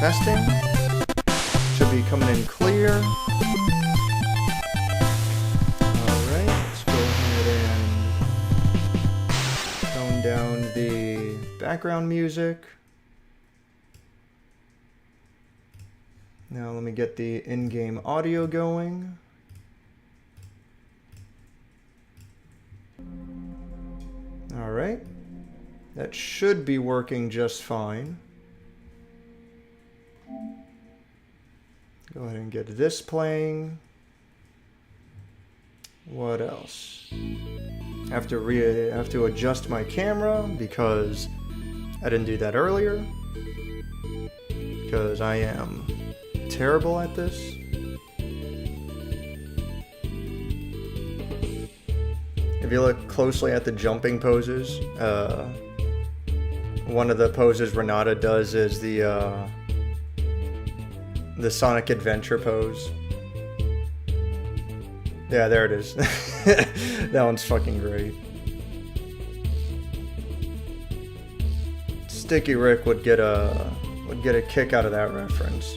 Testing. Should be coming in clear. Alright, let's go ahead and tone down the background music. Now let me get the in-game audio going. Alright. That should be working just fine. Go ahead and get this playing. What else? I have to adjust my camera because I didn't do that earlier. Because I am terrible at this. If you look closely at the jumping poses, one of the poses Renata does is the Sonic Adventure pose. Yeah, there it is. That one's fucking great. Sticky Rick would get a kick out of that reference.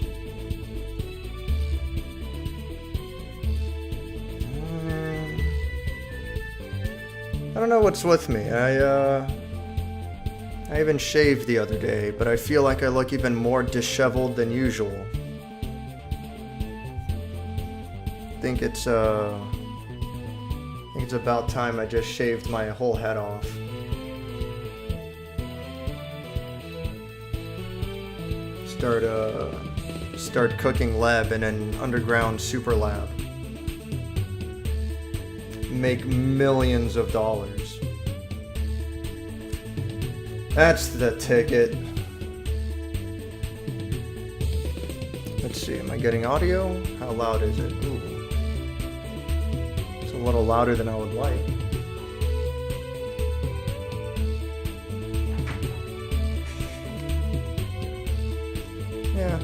I don't know what's with me. I even shaved the other day, but I feel like I look even more disheveled than usual. I think it's about time I just shaved my whole head off. Start cooking lab in an underground super lab. Make millions of dollars. That's the ticket. Let's see, am I getting audio? How loud is it? Ooh. It's a little louder than I would like. Yeah.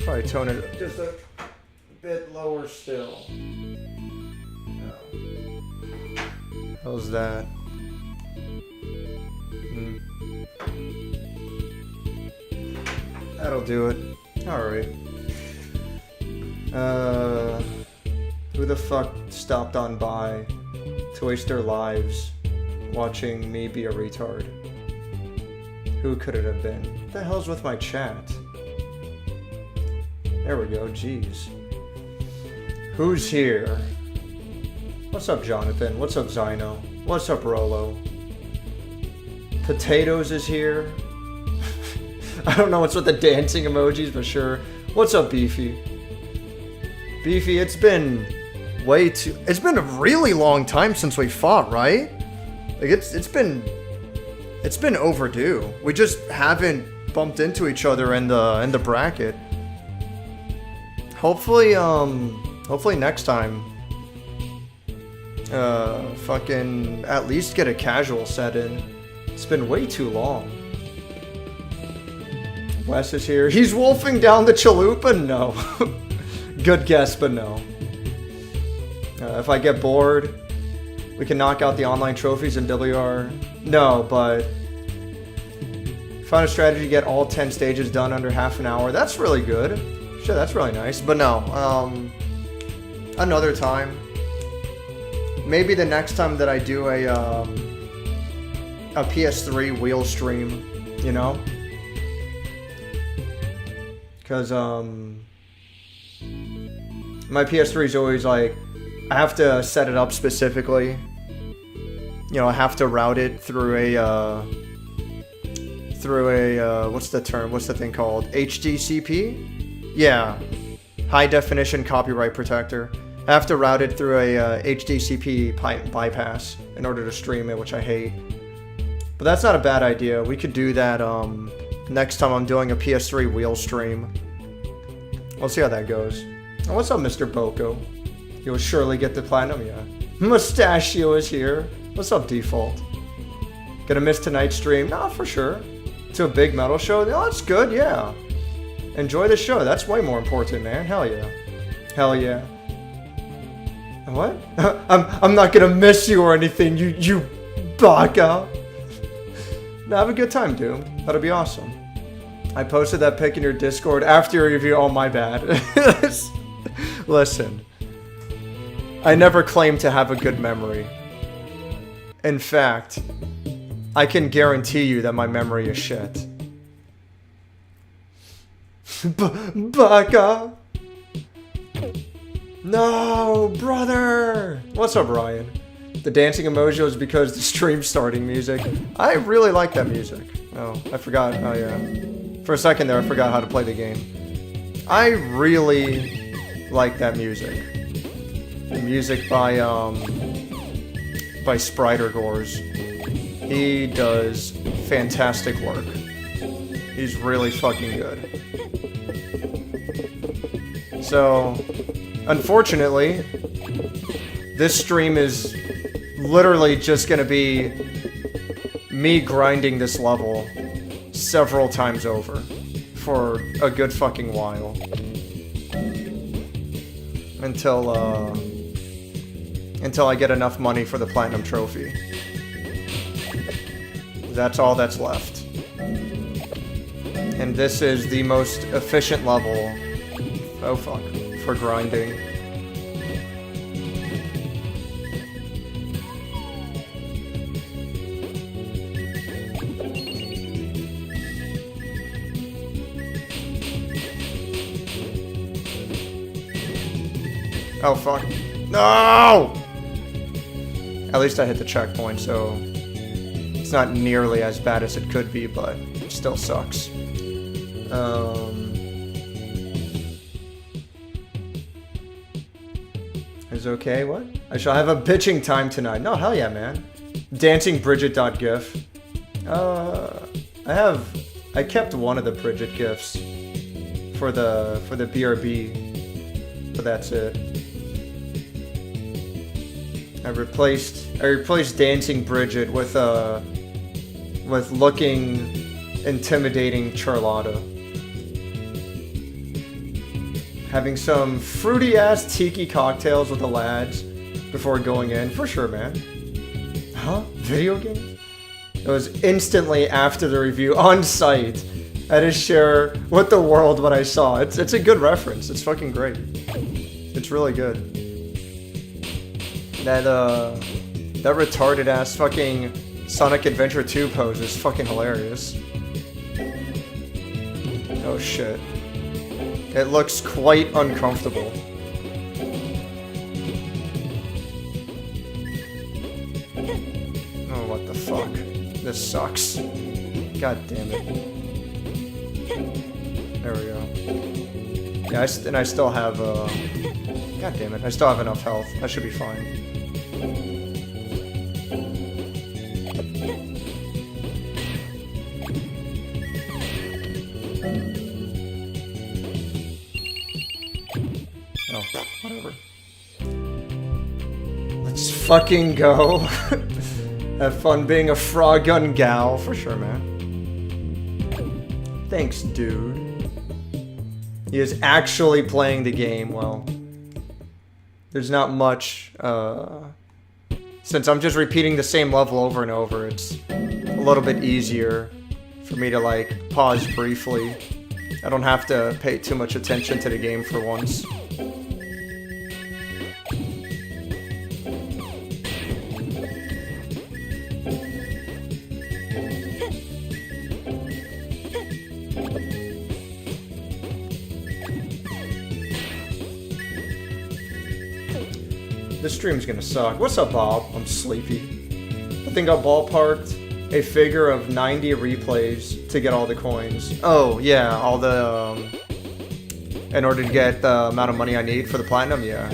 Probably tone it just a bit lower still. How's that? That'll do it. Alright. Who the fuck stopped on by to waste their lives watching me be a retard? Who could it have been? What the hell's with my chat? There we go, jeez. Who's here? What's up, Jonathan? What's up, Zyno? What's up, Rolo? Potatoes is here. I don't know what's with the dancing emojis, but sure. What's up, Beefy? Beefy, it's been a really long time since we fought, right? Like it's been overdue. We just haven't bumped into each other in the bracket. Hopefully next time. Fucking at least get a casual set in. It's been way too long. Wes is here. He's wolfing down the chalupa? No. Good guess, but no. If I get bored, we can knock out the online trophies in WR. No, but found a strategy to get all 10 stages done under half an hour. That's really good. Sure, that's really nice. But no, another time. Maybe the next time that I do a PS3 wheel stream, you know? Because, my PS3 is always like, I have to set it up specifically. You know, I have to route it through a, what's the term? What's the thing called? HDCP? Yeah. High definition copyright protector. I have to route it through a HDCP bypass in order to stream it, which I hate. But that's not a bad idea. We could do that next time I'm doing a PS3 wheel stream. We'll see how that goes. Oh, what's up, Mr. Boko? You'll surely get the platinum, yeah. Mustachio is here. What's up, Default? Gonna miss tonight's stream? Nah, for sure. To a big metal show? Oh, that's good, yeah. Enjoy the show. That's way more important, man. Hell yeah. Hell yeah. What? I'm not gonna miss you or anything, you baka. No, have a good time, dude. That'll be awesome. I posted that pic in your Discord after your review. Oh, my bad. Listen. I never claimed to have a good memory. In fact, I can guarantee you that my memory is shit. Baka! No, brother! What's up, Ryan? The dancing emoji was because the stream starting music. I really like that music. Oh, I forgot. Oh, yeah. For a second there, I forgot how to play the game. I really like that music. The music by Spriter Gores. He does fantastic work. He's really fucking good. So, unfortunately, this stream is literally just gonna be me grinding this level several times over for a good fucking while. Until I get enough money for the Platinum Trophy. That's all that's left. And this is the most efficient level, oh fuck, for grinding. Oh fuck. No! At least I hit the checkpoint, so it's not nearly as bad as it could be, but it still sucks. Is okay, what? I shall have a bitching time tonight. No, hell yeah, man. DancingBridget.gif. I kept one of the Bridget gifs for the BRB, but that's it. I replaced Dancing Bridget with looking intimidating Charlotta. Having some fruity ass tiki cocktails with the lads before going in, for sure, man. Huh? Video games? It was instantly after the review on site. I just share with the world what I saw. It's a good reference. It's fucking great. It's really good. That retarded ass fucking Sonic Adventure 2 pose is fucking hilarious. Oh shit. It looks quite uncomfortable. Oh, what the fuck. This sucks. God damn it. There we go. Yeah, and I still have, God damn it, I still have enough health. I should be fine. Oh, whatever. Let's fucking go. Have fun being a Frogun gal, for sure, man. Thanks, dude. He is actually playing the game. Well, there's not much, since I'm just repeating the same level over and over, it's a little bit easier for me to, like, pause briefly. I don't have to pay too much attention to the game for once. This stream's gonna suck. What's up, Bob? I'm sleepy. I think I ballparked a figure of 90 replays to get all the coins. Oh, yeah, all the, in order to get the amount of money I need for the platinum, yeah.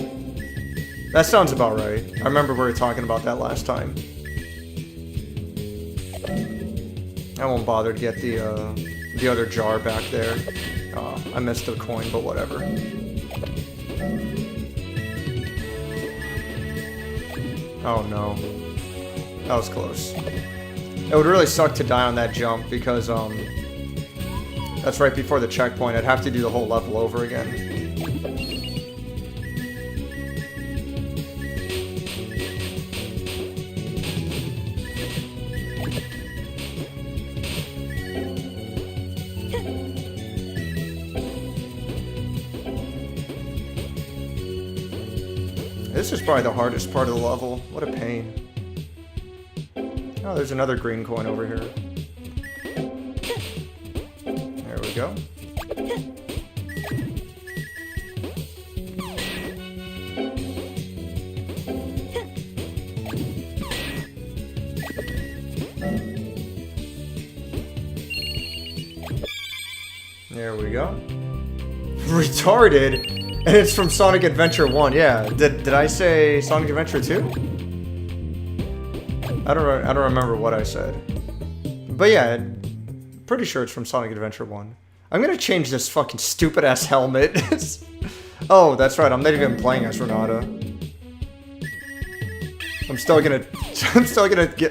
That sounds about right. I remember we were talking about that last time. I won't bother to get the other jar back there. I missed the coin, but whatever. Oh no. That was close. It would really suck to die on that jump because, that's right before the checkpoint. I'd have to do the whole level over again. This is probably the hardest part of the level. What a pain. Oh, there's another green coin over here. There we go. There we go. Retarded? And it's from Sonic Adventure 1, yeah. Did I say Sonic Adventure 2? I don't remember what I said. But yeah, pretty sure it's from Sonic Adventure 1. I'm gonna change this fucking stupid ass helmet. Oh, that's right, I'm not even playing as Renata. I'm still gonna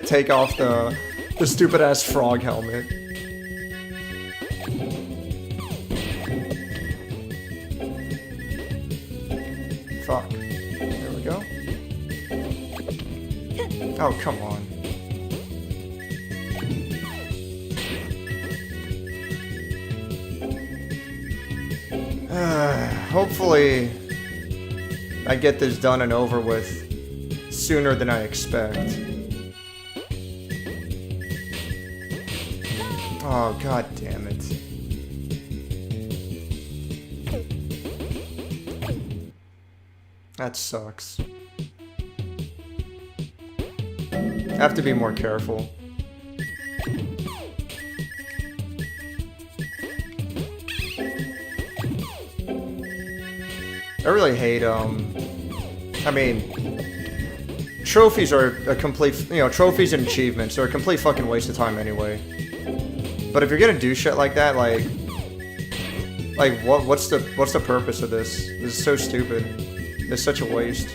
take off the stupid ass frog helmet. Fuck. There we go. Oh, come on. Hopefully, I get this done and over with sooner than I expect. Oh, god damn it. That sucks. I have to be more careful. I really hate, I mean, trophies are a complete, trophies and achievements are a complete fucking waste of time anyway. But if you're gonna do shit like that, like what's the purpose of this? This is so stupid. It's such a waste.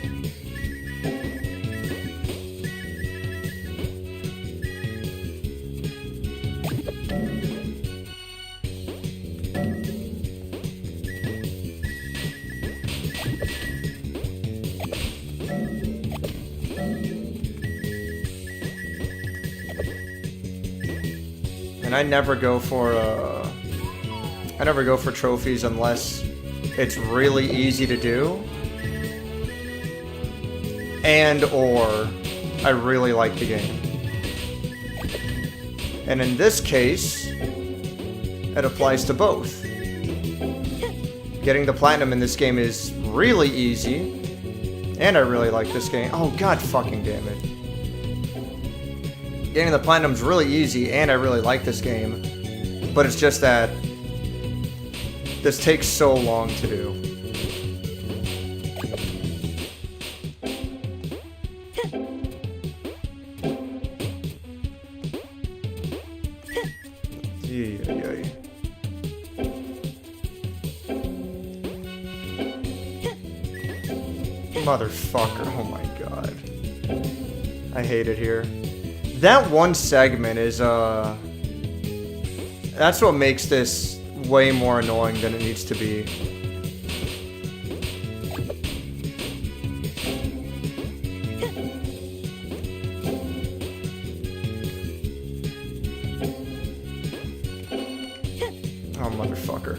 And I never go for trophies unless it's really easy to do. And or I really like the game. And in this case, it applies to both. Getting the platinum in this game is really easy, and I really like this game. Oh god fucking damn it. Getting the platinum's really easy, and I really like this game, but it's just that this takes so long to do. Motherfucker, oh my god. I hate it here. That one segment is, that's what makes this way more annoying than it needs to be. Oh, motherfucker.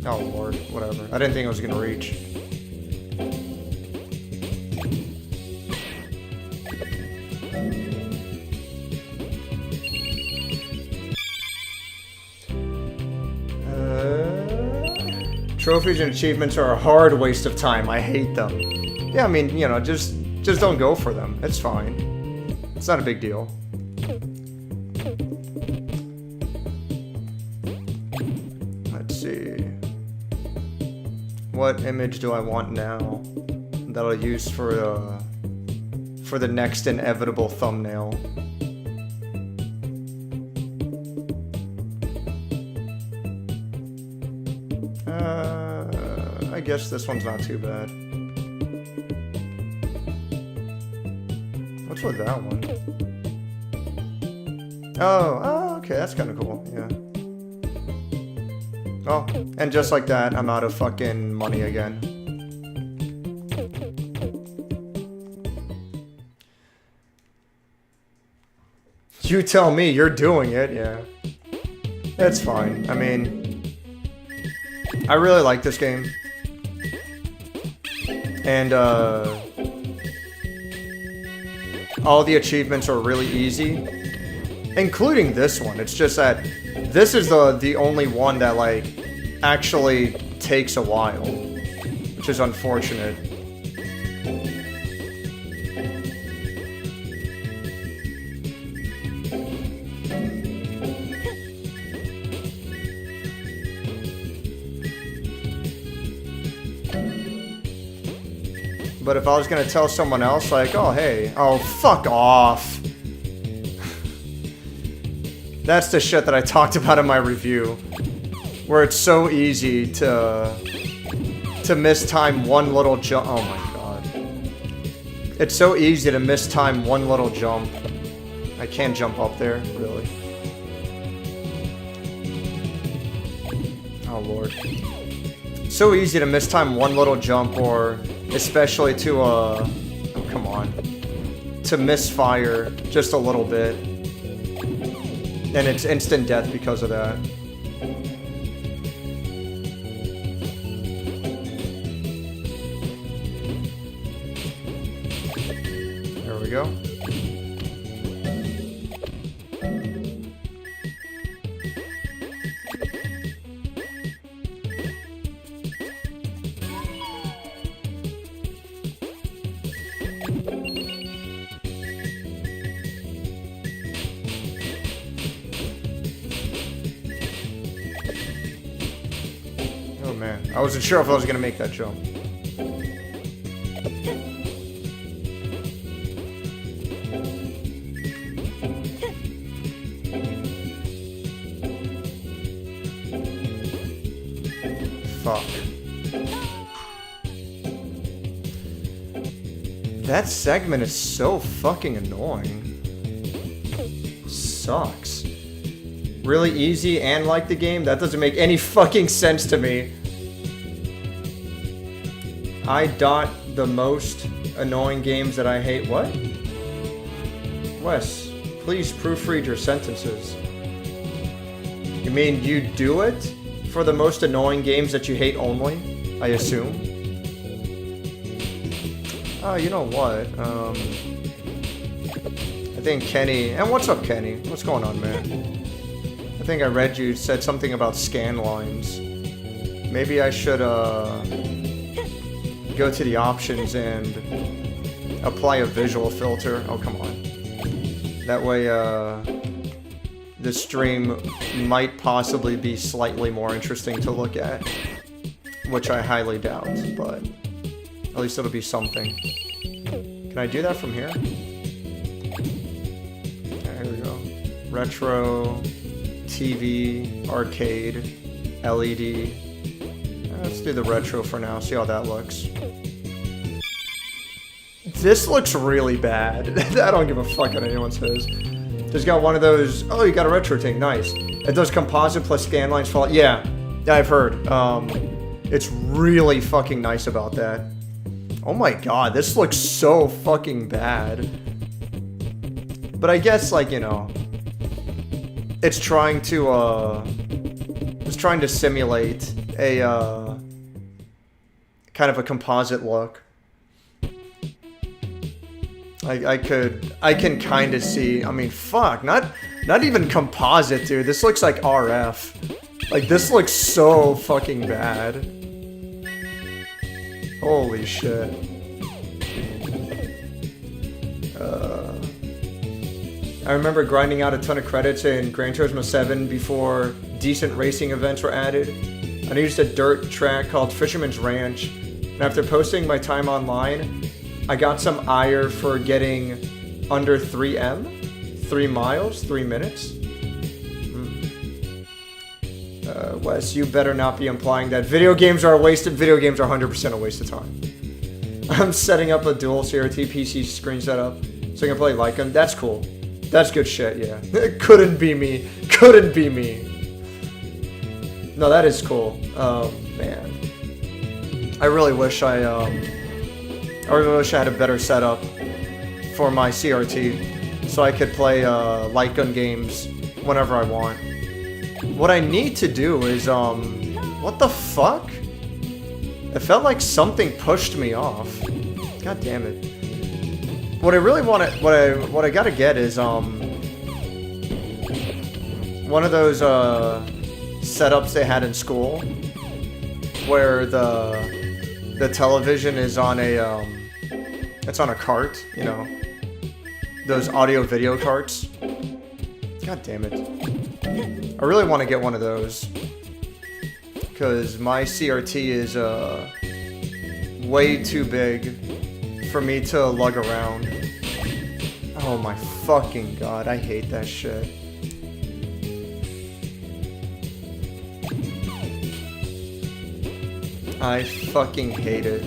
Oh lord, whatever. I didn't think I was gonna reach. Trophies and achievements are a hard waste of time. I hate them. Yeah, I mean, just don't go for them. It's fine. It's not a big deal. Let's see. What image do I want now that I'll use for the next inevitable thumbnail? I guess this one's not too bad. What's with that one? Oh, okay, that's kind of cool, yeah. Oh, and just like that, I'm out of fucking money again. You tell me, you're doing it, yeah. That's fine, I mean... I really like this game. And, all the achievements are really easy. Including this one. It's just that this is the only one that, like, actually takes a while. Which is unfortunate. But if I was gonna tell someone else, like, oh, hey, oh, fuck off. That's the shit that I talked about in my review. Where it's so easy to mistime one little jump. Oh my god. It's so easy to mistime one little jump. I can't jump up there, really. Oh lord. So easy to mistime one little jump, or especially to oh come on, to misfire just a little bit, and it's instant death because of that. There we go. Oh man, I wasn't sure if I was gonna make that jump. Fuck. That segment is so fucking annoying. Sucks. Really easy and like the game? That doesn't make any fucking sense to me. I dot the most annoying games that I hate. What? Wes, please proofread your sentences. You mean you do it for the most annoying games that you hate only? I assume. Oh, you know what? I think Kenny... And what's up, Kenny? What's going on, man? I think I read you said something about scan lines. Maybe I should, go to the options and apply a visual filter. Oh, come on. That way, the stream might possibly be slightly more interesting to look at. Which I highly doubt, but at least it'll be something. Can I do that from here? There we go. Retro, TV, arcade, LED. Let's do the retro for now, see how that looks. This looks really bad. I don't give a fuck what anyone says. There's got one of those, oh, you got a retro tank, nice. It does composite plus scan lines fall. Yeah, I've heard. It's really fucking nice about that. Oh my god, this looks so fucking bad. But I guess, like, you know, it's trying to simulate a, kind of a composite look. I can kind of see, I mean, fuck, not even composite, dude. This looks like RF. Like, this looks so fucking bad. Holy shit. I remember grinding out a ton of credits in Gran Turismo 7 before decent racing events were added. I used a dirt track called Fisherman's Ranch, and after posting my time online, I got some ire for getting under 3M? 3 miles? 3 minutes? Wes, you better not be implying that video games are a waste of... Video games are 100% a waste of time. I'm setting up a dual CRT PC screen setup so I can play Lycan. That's cool. That's good shit, yeah. It couldn't be me. Couldn't be me. No, that is cool. Man. I really wish I had a better setup for my CRT so I could play light gun games whenever I want. What I need to do is What the fuck? It felt like something pushed me off. God damn it. What I really want to, what I gotta get is one of those setups they had in school where the television is on a it's on a cart, you know, those audio video carts. God damn it. I really want to get one of those because my CRT is way too big for me to lug around. Oh my fucking god, I hate that shit. I fucking hate it.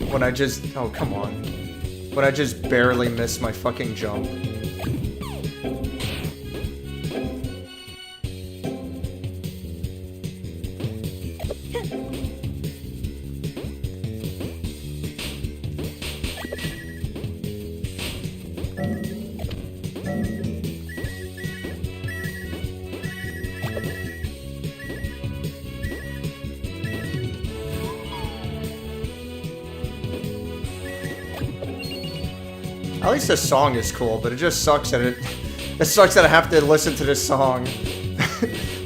When I just... Oh, come on. When I just barely miss my fucking jump. At least the song is cool, but it just sucks that it sucks that I have to listen to this song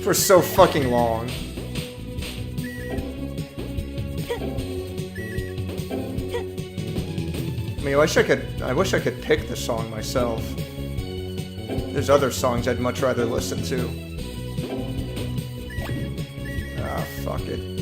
for so fucking long. I mean, I wish I could pick the song myself. There's other songs I'd much rather listen to. Ah, fuck it.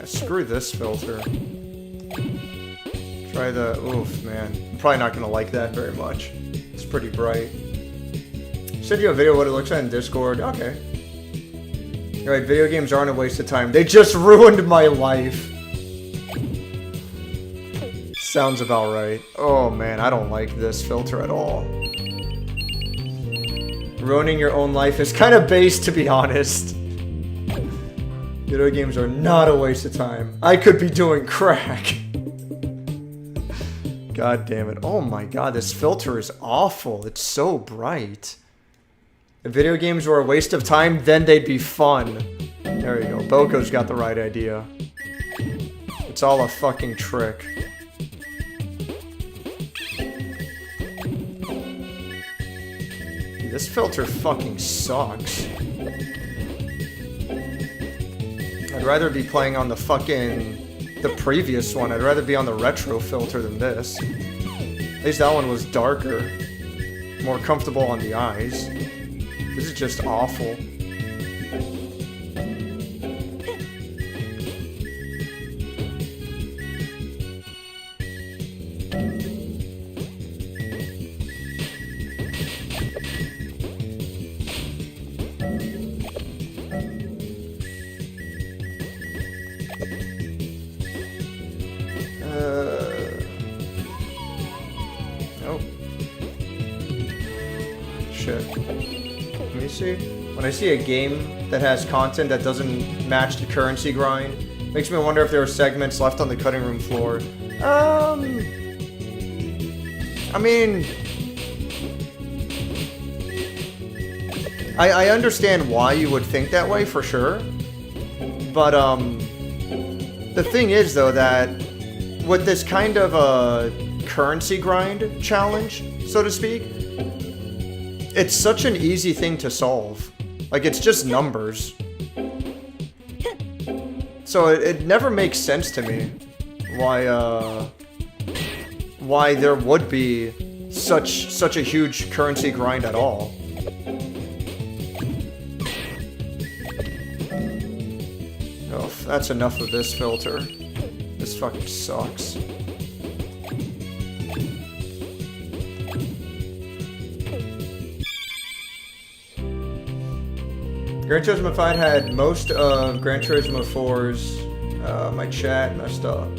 Screw this filter. Try the... Oof, man. I'm probably not going to like that very much. It's pretty bright. Send you a video of what it looks like in Discord. Okay. Alright, video games aren't a waste of time. They just ruined my life. Sounds about right. Oh, man. I don't like this filter at all. Ruining your own life is kind of base, to be honest. Video games are not a waste of time. I could be doing crack. God damn it. Oh my god, this filter is awful. It's so bright. If video games were a waste of time, then they'd be fun. There you go. Boko's got the right idea. It's all a fucking trick. Dude, this filter fucking sucks. I'd rather be playing on the previous one. I'd rather be on the retro filter than this. At least that one was darker. More comfortable on the eyes. This is just awful. When I see a game that has content that doesn't match the currency grind, makes me wonder if there are segments left on the cutting room floor. I mean, I understand why you would think that way for sure, but the thing is though that with this kind of a currency grind challenge, so to speak, it's such an easy thing to solve. Like, it's just numbers. So it never makes sense to me why there would be such a huge currency grind at all. Oh, that's enough of this filter. This fucking sucks. Gran Turismo 5 had most of Gran Turismo 4's, my chat messed up.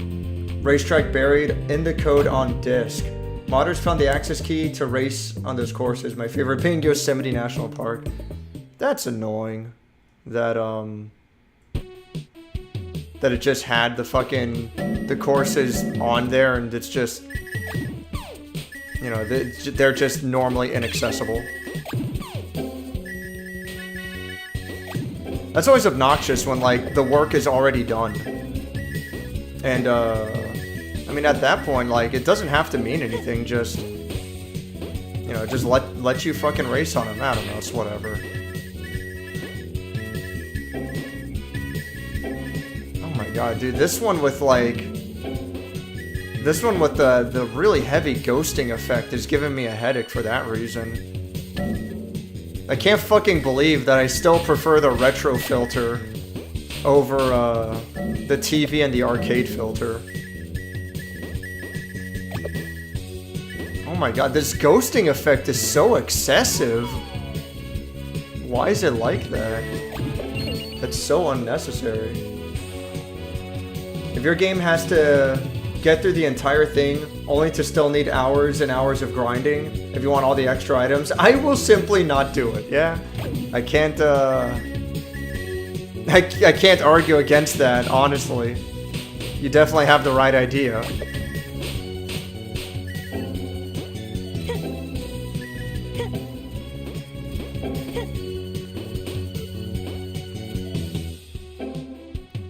Racetrack buried in the code on disk. Modders found the access key to race on those courses. My favorite being Yosemite National Park. That's annoying. That that it just had the courses on there, and it's just, you know, they're just normally inaccessible. That's always obnoxious when, like, the work is already done. And, I mean, at that point, like, it doesn't have to mean anything, just, you know, just let you fucking race on them. I don't know, it's whatever. Oh my god, dude, this one with, like, the really heavy ghosting effect is giving me a headache for that reason. I can't fucking believe that I still prefer the retro filter over the TV and the arcade filter. Oh my god, this ghosting effect is so excessive. Why is it like that? That's so unnecessary. If your game has to get through the entire thing only to still need hours and hours of grinding, if you want all the extra items, I will simply not do it, yeah? I can't argue against that, honestly. You definitely have the right idea.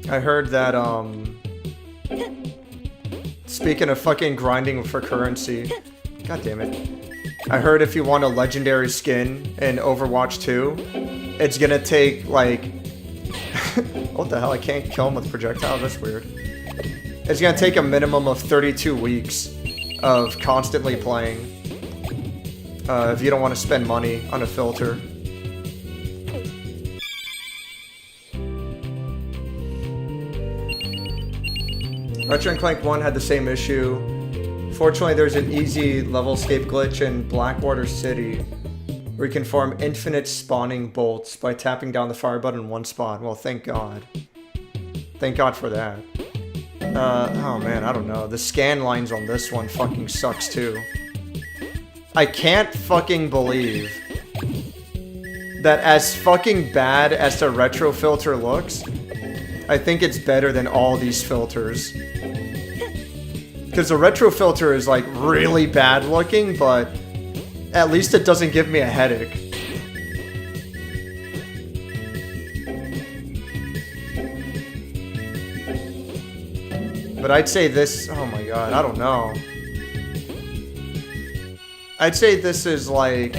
I heard that, speaking of fucking grinding for currency, god damn it. I heard if you want a legendary skin in Overwatch 2, it's gonna take, like... what the hell, I can't kill him with projectiles? That's weird. It's gonna take a minimum of 32 weeks of constantly playing. If you don't want to spend money on a filter. Ratchet & Clank 1 had the same issue. Fortunately, there's an easy level escape glitch in Blackwater City where you can form infinite spawning bolts by tapping down the fire button in one spot. Well, thank God. Thank God for that. Oh man, I don't know. The scan lines on this one fucking sucks too. I can't fucking believe that as fucking bad as the retro filter looks, I think it's better than all these filters. Because the retro filter is like really bad looking, but at least it doesn't give me a headache. But I'd say this, oh my god, I don't know. I'd say this is like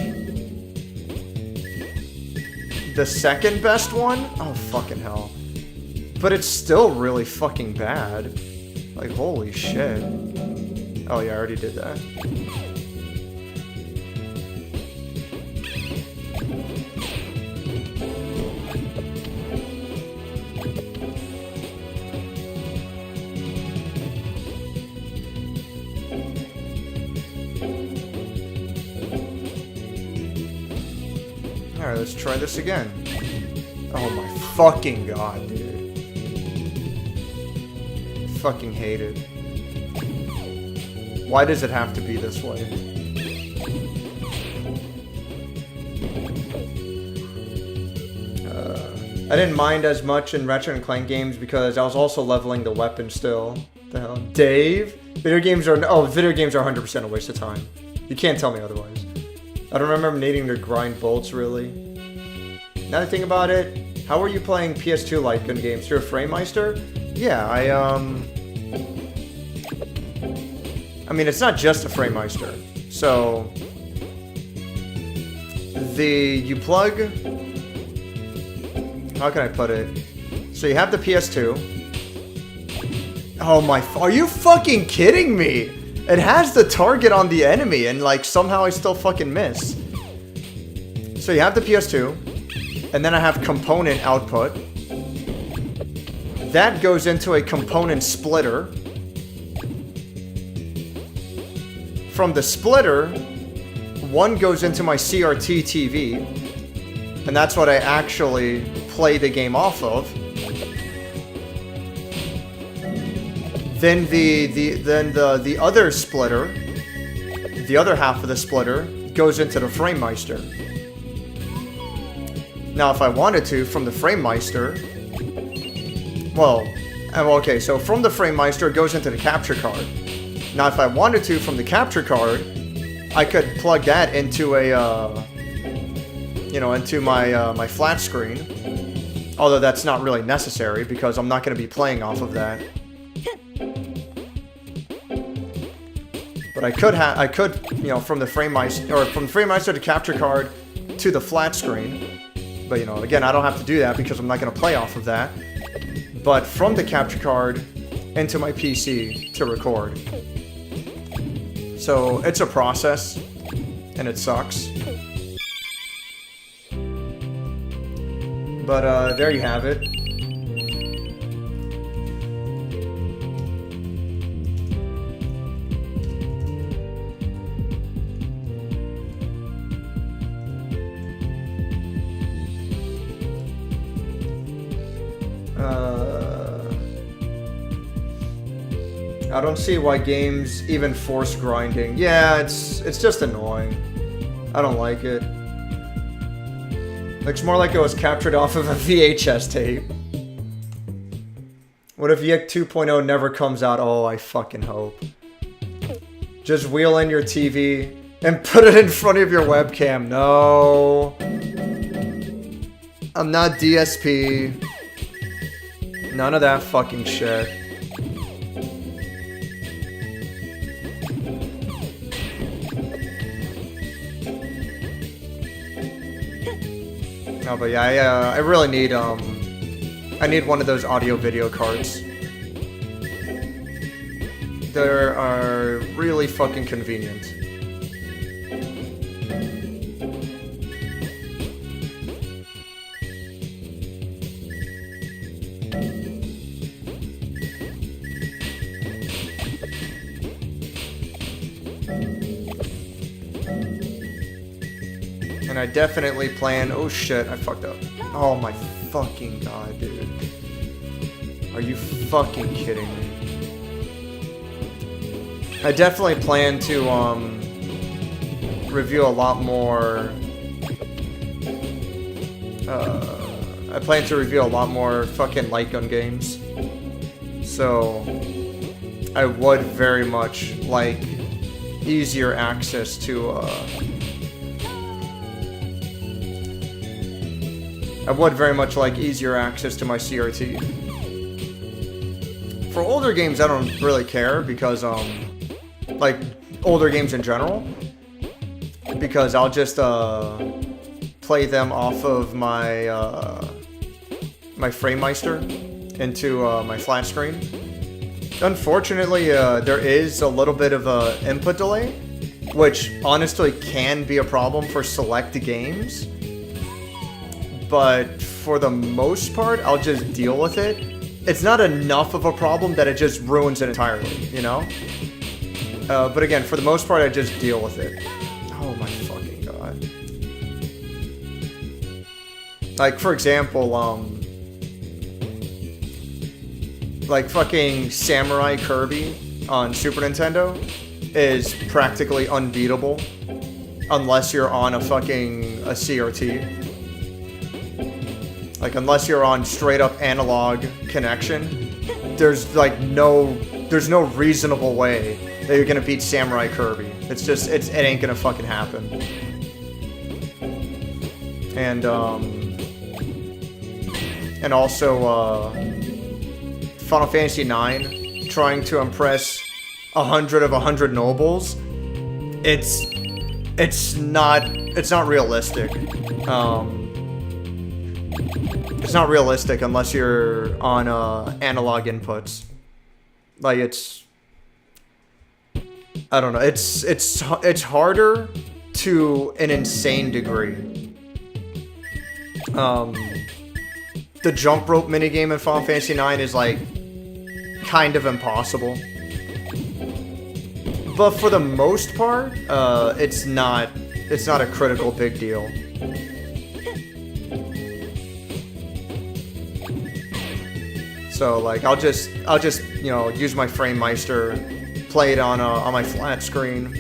the second best one? Oh fucking hell. But it's still really fucking bad. Like, holy shit. Oh yeah, I already did that. Alright, let's try this again. Oh my fucking god, dude. Fucking hate it. Why does it have to be this way? I didn't mind as much in Ratchet & Clank games because I was also leveling the weapon still. The hell? Dave? Video games are 100% a waste of time. You can't tell me otherwise. I don't remember needing to grind bolts, really. Now that I think about it, how were you playing PS2 light gun games? Through a FrameMeister? Yeah, I mean, it's not just a FrameMeister. So, you plug... How can I put it? So you have the PS2. Oh my... Are you fucking kidding me? It has the target on the enemy, and like, somehow I still fucking miss. So you have the PS2, and then I have component output. That goes into a component splitter. From the splitter, one goes into my CRT TV, and that's what I actually play the game off of. Then the other splitter, the other half of the splitter, goes into the FrameMeister. Now, if I wanted to, from the FrameMeister, well, well, okay, so from the FrameMeister, it goes into the capture card. Now, if I wanted to, from the capture card, I could plug that into a, you know, into my my flat screen. Although that's not really necessary because I'm not going to be playing off of that. But I could, you know, from the FrameMeister, or from the FrameMeister to capture card to the flat screen. But, you know, again, I don't have to do that because I'm not going to play off of that. But from the capture card into my PC to record. So it's a process, and it sucks. But there you have it. I don't see why games even force grinding. Yeah, it's just annoying. I don't like it. Looks more like it was captured off of a VHS tape. What if Yik 2.0 never comes out? Oh, I fucking hope. Just wheel in your TV and put it in front of your webcam. No. I'm not DSP. None of that fucking shit. No, but yeah, I really need, I need one of those audio-video cards. They are really fucking convenient. And I definitely plan... Oh shit, I fucked up. Oh my fucking god, dude. Are you fucking kidding me? I definitely plan to, review a lot more... I plan to review a lot more fucking light gun games. So... I would very much like easier access to, I would very much like easier access to my CRT. For older games, I don't really care because, like, older games in general, because I'll just, play them off of my, my FrameMeister into, my flat screen. Unfortunately, there is a little bit of a input delay, which honestly can be a problem for select games. But for the most part, I'll just deal with it. It's not enough of a problem that it just ruins it entirely, you know? But again, for the most part, I just deal with it. Oh my fucking god. Like, for example, like fucking Samurai Kirby on Super Nintendo is practically unbeatable unless you're on a CRT. Like, unless you're on straight up analog connection, there's no reasonable way that you're gonna beat Samurai Kirby. It's just, it ain't gonna fucking happen. And also, Final Fantasy IX, trying to impress 100 of 100 nobles, it's not realistic. It's not realistic unless you're on analog inputs. Like, I don't know. It's harder to an insane degree. The jump rope minigame in Final Fantasy IX is like kind of impossible. But for the most part, it's not a critical big deal. So like I'll just you know, use my FrameMeister, play it on my flat screen,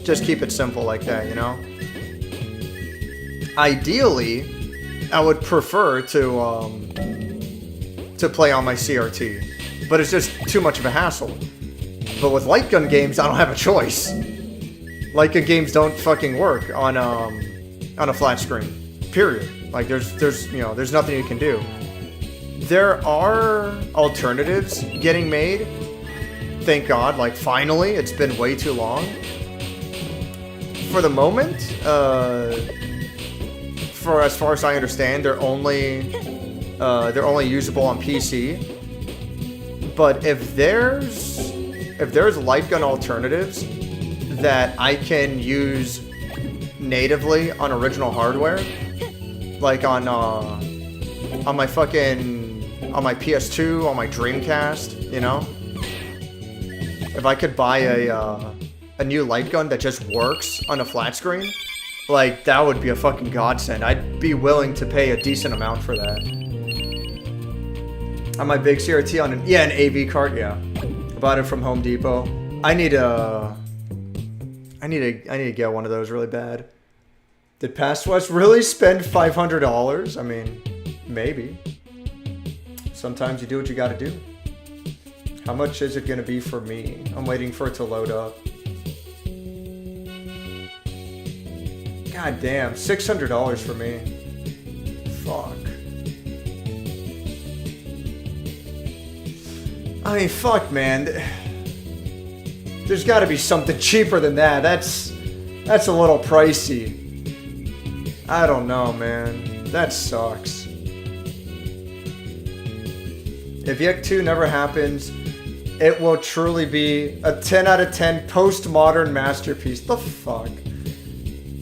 just keep it simple like that, you know. Ideally, I would prefer to to play on my CRT, but it's just too much of a hassle. But with light gun games, I don't have a choice. Light gun games don't fucking work on a flat screen. Period. Like there's nothing you can do. There are alternatives getting made. Thank God. Like finally, it's been way too long. For the moment, for as far as I understand, they're only usable on PC. But if there's light gun alternatives that I can use natively on original hardware, like on my PS2, on my Dreamcast, you know, if I could buy a new light gun that just works on a flat screen, like that would be a fucking godsend. I'd be willing to pay a decent amount for that. On my big CRT on an AV card, yeah. I bought it from Home Depot. I need to get one of those really bad. Did Past West really spend $500? I mean, maybe. Sometimes you do what you gotta do. How much is it gonna be for me? I'm waiting for it to load up. God damn, $600 for me. Fuck. I mean, fuck, man. There's gotta be something cheaper than that. That's a little pricey. I don't know, man. That sucks. If Yek 2 never happens, it will truly be a 10 out of 10 postmodern masterpiece. The fuck?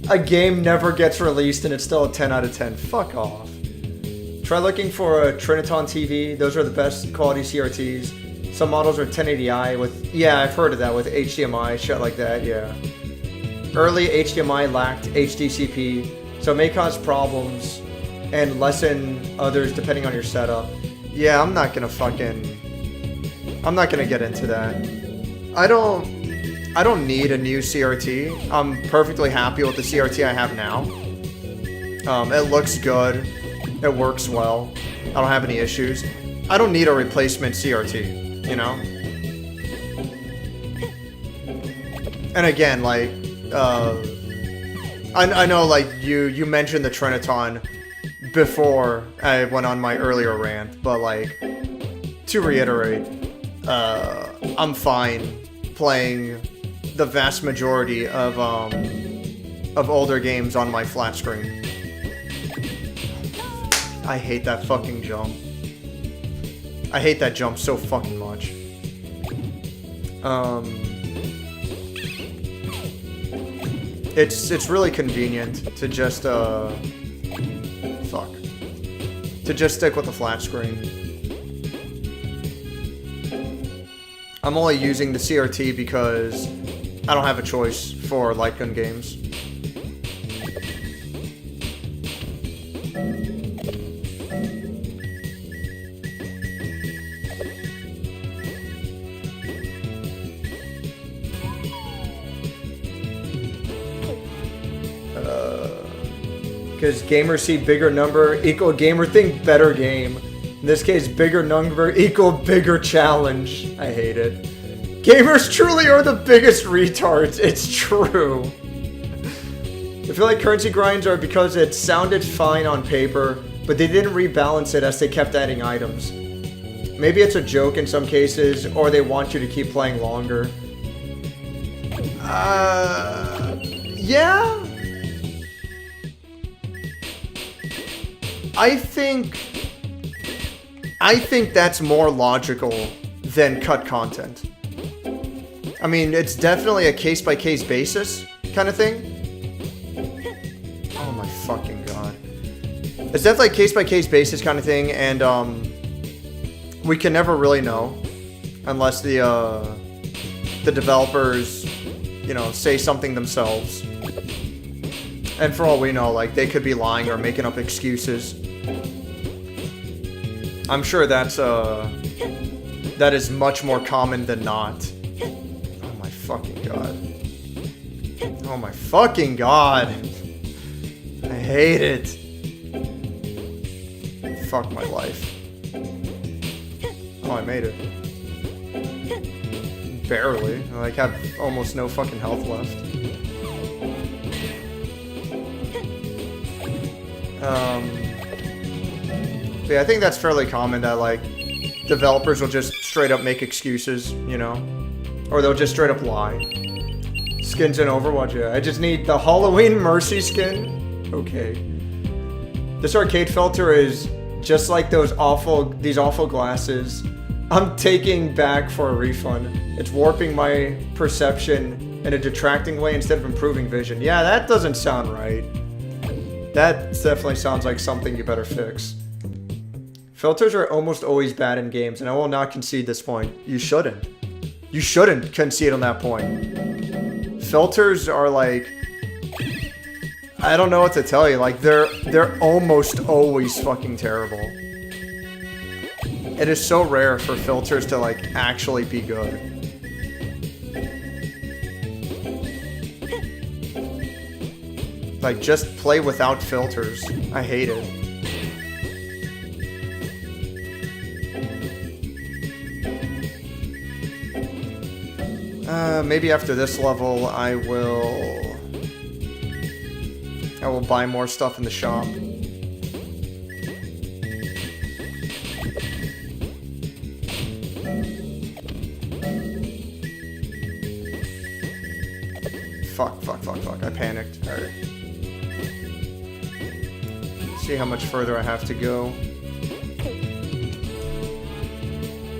A game never gets released and it's still a 10 out of 10. Fuck off. Try looking for a Triniton TV. Those are the best quality CRTs. Some models are 1080i with... Yeah, I've heard of that with HDMI, shit like that, yeah. Early HDMI lacked HDCP, so it may cause problems and lessen others depending on your setup. Yeah, I'm not gonna get into that. I don't need a new CRT. I'm perfectly happy with the CRT I have now. It looks good. It works well. I don't have any issues. I don't need a replacement CRT, you know? And again, like, I know, like, you mentioned the Triniton before I went on my earlier rant, but, like, to reiterate, I'm fine playing the vast majority of older games on my flat screen. I hate that fucking jump. I hate that jump so fucking much. It's really convenient to just to just stick with the flat screen. I'm only using the CRT because I don't have a choice for light gun games. Because gamers see bigger number equal gamer think better game. In this case, bigger number equal bigger challenge. I hate it. Gamers truly are the biggest retards. It's true. I feel like currency grinds are because it sounded fine on paper, but they didn't rebalance it as they kept adding items. Maybe it's a joke in some cases, or they want you to keep playing longer. Yeah? I think that's more logical than cut content. I mean, it's definitely a case-by-case basis kind of thing. Oh my fucking god. It's definitely a case-by-case basis kind of thing, and we can never really know unless the developers, you know, say something themselves. And for all we know, like, they could be lying or making up excuses. I'm sure that is much more common than not. Oh my fucking god. Oh my fucking god. I hate it. Fuck my life. Oh, I made it. Barely. I like have almost no fucking health left. But yeah, I think that's fairly common that like developers will just straight up make excuses, you know? Or they'll just straight up lie. Skins in Overwatch, yeah. I just need the Halloween Mercy skin. Okay. This arcade filter is just like these awful glasses. I'm taking back for a refund. It's warping my perception in a detracting way instead of improving vision. Yeah, that doesn't sound right. That definitely sounds like something you better fix. Filters are almost always bad in games, and I will not concede this point. You shouldn't. You shouldn't concede on that point. Filters are like... I don't know what to tell you. Like, they're almost always fucking terrible. It is so rare for filters to, like, actually be good. Like, just play without filters. I hate it. Maybe after this level, I will buy more stuff in the shop. Fuck. I panicked. Alright. See how much further I have to go.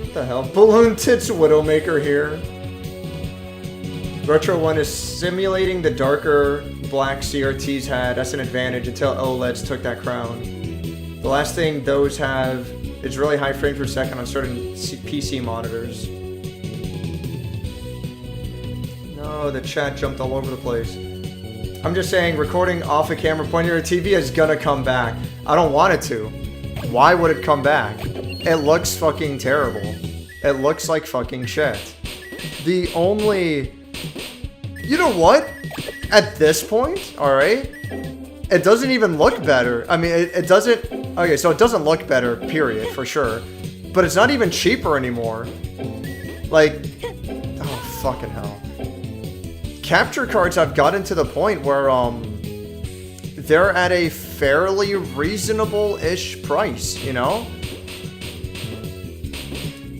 What the hell? Balloon Tits Widowmaker here. Retro 1 is simulating the darker black CRTs had. That's an advantage until OLEDs took that crown. The last thing those have is really high frames per second on certain PC monitors. No, the chat jumped all over the place. I'm just saying, recording off a camera pointing at a TV is gonna come back. I don't want it to. Why would it come back? It looks fucking terrible. It looks like fucking shit. The only... You know what? At this point, alright? It doesn't even look better. I mean, it doesn't... Okay, so it doesn't look better, period, for sure. But it's not even cheaper anymore. Like... Oh, fucking hell. Capture cards have gotten to the point where, they're at a fairly reasonable-ish price, you know?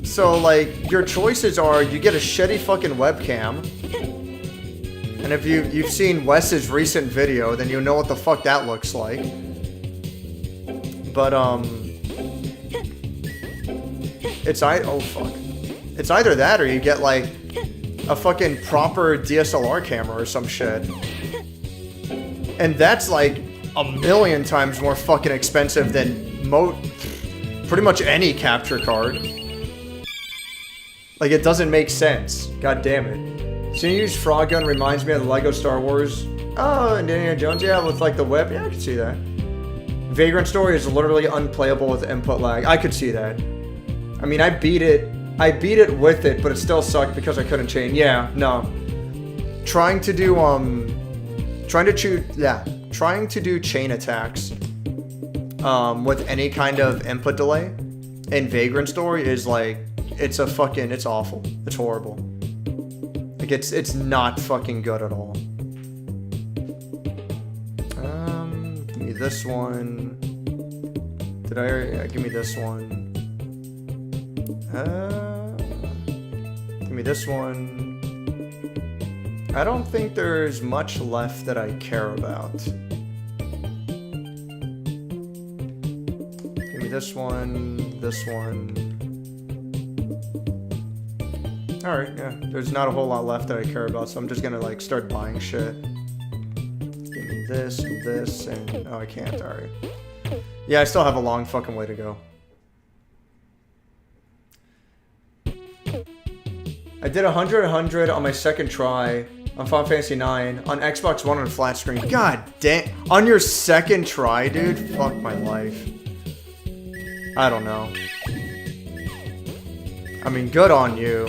So, like, your choices are, you get a shitty fucking webcam. And if you've seen Wes's recent video, then you know what the fuck that looks like. But, it's It's either that or you get, like, a fucking proper DSLR camera or some shit. And that's like a million times more fucking expensive than pretty much any capture card. Like, it doesn't make sense. God damn it. Seeing you use Frogun reminds me of the Lego Star Wars. Oh, Indiana Jones, yeah, with like the whip. Yeah, I can see that. Vagrant Story is literally unplayable with input lag. I could see that. I mean, I beat it with it, but it still sucked because I couldn't chain. Yeah, no. Trying to do chain attacks with any kind of input delay in Vagrant Story is like, it's awful. It's horrible. Like, it's not fucking good at all. Give me this one. Give me this one. Give me this one. I don't think there's much left that I care about. Give me this one, this one. Alright, yeah. There's not a whole lot left that I care about, so I'm just gonna, like, start buying shit. Give me this, and this, and... Oh, I can't, alright. Yeah, I still have a long fucking way to go. I did 100 on my second try on Final Fantasy 9 on Xbox One on a flat screen. God damn. On your second try, dude? Fuck my life. I don't know. I mean, good on you.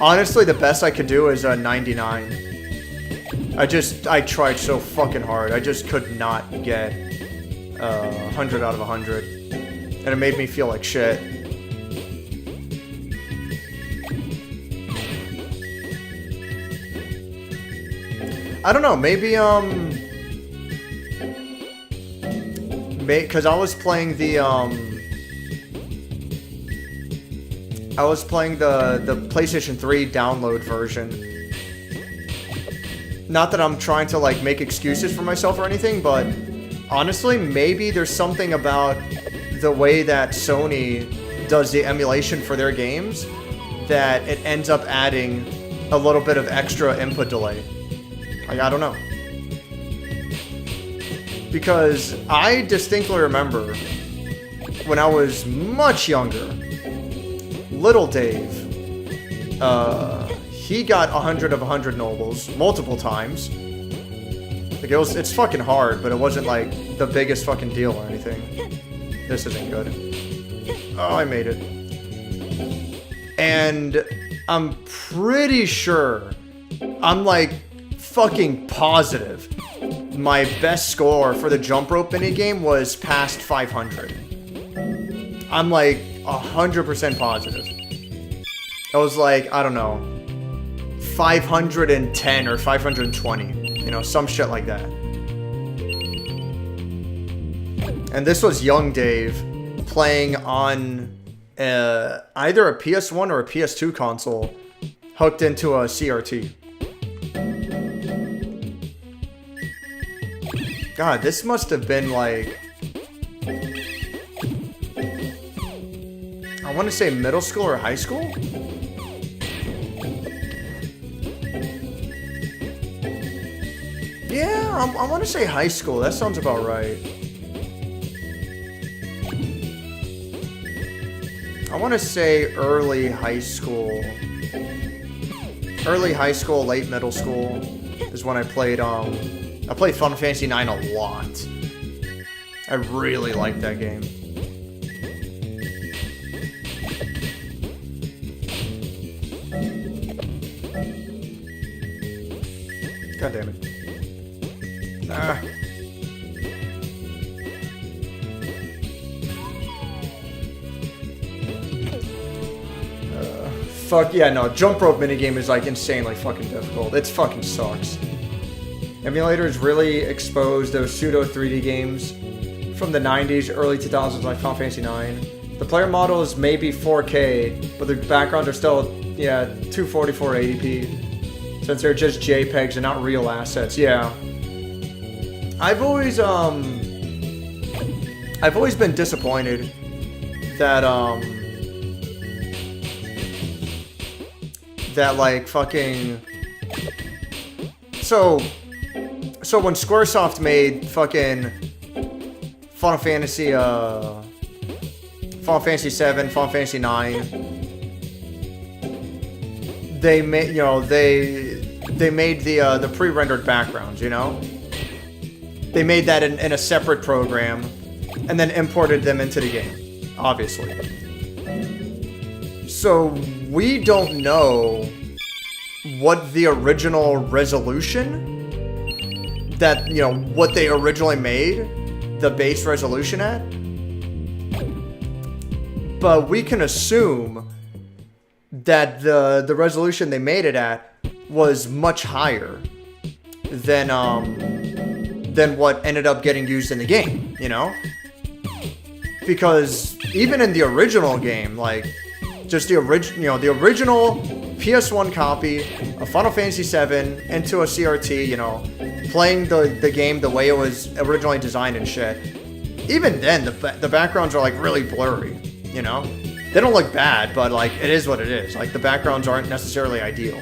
Honestly, the best I could do is 99. I tried so fucking hard. I just could not get 100 out of 100. And it made me feel like shit. I don't know, maybe, because I was playing the PlayStation 3 download version. Not that I'm trying to, like, make excuses for myself or anything, but honestly, maybe there's something about the way that Sony does the emulation for their games that it ends up adding a little bit of extra input delay. Like, I don't know. Because I distinctly remember when I was much younger, little Dave, he got 100 of 100 nobles multiple times. Like, it's fucking hard, but it wasn't like the biggest fucking deal or anything. This isn't good. Oh, I made it. And I'm pretty sure, I'm like fucking positive, my best score for the jump rope minigame was past 500. I'm like 100% positive. It was like, I don't know, 510 or 520, you know, some shit like that. And this was young Dave playing on either a PS1 or a PS2 console hooked into a CRT. God, this must have been like, I want to say middle school or high school? Yeah, I want to say high school. That sounds about right. I want to say early high school. Early high school, late middle school is when I played Final Fantasy IX a lot. I really liked that game. God damn it. Ah. Fuck, yeah, no, jump rope minigame is like insanely fucking difficult. It fucking sucks. Emulators really exposed those pseudo 3D games from the 90s, early 2000s like Final Fantasy IX. The player models may be 4K, but the backgrounds are still, yeah, 240, 480p. Since they're just JPEGs and not real assets, yeah. I've always been disappointed that, that like fucking, so when Squaresoft made fucking Final Fantasy 7, Final Fantasy 9, they made, you know, they made the pre-rendered backgrounds, you know? They made that in a separate program and then imported them into the game, obviously. So we don't know what the original resolution that, you know, what they originally made the base resolution at. But we can assume that the resolution they made it at was much higher than what ended up getting used in the game, you know? Because even in the original game, like, just the original, you know, the original PS1 copy of Final Fantasy VII into a CRT, you know, playing the game the way it was originally designed and shit. Even then, the backgrounds are like really blurry, you know? They don't look bad, but like, it is what it is. Like, the backgrounds aren't necessarily ideal.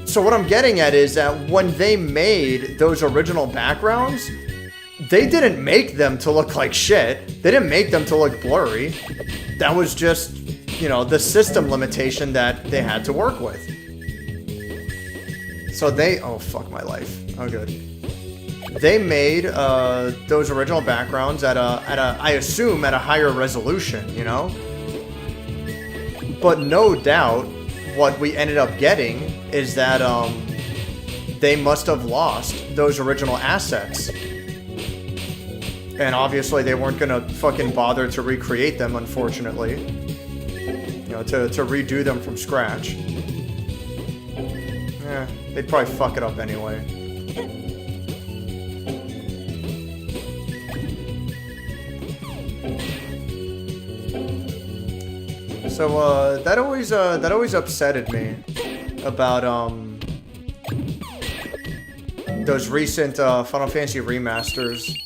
So what I'm getting at is that when they made those original backgrounds, they didn't make them to look like shit. They didn't make them to look blurry. That was just, you know, the system limitation that they had to work with. So they, oh fuck my life. Oh good. They made those original backgrounds at a I assume at a higher resolution, you know? But no doubt what we ended up getting is that they must have lost those original assets. And obviously they weren't gonna fucking bother to recreate them, unfortunately. You know, to redo them from scratch. they'd probably fuck it up anyway. So, that always upsetted me about, those recent, Final Fantasy remasters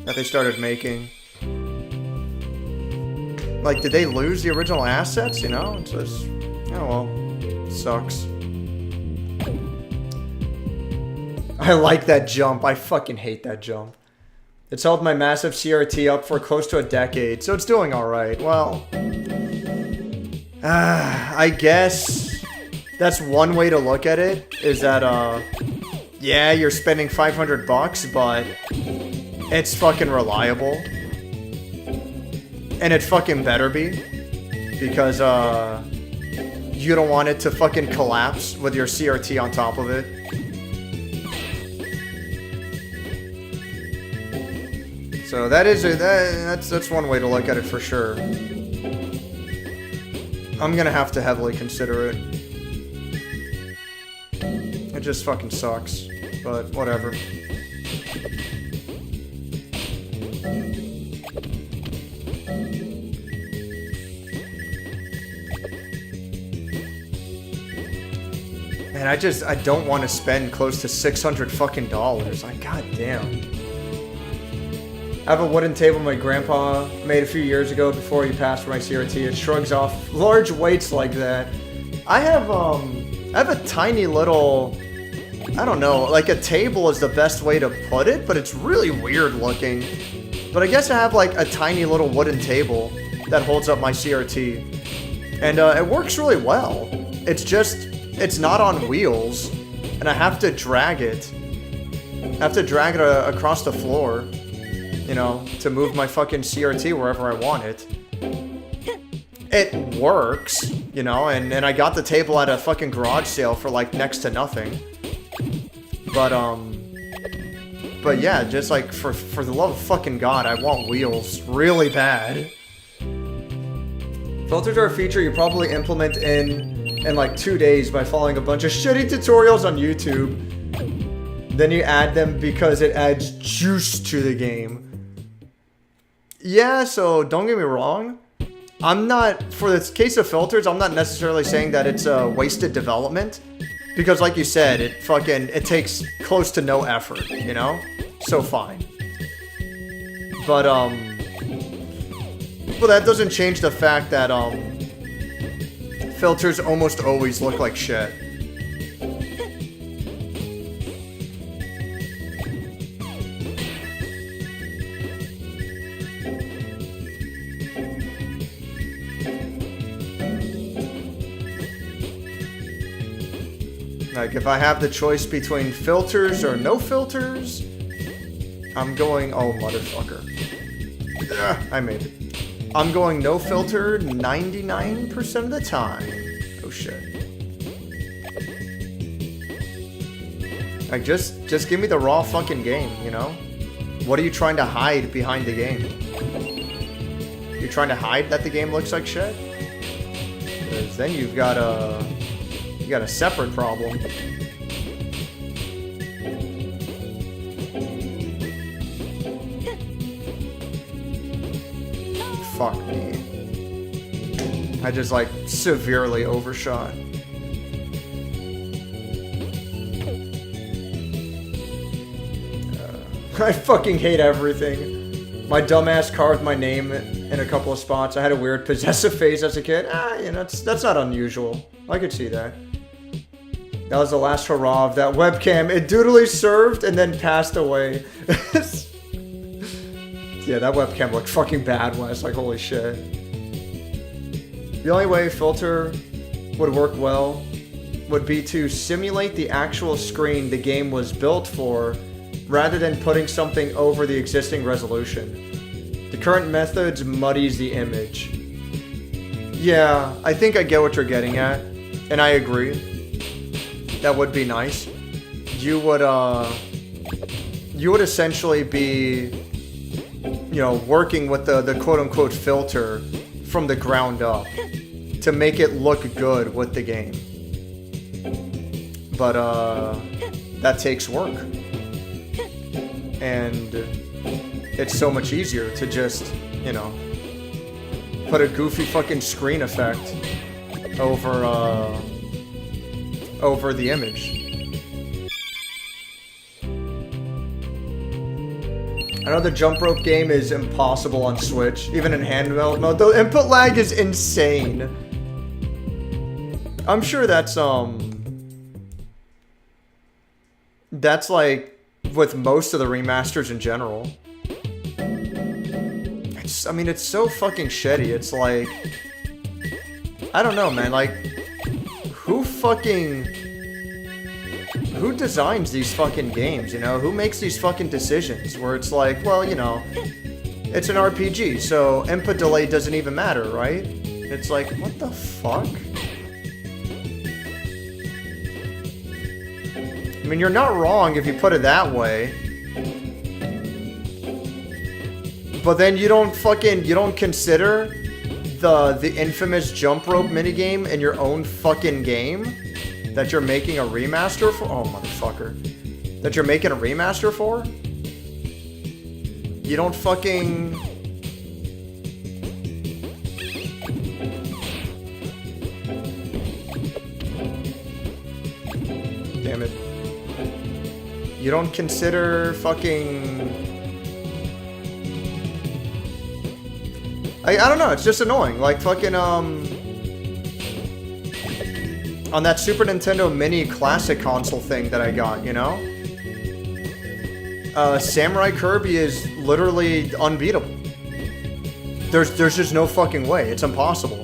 that they started making. Like, did they lose the original assets, you know? It's just, oh well, it sucks. I like that jump. I fucking hate that jump. It's held my massive CRT up for close to a decade, so it's doing alright. Well, I guess that's one way to look at it, is that, yeah, you're spending $500, but it's fucking reliable. And it fucking better be, because, you don't want it to fucking collapse with your CRT on top of it. So that's one way to look at it for sure. I'm gonna have to heavily consider it. It just fucking sucks, but whatever. Man, I don't want to spend close to $600 fucking dollars. Like, goddamn. I have a wooden table my grandpa made a few years ago before he passed for my CRT. It shrugs off large weights like that. I have a tiny little, I don't know, like a table is the best way to put it, but it's really weird looking. But I guess I have like a tiny little wooden table that holds up my CRT. And it works really well. It's just, it's not on wheels, and I have to drag it. I have to drag it across the floor, you know, to move my fucking CRT wherever I want it. It works, you know, and I got the table at a fucking garage sale for like next to nothing. But yeah, just like for the love of fucking God, I want wheels really bad. Filters are a feature you probably implement in like 2 days by following a bunch of shitty tutorials on YouTube. Then you add them because it adds juice to the game. Yeah, so don't get me wrong. I'm not, for the case of filters, I'm not necessarily saying that it's a wasted development. Because like you said, it takes close to no effort, you know? So fine. But, well, that doesn't change the fact that, filters almost always look like shit. Like, if I have the choice between filters or no filters, I'm going, oh, motherfucker. Ugh, I made it. I'm going no filter 99% of the time. Oh, shit. Like, just give me the raw fucking game, you know? What are you trying to hide behind the game? You're trying to hide that the game looks like shit? Because then you've got a separate problem. Fuck me. I just like severely overshot. I fucking hate everything. My dumbass carved my name in a couple of spots. I had a weird possessive phase as a kid. You know, that's not unusual. I could see that. That was the last hurrah of that webcam. It doodly served and then passed away. Yeah, that webcam looked fucking bad when I was like, holy shit. The only way filter would work well would be to simulate the actual screen the game was built for, rather than putting something over the existing resolution. The current methods muddies the image. Yeah, I think I get what you're getting at, and I agree. That would be nice. You would essentially be, you know, working with the quote-unquote filter from the ground up to make it look good with the game. But that takes work. And it's so much easier to just, you know, put a goofy fucking screen effect over the image. I know the jump rope game is impossible on Switch, even in handheld mode. The input lag is insane. I'm sure that's like with most of the remasters in general. I mean, it's so fucking shitty. It's like, I don't know, man. Like, who designs these fucking games, you know? Who makes these fucking decisions where it's like, well, you know, it's an RPG, so input delay doesn't even matter, right? It's like, what the fuck? I mean, you're not wrong if you put it that way. But then you don't consider the infamous jump rope minigame in your own fucking game that you're making a remaster for? Oh, motherfucker. That you're making a remaster for? You don't fucking... Damn it. You don't consider fucking... I don't know, it's just annoying. Like, fucking, on that Super Nintendo Mini Classic console thing that I got, you know? Samurai Kirby is literally unbeatable. There's just no fucking way. It's impossible.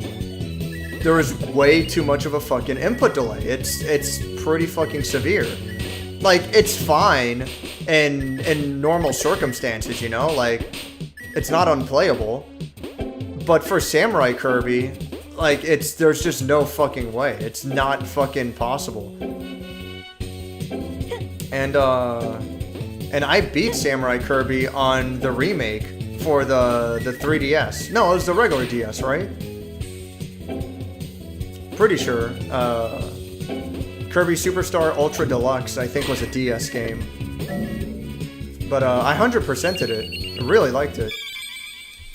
There is way too much of a fucking input delay. It's pretty fucking severe. Like, it's fine in normal circumstances, you know? Like, it's not unplayable. But for Samurai Kirby, like, there's just no fucking way. It's not fucking possible. And I beat Samurai Kirby on the remake for the 3DS. No, it was the regular DS, right? Pretty sure. Kirby Superstar Ultra Deluxe, I think, was a DS game. But I 100%ed it. I really liked it.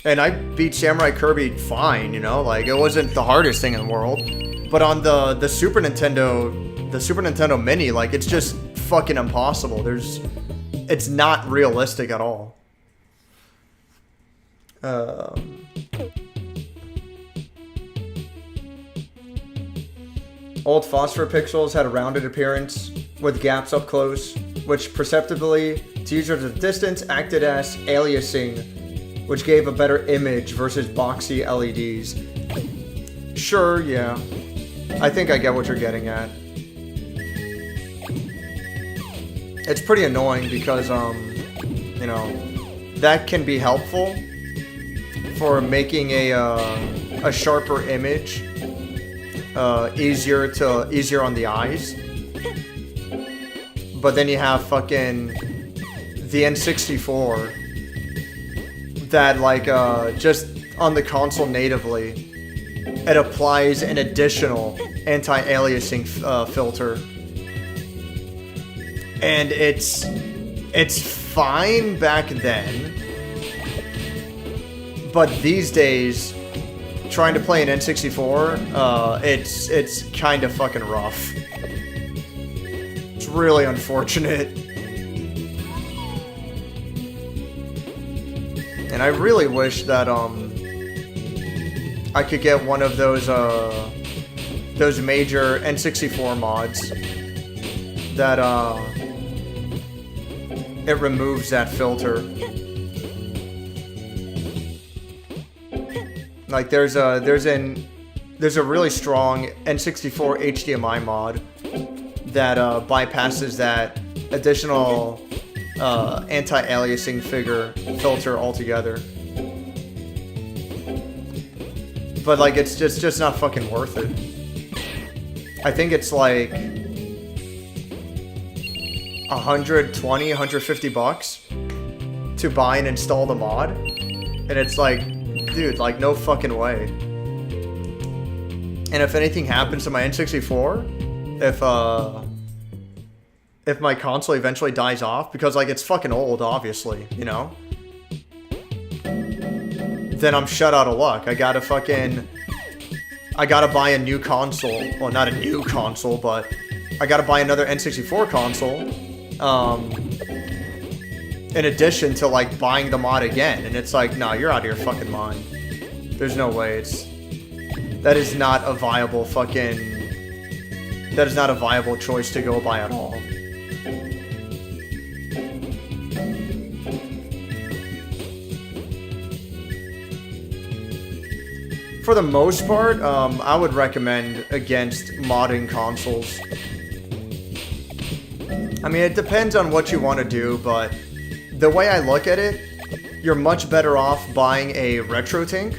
And I beat Samurai Kirby fine, you know, like, it wasn't the hardest thing in the world. But on the Super Nintendo Mini, like, it's just fucking impossible. It's not realistic at all. Old Phosphor Pixels had a rounded appearance with gaps up close, which perceptibly, to users at a distance, acted as aliasing, which gave a better image versus boxy LEDs. Sure, yeah. I think I get what you're getting at. It's pretty annoying because, you know, that can be helpful for making a sharper image easier on the eyes. But then you have fucking the N64 that, like, just on the console natively, it applies an additional anti-aliasing filter. And it's fine back then, but these days, trying to play an N64, it's kind of fucking rough. It's really unfortunate. And I really wish that I could get one of those major N64 mods that it removes that filter. Like, there's a really strong N64 HDMI mod that bypasses that additional anti-aliasing filter altogether. But, like, it's just not fucking worth it. I think it's like $120, $150 to buy and install the mod. And it's like, dude, like, no fucking way. And if anything happens to my N64, if my console eventually dies off, because like it's fucking old, obviously, you know, then I'm shut out of luck. I gotta buy a new console. Well, not a new console, but I gotta buy another N64 console. In addition to like buying the mod again. And it's like, nah, you're out of your fucking mind. There's no way. That is not a viable choice to go by at all. For the most part, I would recommend against modding consoles. I mean, it depends on what you want to do, but the way I look at it, you're much better off buying a RetroTink.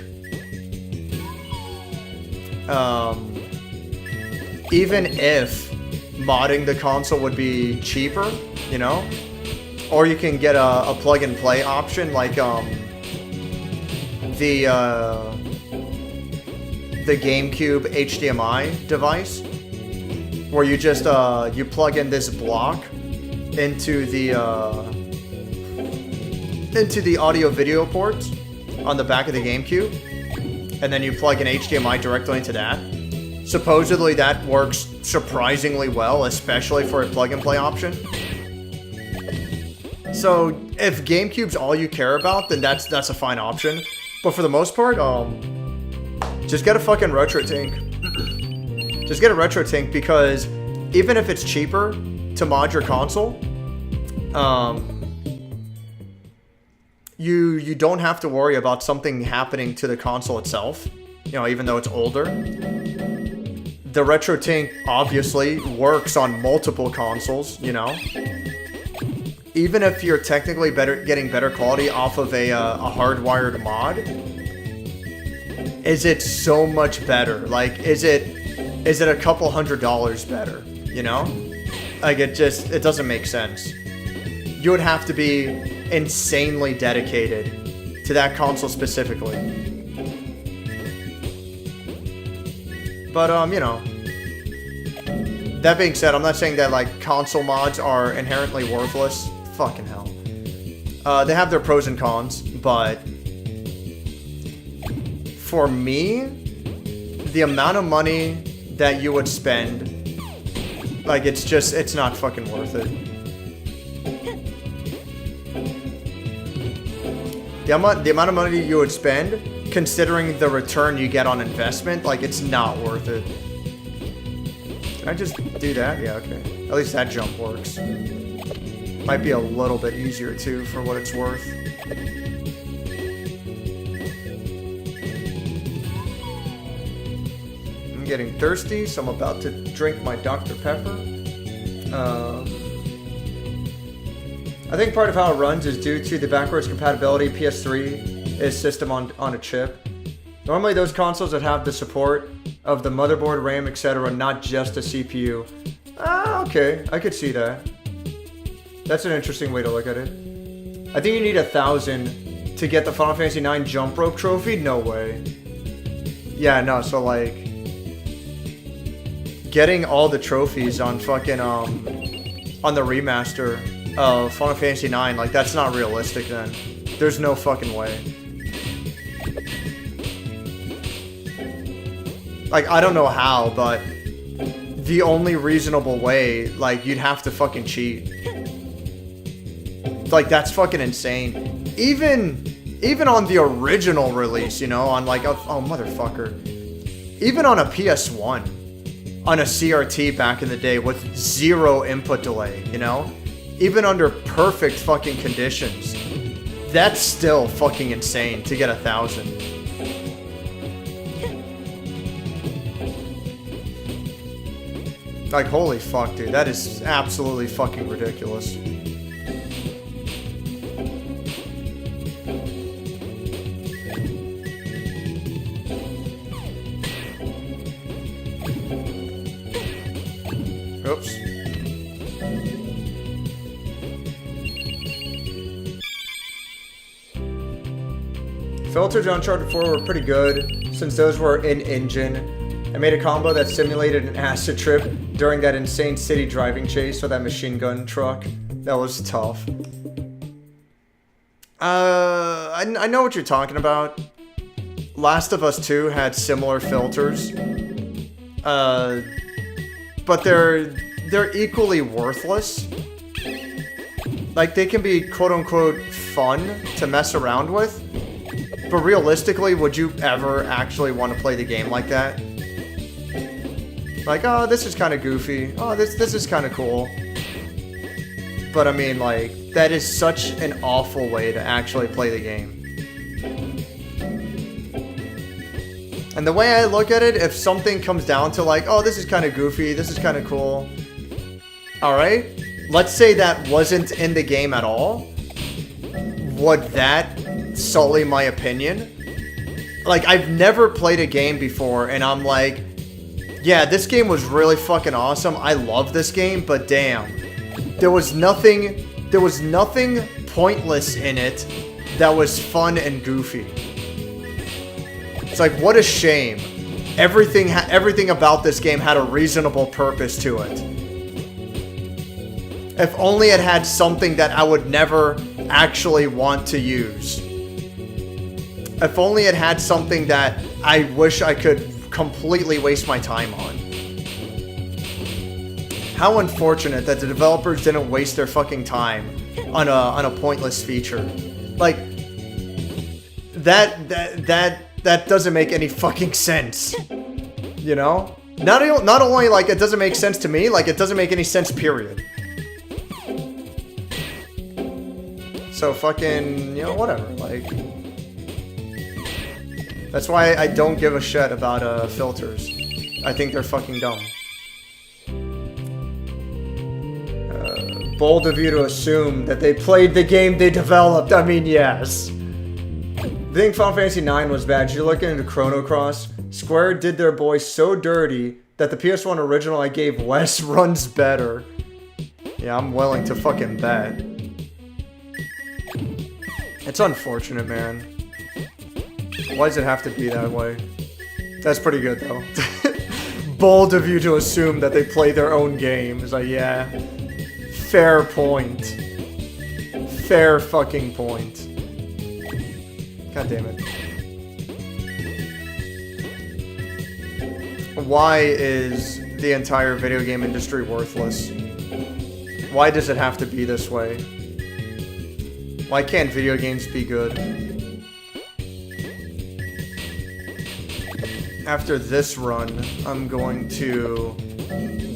Even if modding the console would be cheaper, you know? Or you can get a plug-and-play option like the GameCube HDMI device, where you just you plug in this block into the audio-video ports on the back of the GameCube, and then you plug an HDMI directly into that. Supposedly that works surprisingly well, especially for a plug-and-play option. So if GameCube's all you care about, then that's a fine option. But for the most part, just get a fucking RetroTink. Just get a RetroTink, because even if it's cheaper to mod your console, you don't have to worry about something happening to the console itself, you know, even though it's older. The RetroTink obviously works on multiple consoles, you know. Even if you're technically getting better quality off of a hardwired mod, is it so much better? Like, is it a couple $100 better, you know? Like, it doesn't make sense. You would have to be insanely dedicated to that console specifically. But, you know, that being said, I'm not saying that, like, console mods are inherently worthless. Fucking hell. They have their pros and cons, but for me, the amount of money that you would spend, like, it's not fucking worth it. The amount of money you would spend, considering the return you get on investment, like, it's not worth it. Can I just do that? Yeah, okay. At least that jump works. Might be a little bit easier, too, for what it's worth. I'm getting thirsty, so I'm about to drink my Dr. Pepper. I think part of how it runs is due to the backwards compatibility. PS3 is system on a chip. Normally those consoles that have the support of the motherboard, RAM, etc., not just a CPU. Okay, I could see that. That's an interesting way to look at it. I think you need 1,000 to get the Final Fantasy IX Jump Rope trophy? No way. Yeah, no, so like, getting all the trophies on fucking, on the remaster of Final Fantasy IX, like, that's not realistic then. There's no fucking way. Like, I don't know how, but the only reasonable way, like, you'd have to fucking cheat. Like, that's fucking insane. Even on the original release, you know, on like, oh motherfucker. Even on a PS1, on a CRT back in the day with 0 input delay, you know? Even under perfect fucking conditions, that's still fucking insane to get 1,000. Like, holy fuck, dude. That is absolutely fucking ridiculous. Oops. Filters on Uncharted 4 were pretty good, since those were in-engine. I made a combo that simulated an acid trip during that insane city driving chase with that machine gun truck. That was tough. I know what you're talking about. Last of Us 2 had similar filters. But they're equally worthless. Like, they can be quote-unquote fun to mess around with. But realistically, would you ever actually want to play the game like that? Like, oh, this is kind of goofy. Oh, this is kind of cool. But I mean, like, that is such an awful way to actually play the game. And the way I look at it, if something comes down to like, oh, this is kind of goofy, this is kind of cool. Alright, let's say that wasn't in the game at all. Would that sully my opinion? Like, I've never played a game before and I'm like, yeah, this game was really fucking awesome. I love this game, but damn. There was nothing pointless in it that was fun and goofy. It's like, what a shame. Everything about this game had a reasonable purpose to it. If only it had something that I would never actually want to use. If only it had something that I wish I could completely waste my time on. How unfortunate that the developers didn't waste their fucking time on a pointless feature. Like, that doesn't make any fucking sense. You know? Not only like it doesn't make sense to me, like it doesn't make any sense, period. So fucking, you know, whatever, like. That's why I don't give a shit about filters. I think they're fucking dumb. Bold of you to assume that they played the game they developed. I mean, yes. I think Final Fantasy IX was bad. You're looking into Chrono Cross. Square did their boy so dirty that the PS1 original I gave Wes runs better. Yeah, I'm willing to fucking bet. It's unfortunate, man. Why does it have to be that way? That's pretty good, though. Bold of you to assume that they play their own game. It's like, yeah. Fair point. Fair fucking point. God damn it. Why is the entire video game industry worthless? Why does it have to be this way? Why can't video games be good? After this run, I'm going to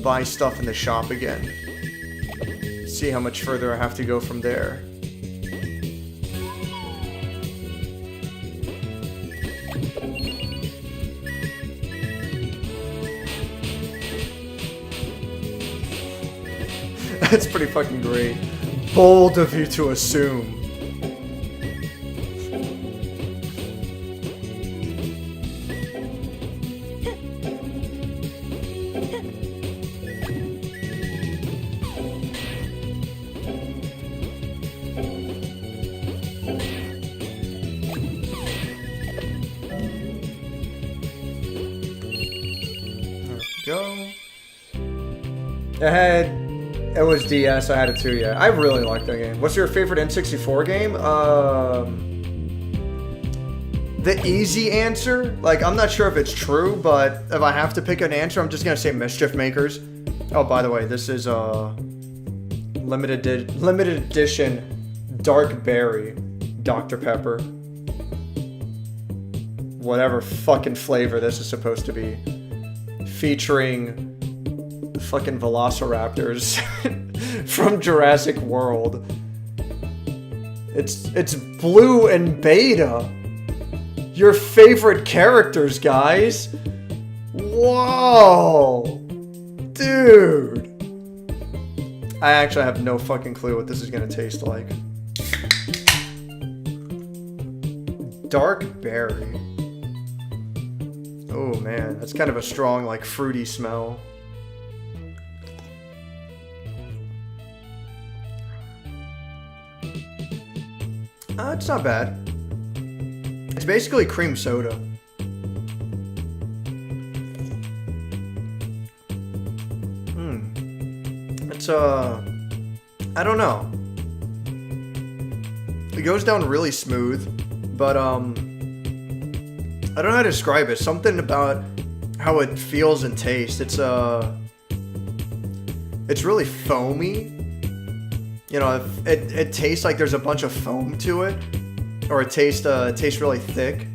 buy stuff in the shop again. See how much further I have to go from there. That's pretty fucking great. Bold of you to assume. It was DS, I had it too, yeah. I really like that game. What's your favorite N64 game? The easy answer, like, I'm not sure if it's true, but if I have to pick an answer, I'm just gonna say Mischief Makers. Oh, by the way, this is limited edition Dark Berry Dr. Pepper. Whatever fucking flavor this is supposed to be. Featuring fucking velociraptors from Jurassic World. It's Blue and Beta. Your favorite characters, guys. Whoa. Dude. I actually have no fucking clue what this is gonna taste like. Dark berry. Oh man, that's kind of a strong, like, fruity smell. It's not bad. It's basically cream soda. It's, I don't know. It goes down really smooth, but, I don't know how to describe it. Something about how it feels and tastes. It's really foamy. You know, it tastes like there's a bunch of foam to it, or it tastes really thick.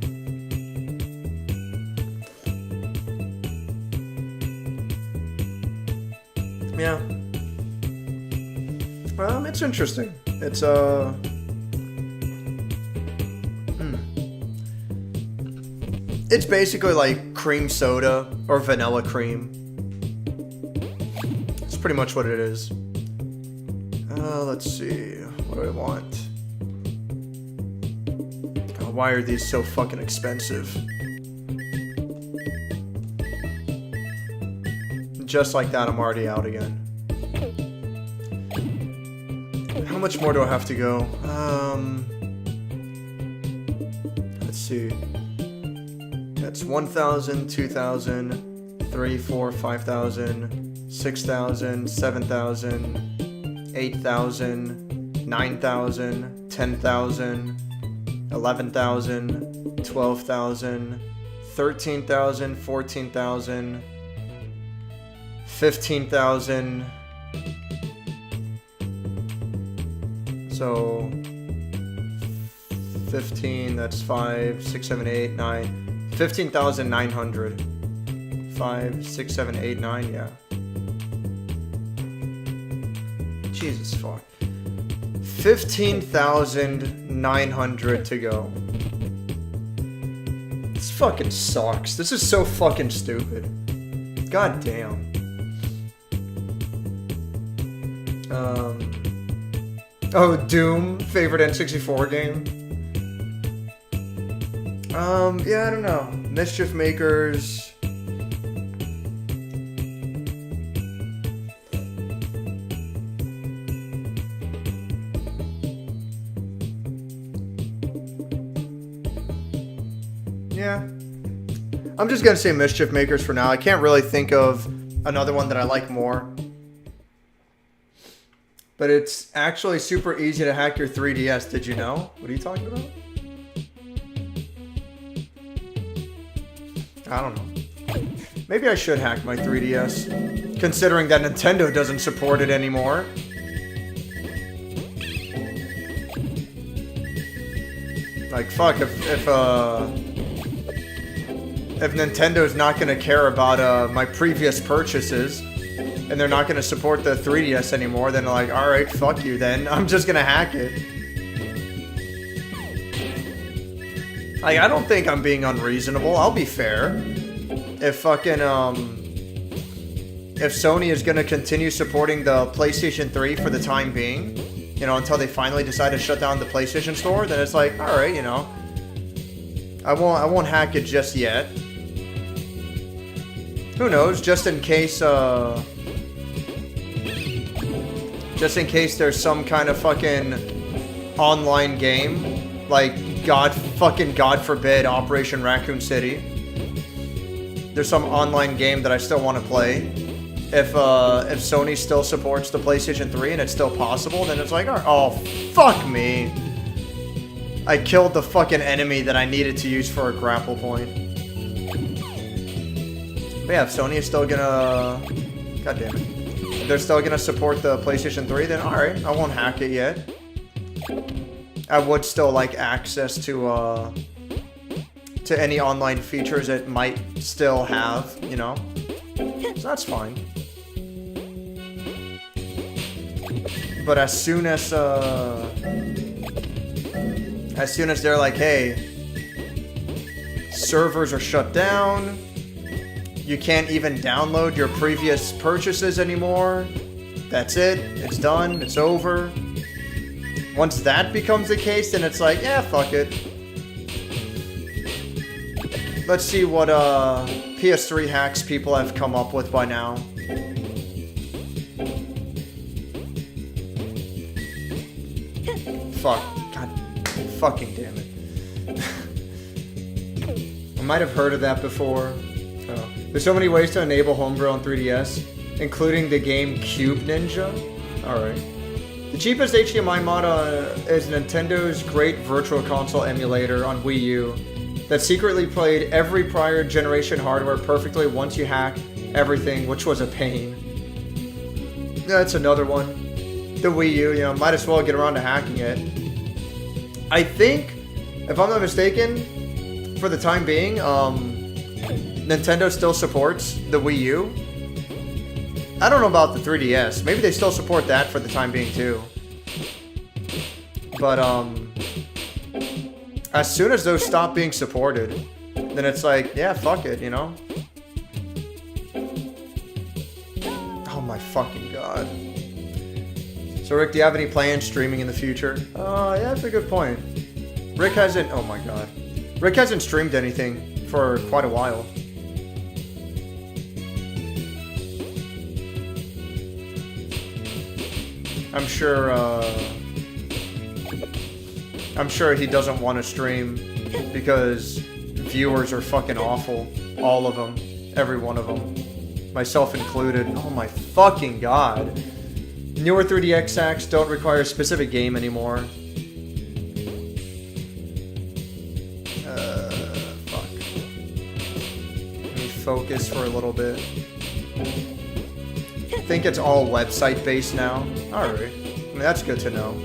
Yeah. It's interesting. It's It's basically like cream soda or vanilla cream. It's pretty much what it is. Let's see. What do I want? God, why are these so fucking expensive? Just like that, I'm already out again. How much more do I have to go? Let's see. That's 1,000, 2,000, 3, 4, 5,000, 6,000, 7,000, 8,000, 9,000, 10,000, 11,000, 12,000, 13,000, 14,000, 15,000. So 15, that's 5, 6, 7, 8, 9. 15,900. 5, 6, 7, 8, 9, yeah. Jesus fuck. 15,900 to go. This fucking sucks. This is so fucking stupid. God damn. Oh, Doom, favorite N64 game. Yeah, I don't know. Mischief Makers. Yeah. I'm just gonna say Mischief Makers for now. I can't really think of another one that I like more. But it's actually super easy to hack your 3DS. Did you know? What are you talking about? I don't know. Maybe I should hack my 3DS, considering that Nintendo doesn't support it anymore. Like, fuck, if Nintendo's not gonna care about my previous purchases, and they're not gonna support the 3DS anymore, then like, alright, fuck you then. I'm just gonna hack it. Like, I don't think I'm being unreasonable. I'll be fair. If fucking, if Sony is gonna continue supporting the PlayStation 3 for the time being, you know, until they finally decide to shut down the PlayStation Store, then it's like, alright, you know. I won't hack it just yet. Who knows, just in case there's some kind of fucking online game, like God forbid, Operation Raccoon City. There's some online game that I still want to play. If Sony still supports the PlayStation 3 and it's still possible, then it's like, oh, fuck me. I killed the fucking enemy that I needed to use for a grapple point. But yeah, if Sony is still gonna... God damn it. If they're still gonna support the PlayStation 3, then alright, I won't hack it yet. I would still like access to any online features it might still have, you know? So that's fine. But as soon as they're like, hey, servers are shut down, you can't even download your previous purchases anymore, that's it, it's done, it's over. Once that becomes the case, then it's like, yeah, fuck it. Let's see what PS3 hacks people have come up with by now. Fuck. God fucking damn it. I might have heard of that before. Oh. There's so many ways to enable homebrew on 3DS. including the game Cube Ninja. Alright. The cheapest HDMI mod is Nintendo's great Virtual Console emulator on Wii U that secretly played every prior generation hardware perfectly once you hack everything, which was a pain. That's another one. The Wii U, you know, might as well get around to hacking it. I think, if I'm not mistaken, for the time being, Nintendo still supports the Wii U. I don't know about the 3DS. Maybe they still support that for the time being too. But as soon as those stop being supported, then it's like, yeah, fuck it, you know? Oh my fucking god. So Rick, do you have any plans streaming in the future? Yeah, that's a good point. Rick hasn't, oh my god. Rick hasn't streamed anything for quite a while. I'm sure he doesn't want to stream because viewers are fucking awful. All of them. Every one of them. Myself included. Oh my fucking god. Newer 3DX hacks don't require a specific game anymore. Fuck. Let me focus for a little bit. I think it's all website based now. Alright. I mean, that's good to know.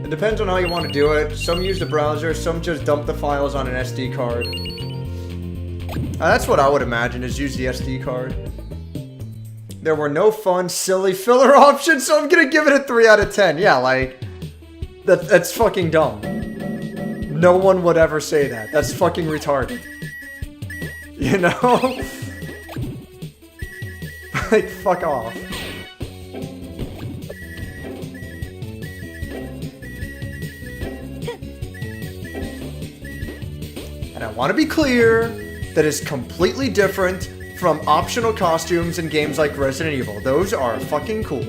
Depends on how you want to do it. Some use the browser, some just dump the files on an SD card. That's what I would imagine, is use the SD card. There were no fun, silly filler options, so I'm gonna give it a 3 out of 10. Yeah, like, that's fucking dumb. No one would ever say that. That's fucking retarded. You know? Like, fuck off. I want to be clear that is completely different from optional costumes in games like Resident Evil. Those are fucking cool.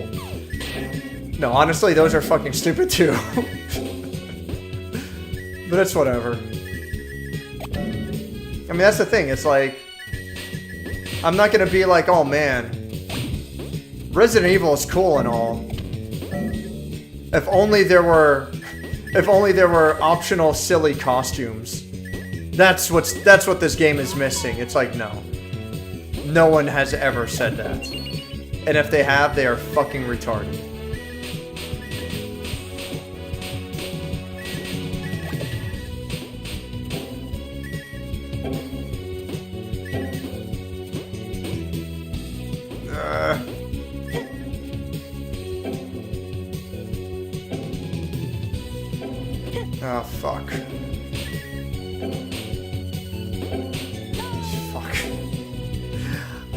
No, honestly, those are fucking stupid too. But it's whatever. I mean, that's the thing. It's like, I'm not gonna be like, oh man, Resident Evil is cool and all. If only there were optional silly costumes. That's what this game is missing. It's like, no. No one has ever said that. And if they have, they are fucking retarded. Oh, fuck.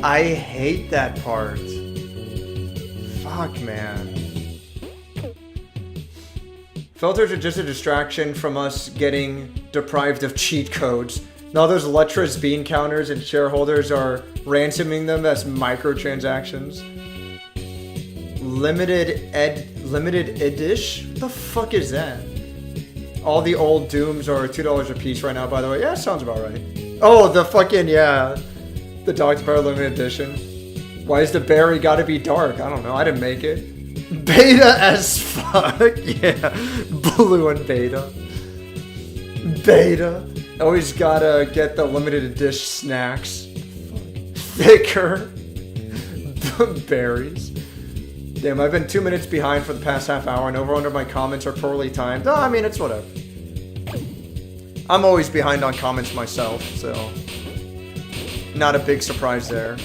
I hate that part. Fuck, man. Filters are just a distraction from us getting deprived of cheat codes. Now those Letra's bean counters and shareholders are ransoming them as microtransactions. Limited edish? What the fuck is that? All the old Dooms are $2 a piece right now, by the way. Yeah, sounds about right. Oh, the fucking, yeah. The Dr. Pepper limited edition. Why is the berry gotta be dark? I don't know. I didn't make it. Beta as fuck. Yeah. Blue and beta. Beta. Always gotta get the limited edition snacks. Thicker. Berries. Damn, I've been 2 minutes behind for the past half hour, and over under my comments are poorly timed. Oh, I mean, it's whatever. I'm always behind on comments myself, so not a big surprise there.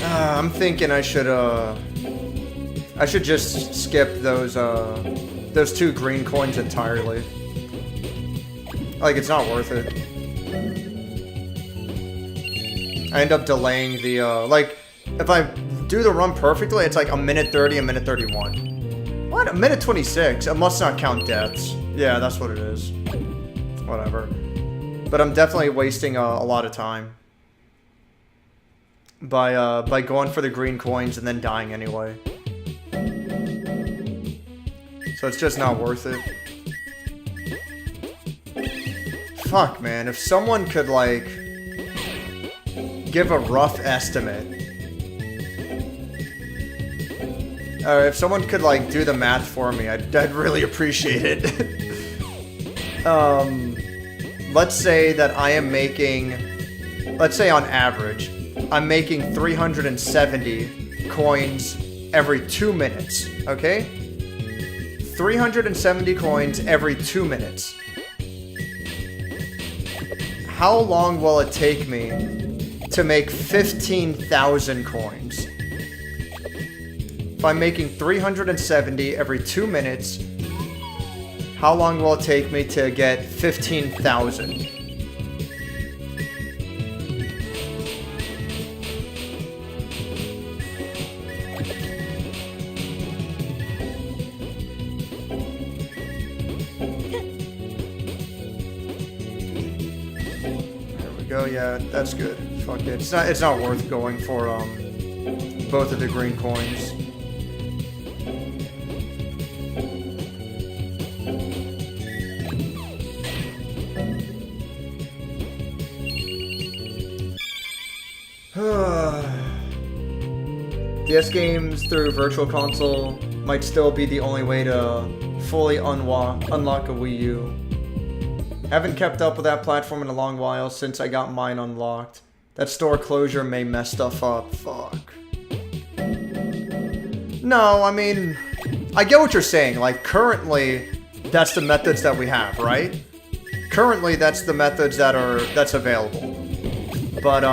I'm thinking I should just skip those 2 green coins entirely. Like, it's not worth it. I end up delaying the, like, if I do the run perfectly, it's like a minute 30, a minute 31. What? A minute 26? It must not count deaths. Yeah, that's what it is. Whatever. But I'm definitely wasting a lot of time. By going for the green coins and then dying anyway. So it's just not worth it. Fuck, man. If someone could, like, give a rough estimate. Or if someone could, like, do the math for me, I'd really appreciate it. Let's say that I am making, let's say on average, I'm making 370 coins every 2 minutes, okay? 370 coins every 2 minutes. How long will it take me to make 15,000 coins? If I'm making 370 every 2 minutes, how long will it take me to get 15,000? Go, yeah, that's good. Fuck it. It's not worth going for both of the green coins. DS games through Virtual Console might still be the only way to fully unlock a Wii U. Haven't kept up with that platform in a long while since I got mine unlocked. That store closure may mess stuff up. Fuck. No, I mean, I get what you're saying. Like, currently, that's the methods that we have, right? Currently, that's the methods that's available. But,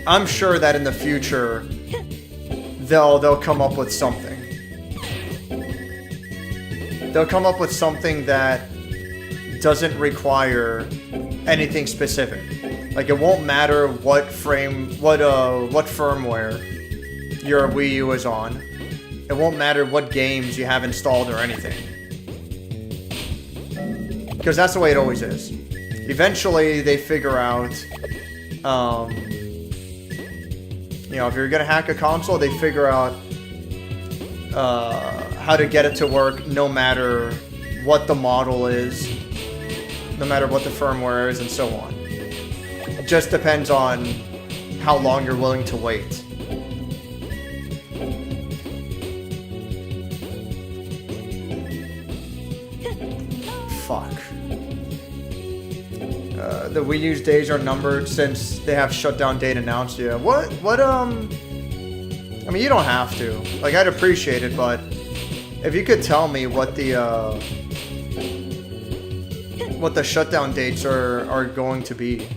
I'm sure that in the future, they'll come up with something. They'll come up with something that doesn't require anything specific. Like, it won't matter what firmware your Wii U is on. It won't matter what games you have installed or anything. Because that's the way it always is. Eventually, they figure out, you know, if you're gonna hack a console, they figure out how to get it to work no matter what the model is, no matter what the firmware is, and so on. It just depends on how long you're willing to wait. Fuck. The Wii U's days are numbered since they have shutdown date announced. Yeah. What, I mean, you don't have to. Like, I'd appreciate it, but if you could tell me what the shutdown dates are going to be.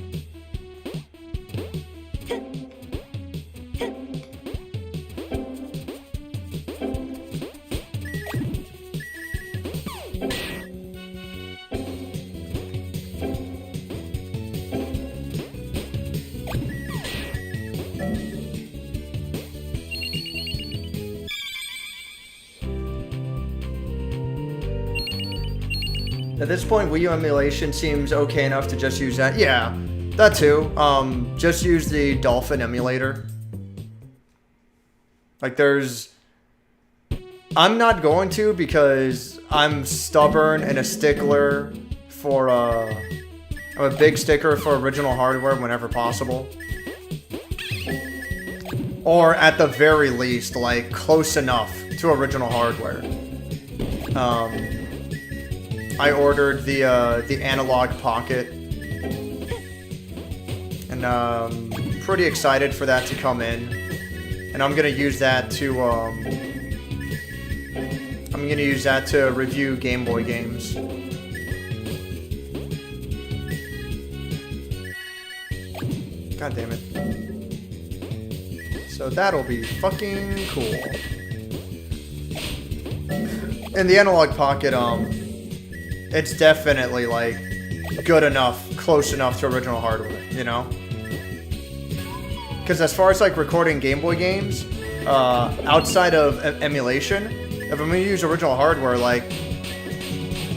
At this point, Wii U emulation seems okay enough to just use that. Yeah, that too. Just use the Dolphin emulator. Like, I'm not going to because I'm stubborn and a stickler for, I'm a big sticker for original hardware whenever possible. Or at the very least, like, close enough to original hardware. I ordered the Analog Pocket, and pretty excited for that to come in. And I'm gonna use that to review Game Boy games. God damn it! So that'll be fucking cool. And the Analog Pocket, it's definitely, like, good enough, close enough to original hardware, you know? Because as far as, like, recording Game Boy games, outside of emulation, if I'm going to use original hardware, like,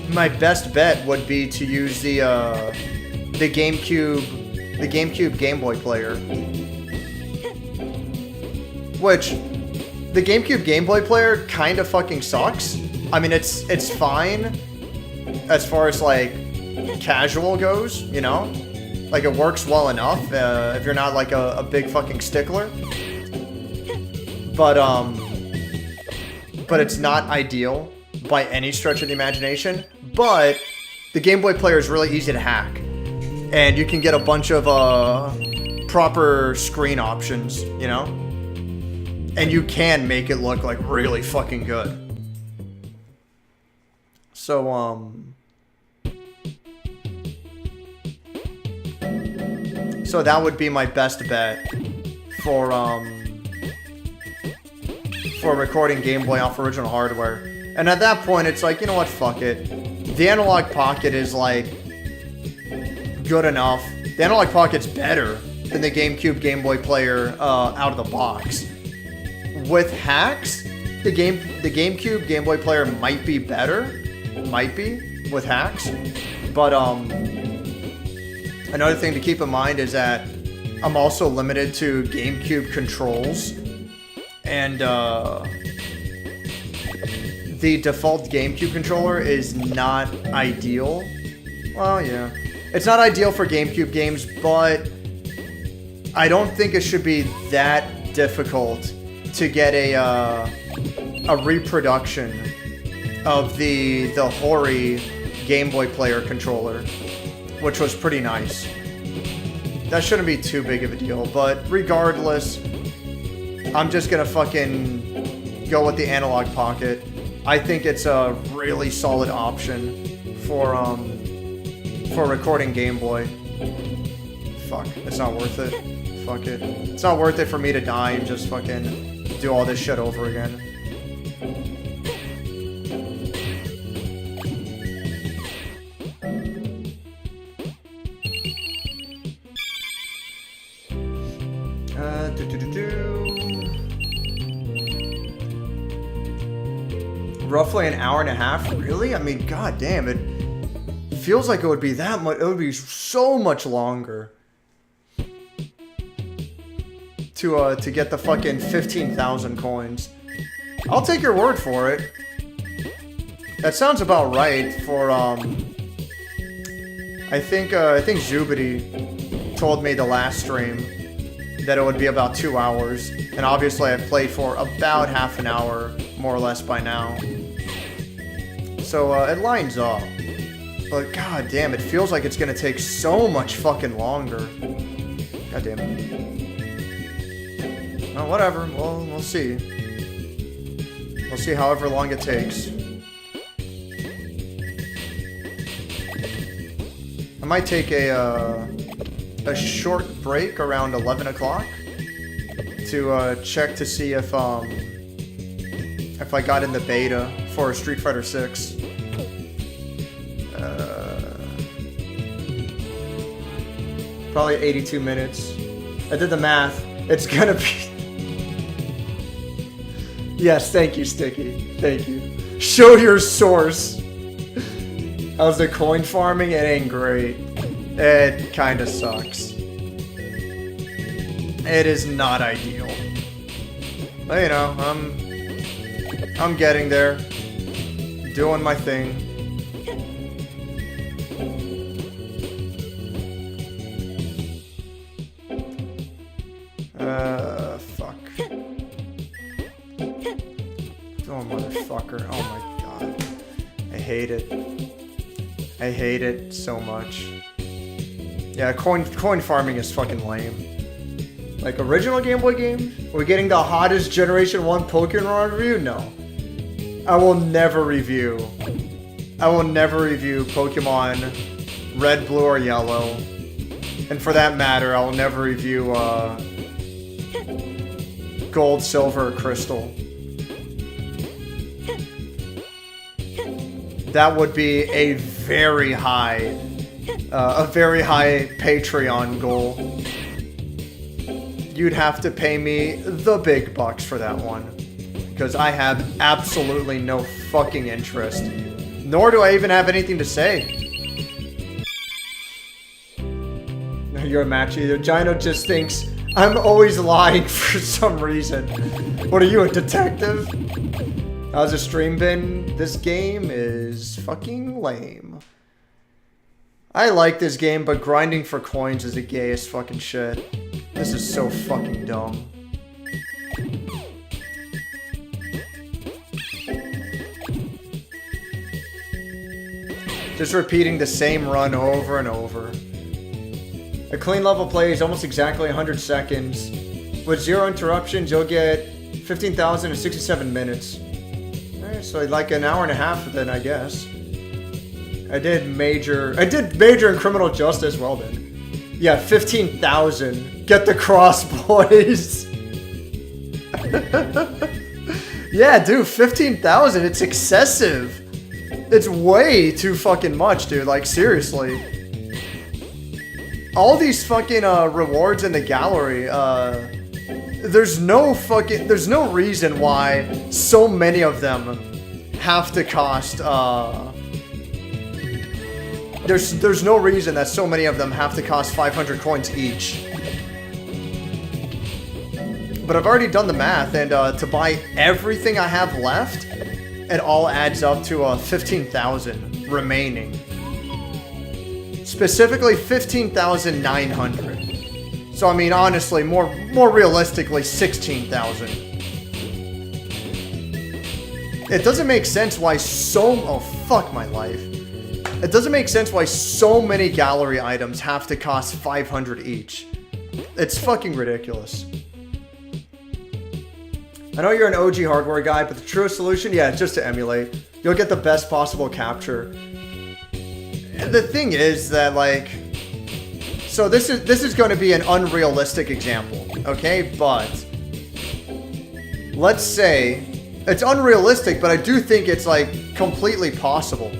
my best bet would be to use the GameCube Game Boy player. Which, the GameCube Game Boy player kind of fucking sucks. I mean, it's fine as far as, like, casual goes, you know? Like, it works well enough if you're not, like, a big fucking stickler. But it's not ideal by any stretch of the imagination. But the Game Boy player is really easy to hack. And you can get a bunch of proper screen options, you know? And you can make it look, like, really fucking good. So, so that would be my best bet for recording Game Boy off original hardware. And at that point, it's like, you know what, fuck it. The Analog Pocket is, like, good enough. The Analog Pocket's better than the GameCube Game Boy player out of the box. With hacks, the GameCube Game Boy player might be better. Might be, with hacks. But, another thing to keep in mind is that I'm also limited to GameCube controls. And, the default GameCube controller is not ideal. Well, yeah. It's not ideal for GameCube games, but I don't think it should be that difficult to get a reproduction of the Hori Game Boy player controller, which was pretty nice. That shouldn't be too big of a deal, but regardless, I'm just gonna fucking go with the Analog Pocket. I think it's a really solid option for recording Game Boy. Fuck, it's not worth it. Fuck it. It's not worth it for me to die and just fucking do all this shit over again. Roughly an hour and a half? Really? I mean, god damn, it feels like it would be that much. It would be so much longer to get the fucking 15,000 coins. I'll take your word for it. That sounds about right for I think Zubity told me the last stream that it would be about 2 hours, and obviously I've played for about half an hour, more or less, by now. So it lines up. But god damn, it feels like it's gonna take so much fucking longer. God damn it. Well, whatever. We'll see. We'll see however long it takes. I might take a short break around 11 o'clock to check to see if I got in the beta for Street Fighter 6. Probably 82 minutes. I did the math. It's gonna be... Yes, thank you, Sticky. Thank you. Show your source. How's the coin farming? It ain't great. It kinda sucks. It is not ideal. But, you know, I'm getting there. Doing my thing. Fuck. Oh, motherfucker. Oh my god. I hate it. I hate it so much. Yeah, coin farming is fucking lame. Like, original Game Boy games? Are we getting the hottest Generation 1 Pokemon review? No. I will never review Pokemon Red, Blue, or Yellow. And for that matter, I will never review, Gold, Silver, or Crystal. that would be a very high Patreon goal. You'd have to pay me the big bucks for that one. Because I have absolutely no fucking interest. Nor do I even have anything to say. You're a match either. Gino just thinks I'm always lying for some reason. What are you, a detective? How's the stream been? This game is fucking lame. I like this game, but grinding for coins is the gayest fucking shit. This is so fucking dumb. Just repeating the same run over and over. A clean level play is almost exactly 100 seconds. With 0 interruptions, you'll get 15,067 minutes. Alright, so like an hour and a half then, I guess. I did major in criminal justice, well then. Yeah, 15,000. Get the cross, boys. Yeah, dude, 15,000, it's excessive. It's way too fucking much, dude, like seriously. All these fucking rewards in the gallery, there's no reason why so many of them have to cost, there's no reason that so many of them have to cost 500 coins each. But I've already done the math, and to buy everything I have left, it all adds up to 15,000 remaining. Specifically 15,900. So I mean, honestly, more realistically, 16,000. It doesn't make sense why oh fuck my life. It doesn't make sense why so many gallery items have to cost 500 each. It's fucking ridiculous. I know you're an OG hardware guy, but the truest solution, yeah, it's just to emulate. You'll get the best possible capture. The thing is that, like, so this is going to be an unrealistic example, okay? But let's say it's unrealistic, but I do think it's like completely possible.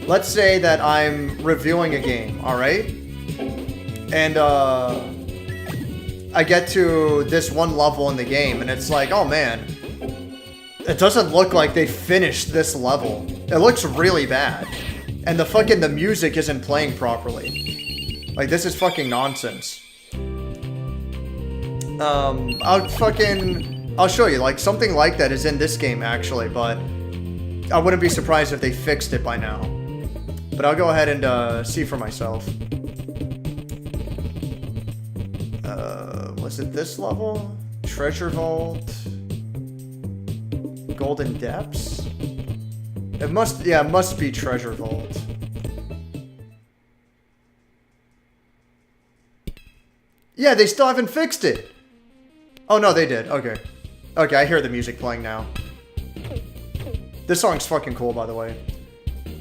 Let's say that I'm reviewing a game, all right? And I get to this one level in the game, and it's like, oh man, it doesn't look like they finished this level. It looks really bad. And the music isn't playing properly. Like, this is fucking nonsense. I'll show you, like, something like that is in this game, actually, but I wouldn't be surprised if they fixed it by now. But I'll go ahead and, see for myself. Was it this level? Treasure Vault? Golden Depths? It must be Treasure Vault. Yeah, they still haven't fixed it. Oh no, they did. Okay. Okay, I hear the music playing now. This song's fucking cool, by the way.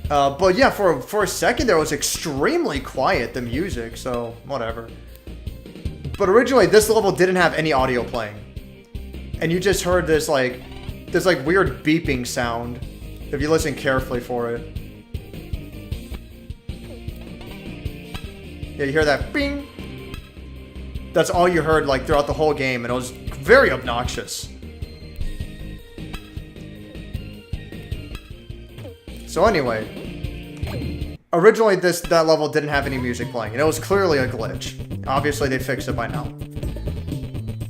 But yeah, for a second there, it was extremely quiet, the music, so whatever. But originally, this level didn't have any audio playing. And you just heard this like weird beeping sound. If you listen carefully for it. Yeah, you hear that bing? That's all you heard like throughout the whole game, and it was very obnoxious. So anyway, originally that level didn't have any music playing, and it was clearly a glitch. Obviously they fixed it by now.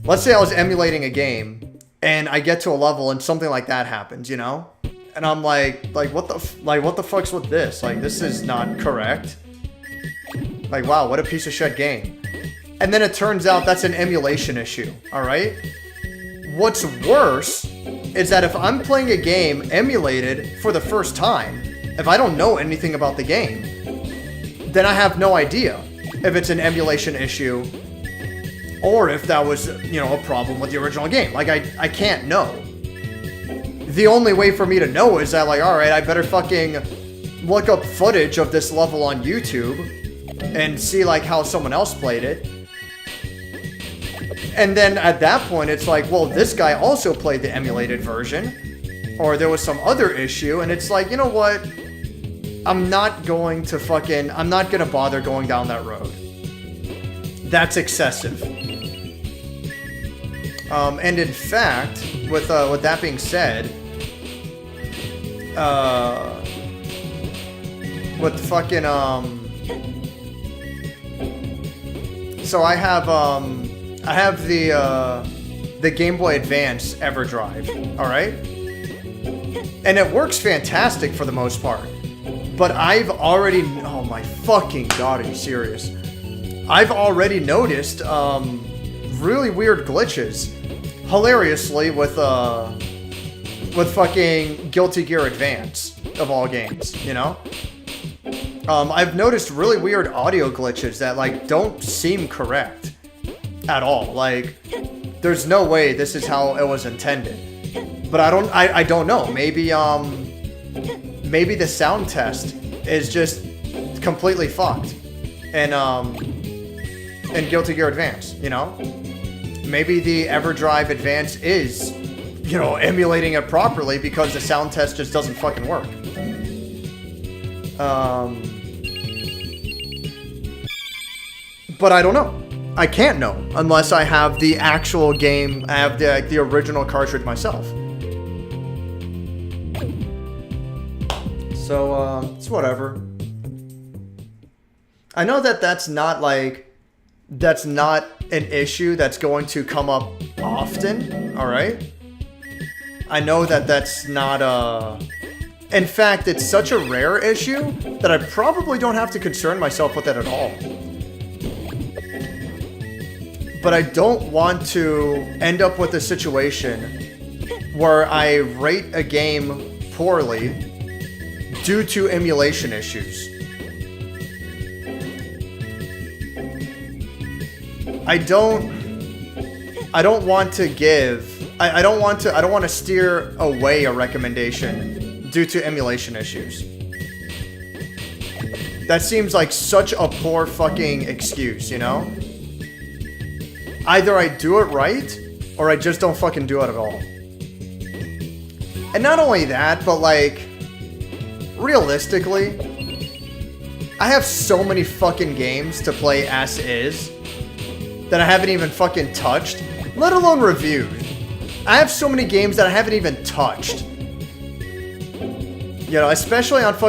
Let's say I was emulating a game, and I get to a level and something like that happens, you know? And I'm like what the fuck's with this? Like, this is not correct. Like, wow, what a piece of shit game. And then it turns out that's an emulation issue, alright? What's worse is that if I'm playing a game emulated for the first time, if I don't know anything about the game, then I have no idea if it's an emulation issue or if that was, you know, a problem with the original game. Like, I can't know. The only way for me to know is that, like, alright, I better fucking look up footage of this level on YouTube and see, like, how someone else played it. And then at that point, it's like, well, this guy also played the emulated version. Or there was some other issue, and it's like, you know what? I'm not going to bother going down that road. That's excessive. And in fact, with that being said, with fucking, so I have the Game Boy Advance EverDrive, alright? And it works fantastic for the most part. But I've already, oh my fucking god, are you serious? I've already noticed, really weird glitches. Hilariously with fucking Guilty Gear Advance, of all games, you know? I've noticed really weird audio glitches that, like, don't seem correct at all. Like, there's no way this is how it was intended. But I don't know. Maybe the sound test is just completely fucked in Guilty Gear Advance, you know? Maybe the EverDrive Advance is, you know, emulating it properly because the sound test just doesn't fucking work. But I don't know. I can't know unless I have the actual game, I have the original cartridge myself. So, it's whatever. I know that that's not an issue that's going to come up often, alright? I know that that's not, in fact, it's such a rare issue that I probably don't have to concern myself with it at all. But I don't want to end up with a situation where I rate a game poorly due to emulation issues. I don't want to steer away a recommendation due to emulation issues. That seems like such a poor fucking excuse, you know? Either I do it right, or I just don't fucking do it at all. And not only that, but like, realistically, I have so many fucking games to play as is that I haven't even fucking touched, let alone reviewed. I have so many games that I haven't even touched. You know, especially on PS,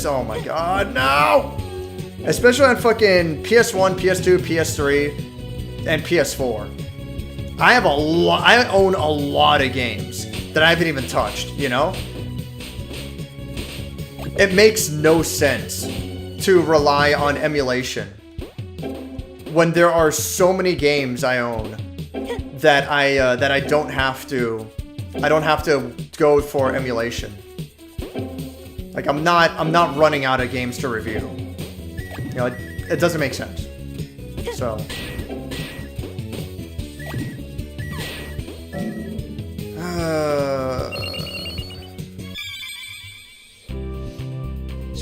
oh my god, no! Especially on fucking PS1, PS2, PS3, and PS4. I own a lot of games that I haven't even touched, you know? It makes no sense to rely on emulation when there are so many games I own that I don't have to go for emulation. Like I'm not running out of games to review. You know, it doesn't make sense. So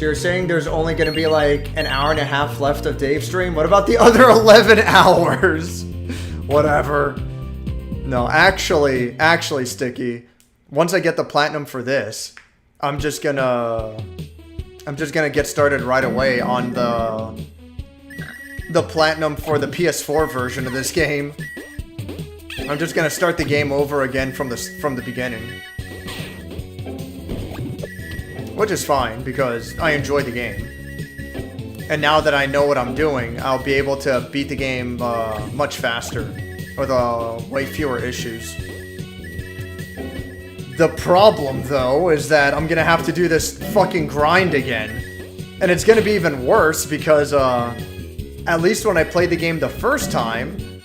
So you're saying there's only going to be like an hour and a half left of Dave's stream? What about the other 11 hours? Whatever. No, actually, Sticky, once I get the platinum for this, I'm just gonna get started right away on the platinum for the PS4 version of this game. I'm just gonna start the game over again from the beginning. Which is fine, because I enjoy the game. And now that I know what I'm doing, I'll be able to beat the game much faster, with way fewer issues. The problem, though, is that I'm gonna have to do this fucking grind again. And it's gonna be even worse, because at least when I played the game the first time,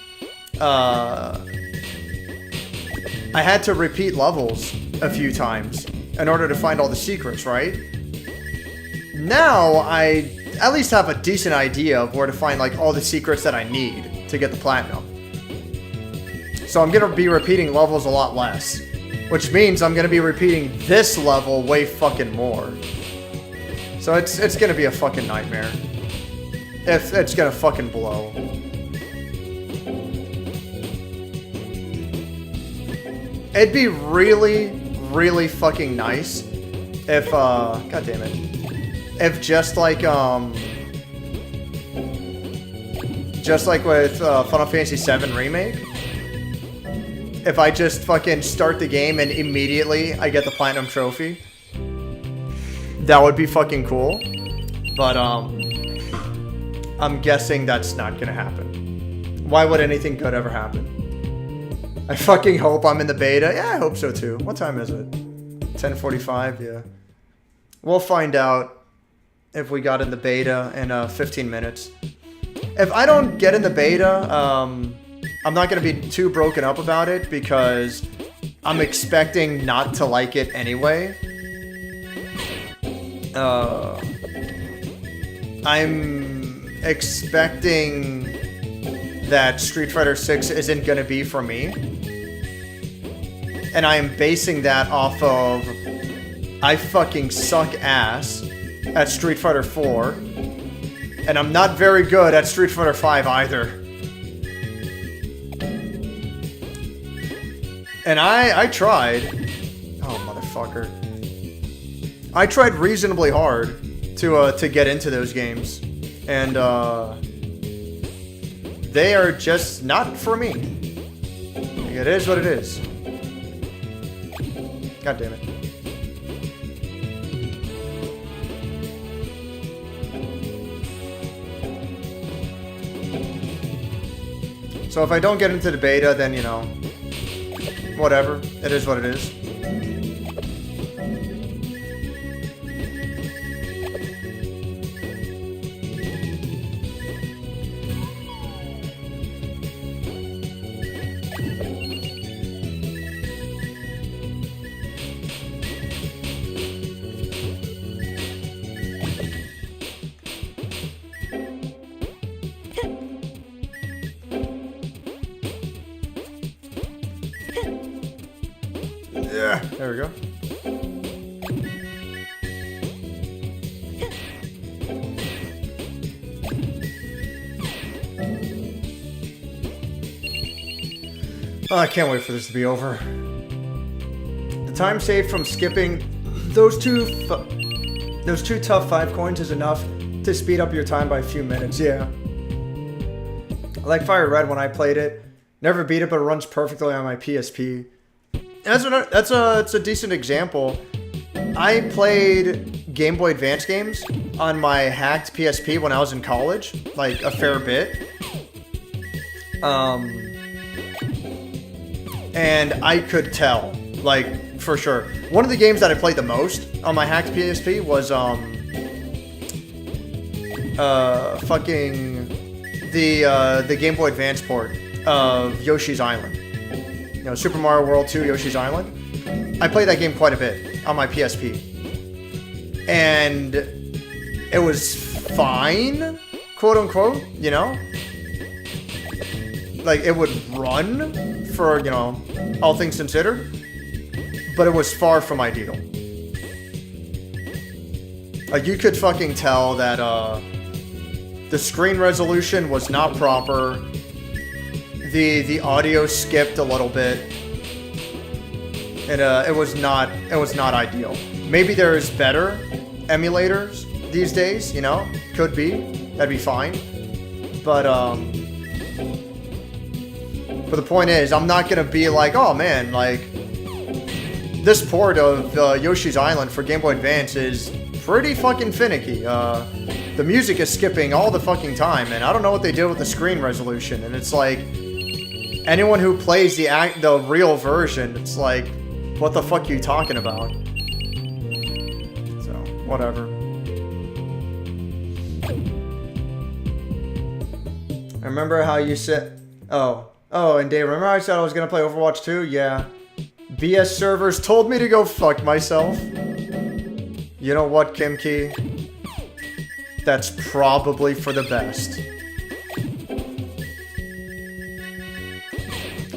I had to repeat levels a few times in order to find all the secrets, right? Now, I at least have a decent idea of where to find, like, all the secrets that I need to get the platinum. So I'm gonna be repeating levels a lot less. Which means I'm gonna be repeating this level way fucking more. So it's gonna be a fucking nightmare. It's gonna fucking blow. It'd be really, really fucking nice If, god damn it. If just like with Final Fantasy VII Remake, if I just fucking start the game and immediately I get the Platinum Trophy, that would be fucking cool. But, I'm guessing that's not gonna happen. Why would anything good ever happen? I fucking hope I'm in the beta. Yeah, I hope so too. What time is it? 10:45, yeah. We'll find out if we got in the beta in 15 minutes. If I don't get in the beta, I'm not going to be too broken up about it because I'm expecting not to like it anyway. I'm expecting that Street Fighter 6 isn't going to be for me. And I am basing that off of I fucking suck ass at Street Fighter 4. And I'm not very good at Street Fighter 5 either. And I tried. Oh, motherfucker. I tried reasonably hard to get into those games. And, they are just not for me. It is what it is. God damn it. So if I don't get into the beta, then, you know, whatever. It is what it is. Yeah, there we go. Oh, I can't wait for this to be over. The time saved from skipping those two tough 5 coins is enough to speed up your time by a few minutes. Yeah. I like Fire Red when I played it. Never beat it, but it runs perfectly on my PSP. That's a decent example. I played Game Boy Advance games on my hacked PSP when I was in college, like a fair bit. And I could tell, like, for sure. One of the games that I played the most on my hacked PSP was fucking the Game Boy Advance port of Yoshi's Island. You know, Super Mario World 2, Yoshi's Island. I played that game quite a bit on my PSP. And it was fine, quote unquote, you know? Like, it would run for, you know, all things considered. But it was far from ideal. Like, you could fucking tell that, the screen resolution was not proper. The audio skipped a little bit, and it was not ideal. Maybe there's better emulators these days, you know, could be, that'd be fine. But the point is, I'm not gonna be like, oh man, like this port of Yoshi's Island for Game Boy Advance is pretty fucking finicky. The music is skipping all the fucking time, and I don't know what they did with the screen resolution. And it's like, anyone who plays the real version, it's like, what the fuck are you talking about? So, whatever. I remember how you said, oh, and Dave, remember how I said I was gonna play Overwatch 2? Yeah. BS servers told me to go fuck myself. You know what, Kimkey? That's probably for the best.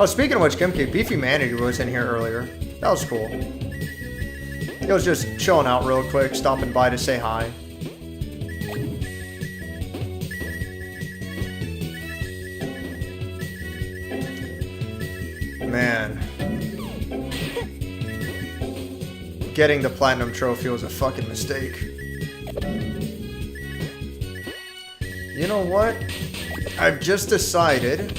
Oh, speaking of which, Kimkey, Beefy Manity was in here earlier. That was cool. He was just chilling out real quick, stopping by to say hi. Man. getting the platinum trophy was a fucking mistake. You know what? I've just decided...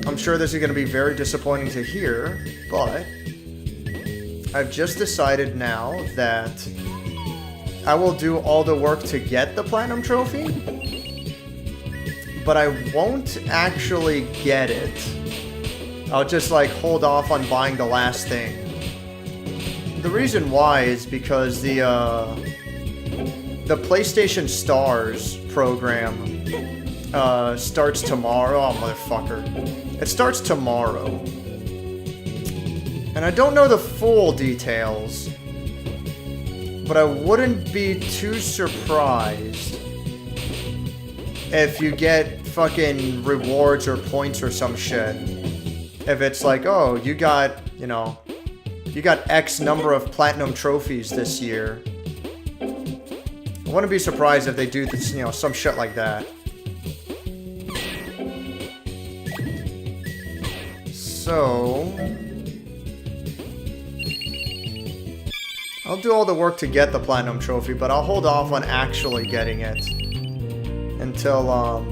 I'm sure this is going to be very disappointing to hear, but... I've just decided now that I will do all the work to get the platinum trophy, but I won't actually get it. I'll just like hold off on buying the last thing. The reason why is because the PlayStation Stars program starts tomorrow. Oh, motherfucker. It starts tomorrow. And I don't know the full details, but I wouldn't be too surprised if you get fucking rewards or points or some shit. If it's like, oh, you got, you know, you got X number of platinum trophies this year. I wouldn't be surprised if they do this, you know, some shit like that. So... I'll do all the work to get the platinum trophy, but I'll hold off on actually getting it until, well,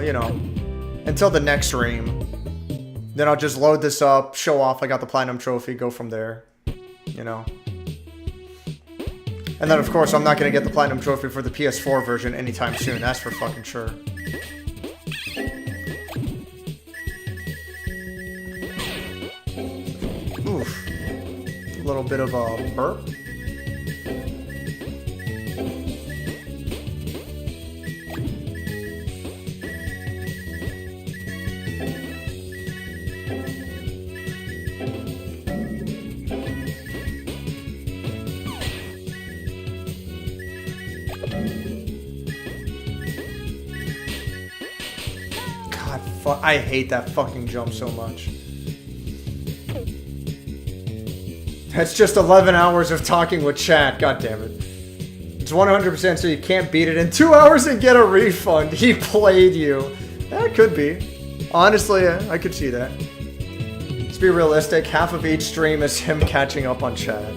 you know, until the next stream. Then I'll just load this up, show off I got the platinum trophy, go from there, you know. And then, of course, I'm not going to get the platinum trophy for the PS4 version anytime soon, that's for fucking sure. Oof. A little bit of a burp. God, I hate that fucking jump so much. That's just 11 hours of talking with chat. God damn it. It's 100% so you can't beat it in 2 hours and get a refund. He played you. That could be. Honestly, yeah, I could see that. Let's be realistic. Half of each stream is him catching up on chat.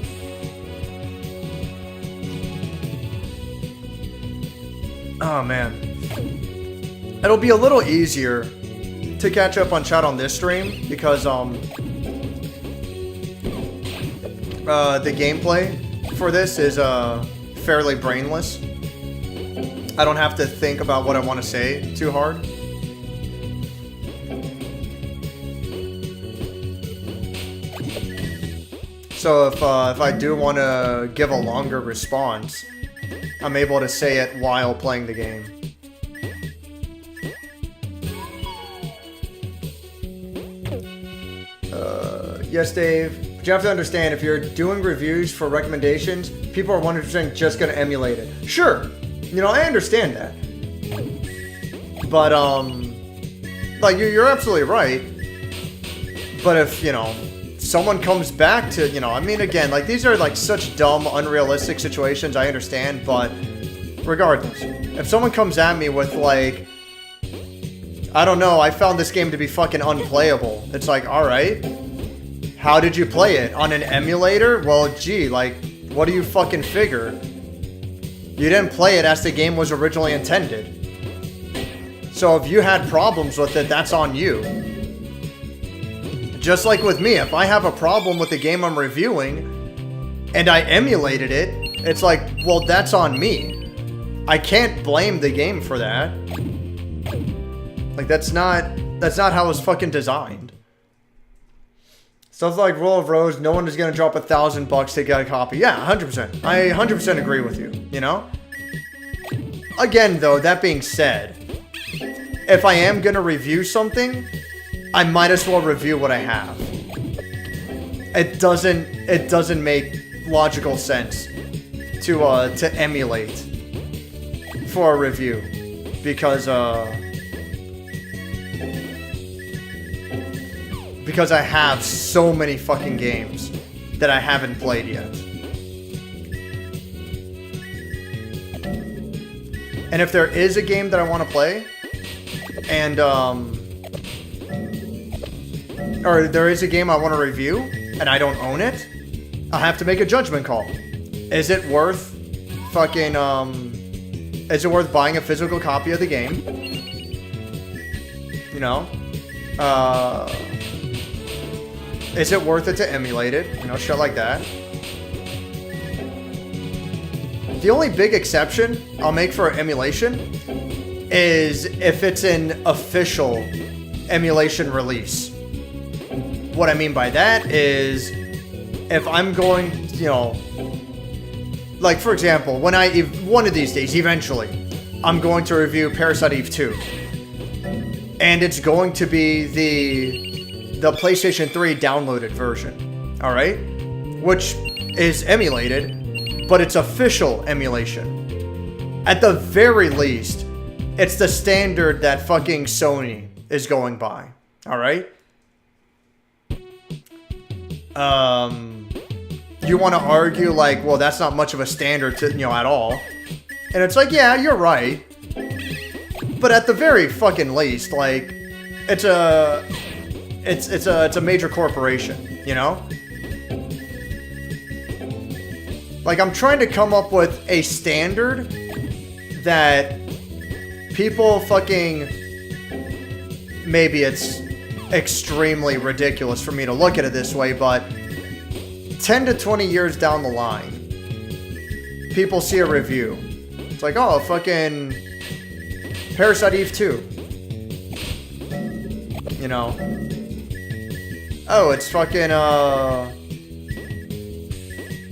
Oh, man. It'll be a little easier to catch up on chat on this stream because, the gameplay for this is fairly brainless. I don't have to think about what I want to say too hard. So if I do want to give a longer response, I'm able to say it while playing the game. Yes, Dave. But you have to understand, if you're doing reviews for recommendations, people are 100% just going to emulate it. Sure, you know, I understand that. But, like, you're absolutely right. But if, you know, someone comes back to, you know, I mean, again, like, these are, like, such dumb, unrealistic situations, I understand, but regardless, if someone comes at me with, like, I don't know, I found this game to be fucking unplayable, it's like, alright. How did you play it? On an emulator? Well, gee, like, what do you fucking figure? You didn't play it as the game was originally intended. So if you had problems with it, that's on you. Just like with me, if I have a problem with the game I'm reviewing, and I emulated it, it's like, well, that's on me. I can't blame the game for that. Like, that's not how it was fucking designed. Stuff like Rule of Rose, no one is going to drop $1,000 to get a copy. Yeah, 100%. I 100% agree with you, you know? Again, though, that being said, if I am going to review something, I might as well review what I have. It doesn't make logical sense to emulate for a review. Because I have so many fucking games that I haven't played yet. And if there is a game that I want to play, and or there is a game I want to review, and I don't own it, I have to make a judgment call. Is it worth fucking, is it worth buying a physical copy of the game? You know? Is it worth it to emulate it? You know, shit like that. The only big exception I'll make for emulation is if it's an official emulation release. What I mean by that is if I'm going, you know, like for example, when one of these days, eventually, I'm going to review Parasite Eve 2. And it's going to be the PlayStation 3 downloaded version. Alright? Which is emulated, but it's official emulation. At the very least, it's the standard that fucking Sony is going by. Alright? You want to argue like, well, that's not much of a standard to, you know, at all. And it's like, yeah, you're right. But at the very fucking least, like, it's a major corporation, you know? Like, I'm trying to come up with a standard that people fucking, maybe it's extremely ridiculous for me to look at it this way, but 10 to 20 years down the line, people see a review. It's like, oh, fucking Parasite Eve 2. You know. Oh, it's fucking,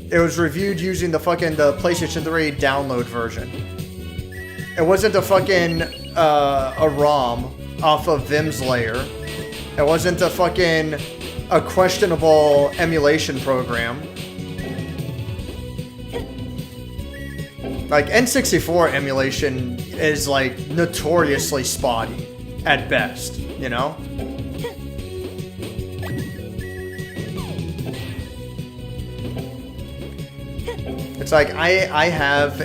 it was reviewed using the PlayStation 3 download version. It wasn't a fucking, a ROM off of Vim's layer. It wasn't a questionable emulation program. Like, N64 emulation is, like, notoriously spotty at best, you know? It's like, I have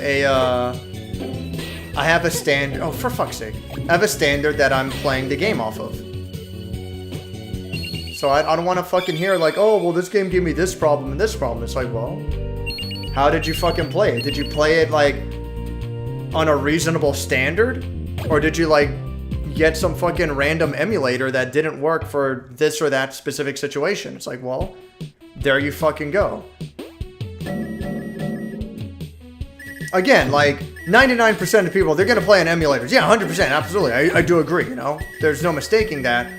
a standard, oh, for fuck's sake. I have a standard that I'm playing the game off of. So I don't want to fucking hear like, oh, well, this game gave me this problem and this problem. It's like, well, how did you fucking play it? Did you play it, like, on a reasonable standard? Or did you, like, get some fucking random emulator that didn't work for this or that specific situation? It's like, well, there you fucking go. Again, like, 99% of people, they're going to play on emulators. Yeah, 100%, absolutely. I do agree, you know? There's no mistaking that.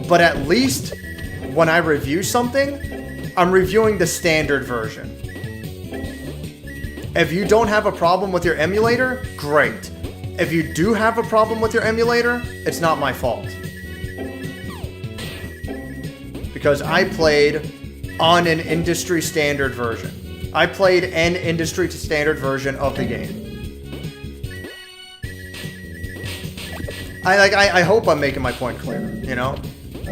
But at least when I review something, I'm reviewing the standard version. If you don't have a problem with your emulator, great. If you do have a problem with your emulator, it's not my fault. Because I played on an industry standard version. I played an industry standard version of the game. I hope I'm making my point clear, you know?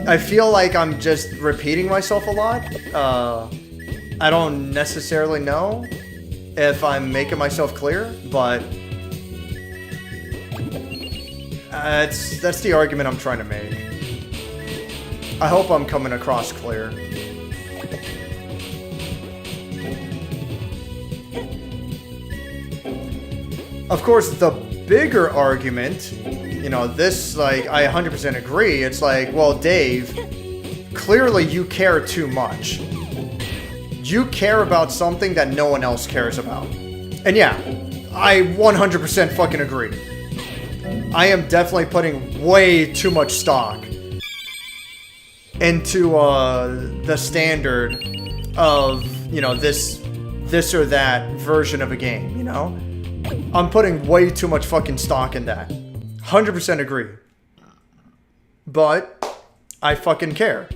I feel like I'm just repeating myself a lot. I don't necessarily know if I'm making myself clear, but that's the argument I'm trying to make. I hope I'm coming across clear. Of course, the bigger argument, you know, this, like, I 100% agree. It's like, well, Dave, clearly you care too much. You care about something that no one else cares about. And yeah, I 100% fucking agree. I am definitely putting way too much stock into the standard of, you know, this or that version of a game, you know? I'm putting way too much fucking stock in that. 100% agree. But I fucking care.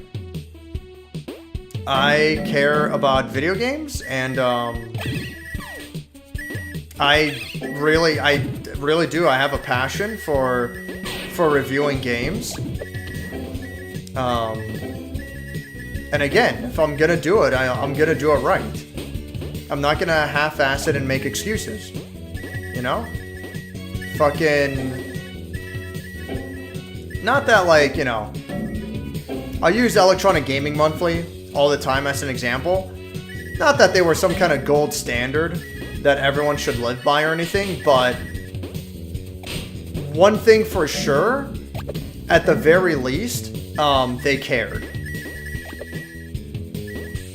I care about video games, and I really do. I have a passion for reviewing games. And again, if I'm gonna do it, I'm gonna do it right. I'm not gonna half-ass it and make excuses. You know? Fucking... Not that, like, you know... I use Electronic Gaming Monthly all the time as an example. Not that they were some kind of gold standard that everyone should live by or anything, but one thing for sure, at the very least, they cared.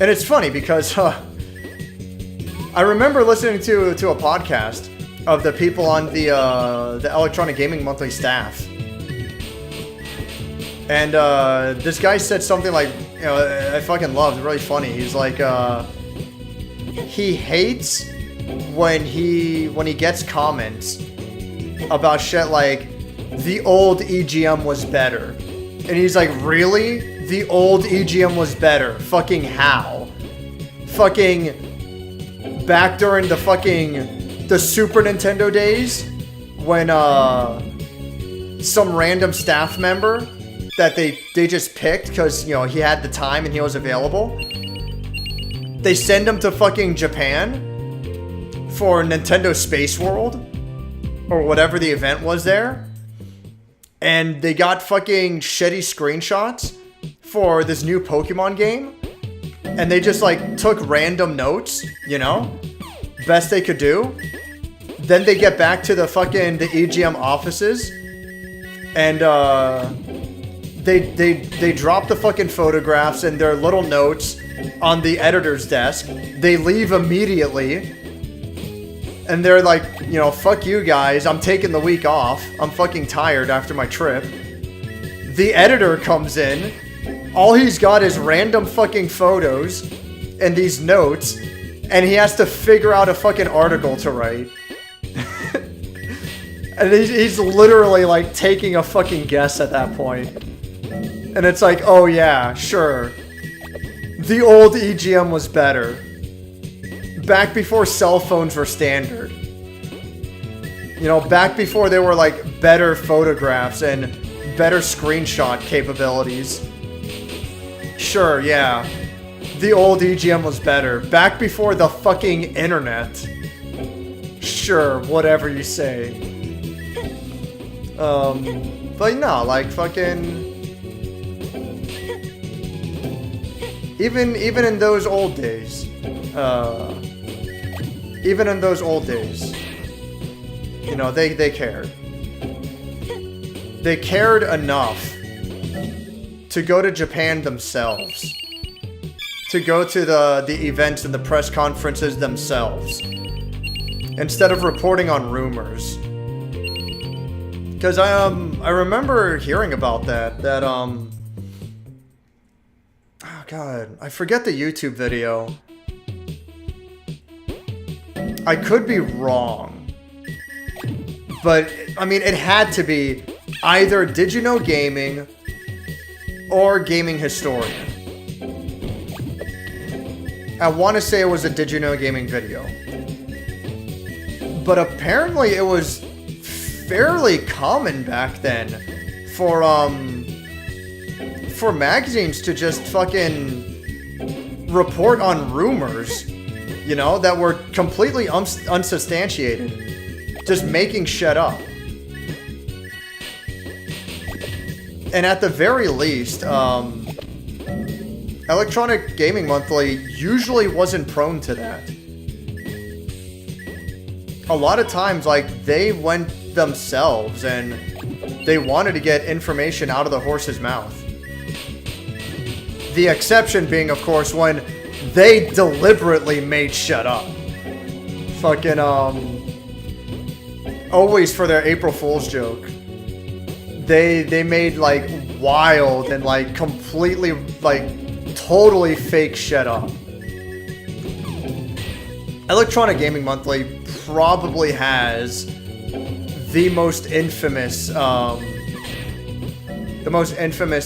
And it's funny because I remember listening to a podcast of the people on the Electronic Gaming Monthly staff. And this guy said something like, you know, I fucking loved, really funny. He's like, he hates when he gets comments about shit like, the old EGM was better. And he's like, really? The old EGM was better? Fucking how? Fucking back during the Super Nintendo days when some random staff member that they just picked because, you know, he had the time and he was available, they send him to fucking Japan for Nintendo Space World or whatever the event was there, and they got fucking shitty screenshots for this new Pokemon game, and they just like took random notes, you know, best they could do. Then they get back to the EGM offices, and they drop the fucking photographs and their little notes on the editor's desk. They leave immediately, and they're like, you know, fuck you guys, I'm taking the week off. I'm fucking tired after my trip. The editor comes in. All he's got is random fucking photos and these notes, and he has to figure out a fucking article to write. And he's literally like taking a fucking guess at that point. And it's like, oh yeah, sure. The old EGM was better. Back before cell phones were standard. You know, back before there were like better photographs and better screenshot capabilities. Sure, yeah. The old EGM was better. Back before the fucking internet. Sure, whatever you say. But no, like fucking... Even in those old days, you know, they cared. They cared enough to go to Japan themselves, to go to the events and the press conferences themselves, instead of reporting on rumors. Because I remember hearing about that oh god, I forget the YouTube video. I could be wrong, but I mean, it had to be either Did You Know Gaming or Gaming Historian. I want to say it was a Did You Know Gaming video, but apparently it was fairly common back then for magazines to just fucking report on rumors, you know, that were completely unsubstantiated, just making shit up. And at the very least, Electronic Gaming Monthly usually wasn't prone to that. A lot of times, like, they went themselves and they wanted to get information out of the horse's mouth. The exception being, of course, when they deliberately made shit up. Fucking, always for their April Fool's joke. They made, like, wild and, like, completely, like, totally fake shit up. Electronic Gaming Monthly probably has the most infamous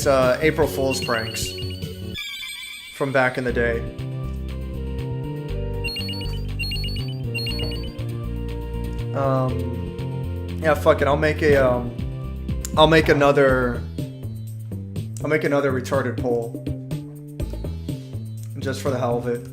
April Fool's pranks from back in the day. Yeah, fuck it. I'll make another retarded poll, just for the hell of it.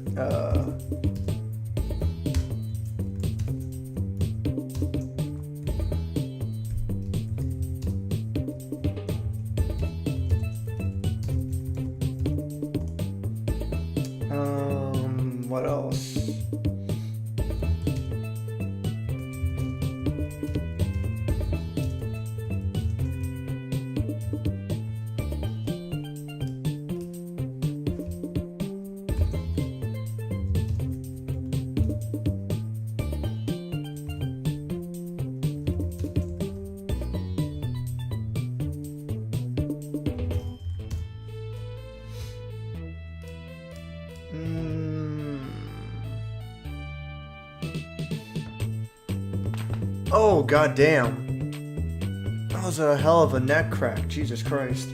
Oh, goddamn. That was a hell of a neck crack. Jesus Christ.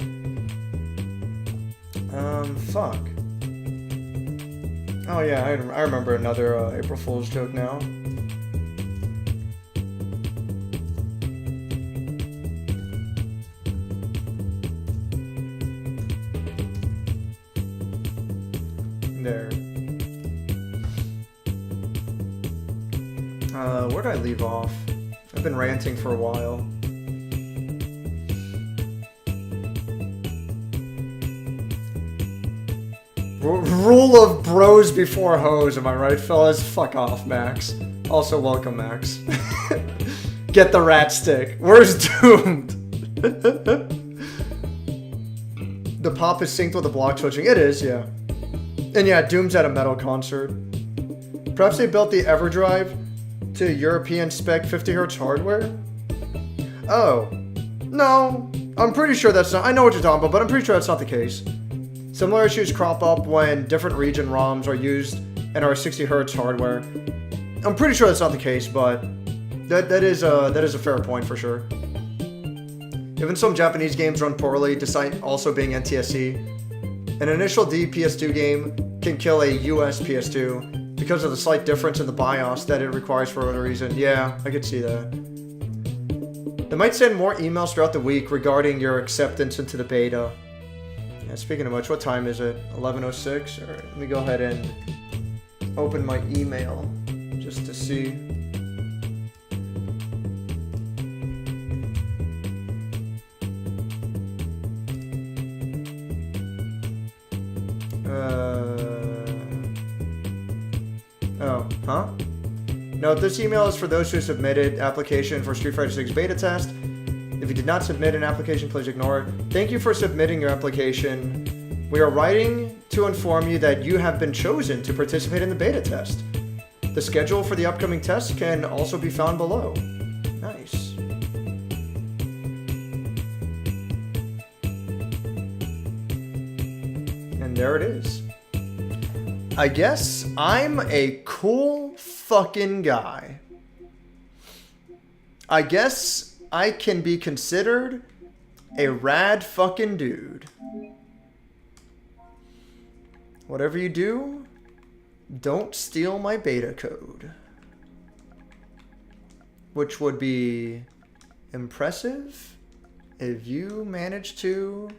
Fuck. Oh yeah, I remember another April Fool's joke now. There. Where did I leave off? I've been ranting for a while. Rule of bros before hoes, am I right, fellas? Fuck off, Max. Also, welcome, Max. Get the rat stick. Where's Doomed? The pop is synced with the block switching. It is, yeah. And yeah, Doom's at a metal concert. Perhaps they built the EverDrive to European spec 50Hz hardware? Oh. No. I'm pretty sure that's not... I know what you're talking about, but I'm pretty sure that's not the case. Similar issues crop up when different region ROMs are used in our 60Hz hardware. I'm pretty sure that's not the case, but that is a fair point for sure. Even some Japanese games run poorly, despite also being NTSC. An initial D PS2 game can kill a US PS2 because of the slight difference in the BIOS that it requires for whatever reason. Yeah, I could see that. They might send more emails throughout the week regarding your acceptance into the beta. Yeah, speaking of which, what time is it? 11:06? Alright, let me go ahead and open my email just to see. Oh, huh? No, this email is for those who submitted application for Street Fighter 6 beta test. If you did not submit an application, please ignore it. Thank you for submitting your application. We are writing to inform you that you have been chosen to participate in the beta test. The schedule for the upcoming test can also be found below. Nice. And there it is. I guess I'm a cool fucking guy. I guess I can be considered a rad fucking dude. Whatever you do, don't steal my beta code. Which would be impressive if you manage to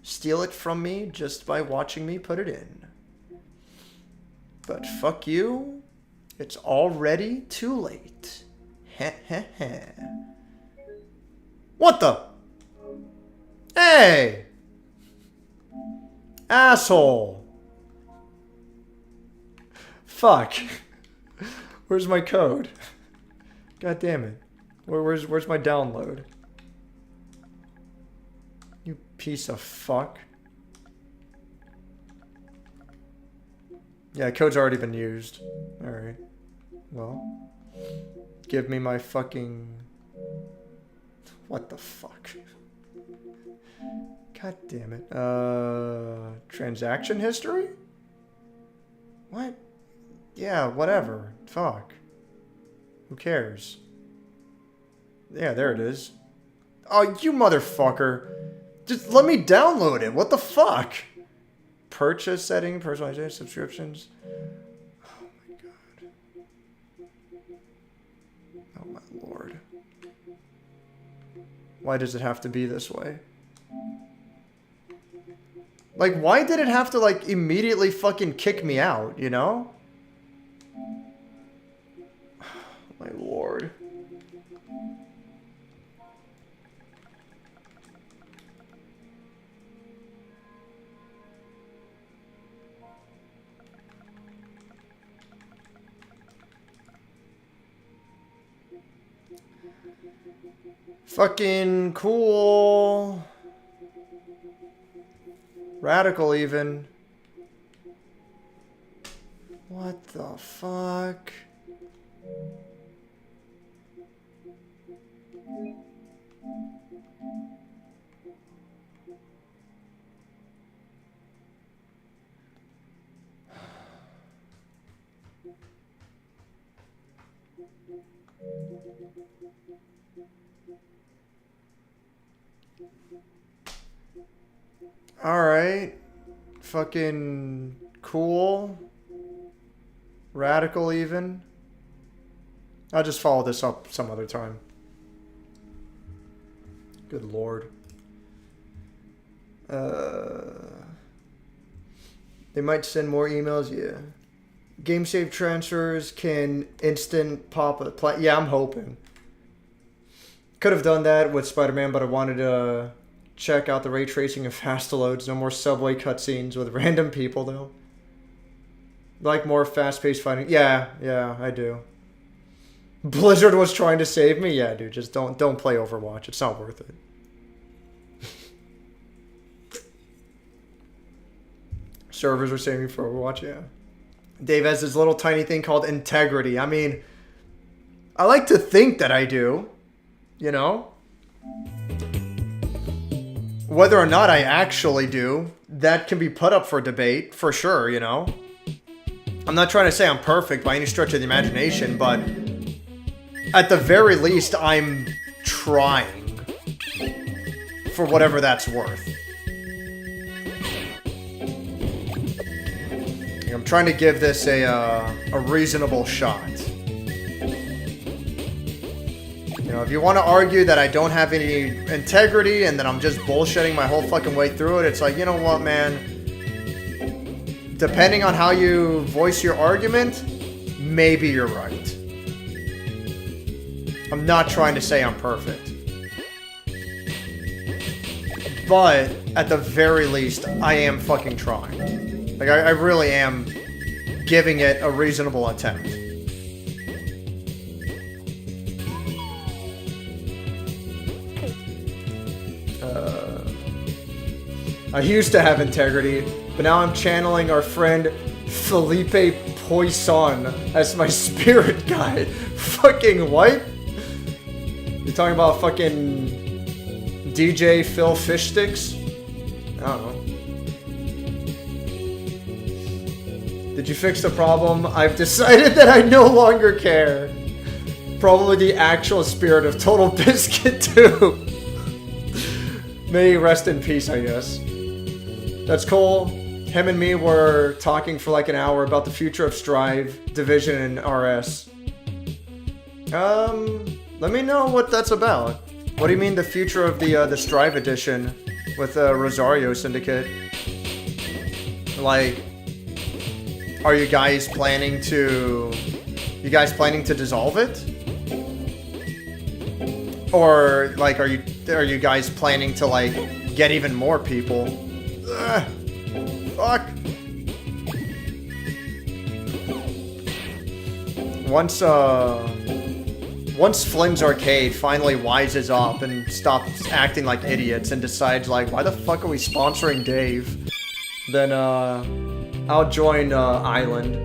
steal it from me just by watching me put it in. But fuck you, it's already too late. Heh heh heh. What the? Hey! Asshole! Fuck. Where's my code? God damn it. Where's my download? You piece of fuck. Yeah, code's already been used. Alright. Well. Give me my fucking... What the fuck? God damn it. Transaction history? What? Yeah, whatever. Fuck. Who cares? Yeah, there it is. Oh, you motherfucker. Just let me download it. What the fuck? Purchase setting, personalization, subscriptions. Oh my god. Oh my lord. Why does it have to be this way? Like, why did it have to, like, immediately fucking kick me out, you know? My lord. Fucking cool. Radical even. What the fuck? Alright. Fucking cool. Radical even. I'll just follow this up some other time. Good lord. They might send more emails, yeah. Game save transfers can instant pop a play. Yeah, I'm hoping. Could have done that with Spider-Man, but I wanted to check out the ray tracing and fast loads. No more subway cutscenes with random people, though. Like more fast-paced fighting. Yeah, I do. Blizzard was trying to save me? Yeah, dude, just don't play Overwatch. It's not worth it. Servers are saving for Overwatch, yeah. Dave has this little tiny thing called integrity. I mean, I like to think that I do, you know? Whether or not I actually do, that can be put up for debate, for sure, you know? I'm not trying to say I'm perfect by any stretch of the imagination, but at the very least, I'm trying. For whatever that's worth. I'm trying to give this a reasonable shot. You know, if you want to argue that I don't have any integrity and that I'm just bullshitting my whole fucking way through it, it's like, you know what, man? Depending on how you voice your argument, maybe you're right. I'm not trying to say I'm perfect. But, at the very least, I am fucking trying. Like, I really am giving it a reasonable attempt. I used to have integrity, but now I'm channeling our friend Felipe Poisson as my spirit guide. Fucking what? You're talking about fucking DJ Phil Fishsticks? I don't know. Did you fix the problem? I've decided that I no longer care. Probably the actual spirit of Total Biscuit too. May he rest in peace, I guess. That's cool. Him and me were talking for like an hour about the future of Strive, Division, and RS. Let me know what that's about. What do you mean the future of the Strive edition with Rosario Syndicate? Like, are you guys planning to dissolve it? Or like, are you guys planning to like get even more people? Ugh, fuck. Once Flynn's Arcade finally wises up and stops acting like idiots and decides like, why the fuck are we sponsoring Dave? Then I'll join Island.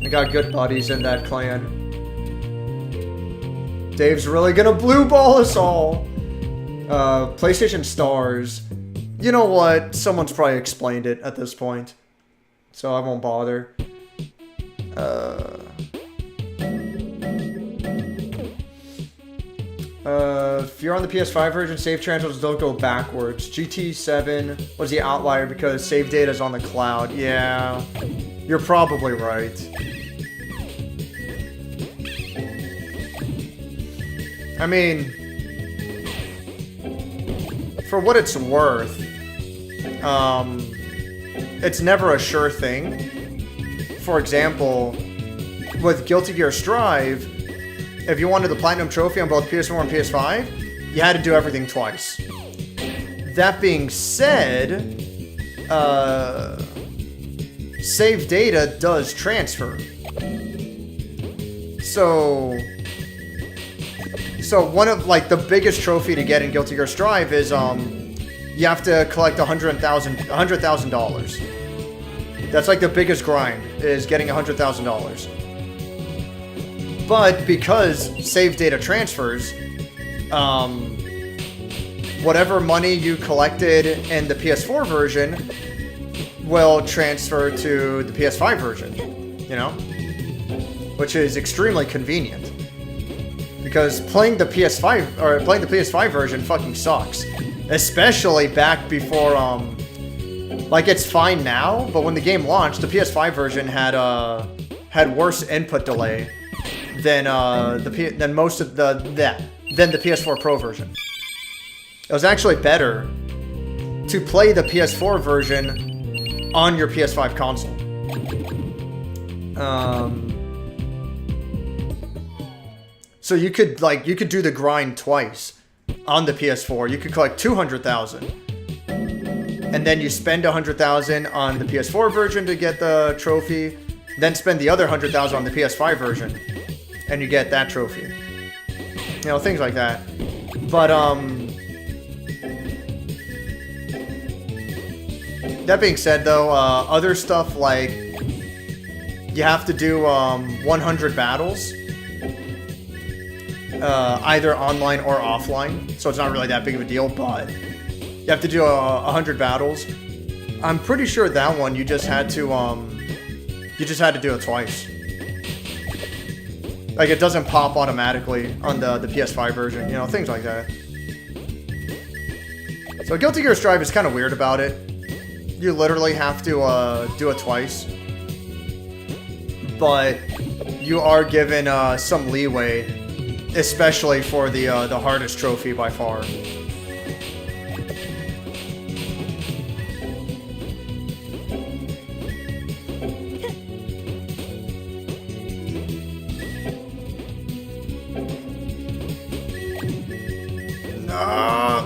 I got good buddies in that clan. Dave's really gonna blue ball us all. PlayStation Stars. You know what? Someone's probably explained it at this point, so I won't bother. If you're on the PS5 version, save transfers don't go backwards. GT7 was the outlier because save data is on the cloud. Yeah, you're probably right. I mean, for what it's worth, it's never a sure thing. For example, with Guilty Gear Strive, if you wanted the Platinum Trophy on both PS4 and PS5, you had to do everything twice. That being said, save data does transfer. So one of like the biggest trophy to get in Guilty Gear Strive is you have to collect $100,000. That's like the biggest grind, is getting $100,000. But because save data transfers, whatever money you collected in the PS4 version will transfer to the PS5 version, you know? Which is extremely convenient. because playing the PS5 version fucking sucks, especially back before like it's fine now, but when the game launched, the PS5 version had worse input delay than the PS4 Pro version. It was actually better to play the PS4 version on your PS5 console. So you could do the grind twice on the PS4. You could collect 200,000, and then you spend 100,000 on the PS4 version to get the trophy, then spend the other 100,000 on the PS5 version, and you get that trophy. You know, things like that. But that being said, though, other stuff like you have to do 100 battles. Either online or offline, so it's not really that big of a deal, but you have to do 100 battles. I'm pretty sure that one you just had to do it twice. Like, it doesn't pop automatically on the PS5 version, you know, things like that. So Guilty Gear Strive is kind of weird about it. You literally have to do it twice, but you are given some leeway, especially for the hardest trophy by far.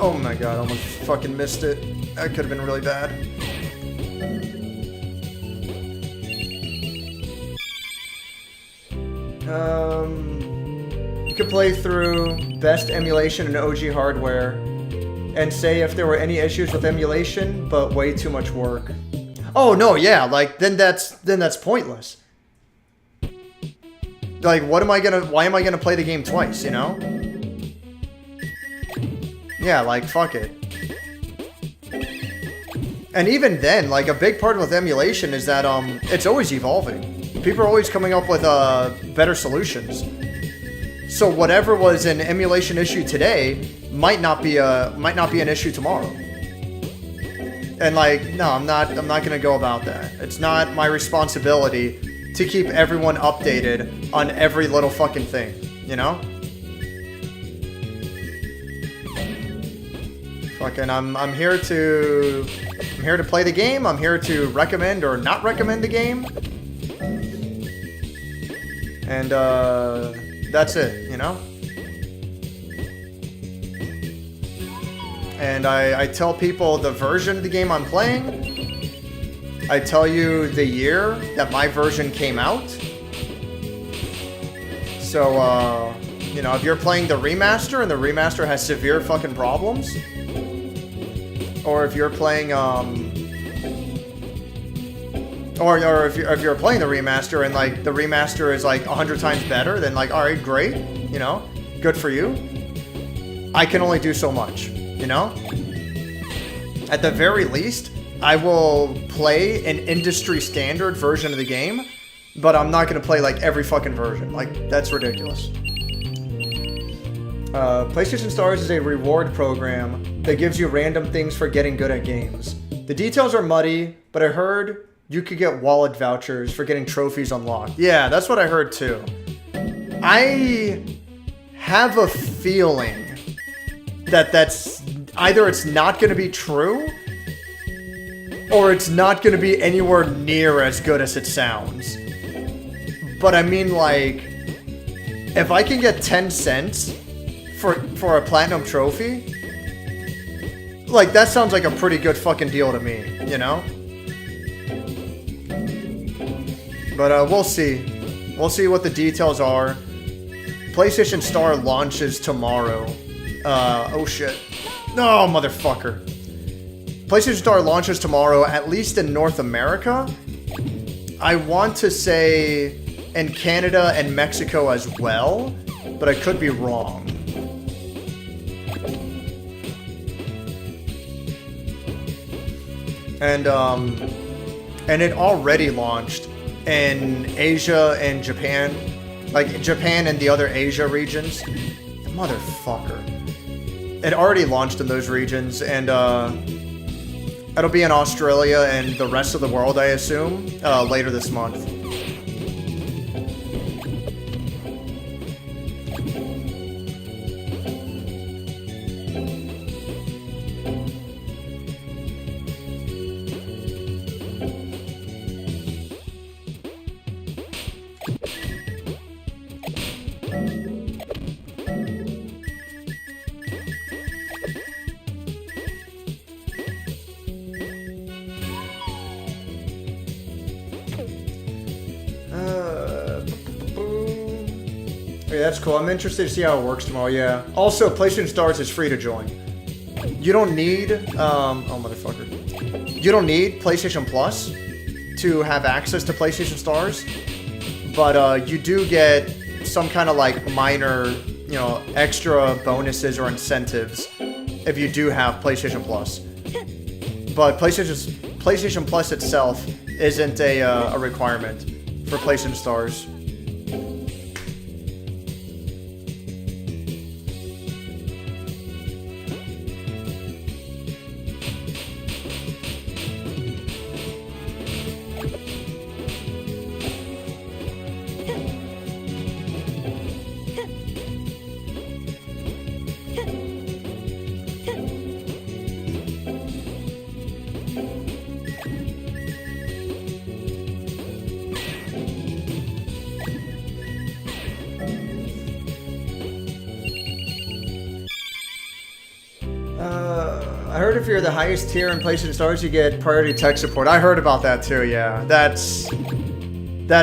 Oh my god, I almost fucking missed it. That could have been really bad. You could play through best emulation and OG hardware and say if there were any issues with emulation, but way too much work. Oh no, yeah, like then that's pointless. Like, why am I gonna play the game twice, you know? Yeah, like, fuck it. And even then, like, a big part with emulation is that it's always evolving. People are always coming up with better solutions. So whatever was an emulation issue today might not be an issue tomorrow. And like, no, I'm not gonna go about that. It's not my responsibility to keep everyone updated on every little fucking thing, you know? Fucking, I'm here to play the game. I'm here to recommend or not recommend the game. And that's it, you know? And I tell people the version of the game I'm playing. I tell you the year that my version came out. So, you know, if you're playing the remaster and the remaster has severe fucking problems, or if you're playing, or if you're playing the remaster and like the remaster is like 100 times better, then like, all right, great, you know, good for you. I can only do so much, you know. At the very least, I will play an industry standard version of the game, but I'm not gonna play like every fucking version. Like, that's ridiculous. PlayStation Stars is a reward program that gives you random things for getting good at games. The details are muddy, but I heard you could get wallet vouchers for getting trophies unlocked. Yeah, that's what I heard too. I have a feeling that that's either it's not going to be true or it's not going to be anywhere near as good as it sounds. But I mean, like, if I can get 10 cents for a platinum trophy, like, that sounds like a pretty good fucking deal to me, you know? But we'll see. We'll see what the details are. PlayStation Star launches tomorrow. Oh shit. Oh, motherfucker. PlayStation Star launches tomorrow, at least in North America. I want to say in Canada and Mexico as well, but I could be wrong. And it already launched in Asia and Japan. like Japan and the other Asia regions. Motherfucker. It already launched in those regions, and it'll be in Australia and the rest of the world, I assume, later this month. That's cool. I'm interested to see how it works tomorrow, yeah. Also, PlayStation Stars is free to join. You don't need, oh motherfucker. You don't need PlayStation Plus to have access to PlayStation Stars, but you do get some kind of like minor, you know, extra bonuses or incentives if you do have PlayStation Plus. But PlayStation Plus itself isn't a requirement for PlayStation Stars. I heard if you're the highest tier in PlayStation Stars, you get priority tech support. I heard about that too, yeah. That's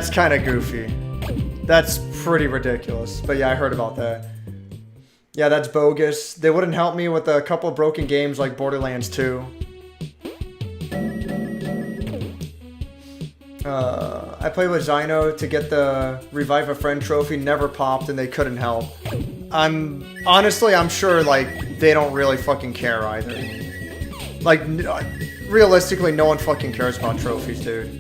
kind of goofy. That's pretty ridiculous. But yeah, I heard about that. Yeah, that's bogus. They wouldn't help me with a couple of broken games like Borderlands 2. I played with Zyno to get the Revive a Friend trophy, never popped, and they couldn't help. Honestly, I'm sure, like, they don't really fucking care either. Like, realistically, no one fucking cares about trophies, dude.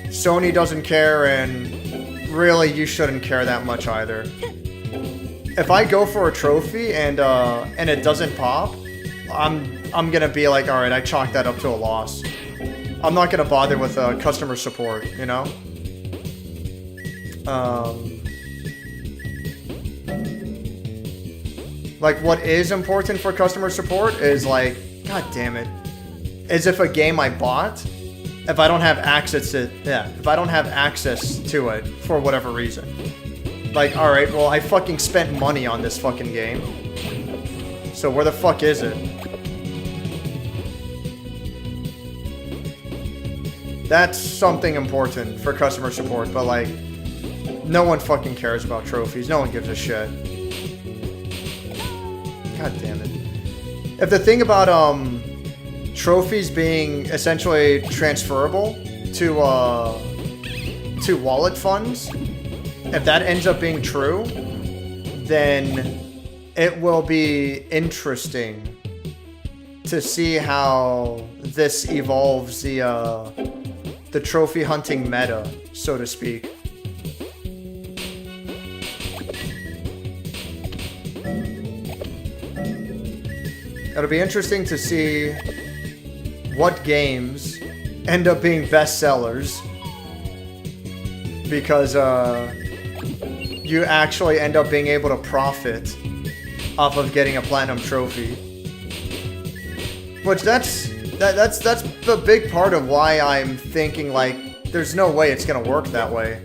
Sony doesn't care, and really, you shouldn't care that much either. If I go for a trophy and it doesn't pop, I'm gonna be like, alright, I chalk that up to a loss. I'm not gonna bother with customer support, you know? Like, what is important for customer support is, like, god damn it, is if a game I bought, if I don't have access to, if I don't have access to it for whatever reason. Like, alright, well, I fucking spent money on this fucking game. So where the fuck is it? That's something important for customer support, but, like, no one fucking cares about trophies. No one gives a shit. God damn it. If the thing about trophies being essentially transferable to wallet funds, if that ends up being true, then it will be interesting to see how this evolves the trophy hunting meta, so to speak. It'll be interesting to see what games end up being bestsellers, because you actually end up being able to profit off of getting a platinum trophy. Which that's the big part of why I'm thinking, like, there's no way it's gonna work that way.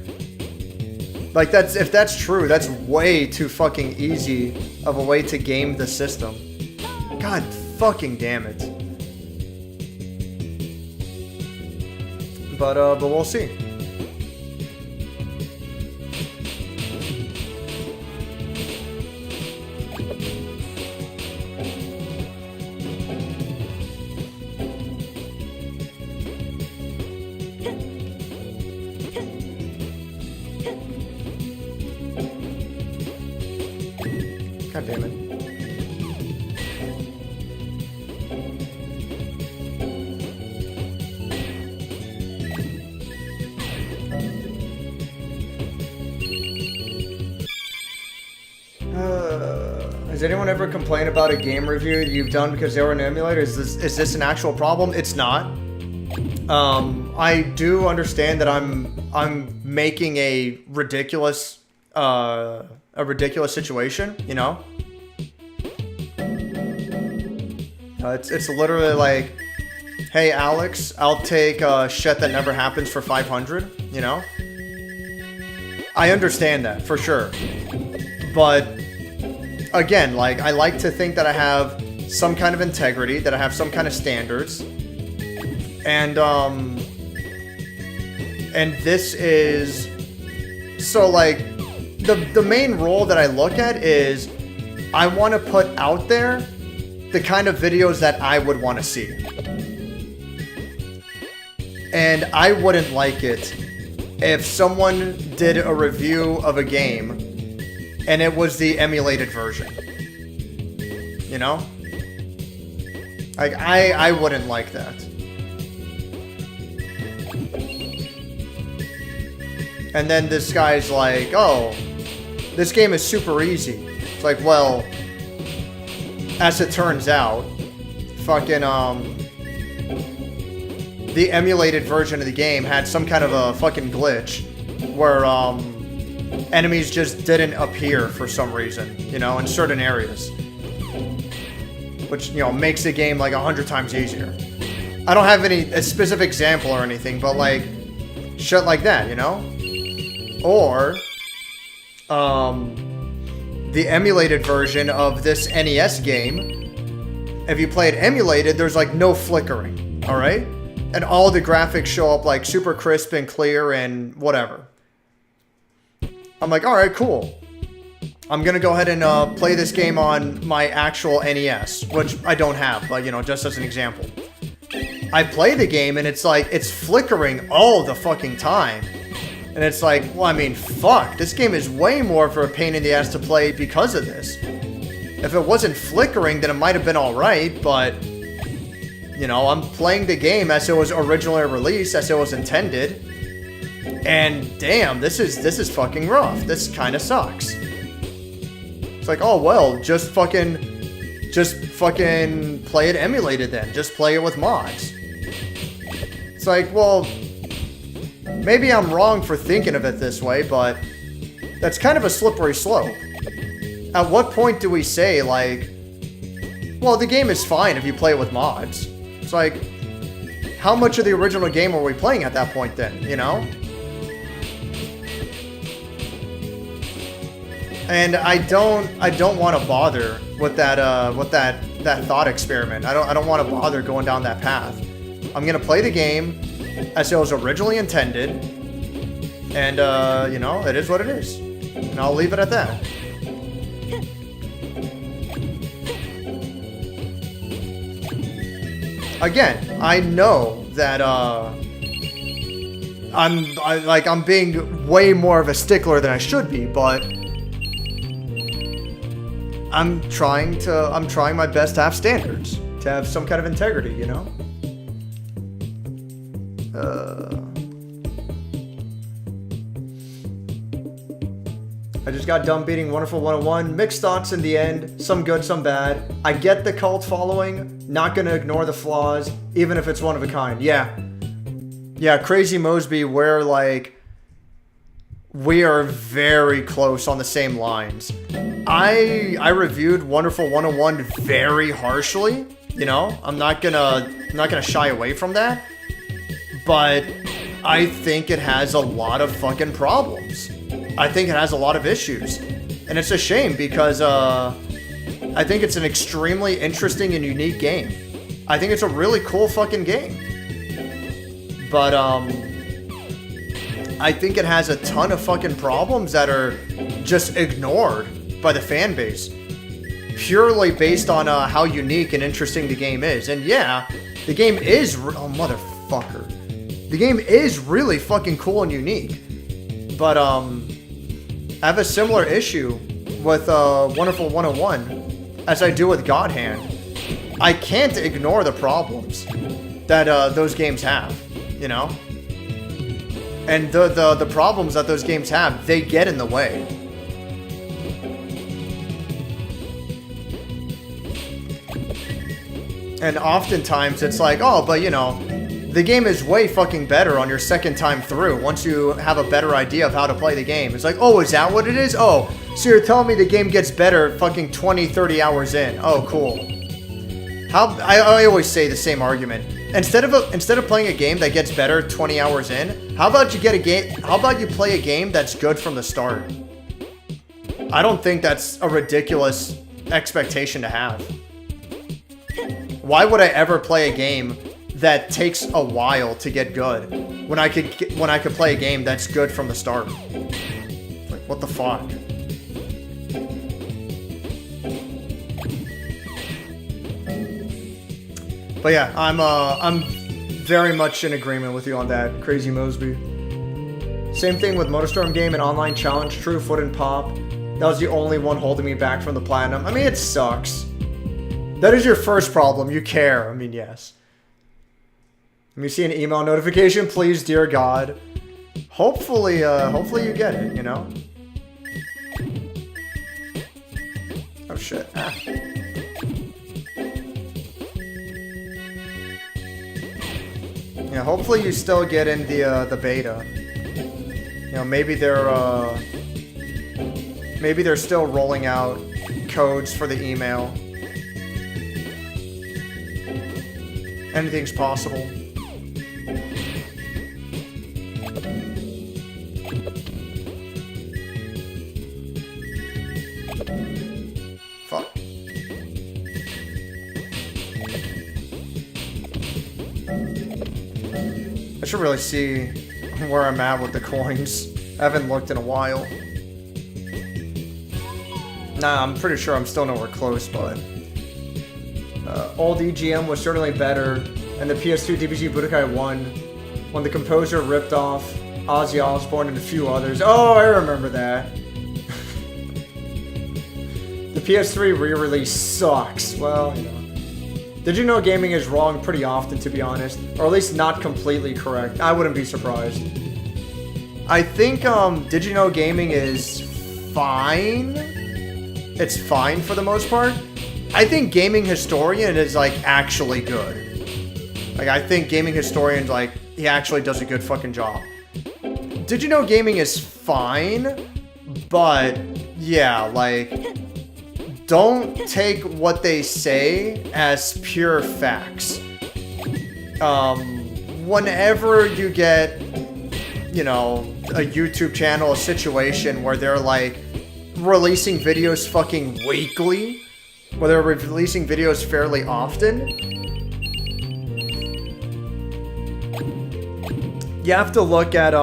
Like, if that's true, that's way too fucking easy of a way to game the system. God fucking damn it. But we'll see. God damn it. Has anyone ever complained about a game review you've done because they were an emulator? Is this an actual problem? It's not. I do understand that I'm making a ridiculous situation, you know? It's literally like, hey Alex, I'll take shit that never happens for 500, you know? I understand that, for sure. But, again, like, I like to think that I have some kind of integrity, that I have some kind of standards. And this is... So, like, the main role that I look at is I want to put out there the kind of videos that I would want to see. And I wouldn't like it if someone did a review of a game and it was the emulated version. You know? Like, I wouldn't like that. And then this guy's like, oh, this game is super easy. It's like, well, as it turns out, fucking, the emulated version of the game had some kind of a fucking glitch where, enemies just didn't appear for some reason, you know, in certain areas. Which, you know, makes the game like 100 times easier. I don't have a specific example or anything, but like, shit like that, you know? Or, the emulated version of this NES game, if you play it emulated, there's like no flickering, alright? And all the graphics show up like super crisp and clear and whatever. I'm like, alright, cool. I'm gonna go ahead and play this game on my actual NES, which I don't have, but you know, just as an example. I play the game and it's like, it's flickering all the fucking time. And it's like, well, I mean, fuck, this game is way more of a pain in the ass to play because of this. If it wasn't flickering, then it might have been alright, but, you know, I'm playing the game as it was originally released, as it was intended. And damn, this is fucking rough. This kind of sucks. It's like, oh, well, just fucking play it emulated then. Just play it with mods. It's like, well, maybe I'm wrong for thinking of it this way, but that's kind of a slippery slope. At what point do we say, like, well, the game is fine if you play it with mods? It's like, how much of the original game are we playing at that point then, you know? And I don't want to bother with that thought experiment. I don't want to bother going down that path. I'm gonna play the game as it was originally intended, and you know, it is what it is, and I'll leave it at that. Again, I know that I'm being way more of a stickler than I should be, but I'm trying my best to have standards, to have some kind of integrity, you know? I just got done beating Wonderful 101. Mixed thoughts in the end. Some good, some bad. I get the cult following. Not gonna ignore the flaws, even if it's one of a kind. Yeah. Yeah, Crazy Mosby, we are very close on the same lines. I reviewed Wonderful 101 very harshly. You know, I'm not gonna shy away from that. But I think it has a lot of fucking problems. I think it has a lot of issues. And it's a shame because I think it's an extremely interesting and unique game. I think it's a really cool fucking game. But I think it has a ton of fucking problems that are just ignored by the fan base. Purely based on how unique and interesting the game is. And yeah, the game is... oh, motherfucker. The game is really fucking cool and unique. But, I have a similar issue with Wonderful 101 as I do with God Hand. I can't ignore the problems that those games have, you know? And the problems that those games have, they get in the way. And oftentimes it's like, oh, but you know, the game is way fucking better on your second time through once you have a better idea of how to play the game. It's like, oh, is that what it is? Oh, so you're telling me the game gets better fucking 20, 30 hours in. Oh, cool. I always say the same argument. Instead of playing a game that gets better 20 hours in, how about you play a game that's good from the start? I don't think that's a ridiculous expectation to have. Why would I ever play a game that takes a while to get good when I could play a game that's good from the start? Like, what the fuck? But yeah, I'm very much in agreement with you on that, Crazy Mosby. Same thing with MotorStorm game and online challenge. Truth wouldn't pop. That was the only one holding me back from the platinum. I mean, it sucks. That is your first problem. You care. I mean, yes. Let me see an email notification, please, dear God. Hopefully you get it, you know? Oh, shit. Ah. Yeah, hopefully you still get in the beta. You know, maybe they're still rolling out codes for the email. Anything's possible. Fuck. I should really see where I'm at with the coins. I haven't looked in a while. Nah, I'm pretty sure I'm still nowhere close, but... old EGM was certainly better, and the PS2 DBZ Budokai 1 when the composer ripped off Ozzy Osbourne and a few others. Oh, I remember that. The PS3 re-release sucks. Well, you know. Did you know gaming is wrong pretty often, to be honest? Or at least not completely correct. I wouldn't be surprised. I think, did you know gaming is fine? It's fine for the most part. I think Gaming Historian is, like, actually good. Like, I think Gaming Historian, like, he actually does a good fucking job. Did you know gaming is fine? But, yeah, like... Don't take what they say as pure facts. Whenever you get, you know, a YouTube channel, a situation where they're like releasing videos fucking weekly, where they're releasing videos fairly often, you have to look at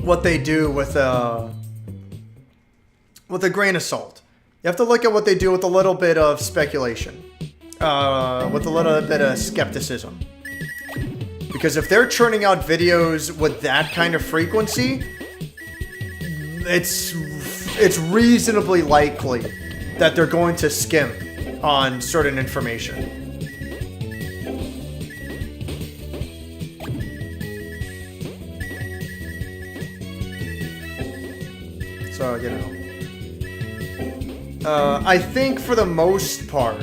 what they do with a grain of salt. You have to look at what they do with a little bit of speculation, with a little bit of skepticism. Because if they're churning out videos with that kind of frequency, it's reasonably likely that they're going to skimp on certain information. So, you know. I think for the most part,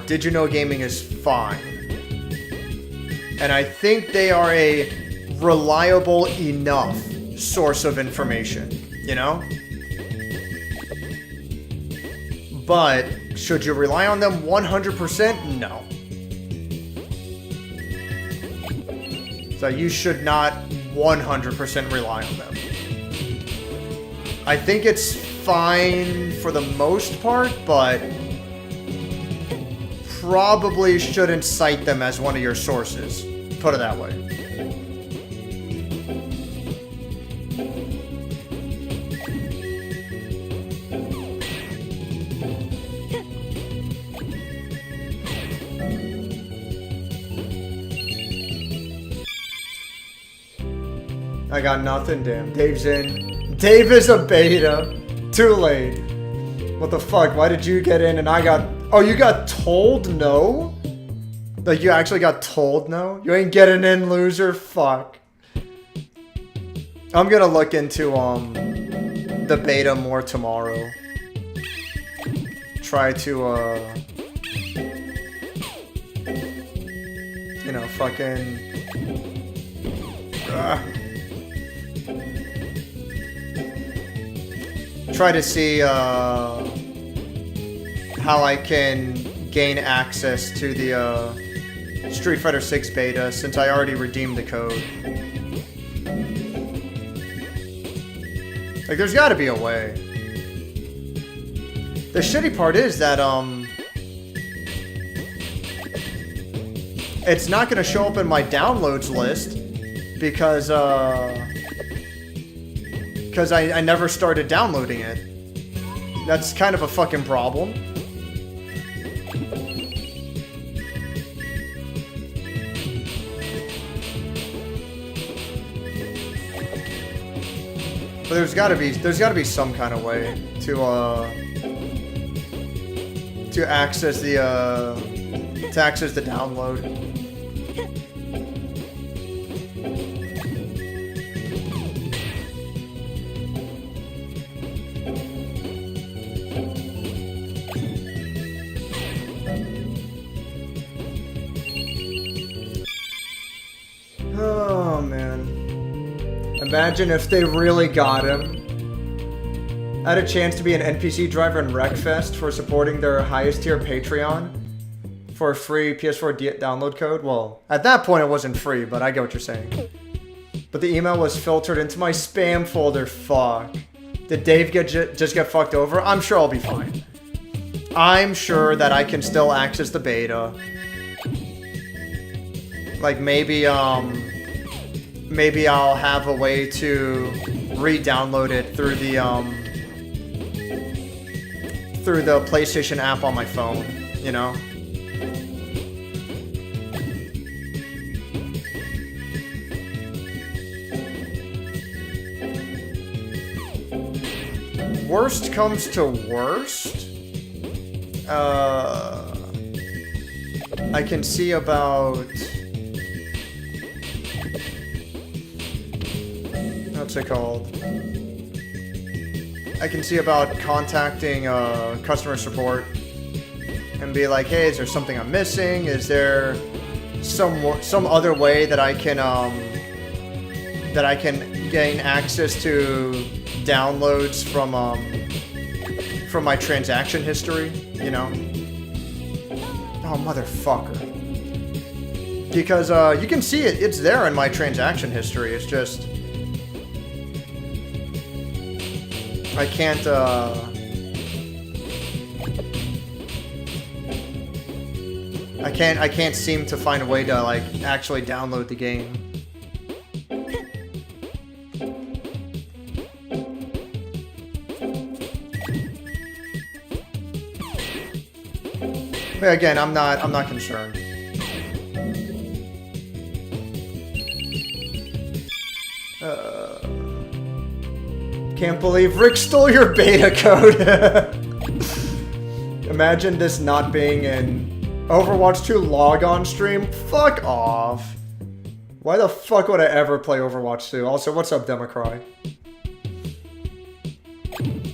Did You Know Gaming is fine. And I think they are a reliable enough source of information, you know? But should you rely on them 100%? No. So you should not 100% rely on them. I think it's fine for the most part, but probably shouldn't cite them as one of your sources. Put it that way. I got nothing, damn. Dave's in. Dave is a beta. Too late. What the fuck? Why did you get in and I got... Oh, you got told no? Like, you actually got told no? You ain't getting in, loser? Fuck. I'm gonna look into, the beta more tomorrow. try to, you know, fucking... try to see, how I can gain access to the, Street Fighter 6 beta, since I already redeemed the code. Like, there's gotta be a way. The shitty part is that, it's not gonna show up in my downloads list, because I never started downloading it. That's kind of a fucking problem. But there's gotta be some kind of way to access the download. Oh man. Imagine if they really got him. I had a chance to be an NPC driver in Wreckfest for supporting their highest tier Patreon for a free PS4 download code. Well, at that point it wasn't free, but I get what you're saying. But the email was filtered into my spam folder. Fuck. Did Dave just get fucked over? I'm sure I'll be fine. I'm sure that I can still access the beta. Like maybe I'll have a way to re-download it through the PlayStation app on my phone, you know? Worst comes to worst, I can see about... What's it called? I can see about contacting customer support and be like, hey, is there something I'm missing? Is there some other way that I can gain access to downloads from my transaction history? You know? Oh, motherfucker. Because you can see it. It's there in my transaction history. It's just... I can't seem to find a way to, like, actually download the game. But again, I'm not concerned. Can't believe Rick stole your beta code. Imagine this not being an Overwatch 2 log-on stream. Fuck off. Why the fuck would I ever play Overwatch 2? Also, what's up, Democry?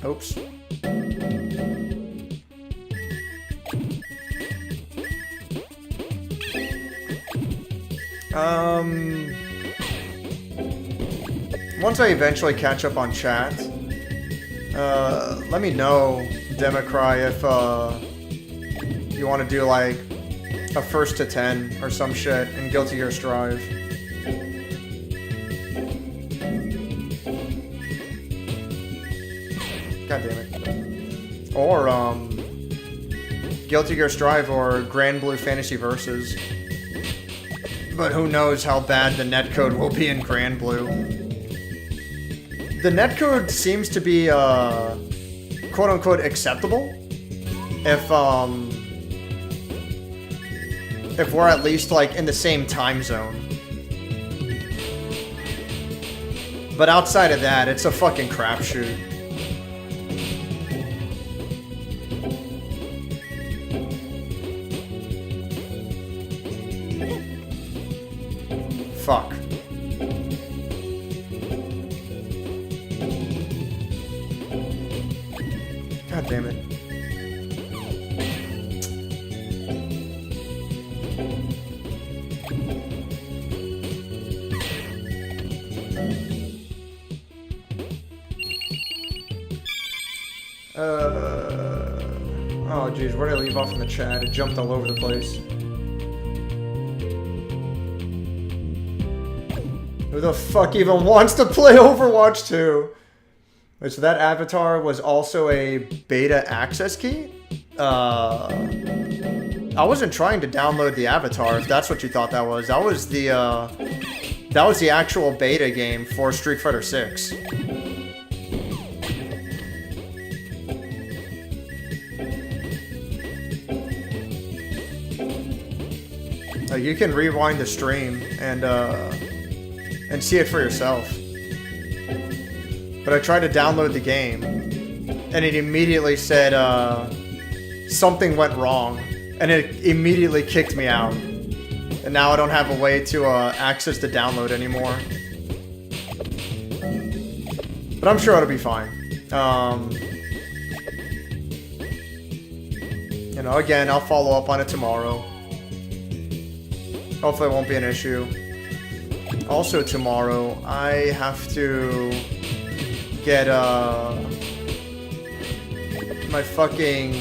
Oops. Once I eventually catch up on chat, let me know, Democry, if you want to do like a 1st to 10 or some shit in Guilty Gear Strive. God damn it. Or Guilty Gear Strive or Grand Blue Fantasy Versus. But who knows how bad the netcode will be in Grand Blue. The netcode seems to be, quote-unquote, acceptable. If we're at least, like, in the same time zone. But outside of that, it's a fucking crapshoot. Fuck. God damn it. Oh, geez, where did I leave off in the chat? It jumped all over the place. Who the fuck even wants to play Overwatch 2? Wait, so that avatar was also a beta access key? I wasn't trying to download the avatar, if that's what you thought that was. That was the actual beta game for Street Fighter 6. You can rewind the stream and see it for yourself. But I tried to download the game, and it immediately said something went wrong, and it immediately kicked me out. And now I don't have a way to access the download anymore. But I'm sure it'll be fine. You know, again, I'll follow up on it tomorrow. Hopefully it won't be an issue. Also tomorrow, I have to get my fucking...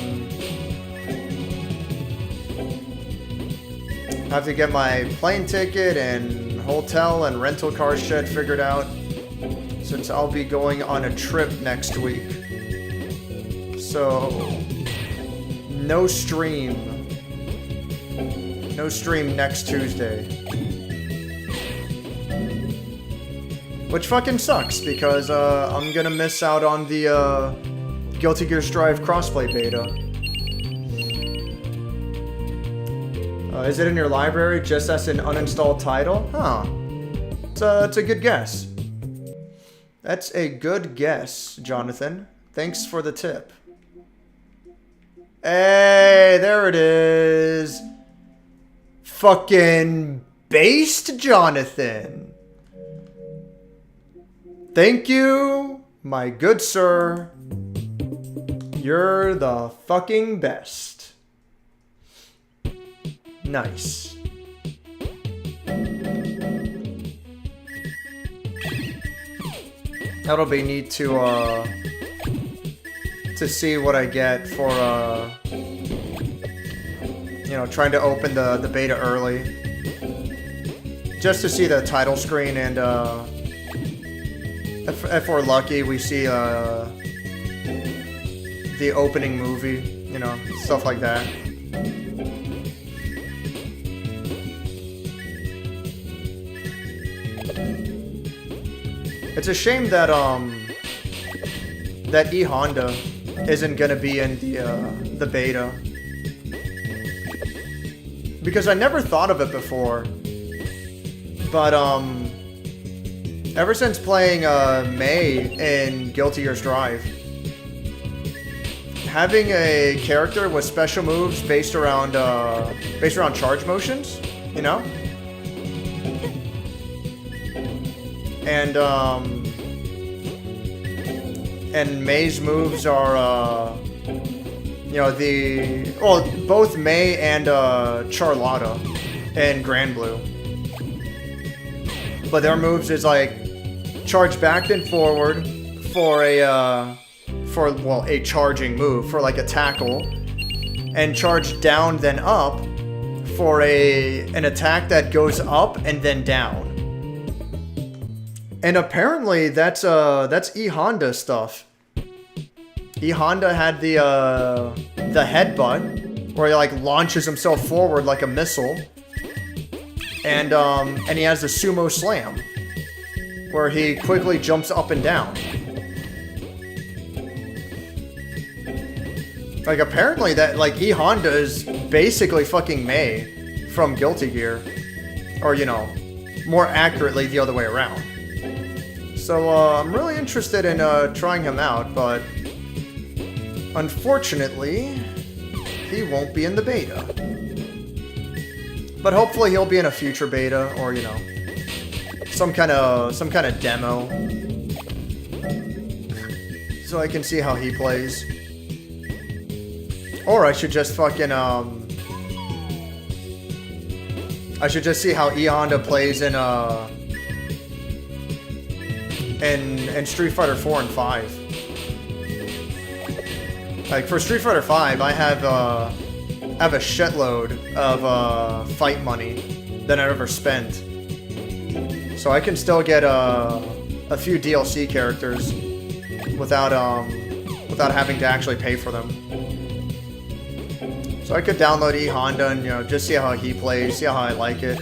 I have to get my plane ticket and hotel and rental car shit figured out, since I'll be going on a trip next week. So, no stream. No stream next Tuesday. Which fucking sucks, because I'm gonna miss out on the Guilty Gear Strive crossplay beta. Is it in your library just as an uninstalled title? Huh. It's a good guess. That's a good guess, Jonathan. Thanks for the tip. Hey, there it is. Fucking based Jonathan. Thank you, my good sir. You're the fucking best. Nice. That'll be neat to see what I get for you know, trying to open the beta early, just to see the title screen, and if we're lucky, we see the opening movie, you know, stuff like that. It's a shame that that E Honda isn't gonna be in the beta, because I never thought of it before. But ever since playing May in Guilty Gear Strive, having a character with special moves based around charge motions, you know. And May's moves are, you know, both May and Charlotta and Grand Blue. But their moves is like charge back and forward for a charging move, for like a tackle, and charge down then up for an attack that goes up and then down. And apparently that's E Honda stuff. E Honda had the headbutt, where he like launches himself forward like a missile, and he has the sumo slam, where he quickly jumps up and down. Like apparently that like E Honda is basically fucking May from Guilty Gear, or you know, more accurately the other way around. So I'm really interested in trying him out, but unfortunately, he won't be in the beta. But hopefully he'll be in a future beta, or you know, some kind of demo, so I can see how he plays. Or I should just fucking I should just see how E Honda plays in Street Fighter 4 and 5. Like for Street Fighter V, I have a shitload of fight money that I never spent. So I can still get a few DLC characters without having to actually pay for them. So I could download E Honda and, you know, just see how he plays, see how I like it.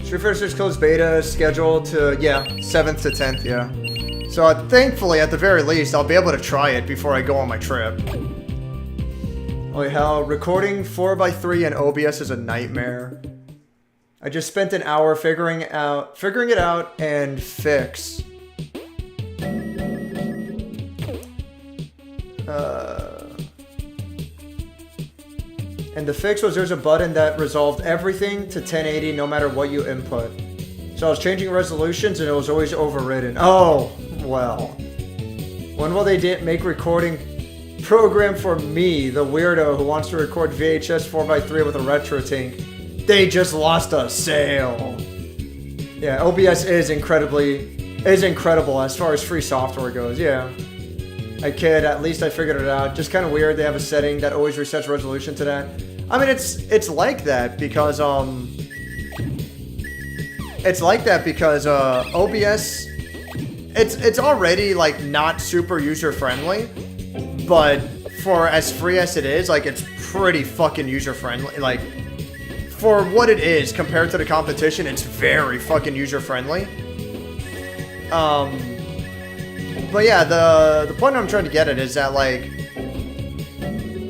Street Fighter 6 closed beta is scheduled to, yeah, 7th to 10th, yeah. So thankfully, at the very least, I'll be able to try it before I go on my trip. Holy hell, recording 4x3 in OBS is a nightmare. I just spent an hour figuring it out and fix. And the fix was there's a button that resolved everything to 1080 no matter what you input. So I was changing resolutions and it was always overridden. Oh, well. When will they make recording program for me, the weirdo who wants to record VHS 4x3 with a retro tank? They just lost a sale. Yeah, OBS is incredible as far as free software goes, yeah. I kid, at least I figured it out. Just kind of weird they have a setting that always resets resolution to that. I mean, it's like that because OBS, it's already like not super user friendly, but for as free as it is, like it's pretty fucking user friendly. Like for what it is compared to the competition, it's very fucking user friendly. But yeah, the point I'm trying to get at is that, like,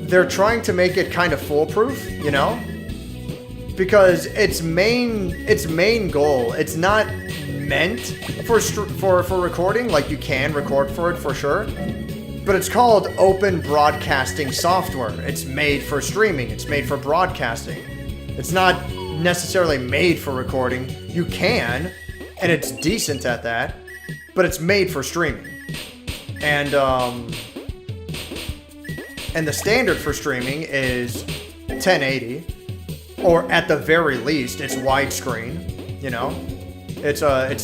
they're trying to make it kind of foolproof, you know? Because its main goal, it's not meant for recording, like you can record for it for sure, but it's called open broadcasting software. It's made for streaming, it's made for broadcasting. It's not necessarily made for recording. You can, and it's decent at that, but it's made for streaming. And the standard for streaming is 1080, or at the very least, it's widescreen, you know? It's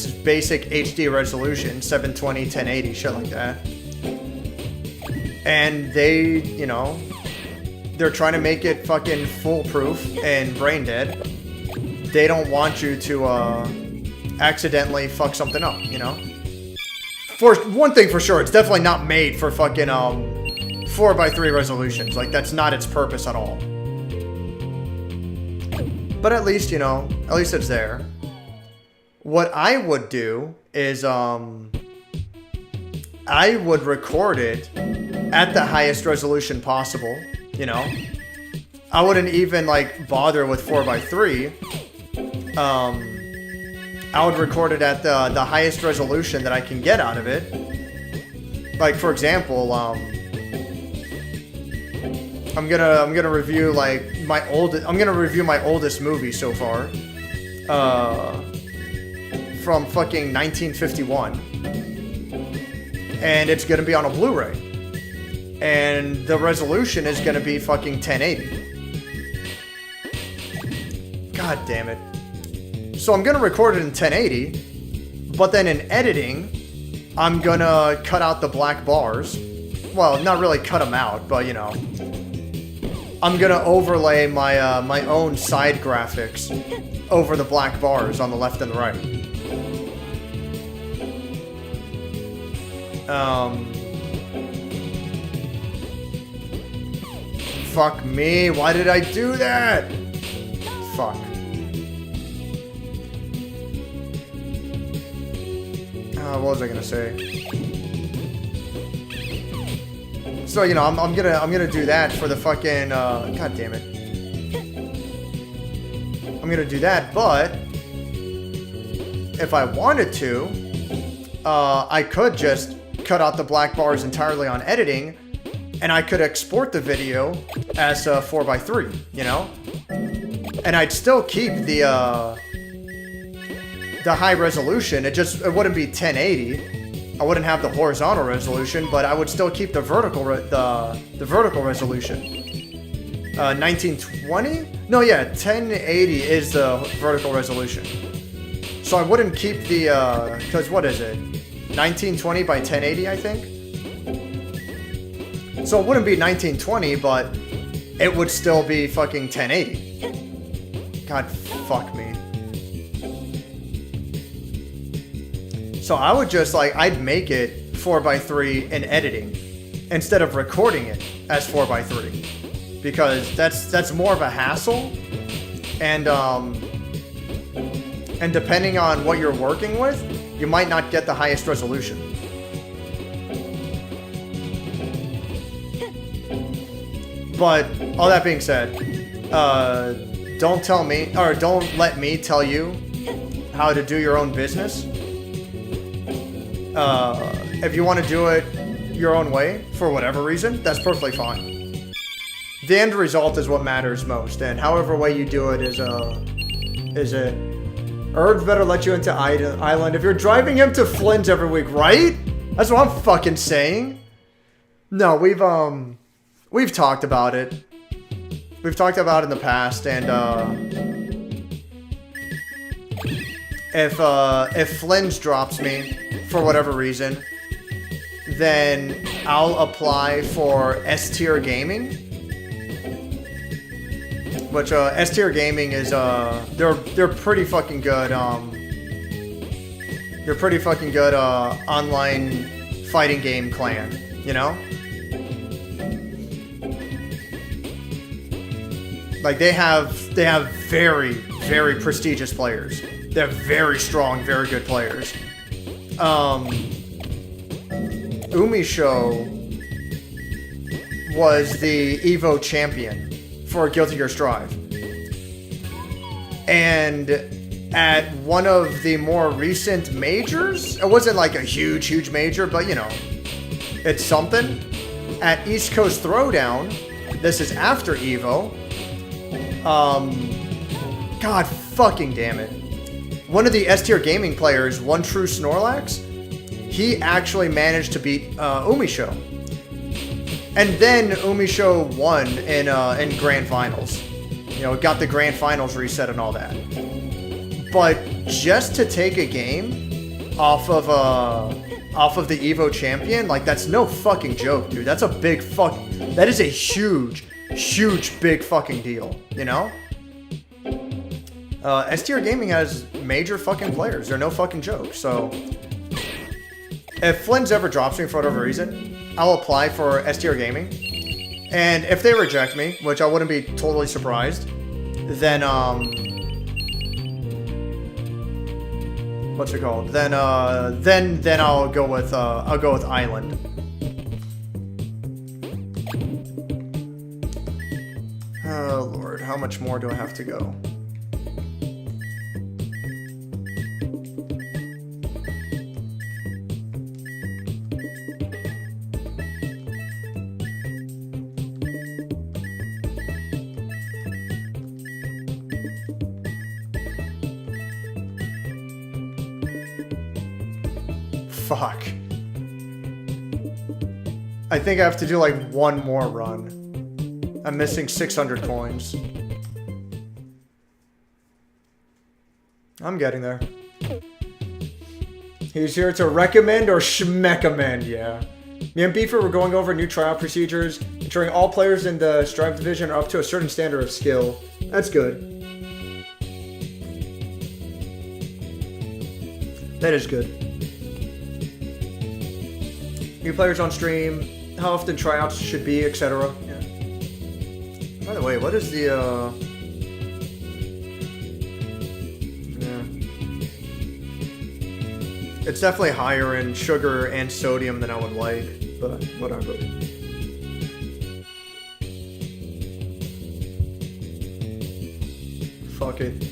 basic HD resolution, 720, 1080, shit like that. And they, you know, they're trying to make it fucking foolproof and brain dead. They don't want you to, accidentally fuck something up, you know? For one thing for sure, it's definitely not made for fucking 4x3 resolutions. Like, that's not its purpose at all. But at least, you know, at least it's there. What I would do is I would record it at the highest resolution possible, you know. I wouldn't even like bother with 4x3. I would record it at the highest resolution that I can get out of it. Like, for example, I'm gonna review like my oldest movie so far, from fucking 1951, and it's gonna be on a Blu-ray, and the resolution is gonna be fucking 1080. God damn it. So I'm gonna record it in 1080, but then in editing, I'm gonna cut out the black bars. Well, not really cut them out, but you know, I'm gonna overlay my my own side graphics over the black bars on the left and the right. Fuck me, why did I do that? Fuck. What was I gonna say? So, you know, I'm gonna do that for the fucking god damn it. I'm gonna do that, but if I wanted to, I could just cut out the black bars entirely on editing, and I could export the video as 4x3, you know? And I'd still keep the high resolution. It wouldn't be 1080. I wouldn't have the horizontal resolution, but I would still keep the vertical resolution. 1920? No, yeah, 1080 is the vertical resolution. So I wouldn't keep the, because what is it? 1920 by 1080, I think? So it wouldn't be 1920, but it would still be fucking 1080. God, fuck me. So I would just, like, I'd make it 4x3 in editing instead of recording it as 4x3. Because that's more of a hassle. And depending on what you're working with, you might not get the highest resolution. But all that being said, don't tell me, or don't let me tell you how to do your own business. If you want to do it your own way, for whatever reason, that's perfectly fine. The end result is what matters most, and however way you do it is it. Herbs better let you into Island if you're driving him to Flynn's every week, right? That's what I'm fucking saying. No, we've talked about it. We've talked about it in the past, and if Flynn's drops me for whatever reason, then I'll apply for S-tier gaming. Which S-tier gaming is they're pretty fucking good. They're pretty fucking good online fighting game clan, you know? Like they have very, very prestigious players. They have very strong, very good players. Umisho was the Evo champion for Guilty Gear Strive. And at one of the more recent majors, it wasn't like a huge major, but you know, it's something. At East Coast Throwdown, this is after Evo, god fucking damn it. One of the S-tier gaming players, One True Snorlax, he actually managed to beat Umisho. And then Umisho won in Grand Finals. You know, got the Grand Finals reset and all that. But just to take a game off of the Evo champion, like that's no fucking joke, dude. That's a big fuck. That is a huge big fucking deal. You know. S-tier gaming has major fucking players. They're no fucking joke. So if Flynn's ever drops me for whatever reason, I'll apply for S-tier gaming, and if they reject me, which I wouldn't be totally surprised, then what's it called? Then I'll go with Island. Oh Lord, how much more do I have to go? Fuck. I think I have to do like one more run. I'm missing 600 coins. I'm getting there. He's here to recommend or schmecommend, yeah. Me and Beefer were going over new tryout procedures, ensuring all players in the Strive division are up to a certain standard of skill. That's good. That is good. New players on stream, how often tryouts should be, etc. Yeah. By the way, what is the yeah. It's definitely higher in sugar and sodium than I would like, but whatever. Fuck it.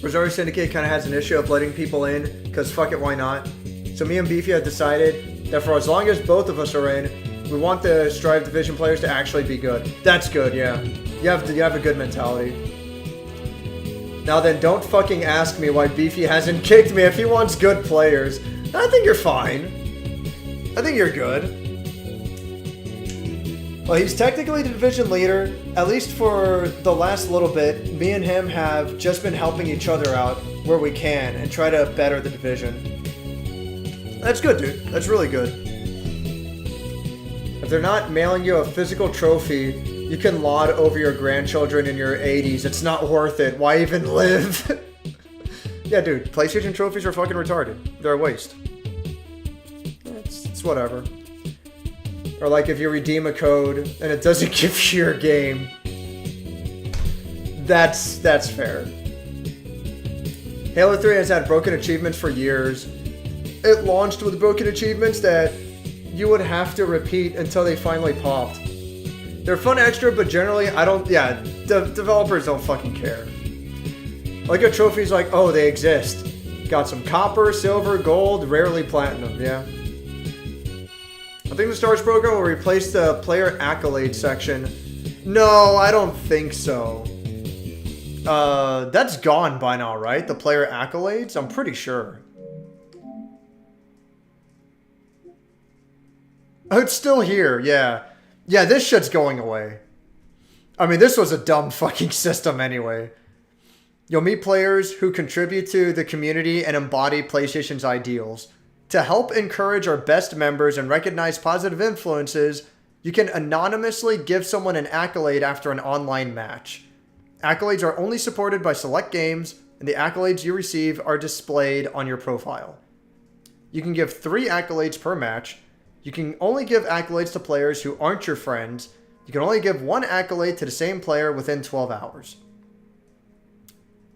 Rosario Syndicate kind of has an issue of letting people in, because fuck it, why not? So me and Beefy have decided that for as long as both of us are in, we want the Strive Division players to actually be good. That's good, yeah. You have a good mentality. Now then, don't fucking ask me why Beefy hasn't kicked me if he wants good players. I think you're fine. I think you're good. Well, he's technically the division leader. At least for the last little bit, me and him have just been helping each other out where we can and try to better the division. That's good, dude. That's really good. If they're not mailing you a physical trophy, you can laud over your grandchildren in your 80s. It's not worth it. Why even live? Yeah, dude. PlayStation trophies are fucking retarded. They're a waste. It's whatever. Or like if you redeem a code and it doesn't give you your game. That's fair. Halo 3 has had broken achievements for years. It launched with broken achievements that you would have to repeat until they finally popped. They're fun extra, but generally developers don't fucking care. Like a trophy's like, oh, they exist. Got some copper, silver, gold, rarely platinum, yeah. I think the Stars program will replace the player accolade section. No, I don't think so. That's gone by now, right? The player accolades? I'm pretty sure. Oh, it's still here, yeah. Yeah, this shit's going away. I mean, this was a dumb fucking system anyway. You'll meet players who contribute to the community and embody PlayStation's ideals. To help encourage our best members and recognize positive influences, you can anonymously give someone an accolade after an online match. Accolades are only supported by select games, and the accolades you receive are displayed on your profile. You can give 3 accolades per match. You can only give accolades to players who aren't your friends. You can only give 1 accolade to the same player within 12 hours.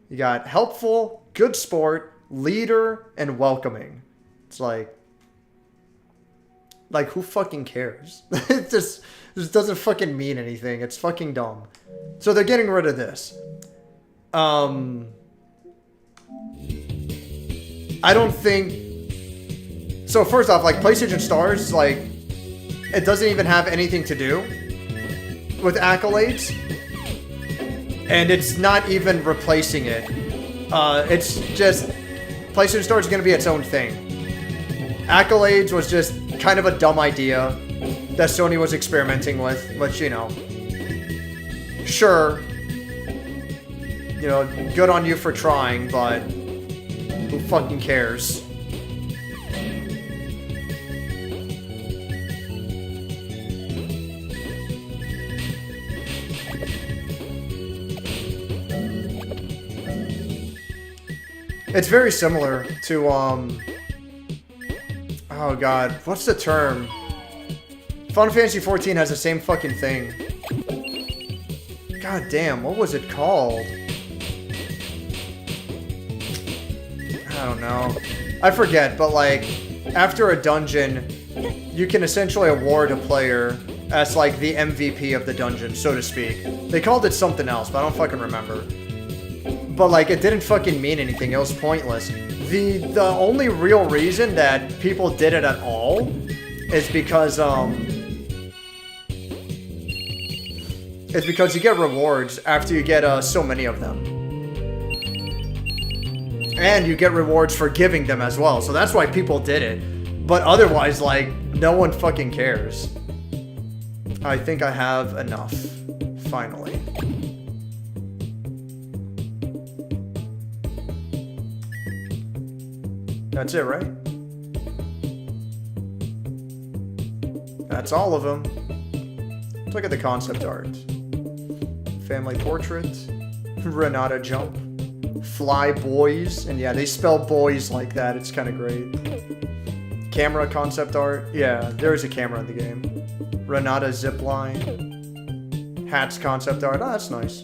You got helpful, good sport, leader, and welcoming. It's like who fucking cares? It just doesn't fucking mean anything. It's fucking dumb. So they're getting rid of this. I don't think... So first off, like, PlayStation Stars, like, it doesn't even have anything to do with accolades. And it's not even replacing it. It's just... PlayStation Stars is going to be its own thing. Accolades was just kind of a dumb idea that Sony was experimenting with, which, you know, sure, you know, good on you for trying, but who fucking cares? It's very similar to, oh god, what's the term? Final Fantasy XIV has the same fucking thing. God damn, what was it called? I don't know. I forget, but like, after a dungeon, you can essentially award a player as like the MVP of the dungeon, so to speak. They called it something else, but I don't fucking remember. But like, it didn't fucking mean anything, it was pointless. The only real reason that people did it at all is because you get rewards after you get so many of them. And you get rewards for giving them as well, so that's why people did it. But otherwise, like, no one fucking cares. I think I have enough, finally. That's it, right? That's all of them. Let's look at the concept art. Family portrait. Renata jump. Fly boys. And yeah, they spell boys like that. It's kind of great. Camera concept art. Yeah, there's a camera in the game. Renata zipline. Hats concept art. Oh, that's nice.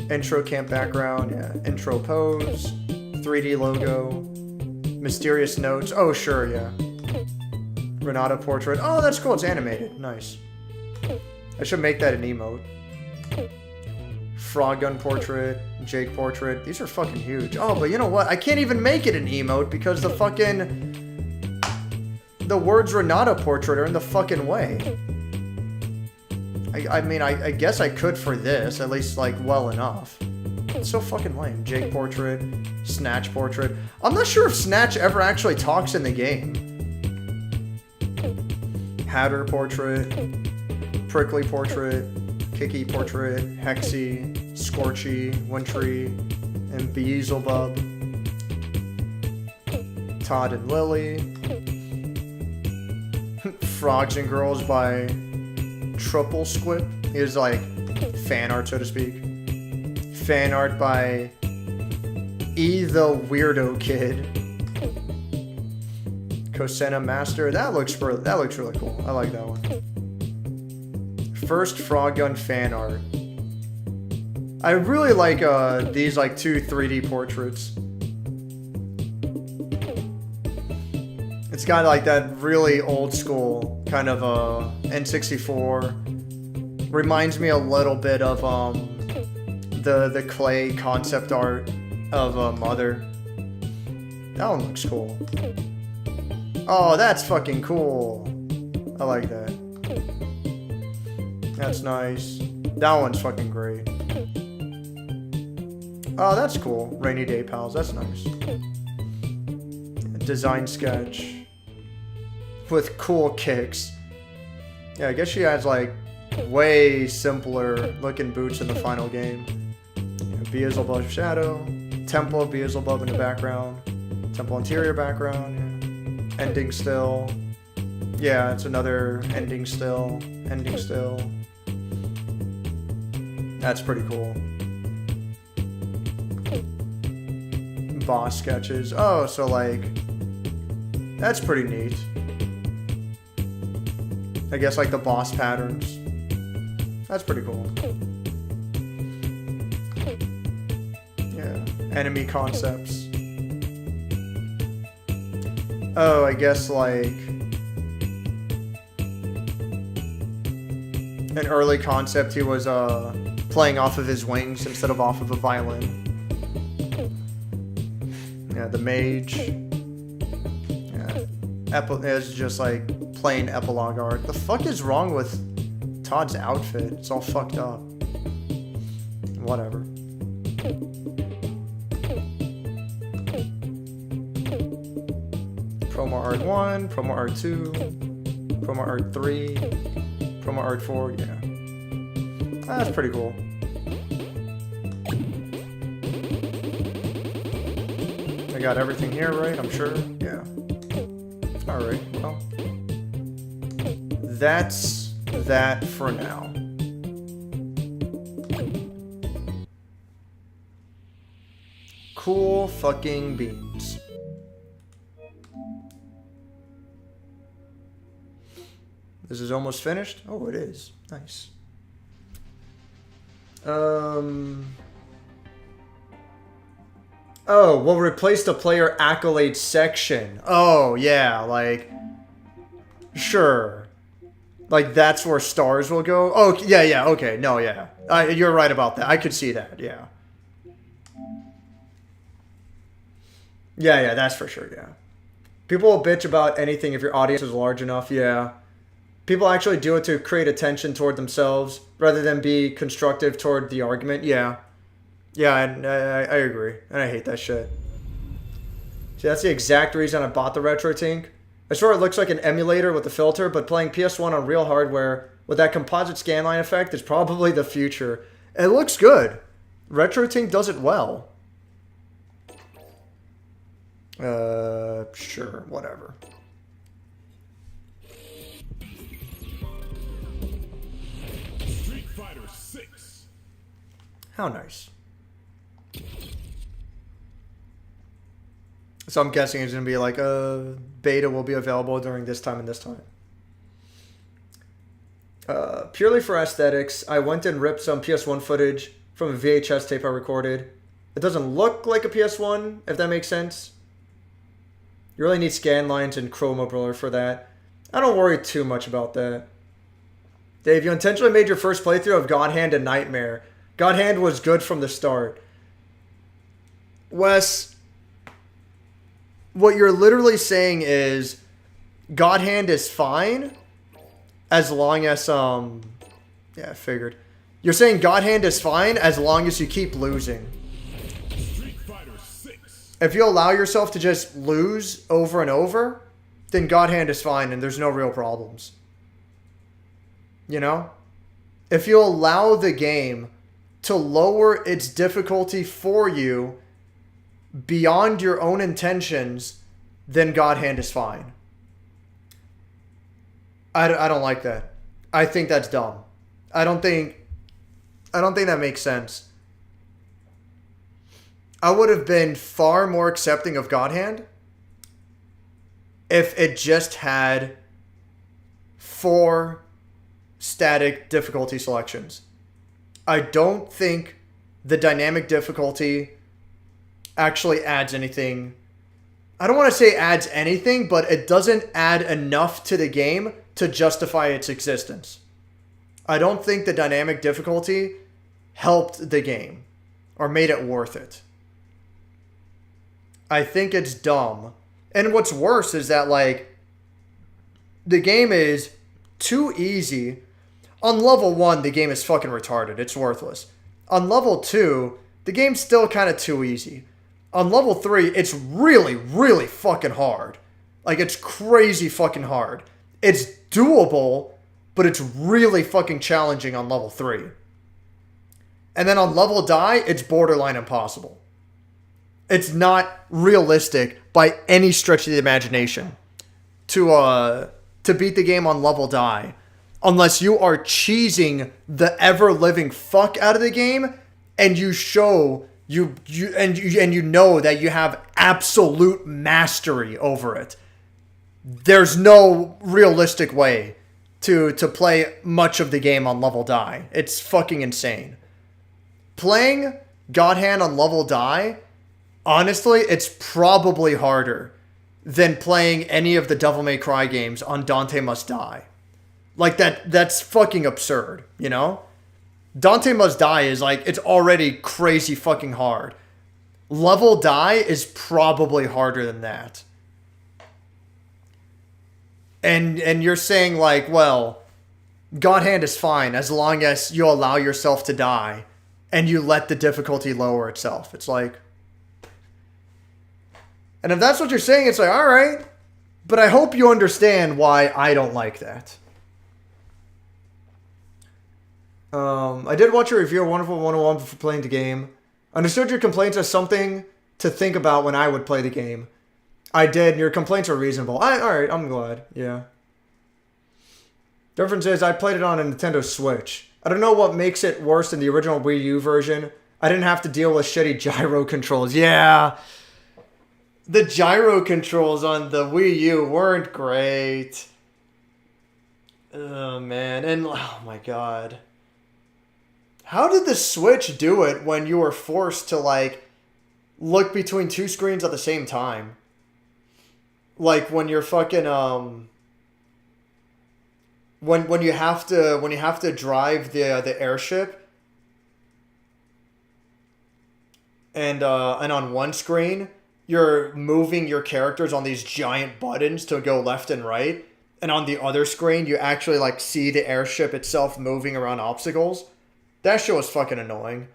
Intro camp background. Yeah, intro pose. 3D logo, mysterious notes. Oh, sure, yeah. Renata portrait. Oh, that's cool. It's animated. Nice. I should make that an emote. Frogun portrait, Jake portrait. These are fucking huge. Oh, but you know what? I can't even make it an emote because the words Renata portrait are in the fucking way. I mean, I guess I could for this, at least, like, well enough. It's so fucking lame. Jake portrait, Snatch portrait. I'm not sure if Snatch ever actually talks in the game. Hatter portrait, Prickly portrait, Kiki portrait, Hexy, Scorchy, Wintry, and Beelzebub. Todd and Lily. Frogs and Girls by Triple Squip. He was like fan art, so to speak. Fan art by E the Weirdo Kid. Cosena Master. That looks really cool. I like that one. First Frogun fan art. I really like these like 2 3D portraits. It's got like that really old school kind of N64. Reminds me a little bit of the clay concept art of Mother. That one looks cool. Oh, that's fucking cool. I like that. That's nice. That one's fucking great. Oh, that's cool. Rainy Day Pals. That's nice. Design sketch. With cool kicks. Yeah, I guess she has like way simpler looking boots in the final game. Beelzebub Shadow. Temple of Beelzebub in the background. Temple interior background. Yeah. Ending still. Yeah, it's another ending still. Ending still. That's pretty cool. Boss sketches. Oh, so like... That's pretty neat. I guess like the boss patterns. That's pretty cool. Yeah. Enemy concepts. Oh, I guess like... An early concept, he was playing off of his wings instead of off of a violin. Yeah, the mage. Yeah. It's just like plain epilogue art. The fuck is wrong with Todd's outfit? It's all fucked up. Whatever. Promo art 1, promo art 2, promo art 3, promo art 4, yeah. That's pretty cool. I got everything here, right? I'm sure. Yeah. Alright, well. That's that for now. Cool fucking beans. This is almost finished? Oh, it is. Nice. Oh, we'll replace the player accolade section. Oh, yeah, like... Sure. Like, that's where stars will go? Oh, yeah, okay. No, yeah. You're right about that. I could see that, yeah. Yeah, that's for sure, yeah. People will bitch about anything if your audience is large enough, yeah. People actually do it to create attention toward themselves rather than be constructive toward the argument. Yeah. Yeah, and I agree. And I hate that shit. See, that's the exact reason I bought the RetroTink. I swear it looks like an emulator with a filter, but playing PS1 on real hardware with that composite scanline effect is probably the future. It looks good. RetroTink does it well. Sure, whatever. How nice. So I'm guessing it's going to be like beta will be available during this time and this time. Purely for aesthetics, I went and ripped some PS1 footage from a VHS tape I recorded. It doesn't look like a PS1, if that makes sense. You really need scan lines and chroma blur for that. I don't worry too much about that. Dave, you intentionally made your first playthrough of God Hand a nightmare. God Hand was good from the start. Wes, what you're literally saying is God Hand is fine as long as, yeah, I figured. You're saying God Hand is fine as long as you keep losing. If you allow yourself to just lose over and over, then God Hand is fine and there's no real problems. You know? If you allow the game to lower its difficulty for you beyond your own intentions, then God Hand is fine. I don't like that. I think that's dumb. I don't think that makes sense. I would have been far more accepting of God Hand if it just had 4 static difficulty selections. I don't think the dynamic difficulty actually adds anything. I don't want to say adds anything, but it doesn't add enough to the game to justify its existence. I don't think the dynamic difficulty helped the game or made it worth it. I think it's dumb. And what's worse is that, like, the game is too easy. On level 1, the game is fucking retarded. It's worthless. On level 2, the game's still kind of too easy. On level 3, it's really, really fucking hard. Like, it's crazy fucking hard. It's doable, but it's really fucking challenging on level 3. And then on level die, it's borderline impossible. It's not realistic by any stretch of the imagination to beat the game on level die, unless you are cheesing the ever-living fuck out of the game and you show you know that you have absolute mastery over it. There's no realistic way to play much of the game on level die. It's fucking insane. Playing God Hand on level die, honestly, it's probably harder than playing any of the Devil May Cry games on Dante Must Die. Like, that's fucking absurd, you know? Dante Must Die is like, it's already crazy fucking hard. Level die is probably harder than that. And you're saying, like, well, God Hand is fine as long as you allow yourself to die and you let the difficulty lower itself. It's like... And if that's what you're saying, it's like, all right. But I hope you understand why I don't like that. I did watch a review of Wonderful 101 before playing the game. Understood your complaints as something to think about when I would play the game. I did, and your complaints are reasonable. Alright, I'm glad. Yeah. Difference is, I played it on a Nintendo Switch. I don't know what makes it worse than the original Wii U version. I didn't have to deal with shitty gyro controls. Yeah. The gyro controls on the Wii U weren't great. Oh, man. And, oh my god. How did the Switch do it when you were forced to, like, look between 2 screens at the same time? Like, when you're fucking, when you have to drive the airship, and on one screen you're moving your characters on these giant buttons to go left and right, and on the other screen you actually, like, see the airship itself moving around obstacles. That shit was fucking annoying.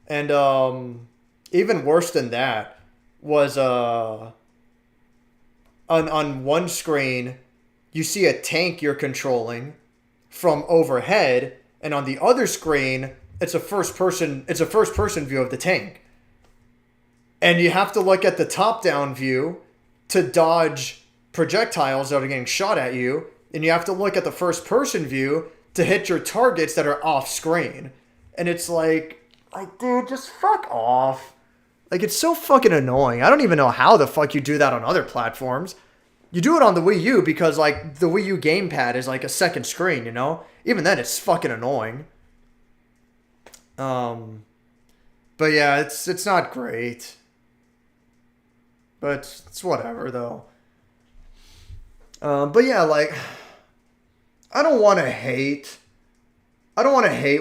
And even worse than that was on one screen you see a tank you're controlling from overhead, and on the other screen it's a first person view of the tank. And you have to look at the top-down view to dodge projectiles that are getting shot at you, and you have to look at the first-person view to hit your targets that are off-screen. And it's like, dude, just fuck off. Like, it's so fucking annoying. I don't even know how the fuck you do that on other platforms. You do it on the Wii U because, like, the Wii U gamepad is like a second screen, you know? Even then, it's fucking annoying. But yeah, it's not great. But it's whatever, though. But yeah, like, I don't want to hate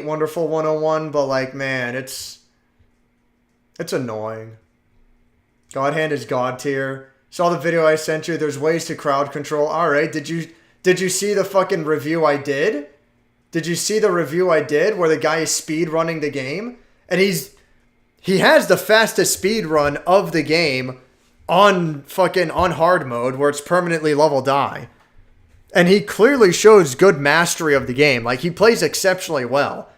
Wonderful 101, but, like, man, it's annoying. God Hand is God tier. Saw the video I sent you. There's ways to crowd control. All right, did you see the fucking review I did? Did you see the review I did where the guy is speed running the game, and he has the fastest speed run of the game on hard mode where it's permanently level die. And he clearly shows good mastery of the game. Like, he plays exceptionally well.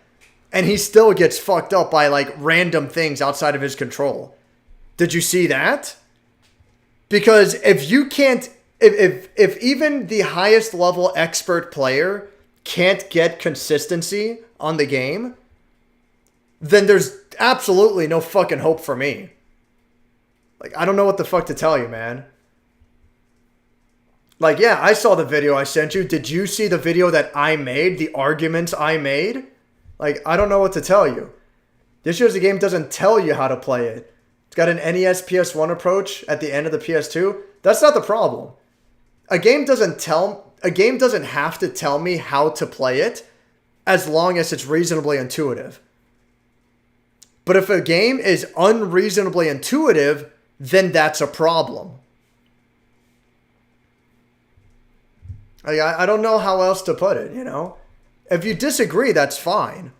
And he still gets fucked up by, like, random things outside of his control. Did you see that? Because if you can't... If even the highest level expert player can't get consistency on the game, then there's absolutely no fucking hope for me. Like, I don't know what the fuck to tell you, man. Like, yeah, I saw the video I sent you. Did you see the video that I made? The arguments I made? Like, I don't know what to tell you. This shows the game doesn't tell you how to play it. It's got an NES PS1 approach at the end of the PS2. That's not the problem. A game doesn't have to tell me how to play it as long as it's reasonably intuitive. But if a game is unreasonably intuitive, then that's a problem. I don't know how else to put it, you know? If you disagree, that's fine.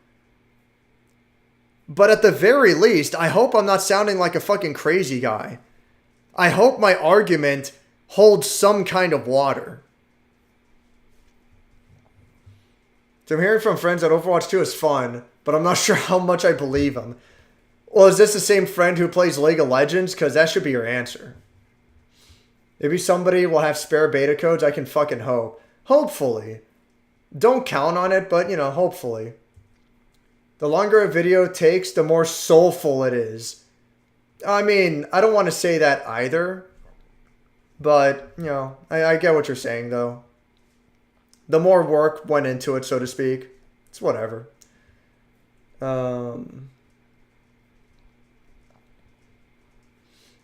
But at the very least, I hope I'm not sounding like a fucking crazy guy. I hope my argument holds some kind of water. So I'm hearing from friends that Overwatch 2 is fun, but I'm not sure how much I believe them. Well, is this the same friend who plays League of Legends? Because that should be your answer. Maybe somebody will have spare beta codes. I can fucking hope. Hopefully. Don't count on it, but, you know, hopefully. The longer a video takes, the more soulful it is. I mean, I don't want to say that either. But, you know, I get what you're saying, though. The more work went into it, so to speak. It's whatever. God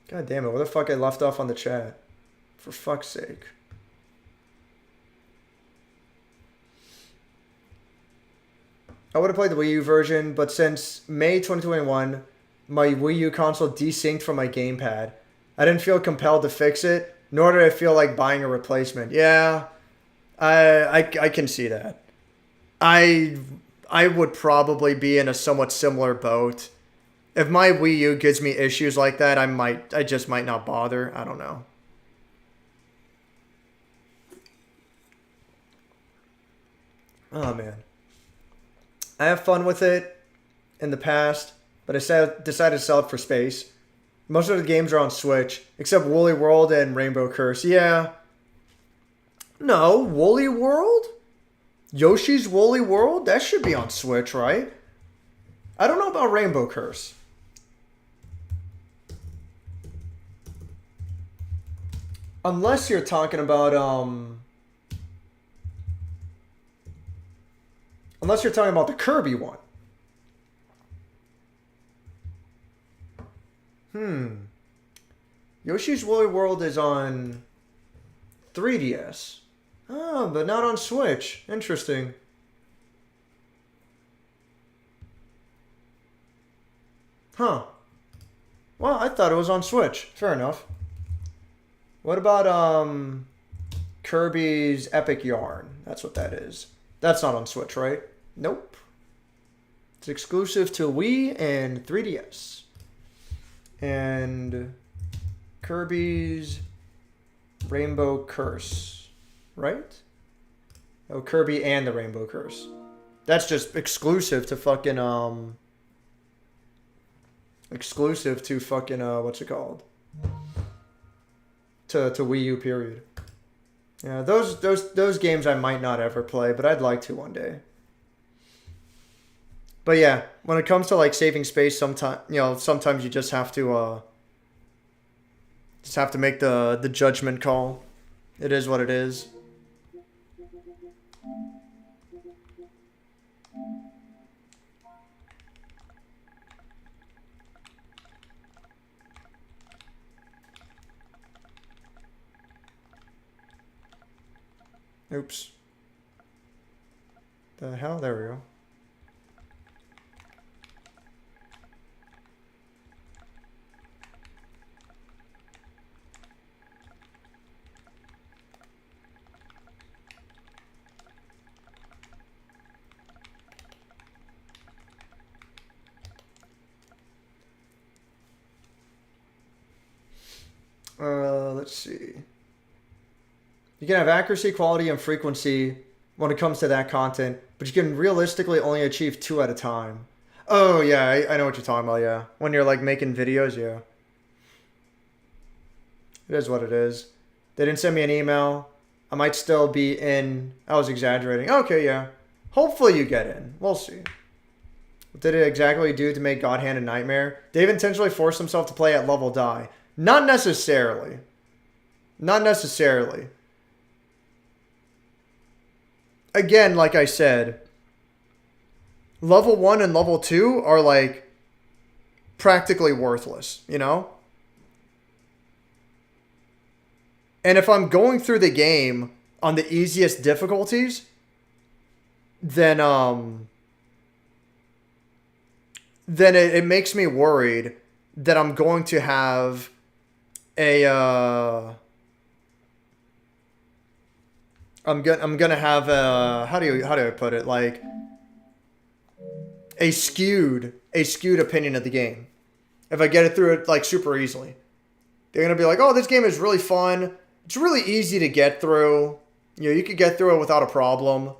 damn it, what the fuck I left off on the chat? For fuck's sake. I would have played the Wii U version, but since May 2021, my Wii U console desynced from my gamepad. I didn't feel compelled to fix it, nor did I feel like buying a replacement. Yeah, I can see that. I would probably be in a somewhat similar boat. If my Wii U gives me issues like that, I just might not bother. I don't know. Oh, man. I have fun with it in the past, but I decided to sell it for space. Most of the games are on Switch, except Woolly World and Rainbow Curse. Yeah. No, Woolly World? Yoshi's Woolly World? That should be on Switch, right? I don't know about Rainbow Curse. Unless you're talking about, unless you're talking about the Kirby one. Yoshi's Woolly World is on 3DS. Oh, but not on Switch. Interesting. Huh. Well, I thought it was on Switch. Fair enough. What about Kirby's Epic Yarn? That's what that is. That's not on Switch, right? Nope. It's exclusive to Wii and 3DS. And Kirby's Rainbow Curse, right? Oh, Kirby and the Rainbow Curse. That's just exclusive to fucking exclusive to fucking what's it called? To Wii U, period. Yeah, those games I might not ever play, but I'd like to one day. But yeah, when it comes to like saving space, sometimes you just have to make the judgment call. It is what it is. Oops. The hell? There we go. Let's see. You can have accuracy, quality, and frequency when it comes to that content, but you can realistically only achieve 2 at a time. Oh, yeah, I know what you're talking about, yeah. When you're, like, making videos, yeah. It is what it is. They didn't send me an email. I might still be in. I was exaggerating. Okay, yeah. Hopefully you get in. We'll see. What did it exactly do to make God Hand a nightmare? Dave intentionally forced himself to play at level die. Not necessarily. Not necessarily. Again, like I said, level 1 and level 2 are like practically worthless, you know? And if I'm going through the game on the easiest difficulties, then it makes me worried that I'm going to have a I'm gonna have a how do I put it, like a skewed opinion of the game if I get it through it like super easily. They're gonna be like, oh, this game is really fun. It's really easy to get through. You know, you could get through it without a problem.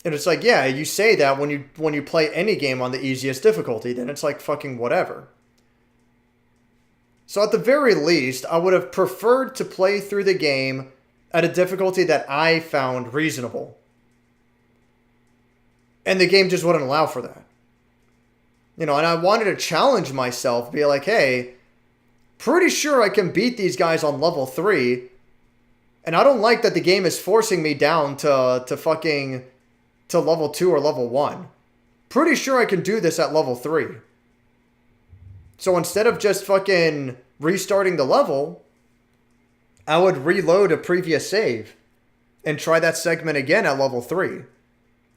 And it's like, yeah, you say that when you play any game on the easiest difficulty, then it's like fucking whatever. So at the very least, I would have preferred to play through the game at a difficulty that I found reasonable. And the game just wouldn't allow for that. You know, and I wanted to challenge myself, be like, hey, pretty sure I can beat these guys on level 3. And I don't like that the game is forcing me down to level 2 or level 1. Pretty sure I can do this at level 3. So instead of just fucking restarting the level, I would reload a previous save and try that segment again at level 3.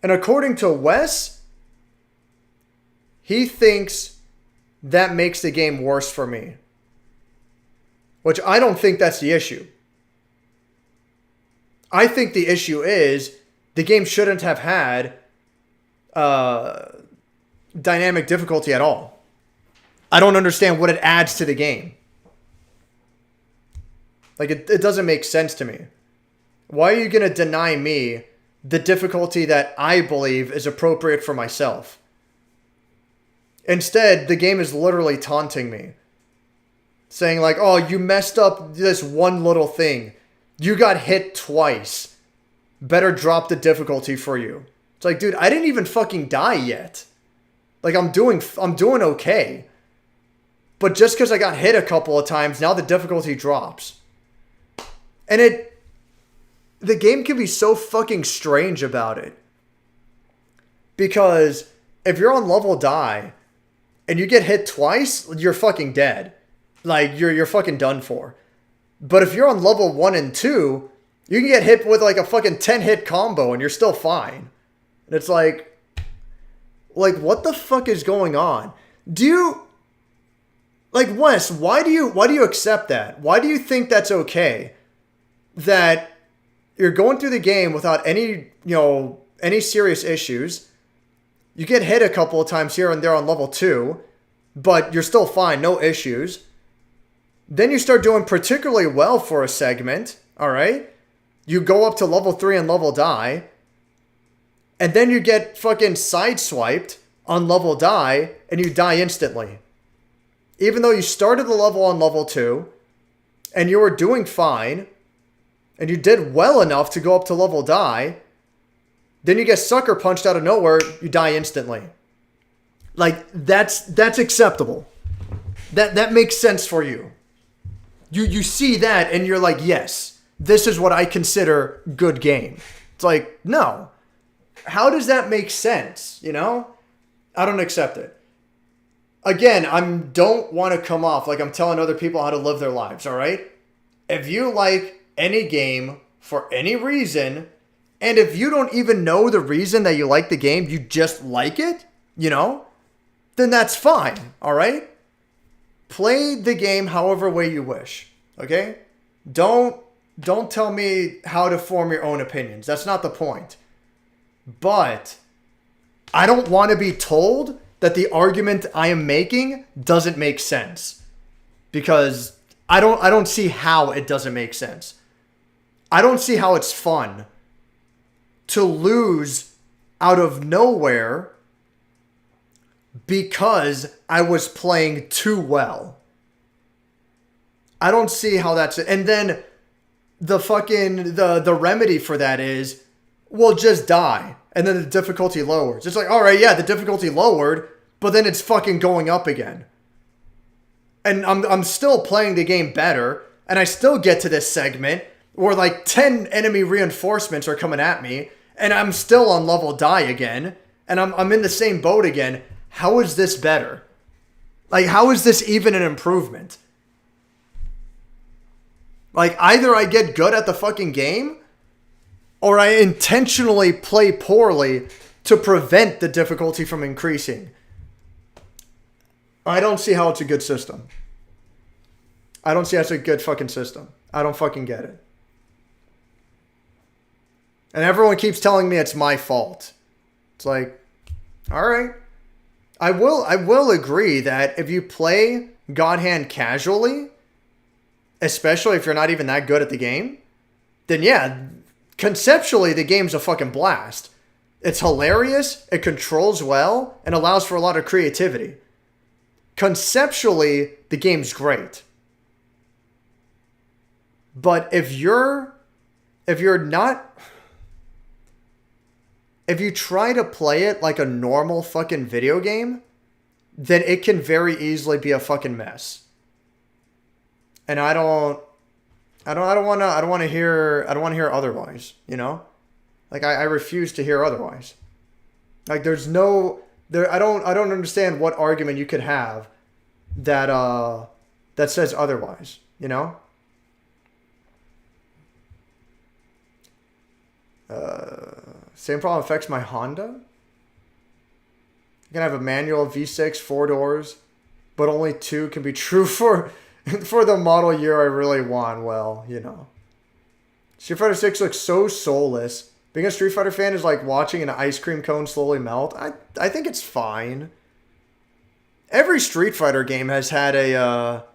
And according to Wes, he thinks that makes the game worse for me. Which I don't think that's the issue. I think the issue is the game shouldn't have had dynamic difficulty at all. I don't understand what it adds to the game. Like, it doesn't make sense to me. Why are you going to deny me the difficulty that I believe is appropriate for myself? Instead, the game is literally taunting me. Saying like, oh, you messed up this one little thing. You got hit twice. Better drop the difficulty for you. It's like, dude, I didn't even fucking die yet. Like, I'm doing okay. But just because I got hit a couple of times, now the difficulty drops. And the game can be so fucking strange about it. Because if you're on level die and you get hit twice, you're fucking dead. Like, you're fucking done for. But if you're on level 1 and 2, you can get hit with like a fucking 10-hit combo and you're still fine. And it's like, what the fuck is going on? Like, Wes, why do you accept that? Why do you think that's okay? That you're going through the game without any serious issues. You get hit a couple of times here and there on level 2, but you're still fine, no issues. Then you start doing particularly well for a segment, all right? You go up to level 3 and level die, and then you get fucking sideswiped on level die, and you die instantly. Even though you started the level on level 2, and you were doing fine, and you did well enough to go up to level die, then you get sucker punched out of nowhere, you die instantly. Like, that's acceptable. That makes sense for you. You see that and you're like, yes, this is what I consider good game. It's like, no. How does that make sense, you know? I don't accept it. Again, I don't want to come off like I'm telling other people how to live their lives, all right? If you like any game for any reason, and if you don't even know the reason that you like the game, you just like it, you know, then that's fine, all right? Play the game however way you wish, okay? Don't tell me how to form your own opinions. That's not the point. But I don't want to be told that the argument I am making doesn't make sense. Because I don't see how it doesn't make sense. I don't see how it's fun to lose out of nowhere because I was playing too well. I don't see how that's it. And then the fucking, the remedy for that is, well, just die. And then the difficulty lowers. It's like, all right, yeah, the difficulty lowered, but then it's fucking going up again. And I'm still playing the game better, and I still get to this segment where like 10 enemy reinforcements are coming at me, and I'm still on level die again, and I'm in the same boat again. How is this better? Like, how is this even an improvement? Like, either I get good at the fucking game, or I intentionally play poorly to prevent the difficulty from increasing. I don't see how it's a good system. I don't see how it's a good fucking system. I don't fucking get it. And everyone keeps telling me it's my fault. It's like, all right. I will agree that if you play God Hand casually, especially if you're not even that good at the game, then yeah, conceptually the game's a fucking blast. It's hilarious, it controls well, and allows for a lot of creativity. Conceptually, the game's great. But if you try to play it like a normal fucking video game, then it can very easily be a fucking mess. And I don't want to hear otherwise, you know? Like I refuse to hear otherwise. Like I don't understand what argument you could have that says otherwise, you know? Same problem affects my Honda. You can have a manual V6, 4 doors, but only 2 can be true for the model year I really want. Well, you know. Street Fighter 6 looks so soulless. Being a Street Fighter fan is like watching an ice cream cone slowly melt. I think it's fine. Every Street Fighter game has had a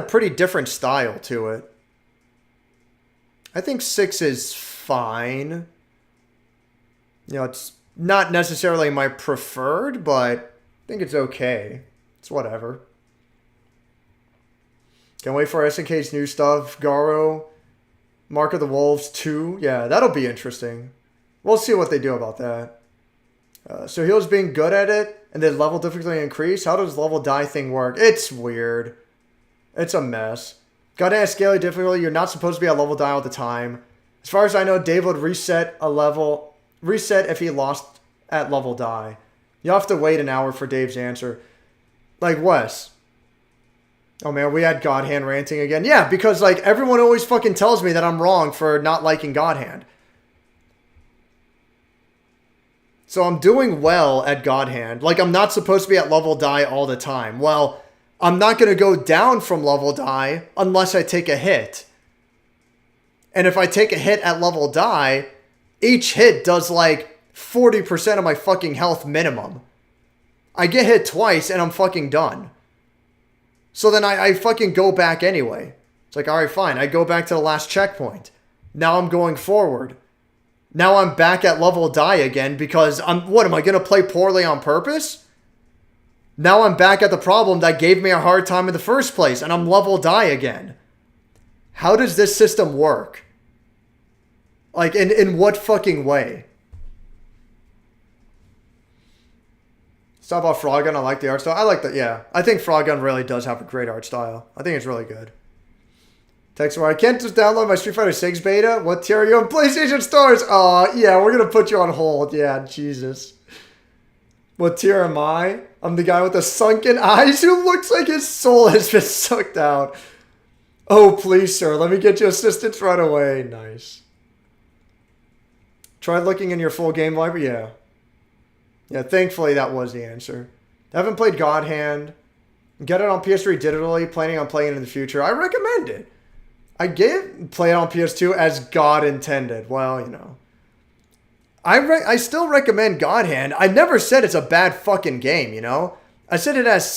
pretty different style to it. I think 6 is fine. You know, it's not necessarily my preferred, but I think it's okay. It's whatever. Can't wait for SNK's new stuff. Garo, Mark of the Wolves 2. Yeah, that'll be interesting. We'll see what they do about that. So Heel's being good at it, and then level difficulty increase. How does level die thing work? It's weird. It's a mess. Gotta ask scaling difficulty. You're not supposed to be at level die all the time. As far as I know, Dave would reset if he lost at level die. You'll have to wait an hour for Dave's answer. Like Wes. Oh man, we had God Hand ranting again. Yeah, because like everyone always fucking tells me that I'm wrong for not liking God Hand. So I'm doing well at God Hand. Like I'm not supposed to be at level die all the time. Well, I'm not going to go down from level die unless I take a hit. And if I take a hit at level die, each hit does like 40% of my fucking health minimum. I get hit twice and I'm fucking done. So then I fucking go back anyway. It's like, all right, fine. I go back to the last checkpoint. Now I'm going forward. Now I'm back at level die again because am I going to play poorly on purpose? Now I'm back at the problem that gave me a hard time in the first place and I'm level die again. How does this system work? Like, in what fucking way? Stop about Frogun. I like the art style. I like that, yeah. I think Frogun really does have a great art style. I think it's really good. Text where I can't just download my Street Fighter 6 beta. What tier are you on PlayStation Stores? Yeah, we're going to put you on hold. Yeah, Jesus. What tier am I? I'm the guy with the sunken eyes who looks like his soul has been sucked out. Oh, please, sir. Let me get you assistance right away. Nice. Tried looking in your full game library? Yeah. Yeah, thankfully that was the answer. I haven't played God Hand. Get it on PS3 digitally. Planning on playing it in the future. I recommend it. Play it on PS2 as God intended. Well, you know. I still recommend God Hand. I never said it's a bad fucking game, you know. I said it has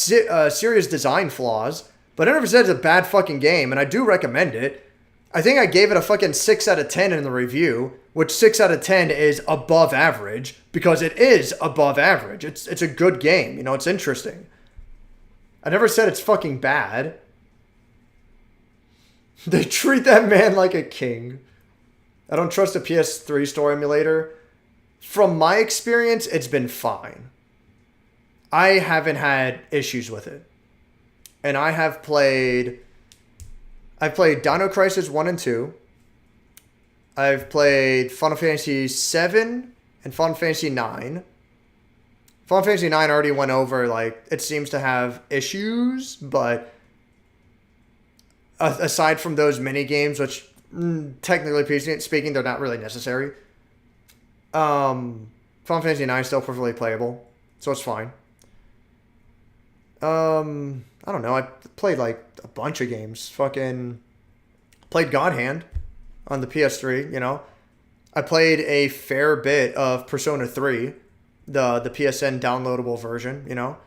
serious design flaws, but I never said it's a bad fucking game, and I do recommend it. I think I gave it a fucking 6 out of 10 in the review, which 6 out of 10 is above average, because it is above average. It's a good game, you know, it's interesting. I never said it's fucking bad. They treat that man like a king. I don't trust the PS3 Store emulator. From my experience, it's been fine. I haven't had issues with it. And I've played Dino Crisis 1 and 2. I've played Final Fantasy 7 and Final Fantasy 9. Final Fantasy 9 already went over, like, it seems to have issues, but aside from those mini games, which technically speaking, they're not really necessary. Final Fantasy 9 is still perfectly playable, so it's fine. I don't know. I played like a bunch of games. Fucking played God Hand on the PS3, you know. I played a fair bit of Persona 3, the PSN downloadable version, you know.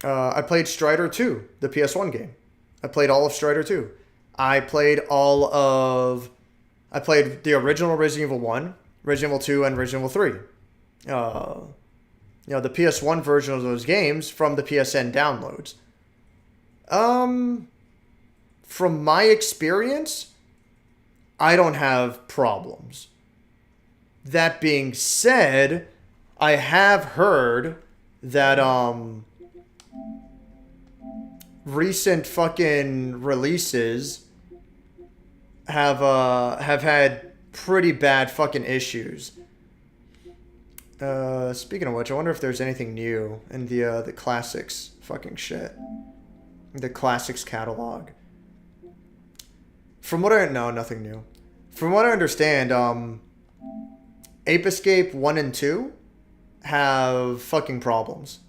I played Strider 2, the PS1 game. I played all of Strider 2. I played the original Resident Evil 1, Resident Evil 2, and Resident Evil 3. You know, the PS1 version of those games from the PSN downloads. From my experience, I don't have problems. That being said, I have heard that, recent fucking releases have had pretty bad fucking issues. Speaking of which, I wonder if there's anything new in the classics fucking shit. The classics catalog. No, nothing new. From what I understand, Ape Escape 1 and 2 have fucking problems.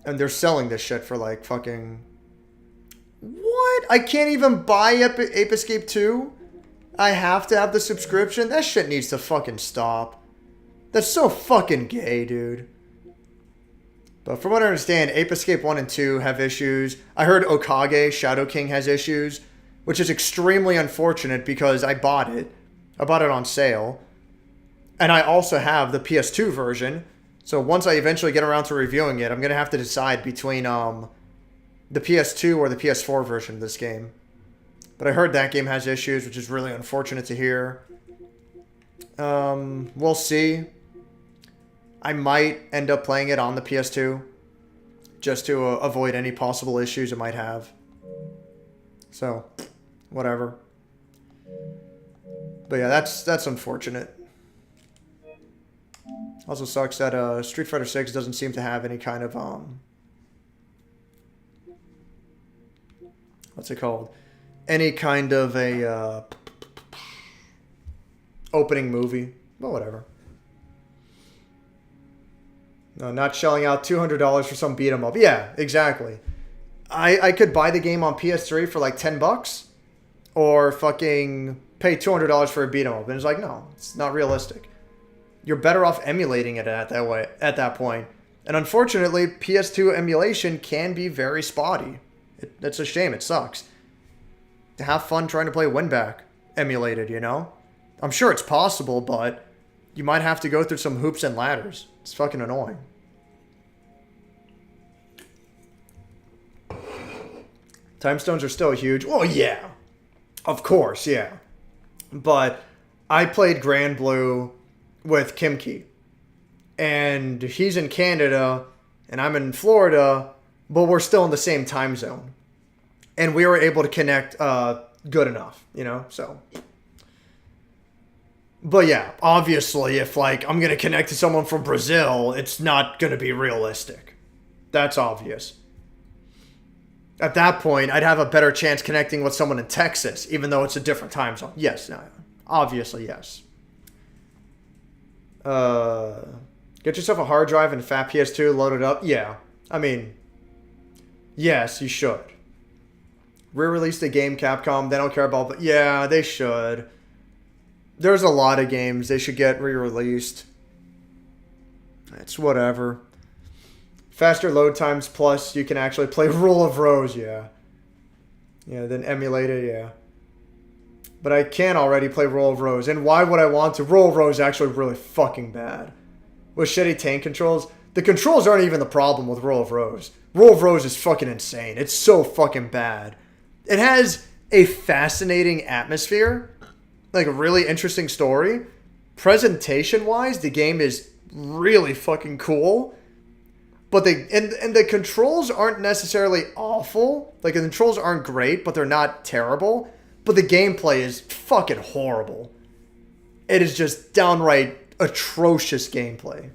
And they're selling this shit for like fucking... What? I can't even buy Ape Escape 2? I have to have the subscription? That shit needs to fucking stop. That's so fucking gay, dude. But from what I understand, Ape Escape 1 and 2 have issues. I heard Okage, Shadow King, has issues, which is extremely unfortunate because I bought it. I bought it on sale. And I also have the PS2 version. So once I eventually get around to reviewing it, I'm going to have to decide between the PS2 or the PS4 version of this game. But I heard that game has issues, which is really unfortunate to hear. We'll see. I might end up playing it on the PS2 just to avoid any possible issues it might have. So, whatever. But yeah, that's unfortunate. Also sucks that Street Fighter 6 doesn't seem to have any kind of what's it called? Any kind of a opening movie. Well, whatever. No, not shelling out $200 for some beat 'em up. Yeah, exactly. I could buy the game on PS3 for like $10 or fucking pay $200 for a beat 'em up. And it's like, no, it's not realistic. You're better off emulating it at that point. And unfortunately, PS2 emulation can be very spotty. It's a shame. It sucks. To have fun trying to play Winback emulated, you know? I'm sure it's possible, but you might have to go through some hoops and ladders. It's fucking annoying. Time stones are still huge. Well, yeah. Of course, yeah. But I played Grand Blue with Kimki. And he's in Canada, and I'm in Florida, but we're still in the same time zone. And we were able to connect good enough, you know? So... But yeah, obviously, if like I'm gonna connect to someone from Brazil, it's not gonna be realistic. That's obvious. At that point, I'd have a better chance connecting with someone in Texas, even though it's a different time zone. Yes, no, obviously, yes. Get yourself a hard drive and a fat PS2, load it up. Yeah, I mean, yes, you should. Re-release the game, Capcom. They don't care about, but yeah, they should. There's a lot of games they should get re-released. It's whatever. Faster load times plus you can actually play Rule of Rose, yeah. Yeah, then emulate it, yeah. But I can already play Roll of Rose. And why would I want to? Roll of Rose is actually really fucking bad. With shitty tank controls. The controls aren't even the problem with Roll of Rose. Roll of Rose is fucking insane. It's so fucking bad. It has a fascinating atmosphere. Like a really interesting story. Presentation-wise, the game is really fucking cool. But the controls aren't necessarily awful. Like, the controls aren't great, but they're not terrible. But the gameplay is fucking horrible. It is just downright atrocious gameplay.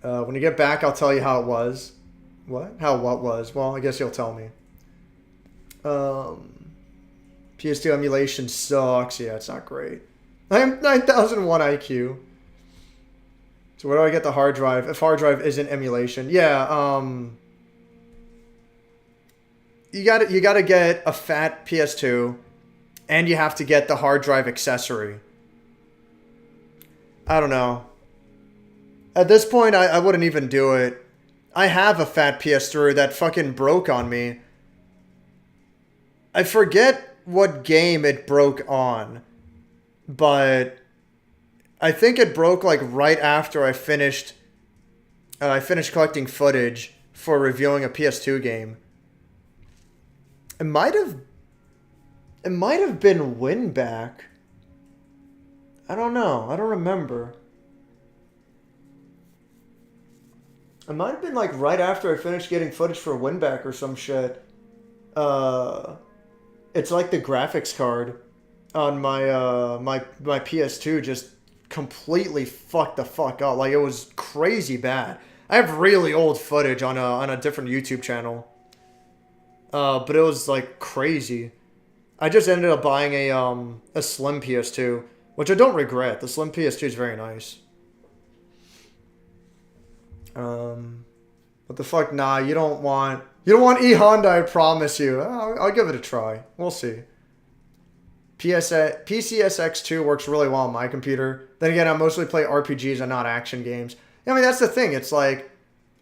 When you get back, I'll tell you how it was. What? How what was? Well, I guess you'll tell me. PS2 emulation sucks. Yeah, it's not great. I have 9001 IQ. So where do I get the hard drive? If hard drive isn't emulation. Yeah, you gotta get a fat PS2, and you have to get the hard drive accessory. I don't know. At this point, I wouldn't even do it. I have a fat PS3 that fucking broke on me. I forget what game it broke on, but I think it broke like right after I finished collecting footage for reviewing a PS2 game. It might have been Winback. I don't know. I don't remember. It might have been like right after I finished getting footage for Winback or some shit. It's like the graphics card on my my PS2 just completely fucked the fuck up. Like, it was crazy bad. I have really old footage on a different YouTube channel. But it was like crazy. I just ended up buying a slim PS2, which I don't regret. The slim PS2 is very nice. What the fuck? Nah, you don't want E Honda, I promise you. I'll give it a try. We'll see. PCSX2 works really well on my computer. Then again, I mostly play RPGs and not action games. I mean, that's the thing. It's like,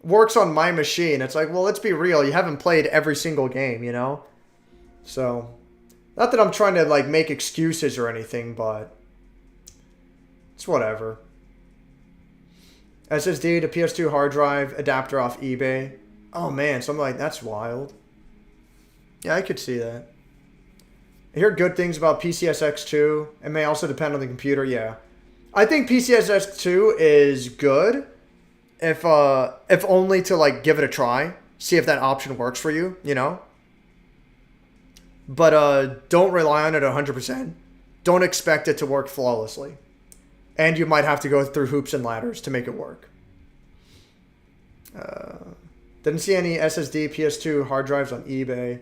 works on my machine. It's like, well, let's be real. You haven't played every single game, you know? So, not that I'm trying to, like, make excuses or anything, but it's whatever. SSD to PS2 hard drive adapter off eBay. Oh, man, something like that's wild. Yeah, I could see that. I hear good things about PCSX2. It may also depend on the computer, yeah. I think PCSX2 is good. If only to, like, give it a try. See if that option works for you, you know? But don't rely on it 100%. Don't expect it to work flawlessly. And you might have to go through hoops and ladders to make it work. Didn't see any SSD PS2 hard drives on eBay.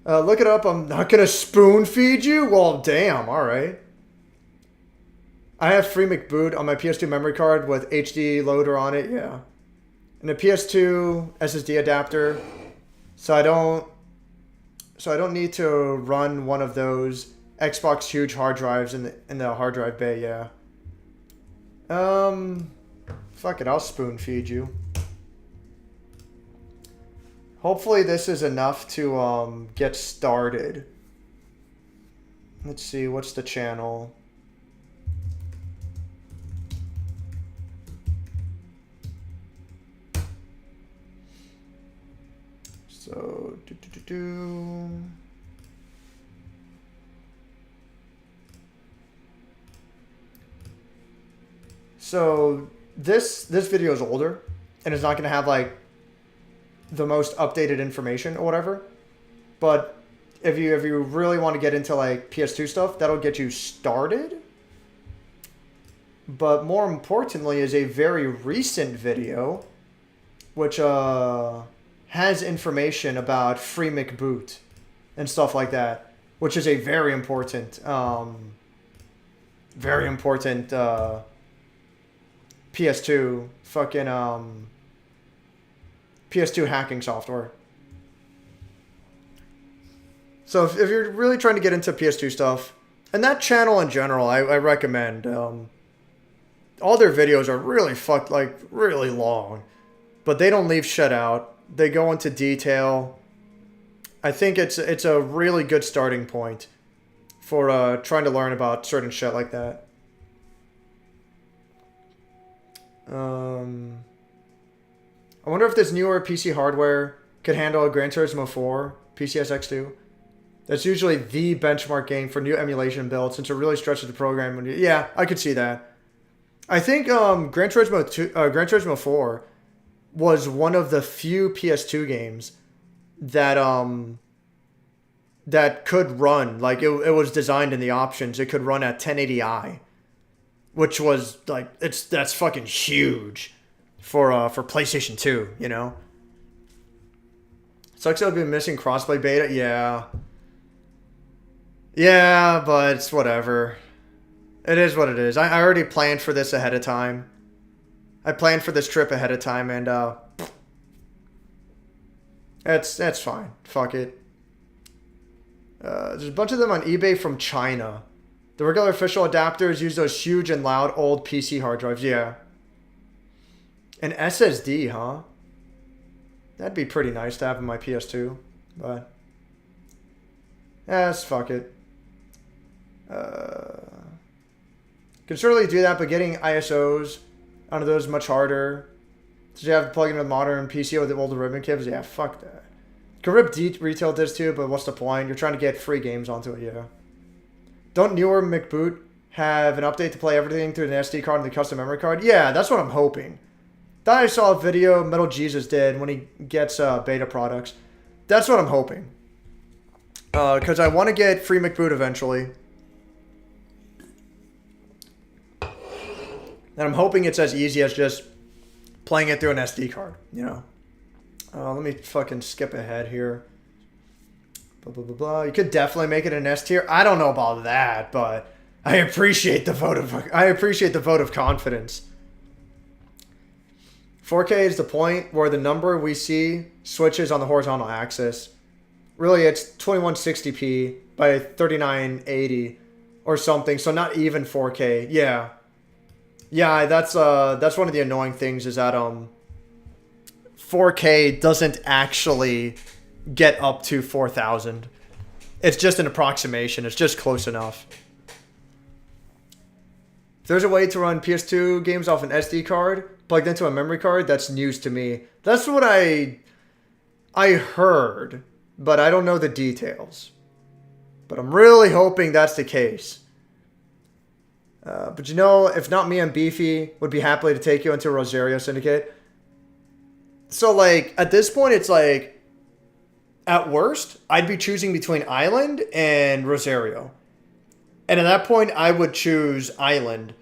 Look it up. I'm not going to spoon feed you? Well, damn. All right. I have FreeMcBoot on my PS2 memory card with HD loader on it. Yeah. And a PS2 SSD adapter. So I don't need to run one of those Xbox huge hard drives in the hard drive bay. Yeah. Fuck it. I'll spoon feed you. Hopefully this is enough to get started. Let's see, what's the channel? So, So this video is older, and it's not going to have like the most updated information or whatever. But if you really want to get into like PS2 stuff, that'll get you started. But more importantly is a very recent video, which has information about FreeMcBoot and stuff like that, which is a very important PS2 fucking PS2 hacking software. So if you're really trying to get into PS2 stuff, and that channel in general, I recommend. All their videos are really really long, but they don't leave shit out. They go into detail. I think it's a really good starting point for trying to learn about certain shit like that. I wonder if this newer PC hardware could handle a Gran Turismo 4 PCSX2. That's usually the benchmark game for new emulation builds since it really stretches the program. Yeah, I could see that. I think Gran Turismo 4 was one of the few PS2 games that that could run, like it was designed in the options, it could run at 1080i, which was like that's fucking huge for PlayStation 2, you know. Sucks I've been missing crossplay beta. Yeah, but it's whatever. It is what it is. I already planned for this ahead of time. I planned for this trip ahead of time, and that's fine. Fuck it. There's a bunch of them on eBay from China. The regular official adapters use those huge and loud old PC hard drives. Yeah. An SSD, huh? That'd be pretty nice to have in my PS2, but yes, fuck it. Can certainly do that, but getting ISOs onto those is much harder. So you have to plug into a modern PC with the older ribbon kits. Yeah, fuck that. Can rip retail discs too, but what's the point? You're trying to get free games onto it, yeah. Don't newer McBoot have an update to play everything through an SD card and the custom memory card? Yeah, that's what I'm hoping. Thought I saw a video Metal Jesus did when he gets beta products. That's what I'm hoping. Because I want to get free McBoot eventually. And I'm hoping it's as easy as just playing it through an SD card, you know. Let me fucking skip ahead here. Blah, blah, blah, blah. You could definitely make it an S tier. I don't know about that, but I appreciate the vote of confidence. 4K is the point where the number we see switches on the horizontal axis. Really, it's 2160p by 3980 or something, so not even 4K. Yeah. Yeah, that's one of the annoying things is that 4K doesn't actually get up to 4000. It's just an approximation. It's just close enough. If there's a way to run PS2 games off an SD card plugged into a memory card, that's news to me. That's what I heard, but I don't know the details. But I'm really hoping that's the case. But you know, if not me and Beefy would be happy to take you into Rosario Syndicate. So like, at this point, it's like, at worst, I'd be choosing between Island and Rosario. And at that point, I would choose Island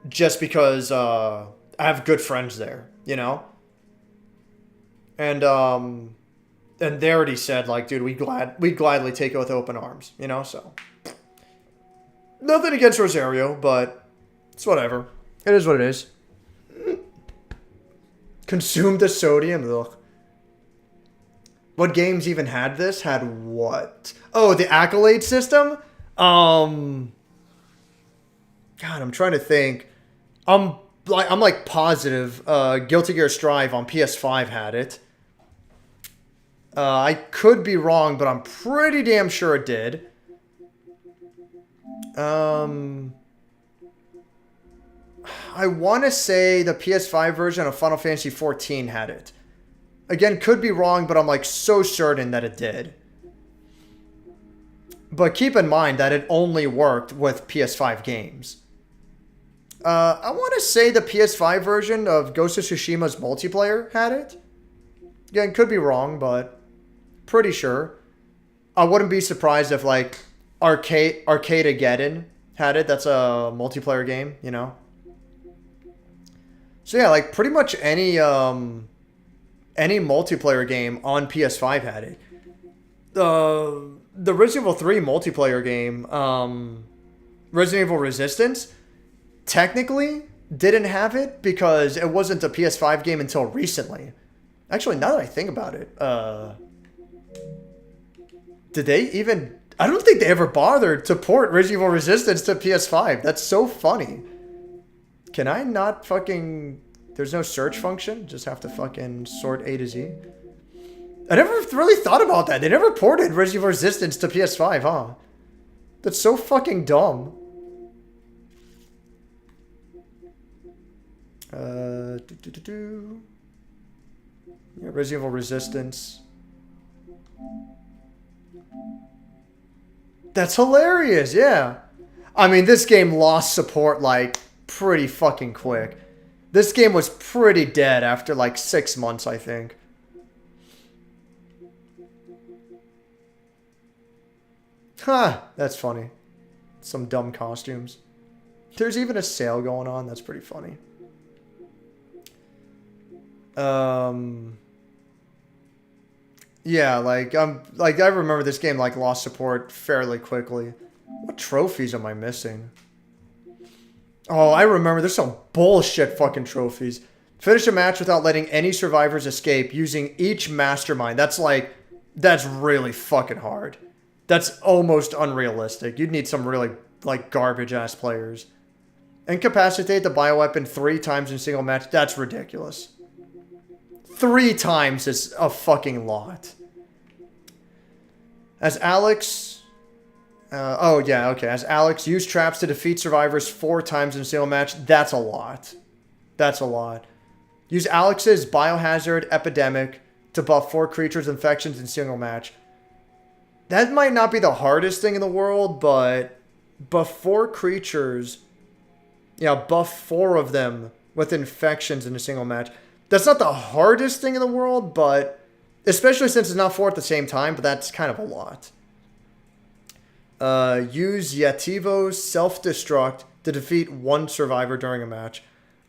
just because I have good friends there, you know? And they already said, like, dude, we'd gladly take it with open arms, you know? So, nothing against Rosario, but it's whatever. It is what it is. Consume the sodium. Ugh. What games even had this? Had what? Oh, the accolade system? God, I'm trying to think. I'm like positive Guilty Gear Strive on PS5 had it. I could be wrong, but I'm pretty damn sure it did. I want to say the PS5 version of Final Fantasy XIV had it. Again, could be wrong, but I'm like so certain that it did. But keep in mind that it only worked with PS5 games. I want to say the PS5 version of Ghost of Tsushima's multiplayer had it. Again, could be wrong, but pretty sure. I wouldn't be surprised if like Arcadegeddon had it. That's a multiplayer game, you know. So yeah, like pretty much any multiplayer game on PS5 had it. The Resident Evil 3 multiplayer game, Resident Evil Resistance, technically didn't have it because it wasn't a PS5 game until recently. Actually, now that I think about it, did they even... I don't think they ever bothered to port Resident Evil Resistance to PS5. That's so funny. Can I not fucking... There's no search function? Just have to fucking sort A to Z? I never really thought about that. They never ported Resident Evil Resistance to PS5, huh? That's so fucking dumb. Yeah, Resident Evil Resistance. That's hilarious, yeah. I mean, this game lost support, like, pretty fucking quick. This game was pretty dead after, like, 6 months, I think. Huh, that's funny. Some dumb costumes. There's even a sale going on. That's pretty funny. Yeah, like I remember this game like lost support fairly quickly. What trophies am I missing? Oh, I remember there's some bullshit fucking trophies. Finish a match without letting any survivors escape using each mastermind. That's really fucking hard. That's almost unrealistic. You'd need some really like garbage ass players. Incapacitate the bioweapon 3 times in a single match. That's ridiculous. 3 times is a fucking lot. As Alex... oh, yeah, okay. As Alex, use traps to defeat survivors 4 times in a single match. That's a lot. That's a lot. Use Alex's Biohazard Epidemic to buff 4 creatures' infections in a single match. That might not be the hardest thing in the world, but buff 4 creatures... Yeah, buff 4 of them with infections in a single match. That's not the hardest thing in the world, but... Especially since it's not 4 at the same time, but that's kind of a lot. Use Yativo's Self-Destruct to defeat 1 survivor during a match.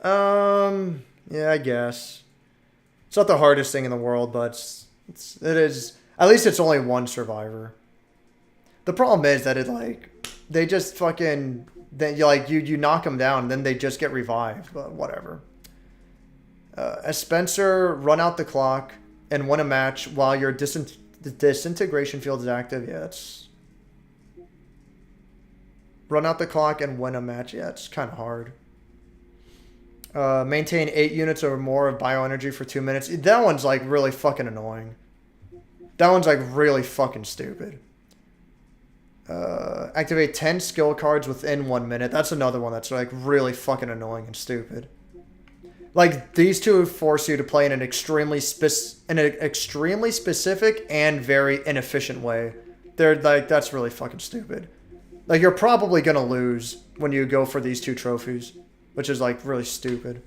Yeah, I guess. It's not the hardest thing in the world, but it is... At least it's only 1 survivor. The problem is that it, like... They just fucking... Then you knock them down, and then they just get revived. But whatever. As Spencer, run out the clock and win a match while your disintegration field is active. Yeah, it's... Run out the clock and win a match. Yeah, it's kind of hard. Maintain 8 units or more of bioenergy for 2 minutes. That one's like really fucking annoying. That one's like really fucking stupid. Activate 10 skill cards within 1 minute. That's another one that's like really fucking annoying and stupid. Like these two force you to play in an extremely specific and very inefficient way. They're like, that's really fucking stupid. Like you're probably gonna lose when you go for these 2 trophies, which is like really stupid.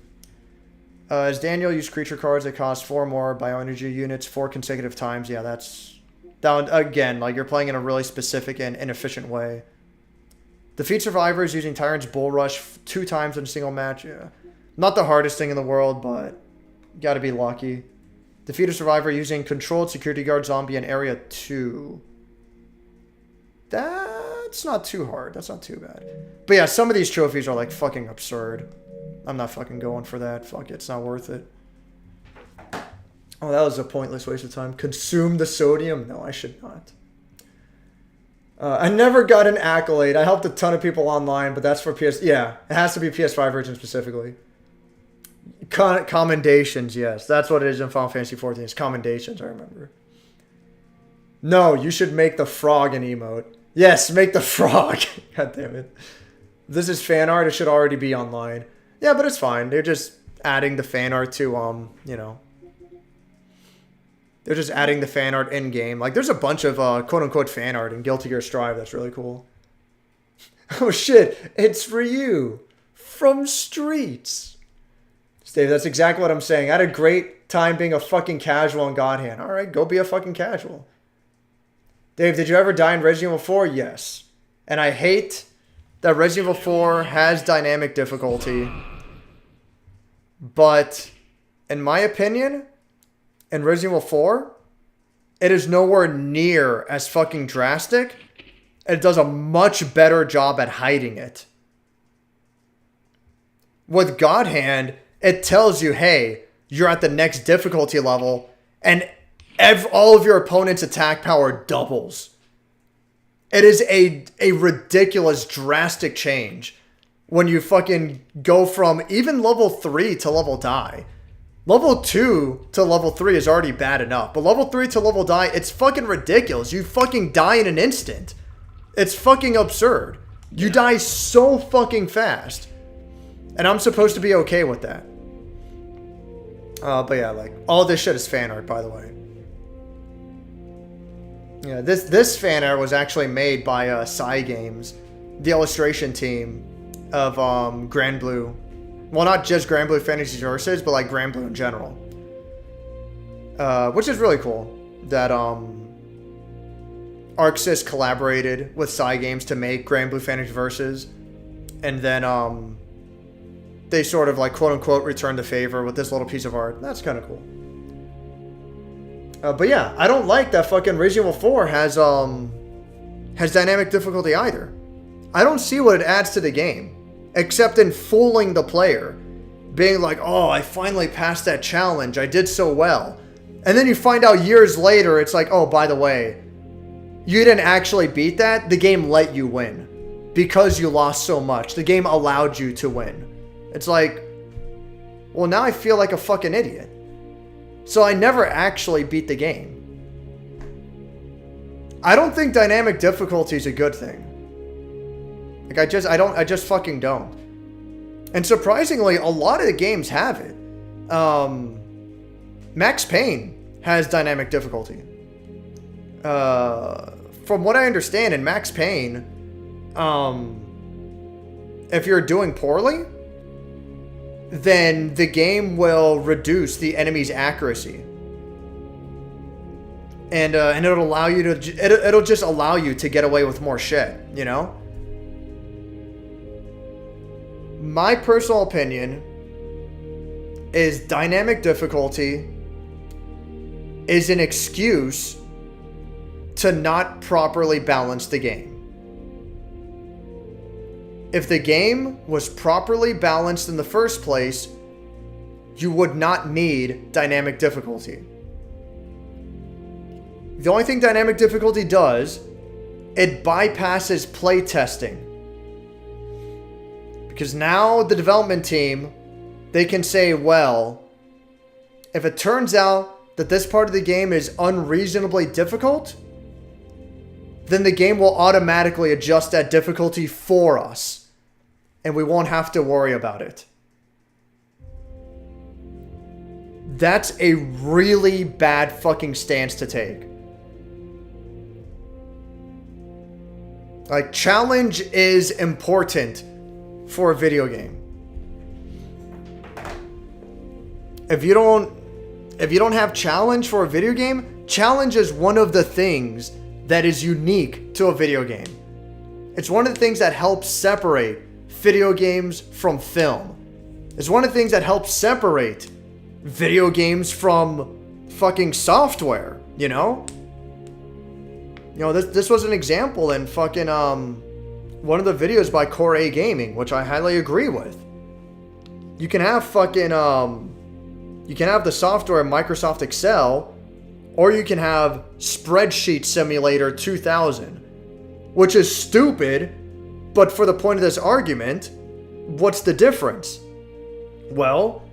As Daniel, use creature cards that cost 4 more bioenergy units 4 consecutive times. Yeah, that's... That one, again, like you're playing in a really specific and inefficient way. Defeat survivors using Tyrant's Bull Rush 2 times in a single match. Yeah. Not the hardest thing in the world, but you gotta be lucky. Defeat a survivor using Controlled Security Guard Zombie in Area 2. That's not too hard. That's not too bad. But yeah, some of these trophies are like fucking absurd. I'm not fucking going for that. Fuck it. It's not worth it. Oh, that was a pointless waste of time. Consume the sodium? No, I should not. I never got an accolade. I helped a ton of people online, but that's for PS... Yeah, it has to be PS5 version specifically. Commendations, yes. That's what it is in Final Fantasy XIV. It's commendations, I remember. No, you should make the frog an emote. Yes, make the frog. God damn it. This is fan art. It should already be online. Yeah, but it's fine. They're just adding the fan art to, you know... They're just adding the fan art in-game. Like, there's a bunch of quote-unquote fan art in Guilty Gear Strive that's really cool. Oh, shit. It's for you. From Streets. Steve, that's exactly what I'm saying. I had a great time being a fucking casual in God Hand. All right, go be a fucking casual. Dave, did you ever die in Resident Evil 4? Yes. And I hate that Resident Evil 4 has dynamic difficulty. But, in my opinion... In Resident Evil 4, it is nowhere near as fucking drastic. It does a much better job at hiding it. With God Hand, it tells you, hey, you're at the next difficulty level, and all of your opponent's attack power doubles. It is a ridiculous, drastic change when you fucking go from even level 3 to level die. Level 2 to level 3 is already bad enough. But level 3 to level die, it's fucking ridiculous. You fucking die in an instant. It's fucking absurd. You die so fucking fast. And I'm supposed to be okay with that. But yeah, like, all this shit is fan art, by the way. Yeah, this fan art was actually made by Cygames, the illustration team of Grand Blue. Well, not just Grand Blue Fantasy Versus, but like Grand Blue in general. Which is really cool that ArcSys collaborated with Cygames to make Grand Blue Fantasy Versus, and then they sort of like quote unquote returned the favor with this little piece of art. That's kind of cool. But yeah, I don't like that fucking Resident Evil 4 has dynamic difficulty either. I don't see what it adds to the game, except in fooling the player, being like, oh, I finally passed that challenge, I did so well. And then you find out years later, it's like, oh, by the way, you didn't actually beat that, the game let you win. Because you lost so much, the game allowed you to win. It's like, well, now I feel like a fucking idiot. So I never actually beat the game. I don't think dynamic difficulty is a good thing. Like, I just fucking don't. And surprisingly, a lot of the games have it. Max Payne has dynamic difficulty. From what I understand in Max Payne, if you're doing poorly, then the game will reduce the enemy's accuracy. And it'll allow you to, it'll just allow you to get away with more shit, you know? My personal opinion is dynamic difficulty is an excuse to not properly balance the game. If the game was properly balanced in the first place, you would not need dynamic difficulty. The only thing dynamic difficulty does, it bypasses playtesting. Because now the development team, they can say, well, if it turns out that this part of the game is unreasonably difficult, then the game will automatically adjust that difficulty for us. And we won't have to worry about it. That's a really bad fucking stance to take. Like, challenge is important for a video game. If you don't have challenge for a video game, challenge is one of the things that is unique to a video game. It's one of the things that helps separate video games from film. It's one of the things that helps separate video games from fucking software, you know? You know, this was an example in fucking one of the videos by Core A Gaming, which I highly agree with. You can have fucking you can have the software Microsoft Excel, or you can have Spreadsheet Simulator 2000, which is stupid. But for the point of this argument, what's the difference? Well,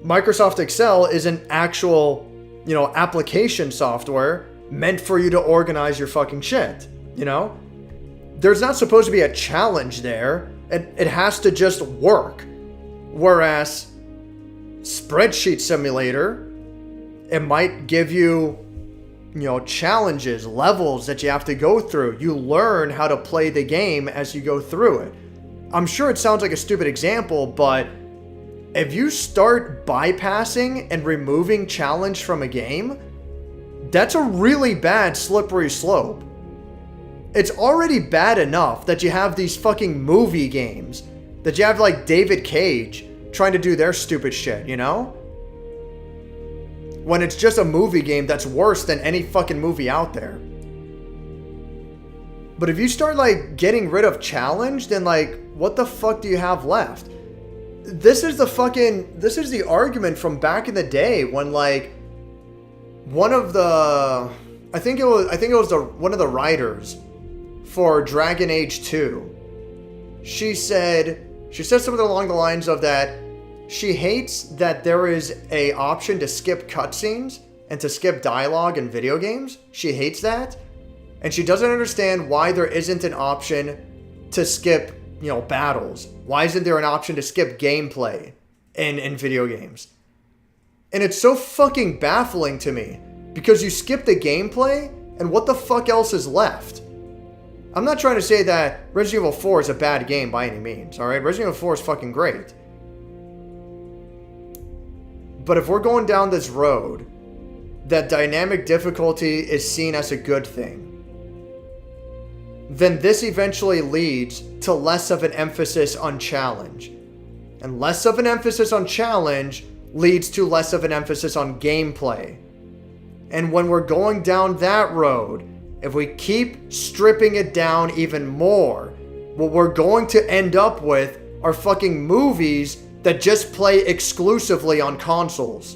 Microsoft Excel is an actual, you know, application software meant for you to organize your fucking shit, you know? There's not supposed to be a challenge there. It has to just work. Whereas Spreadsheet Simulator, it might give you, you know, challenges, levels that you have to go through. You learn how to play the game as you go through it. I'm sure it sounds like a stupid example, but if you start bypassing and removing challenge from a game, that's a really bad slippery slope. It's already bad enough that you have these fucking movie games, that you have like David Cage trying to do their stupid shit, you know? When it's just a movie game that's worse than any fucking movie out there. But if you start like getting rid of challenge, then like, what the fuck do you have left? This is the argument from back in the day when like one of the, I think it was one of the writers for Dragon Age 2. She said something along the lines of that she hates that there is a option to skip cutscenes and to skip dialogue in video games. She hates that. And she doesn't understand why there isn't an option to skip, battles. Why isn't there an option to skip gameplay in video games? And it's so fucking baffling to me, because you skip the gameplay and what the fuck else is left? I'm not trying to say that Resident Evil 4 is a bad game by any means, alright? Resident Evil 4 is fucking great. But if we're going down this road, that dynamic difficulty is seen as a good thing, then this eventually leads to less of an emphasis on challenge. And less of an emphasis on challenge leads to less of an emphasis on gameplay. And when we're going down that road, if we keep stripping it down even more, what we're going to end up with are fucking movies that just play exclusively on consoles.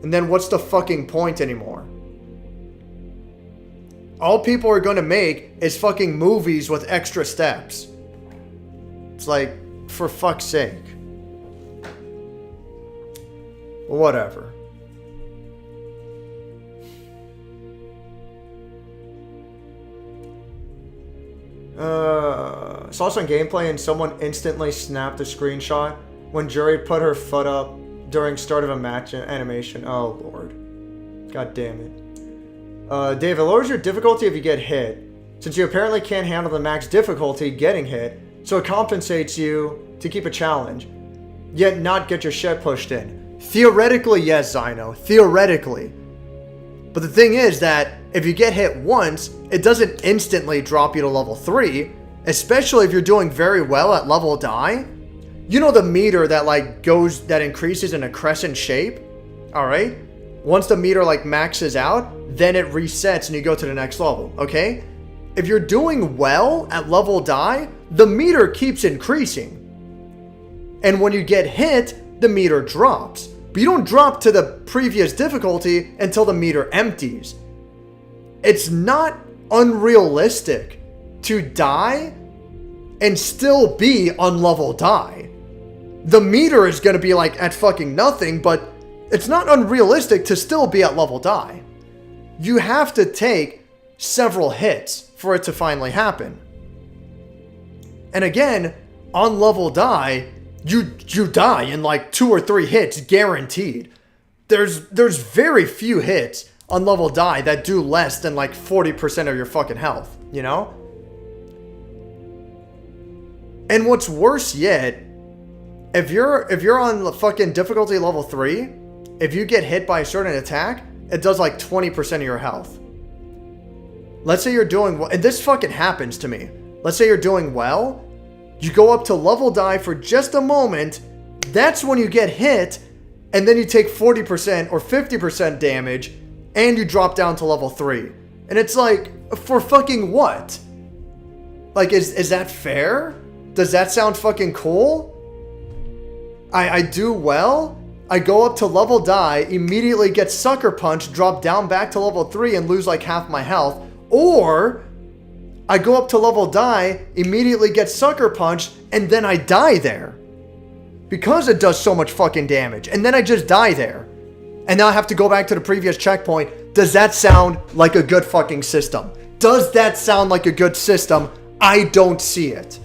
And then what's the fucking point anymore? All people are going to make is fucking movies with extra steps. It's like, for fuck's sake. Whatever. Saw some gameplay and someone instantly snapped a screenshot when Jury put her foot up during start of a match animation. Oh lord. God damn it. Dave, it lowers your difficulty if you get hit, since you apparently can't handle the max difficulty getting hit, so it compensates you to keep a challenge, yet not get your shit pushed in. Theoretically, yes, Zyno. Theoretically. But the thing is that if you get hit once, it doesn't instantly drop you to level 3, especially if you're doing very well at level die. You know the meter that that increases in a crescent shape? Alright? Once the meter maxes out, then it resets and you go to the next level, okay? If you're doing well at level die, the meter keeps increasing. And when you get hit, the meter drops. But you don't drop to the previous difficulty until the meter empties. It's not unrealistic to die and still be on level die. The meter is going to be at fucking nothing, but it's not unrealistic to still be at level die. You have to take several hits for it to finally happen. And again, on level die, you die in 2 or 3 hits guaranteed. There's very few hits on level die that do less than 40% of your fucking health, you know? And what's worse yet, if you're on the fucking difficulty level 3, if you get hit by a certain attack, it does 20% of your health. Let's say you're doing well, and this fucking happens to me. Let's say you're doing well, you go up to level die for just a moment, that's when you get hit, and then you take 40% or 50% damage, and you drop down to level 3. And it's for fucking what? Is that fair? Does that sound fucking cool? I do well, I go up to level die, immediately get sucker punched, drop down back to level 3 and lose half my health. Or I go up to level die, immediately get sucker punched, and then I die there. Because it does so much fucking damage. And then I just die there. And now I have to go back to the previous checkpoint. Does that sound like a good fucking system? Does that sound like a good system? I don't see it.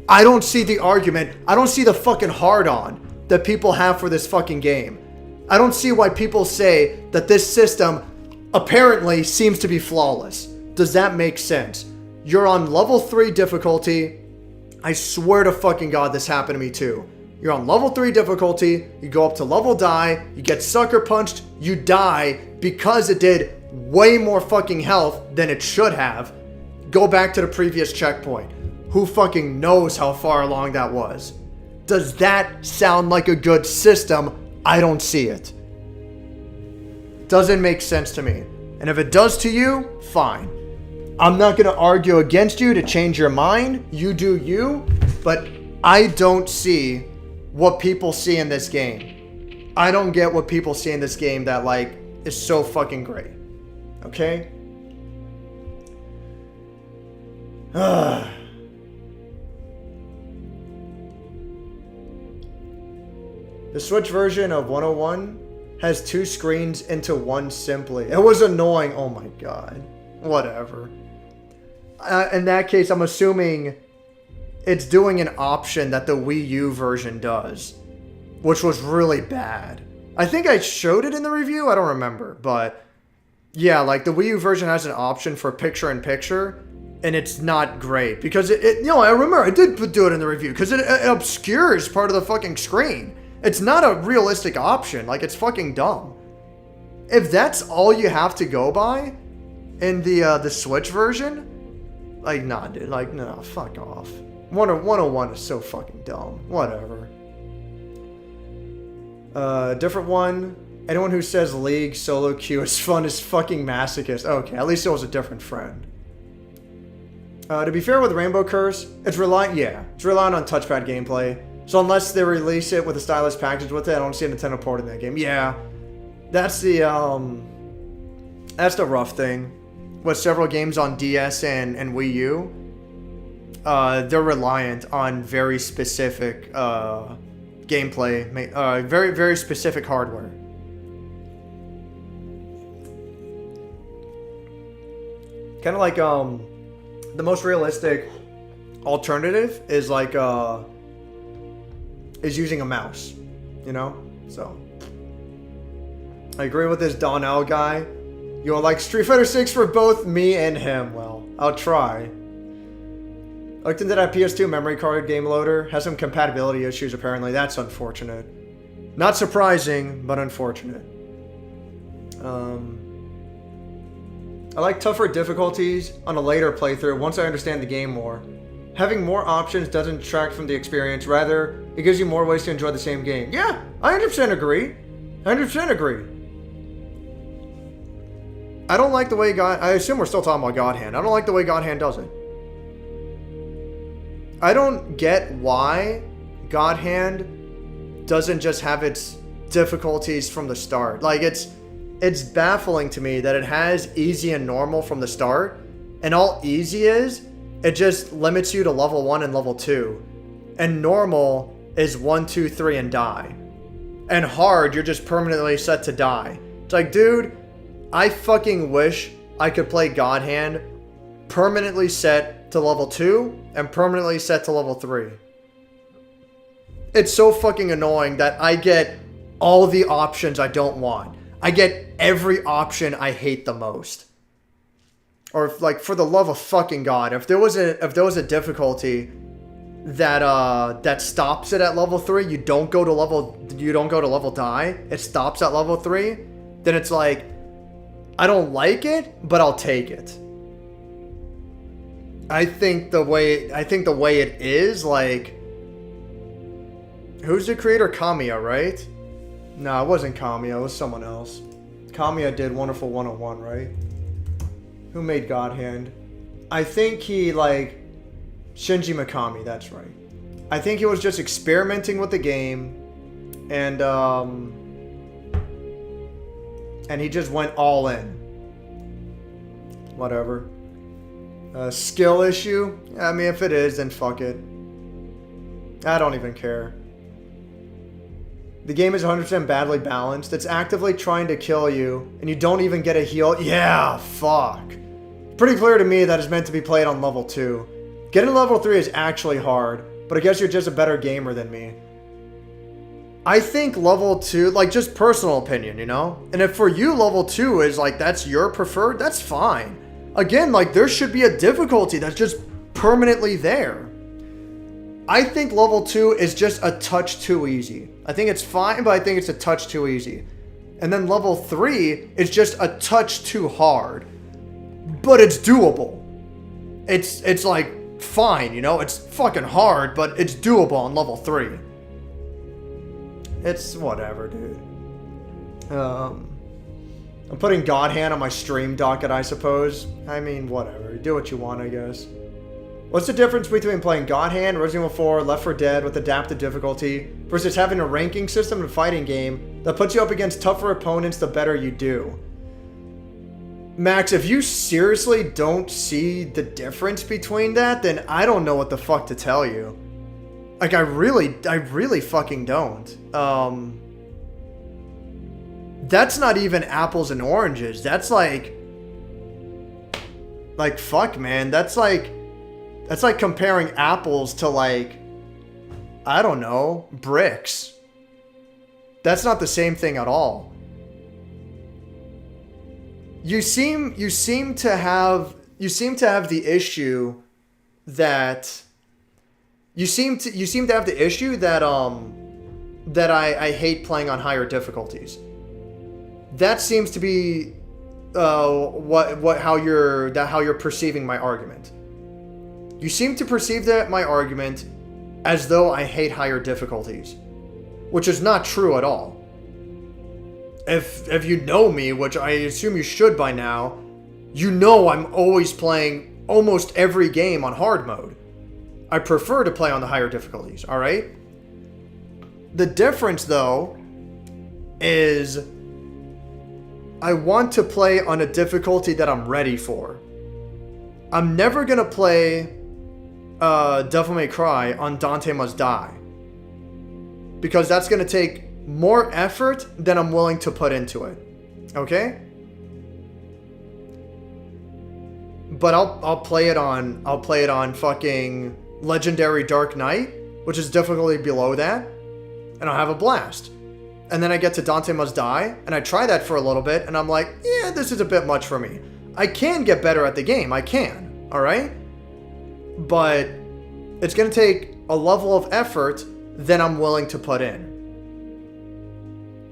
I don't see the argument. I don't see the fucking hard-on that people have for this fucking game. I don't see why people say that this system apparently seems to be flawless. Does that make sense? You're on level 3 difficulty. I swear to fucking God this happened to me too. You're on level 3 difficulty, you go up to level die, you get sucker punched, you die because it did way more fucking health than it should have. Go back to the previous checkpoint. Who fucking knows how far along that was? Does that sound like a good system? I don't see it. Doesn't make sense to me. And if it does to you, fine. I'm not going to argue against you to change your mind. You do you. But I don't see what people see in this game. I don't get what people see in this game that is so fucking great. Okay? The Switch version of 101 has 2 screens into one simply. It was annoying. Oh my god. Whatever. In that case, I'm assuming it's doing an option that the Wii U version does, which was really bad. I think I showed it in the review. I don't remember, but yeah, like the Wii U version has an option for picture-in-picture, and it's not great because I remember I did do it in the review because it obscures part of the fucking screen. It's not a realistic option. Like, it's fucking dumb. If that's all you have to go by in the Switch version, like, nah, dude. Like, no, fuck off. 101 is so fucking dumb. Whatever. Different one. Anyone who says League solo queue is fun is fucking masochist. Okay, at least it was a different friend. To be fair with Rainbow Curse, it's relying on touchpad gameplay. So unless they release it with a stylus package with it, I don't see a Nintendo port in that game. Yeah, that's the rough thing. With several games on DS and Wii U, they're reliant on very specific gameplay, very, very specific hardware. Kind of like the most realistic alternative is like is using a mouse, you know? So I agree with this Donnell guy. You'll like Street Fighter 6 for both me and him. Well, I'll try. Looked into that PS2 memory card game loader. Has some compatibility issues apparently. That's unfortunate. Not surprising, but unfortunate. I like tougher difficulties on a later playthrough once I understand the game more. Having more options doesn't detract from the experience. Rather, it gives you more ways to enjoy the same game. Yeah, I 100% agree. 100% agree. I don't like the way I assume we're still talking about God Hand. I don't like the way God Hand does it. I don't get why God Hand doesn't just have its difficulties from the start. Like, it's baffling to me that it has easy and normal from the start, and all easy is, it just limits you to level 1 and level 2. And normal is 1, 2, 3 and die. And hard, you're just permanently set to die. It's like, dude, I fucking wish I could play God Hand permanently set to level 2 and permanently set to level 3. It's so fucking annoying that I get all the options I don't want. I get every option I hate the most. Or if, like, for the love of fucking God, if there was a difficulty that stops it at level 3, you don't go to level die, it stops at level 3, then it's like, I don't like it, but I'll take it. I think the way it is, like, who's the creator? Kamiya, right? No, it wasn't Kamiya, it was someone else. Kamiya did Wonderful 101, right? Who made God Hand? I think he, like, Shinji Mikami, that's right. I think he was just experimenting with the game, and he just went all in. Whatever. Skill issue? I mean, if it is, then fuck it. I don't even care. The game is 100% badly balanced. It's actively trying to kill you, and you don't even get a heal. Yeah, fuck. Pretty clear to me that is meant to be played on level 2. Getting to level 3 is actually hard, but I guess you're just a better gamer than me. I think level 2, like, just personal opinion, you know? And if for you level 2 is, like, that's your preferred, that's fine. Again, like, there should be a difficulty that's just permanently there. I think level 2 is just a touch too easy. I think it's fine, but I think it's a touch too easy. And then level 3 is just a touch too hard. But it's doable. It's like, fine, you know? It's fucking hard, but it's doable on level 3. It's whatever, dude. I'm putting God Hand on my stream docket, I suppose. I mean, whatever. Do what you want, I guess. What's the difference between playing God Hand, Resident Evil 4, Left 4 Dead with adaptive difficulty versus having a ranking system in a fighting game that puts you up against tougher opponents the better you do? Max, if you seriously don't see the difference between that, then I don't know what the fuck to tell you. Like, I really fucking don't. That's not even apples and oranges. That's like, fuck, man. That's like comparing apples to, like, I don't know, bricks. That's not the same thing at all. You seem to have the issue that that I hate playing on higher difficulties. That seems to be how you're perceiving my argument. You seem to perceive my argument as though I hate higher difficulties, which is not true at all. If you know me, which I assume you should by now, you know I'm always playing almost every game on hard mode. I prefer to play on the higher difficulties, alright? The difference, though, is I want to play on a difficulty that I'm ready for. I'm never gonna play Devil May Cry on Dante Must Die, because that's gonna take more effort than I'm willing to put into it. Okay? But I'll play it on fucking Legendary Dark Knight, which is difficulty below that, and I'll have a blast. And then I get to Dante Must Die, and I try that for a little bit, and I'm like, yeah, this is a bit much for me. I can get better at the game, I can, alright? But it's gonna take a level of effort than I'm willing to put in.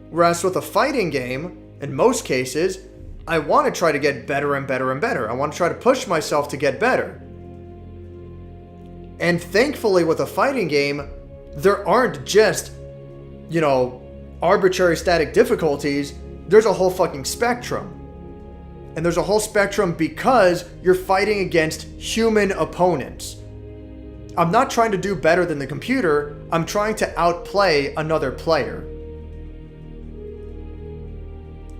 Whereas with a fighting game, in most cases, I want to try to get better and better and better. I want to try to push myself to get better. And thankfully with a fighting game, there aren't just, you know, arbitrary static difficulties. There's a whole fucking spectrum. And there's a whole spectrum because you're fighting against human opponents. I'm not trying to do better than the computer. I'm trying to outplay another player.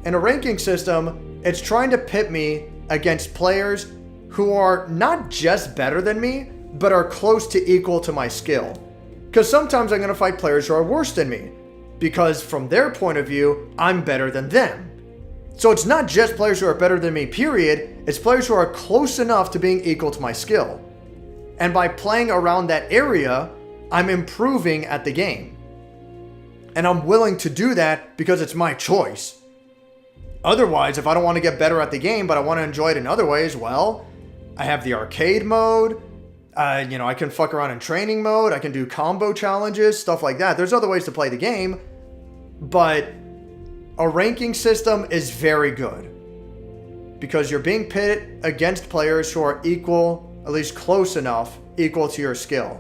In a ranking system, it's trying to pit me against players who are not just better than me, but are close to equal to my skill. Because sometimes I'm going to fight players who are worse than me, because from their point of view, I'm better than them. So it's not just players who are better than me, period. It's players who are close enough to being equal to my skill. And by playing around that area, I'm improving at the game. And I'm willing to do that because it's my choice. Otherwise, if I don't want to get better at the game, but I want to enjoy it in other ways, well, I have the arcade mode. I can fuck around in training mode. I can do combo challenges, stuff like that. There's other ways to play the game, but a ranking system is very good because you're being pitted against players who are equal, at least close enough, equal to your skill.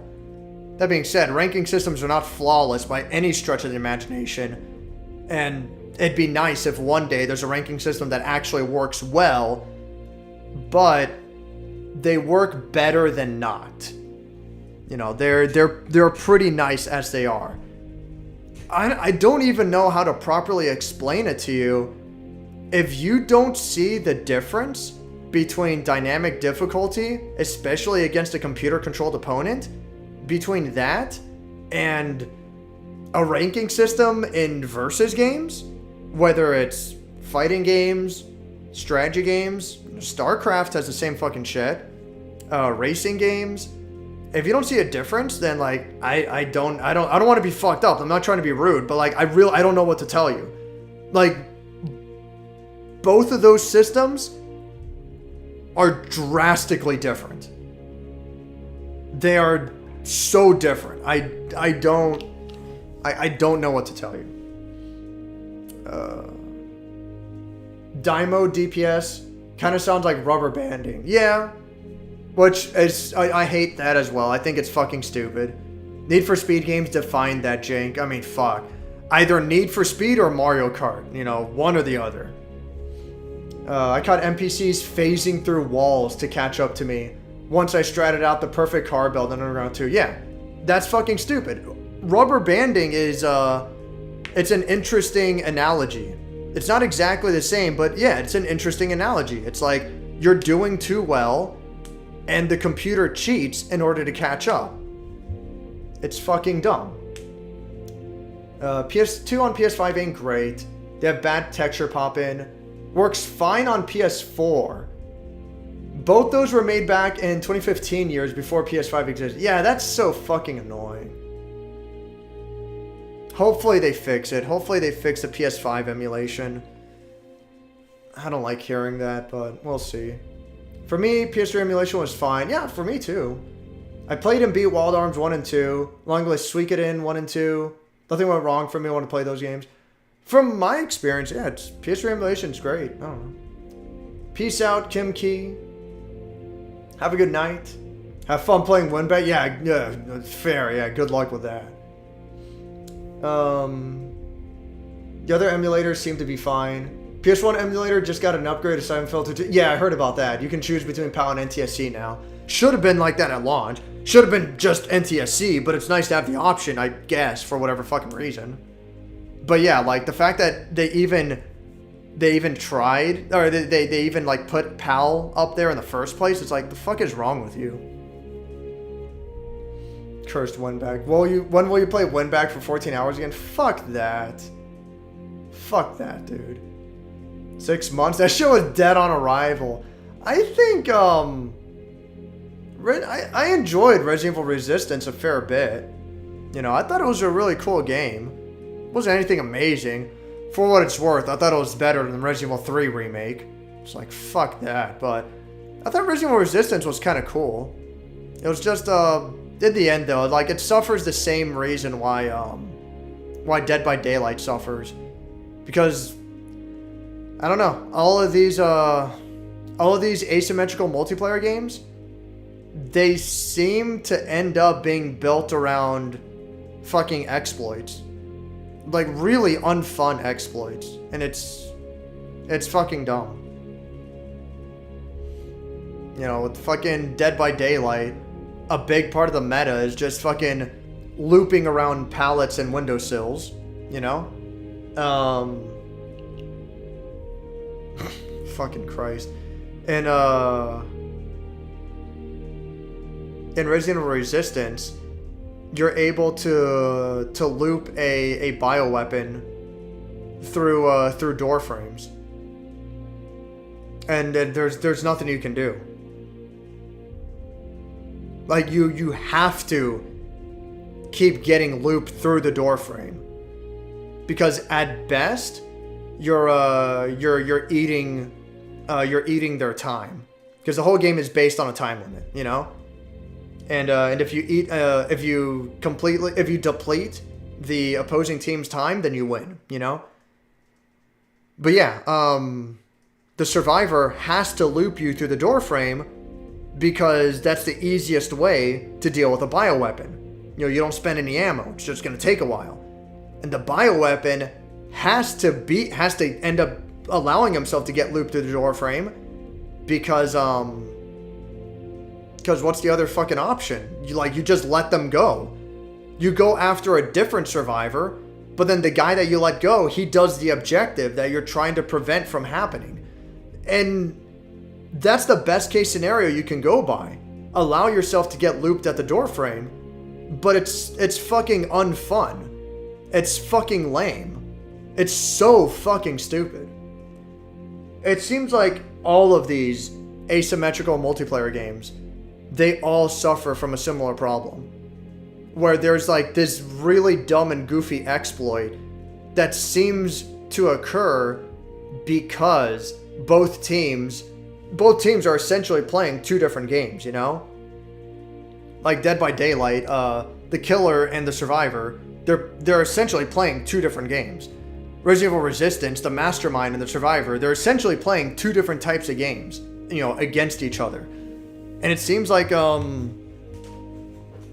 That being said, ranking systems are not flawless by any stretch of the imagination, and it'd be nice if one day there's a ranking system that actually works well, but they work better than not. You know, they're pretty nice as they are. I don't even know how to properly explain it to you. If you don't see the difference between dynamic difficulty, especially against a computer-controlled opponent, between that and a ranking system in versus games, whether it's fighting games, strategy games, StarCraft has the same fucking shit, racing games. If you don't see a difference, then like I don't want to be fucked up. I'm not trying to be rude, but like I don't know what to tell you. Like both of those systems are drastically different. They are so different. I don't know what to tell you. Dymo DPS kind of sounds like rubber banding. Yeah. Which is, I hate that as well. I think it's fucking stupid. Need for Speed games define that jank. I mean, fuck. Either Need for Speed or Mario Kart. You know, one or the other. I caught NPCs phasing through walls to catch up to me once I stratted out the perfect car build in Underground 2. Yeah, that's fucking stupid. Rubber banding is, it's an interesting analogy. It's not exactly the same, but yeah, it's an interesting analogy. It's like you're doing too well and the computer cheats in order to catch up. It's fucking dumb. PS2 on PS5 ain't great. They have bad texture pop-in. Works fine on PS4. Both those were made back in 2015 years before PS5 existed. Yeah, that's so fucking annoying. Hopefully they fix it. Hopefully they fix the PS5 emulation. I don't like hearing that, but we'll see. For me, PS3 emulation was fine. Yeah, for me too. I played and beat Wild Arms 1 and 2. Long Way Suikoden 1 and 2. Nothing went wrong for me when I played those games. From my experience, yeah, PS3 emulation's great. I don't know. Peace out, Kim Key. Have a good night. Have fun playing WinBet. Yeah, fair. Yeah, good luck with that. The other emulators seem to be fine. PS1 emulator just got an upgrade to Siphon Filter 2. Yeah, I heard about that. You can choose between PAL and NTSC now. Should have been like that at launch. Should have been just NTSC, but it's nice to have the option, I guess, for whatever fucking reason. But yeah, like the fact that they even tried, or they even like put PAL up there in the first place, it's like, the fuck is wrong with you? Cursed WinBack. When will you play WinBack for 14 hours again? Fuck that. Fuck that, dude. 6 months? That shit was dead on arrival. I think, I enjoyed Resident Evil Resistance a fair bit. You know, I thought it was a really cool game. It wasn't anything amazing. For what it's worth, I thought it was better than Resident Evil 3 Remake. It's like, fuck that. But I thought Resident Evil Resistance was kind of cool. It was just, in the end though, like, it suffers the same reason why Dead by Daylight suffers. Because, I don't know, all of these asymmetrical multiplayer games, they seem to end up being built around fucking exploits. Like, really unfun exploits. And it's fucking dumb. You know, with fucking Dead by Daylight, a big part of the meta is just fucking looping around pallets and windowsills, you know? Fucking Christ. And, in Resident Evil Resistance, you're able to loop a bioweapon through door frames. And there's nothing you can do. Like, you have to keep getting looped through the door frame. Because at best, you're eating their time. Because the whole game is based on a time limit, you know? And if you deplete the opposing team's time, then you win, you know? But yeah, the survivor has to loop you through the door frame because that's the easiest way to deal with a bioweapon. You know, you don't spend any ammo. It's just going to take a while. And the bioweapon has to end up allowing himself to get looped through the door frame because what's the other fucking option? You just let them go. You go after a different survivor, but then the guy that you let go, he does the objective that you're trying to prevent from happening. And that's the best case scenario you can go by. Allow yourself to get looped at the door frame, but it's fucking unfun. It's fucking lame. It's so fucking stupid. It seems like all of these asymmetrical multiplayer games, they all suffer from a similar problem. Where there's like this really dumb and goofy exploit that seems to occur because both teams are essentially playing two different games, you know? Like Dead by Daylight, the killer and the survivor, they're essentially playing two different games. Resident Evil Resistance, the mastermind and the survivor, they're essentially playing two different types of games, you know, against each other. And it seems like,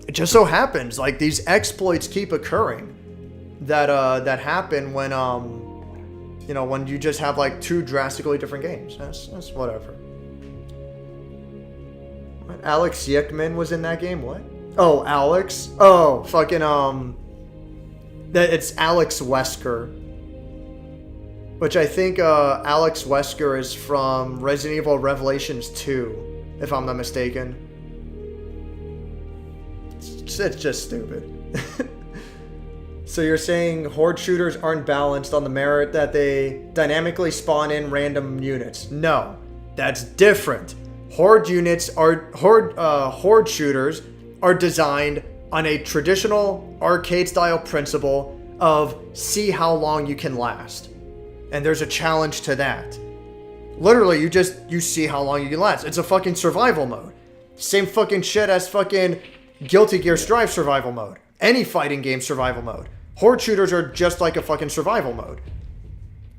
it just so happens, like, these exploits keep occurring that happen when, you know, when you just have, like, two drastically different games. That's whatever. What? Alex Yickman was in that game? What? Oh, Alex? Oh, fucking, it's Alex Wesker. Which I think, Alex Wesker is from Resident Evil Revelations 2, if I'm not mistaken. It's just stupid. So you're saying horde shooters aren't balanced on the merit that they dynamically spawn in random units? No, that's different. Horde shooters are designed on a traditional arcade-style principle of see how long you can last, and there's a challenge to that. Literally, you see how long you can last. It's a fucking survival mode. Same fucking shit as fucking Guilty Gear Strive survival mode. Any fighting game survival mode. Horde shooters are just like a fucking survival mode.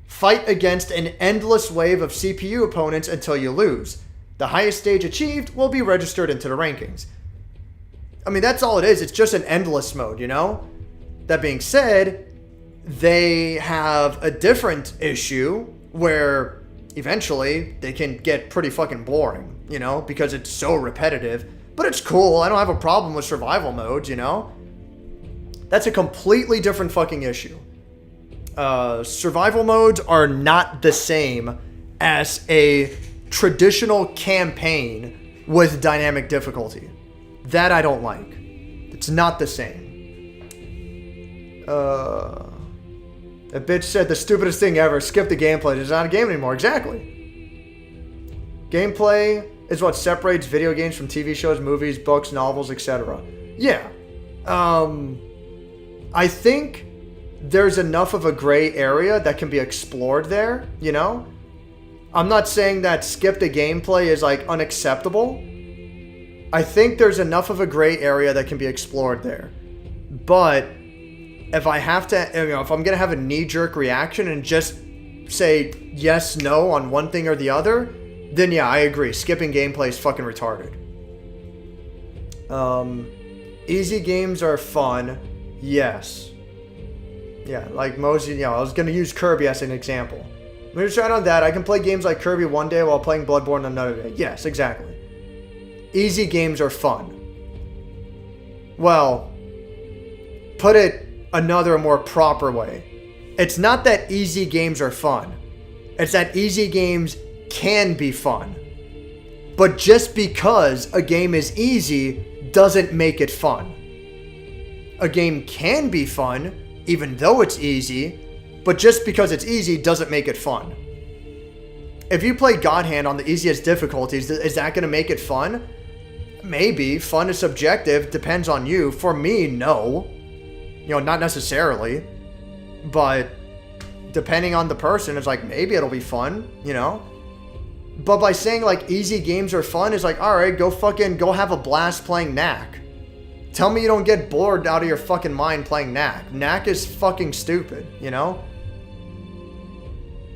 Fight against an endless wave of CPU opponents until you lose. The highest stage achieved will be registered into the rankings. I mean, that's all it is. It's just an endless mode, you know? That being said, they have a different issue where eventually they can get pretty fucking boring, you know? Because it's so repetitive. But it's cool. I don't have a problem with survival modes, you know? That's a completely different fucking issue. Survival modes are not the same as a traditional campaign with dynamic difficulty. That I don't like. It's not the same. A bitch said the stupidest thing ever. Skip the gameplay. It's not a game anymore. Exactly. Gameplay is what separates video games from TV shows, movies, books, novels, etc. Yeah. I think there's enough of a gray area that can be explored there, you know? I'm not saying that skip the gameplay is like unacceptable. I think there's enough of a gray area that can be explored there. But if I have to, you know, if I'm going to have a knee-jerk reaction and just say yes, no on one thing or the other, then yeah, I agree. Skipping gameplay is fucking retarded. Easy games are fun. Yes. Yeah, like most, you know, I was going to use Kirby as an example. When you're trying on that, I can play games like Kirby one day while playing Bloodborne another day. Yes, exactly. Easy games are fun. Well, put it another more proper way. It's not that easy games are fun. It's that easy games can be fun. But just because a game is easy doesn't make it fun. A game can be fun, even though it's easy, but just because it's easy doesn't make it fun. If you play God Hand on the easiest difficulties, is that going to make it fun? Maybe. Fun is subjective, depends on you. For me, no. You know, not necessarily. But depending on the person, it's like, maybe it'll be fun, you know? But by saying, like, easy games are fun, is like, alright, go have a blast playing Knack. Tell me you don't get bored out of your fucking mind playing Knack. Knack is fucking stupid, you know?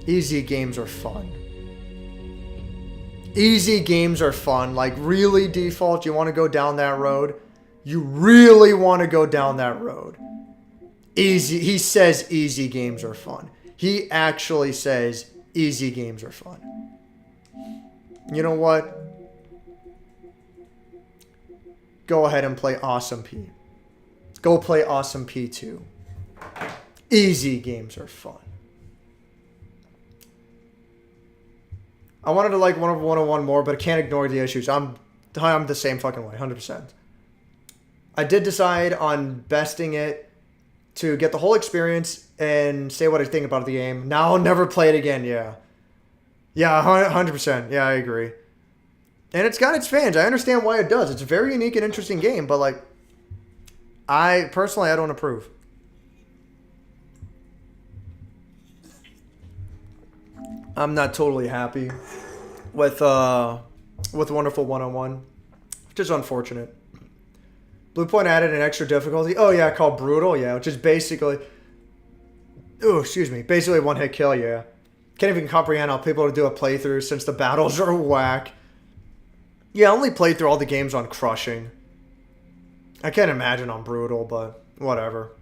Easy games are fun. Easy games are fun. Like, really, Default, you want to go down that road? You really want to go down that road? Easy. He says easy games are fun. He actually says easy games are fun. You know what? Go ahead and play Awesome P. Go play Awesome P 2. Easy games are fun. I wanted to like 101 more, but I can't ignore the issues. I'm the same fucking way, 100%. I did decide on besting it to get the whole experience and say what I think about the game. Now I'll never play it again, yeah. Yeah, 100%. Yeah, I agree. And it's got its fans. I understand why it does. It's a very unique and interesting game, but like, I don't approve. I'm not totally happy with Wonderful 101, which is unfortunate. Bluepoint added an extra difficulty. Oh yeah, called Brutal, yeah, which is basically, basically one hit kill, yeah. Can't even comprehend how people do a playthrough since the battles are whack. Yeah, I only played through all the games on Crushing. I can't imagine on Brutal, but whatever.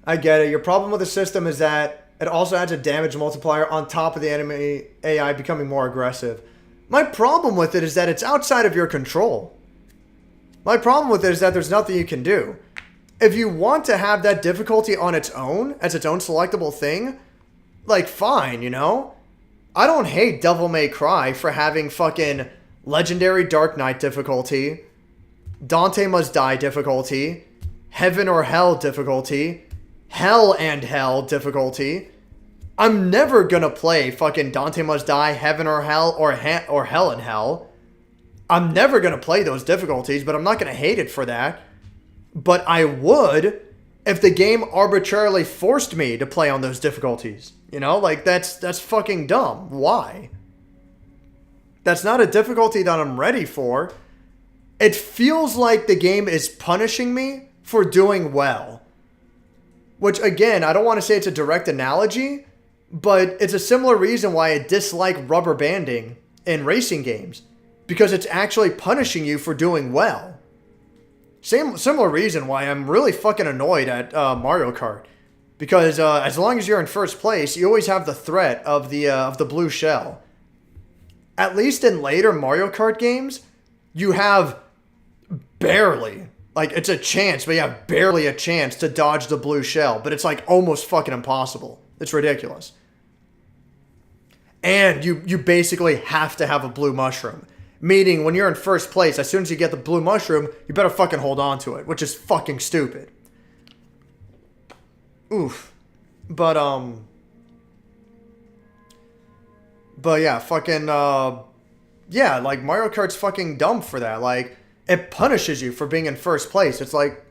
I get it. Your problem with the system is that it also adds a damage multiplier on top of the enemy AI becoming more aggressive. My problem with it is that it's outside of your control. My problem with it is that there's nothing you can do. If you want to have that difficulty on its own, as its own selectable thing, like, fine, you know? I don't hate Devil May Cry for having fucking Legendary Dark Knight difficulty, Dante Must Die difficulty, Heaven or Hell difficulty, Hell and Hell difficulty. I'm never gonna play fucking Dante Must Die, Heaven or Hell, or Hell and Hell. I'm never gonna play those difficulties, but I'm not gonna hate it for that. But I would if the game arbitrarily forced me to play on those difficulties. You know, like that's fucking dumb. Why? That's not a difficulty that I'm ready for. It feels like the game is punishing me for doing well. Which, again, I don't want to say it's a direct analogy, but it's a similar reason why I dislike rubber banding in racing games. Because it's actually punishing you for doing well. Similar reason why I'm really fucking annoyed at Mario Kart. Because as long as you're in first place, you always have the threat of the blue shell. At least in later Mario Kart games, you have barely, like, it's a chance, but you have barely a chance to dodge the blue shell. But it's like almost fucking impossible. It's ridiculous. And you basically have to have a blue mushroom. Meaning, when you're in first place, as soon as you get the blue mushroom, you better fucking hold on to it, which is fucking stupid. Oof. But yeah, fucking, yeah, like, Mario Kart's fucking dumb for that. Like, it punishes you for being in first place. It's like,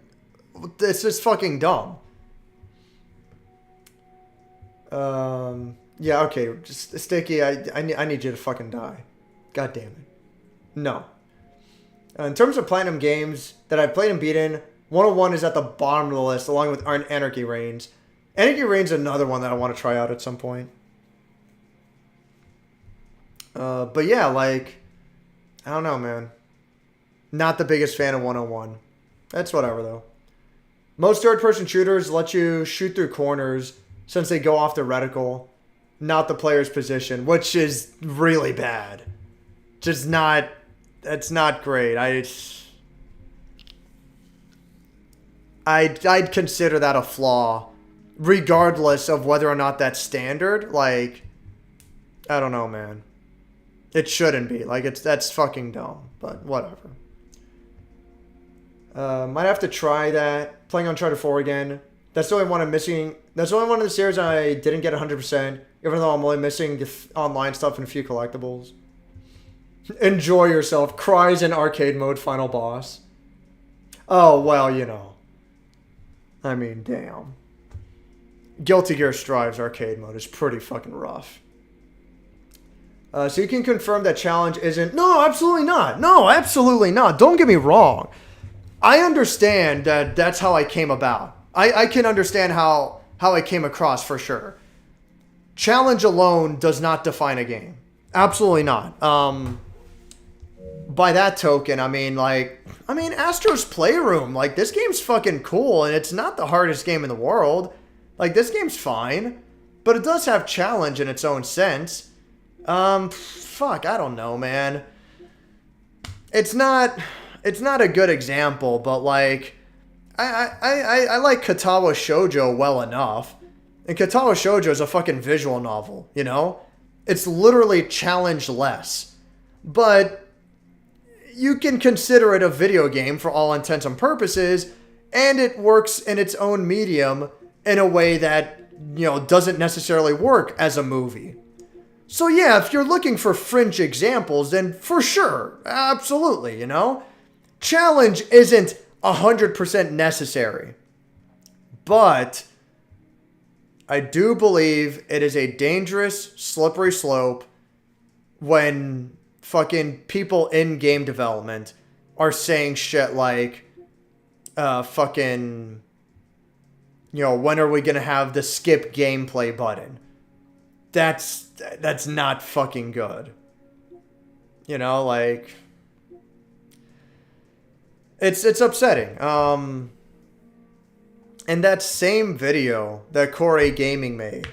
it's just fucking dumb. Yeah, okay, just, Sticky, I need you to fucking die. God damn it. No. In terms of Platinum games that I've played and beaten, 101 is at the bottom of the list, along with Anarchy Reigns. Anarchy Reigns is another one that I want to try out at some point. But yeah, like, I don't know, man. Not the biggest fan of 101. That's whatever, though. Most third-person shooters let you shoot through corners since they go off the reticle, not the player's position, which is really bad. Just not... That's not great. I'd consider that a flaw, regardless of whether or not that's standard. Like, I don't know, man. It shouldn't be. Like, that's fucking dumb. But whatever. Might have to try that. Playing Uncharted 4 again. That's the only one I'm missing. That's the only one of the series I didn't get 100%. Even though I'm only missing the online stuff and a few collectibles. Enjoy yourself. Cries in arcade mode final boss. Oh, well, you know. I mean, damn. Guilty Gear Strive's arcade mode is pretty fucking rough. So you can confirm that challenge isn't... No, absolutely not. No, absolutely not. Don't get me wrong. I understand that that's how I came about. I can understand how I came across for sure. Challenge alone does not define a game. Absolutely not. By that token, I mean, Astro's Playroom, like, this game's fucking cool, and it's not the hardest game in the world. Like, this game's fine, but it does have challenge in its own sense. Fuck, I don't know, man. It's not a good example, but, like, I like Katawa Shoujo well enough. And Katawa Shoujo is a fucking visual novel, you know? It's literally challenge-less. But you can consider it a video game for all intents and purposes, and it works in its own medium in a way that, you know, doesn't necessarily work as a movie. So yeah, if you're looking for fringe examples, then for sure, absolutely, you know? Challenge isn't 100% necessary. But I do believe it is a dangerous, slippery slope when fucking people in game development are saying shit like, fucking, you know, when are we gonna have the skip gameplay button? That's not fucking good. You know, like, it's upsetting. In that same video that Core Gaming made,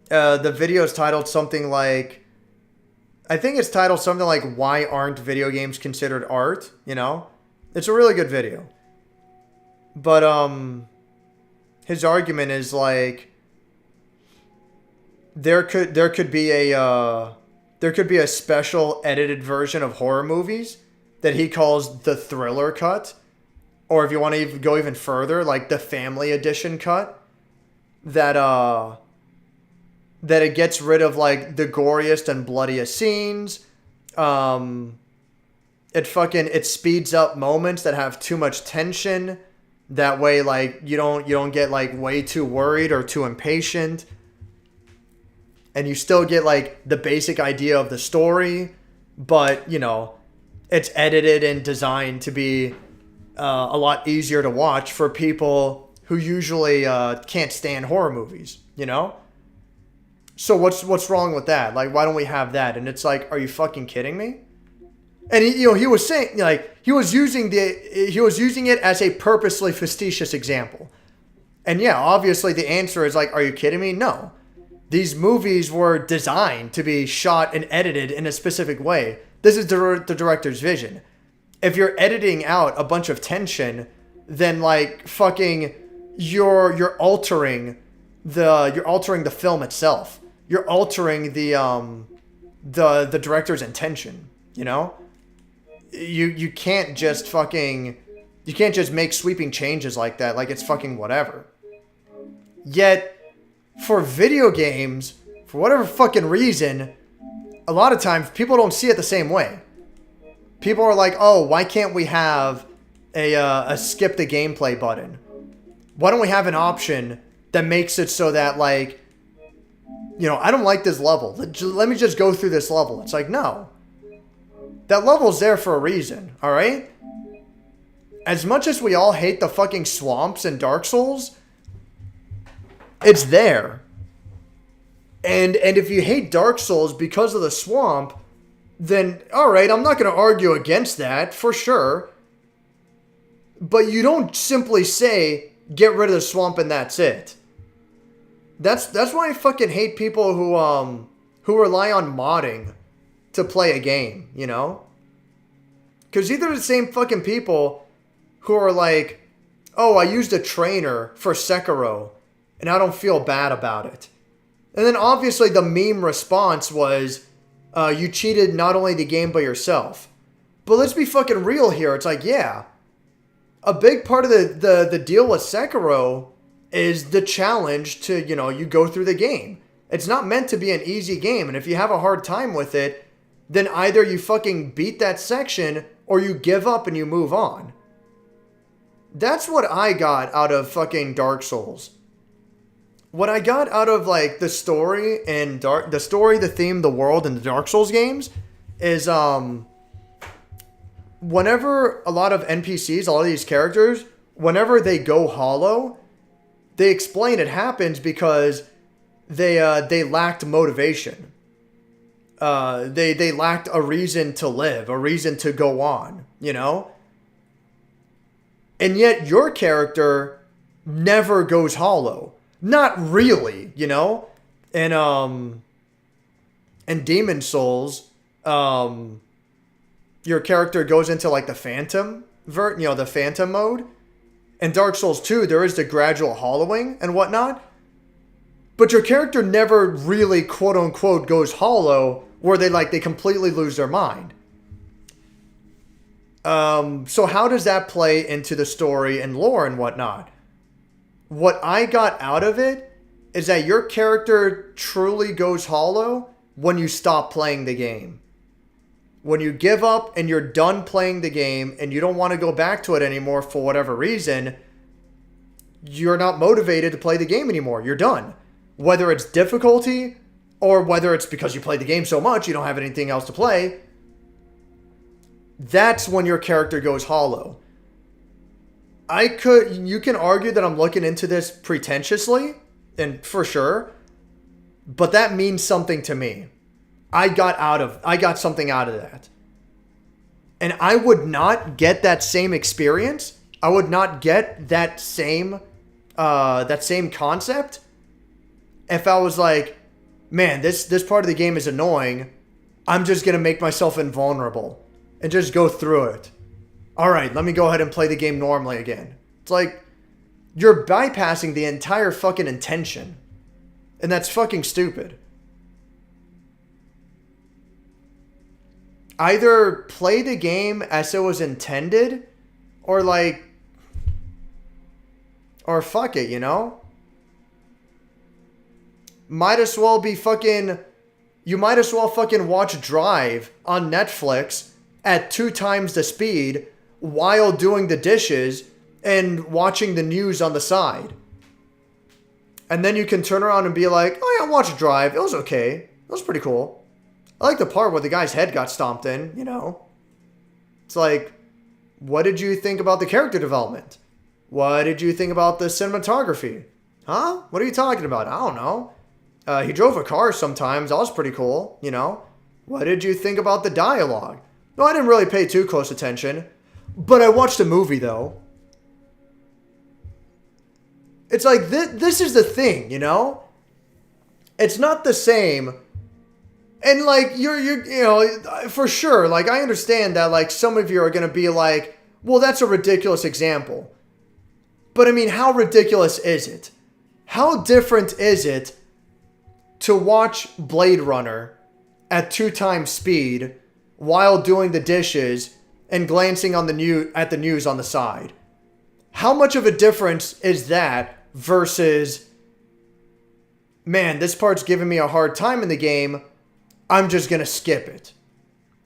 the video is titled something like, I think it's titled something like, Why Aren't Video Games Considered Art? You know? It's a really good video. But, his argument is like, there could be a special edited version of horror movies that he calls the thriller cut, or if you want to even go even further, like the family edition cut, that it gets rid of like the goriest and bloodiest scenes. It speeds up moments that have too much tension. That way, like you don't get like way too worried or too impatient, and you still get like the basic idea of the story, but you know, it's edited and designed to be a lot easier to watch for people who usually can't stand horror movies. You know. So what's wrong with that? Like, why don't we have that? And it's like, are you fucking kidding me? And he was saying, like, he was using it as a purposely facetious example. And yeah, obviously the answer is like, are you kidding me? No. These movies were designed to be shot and edited in a specific way. This is the director's vision. If you're editing out a bunch of tension, then like fucking you're altering the film itself. You're altering the director's intention, you know? You can't just make sweeping changes like that, like it's fucking whatever. Yet, for video games, for whatever fucking reason, a lot of times people don't see it the same way. People are like, oh, why can't we have a skip the gameplay button? Why don't we have an option that makes it so that, like, you know, I don't like this level. Let me just go through this level. It's like, no. That level's there for a reason, alright? As much as we all hate the fucking swamps in Dark Souls, it's there. And if you hate Dark Souls because of the swamp, then, alright, I'm not going to argue against that, for sure. But you don't simply say, get rid of the swamp and that's it. That's why I fucking hate people who rely on modding to play a game, you know? Because these are the same fucking people who are like, oh, I used a trainer for Sekiro, and I don't feel bad about it. And then obviously the meme response was, you cheated not only the game but yourself. But let's be fucking real here. It's like, yeah, a big part of the deal with Sekiro is the challenge to, you know, you go through the game. It's not meant to be an easy game, and if you have a hard time with it, then either you fucking beat that section or you give up and you move on. That's what I got out of fucking Dark Souls. What I got out of like the story, the theme, the world, and the Dark Souls games is whenever a lot of NPCs, a lot of these characters, whenever they go hollow, they explain it happens because they lacked motivation. They lacked a reason to live, a reason to go on, you know? And yet your character never goes hollow. Not really, you know? And Demon Souls, your character goes into like the Phantom the Phantom mode. In Dark Souls 2, there is the gradual hollowing and whatnot. But your character never really, quote unquote, goes hollow where they completely lose their mind. So how does that play into the story and lore and whatnot? What I got out of it is that your character truly goes hollow when you stop playing the game. When you give up and you're done playing the game and you don't want to go back to it anymore for whatever reason, you're not motivated to play the game anymore. You're done. Whether it's difficulty or whether it's because you played the game so much you don't have anything else to play, that's when your character goes hollow. You can argue that I'm looking into this pretentiously, and for sure, but that means something to me. I got something out of that. And I would not get that same experience. I would not get that same concept if I was like, man, this part of the game is annoying. I'm just going to make myself invulnerable and just go through it. All right, let me go ahead and play the game normally again. It's like, you're bypassing the entire fucking intention. And that's fucking stupid. either play the game as it was intended or like, or fuck it, you know? Might as well be fucking, you might as well fucking watch Drive on Netflix at 2 times the speed while doing the dishes and watching the news on the side. And then you can turn around and be like, oh yeah, watch Drive. It was okay. It was pretty cool. I like the part where the guy's head got stomped in, you know. It's like, what did you think about the character development? What did you think about the cinematography? Huh? What are you talking about? I don't know. He drove a car sometimes. That was pretty cool, you know. What did you think about the dialogue? No, I didn't really pay too close attention. But I watched a movie, though. It's like, this is the thing, you know? It's not the same. And, like, you're you know, for sure, like, I understand that, like, some of you are going to be like, well, that's a ridiculous example. But, I mean, how ridiculous is it? How different is it to watch Blade Runner at 2 times speed while doing the dishes and glancing on at the news on the side? How much of a difference is that versus, man, this part's giving me a hard time in the game, I'm just going to skip it.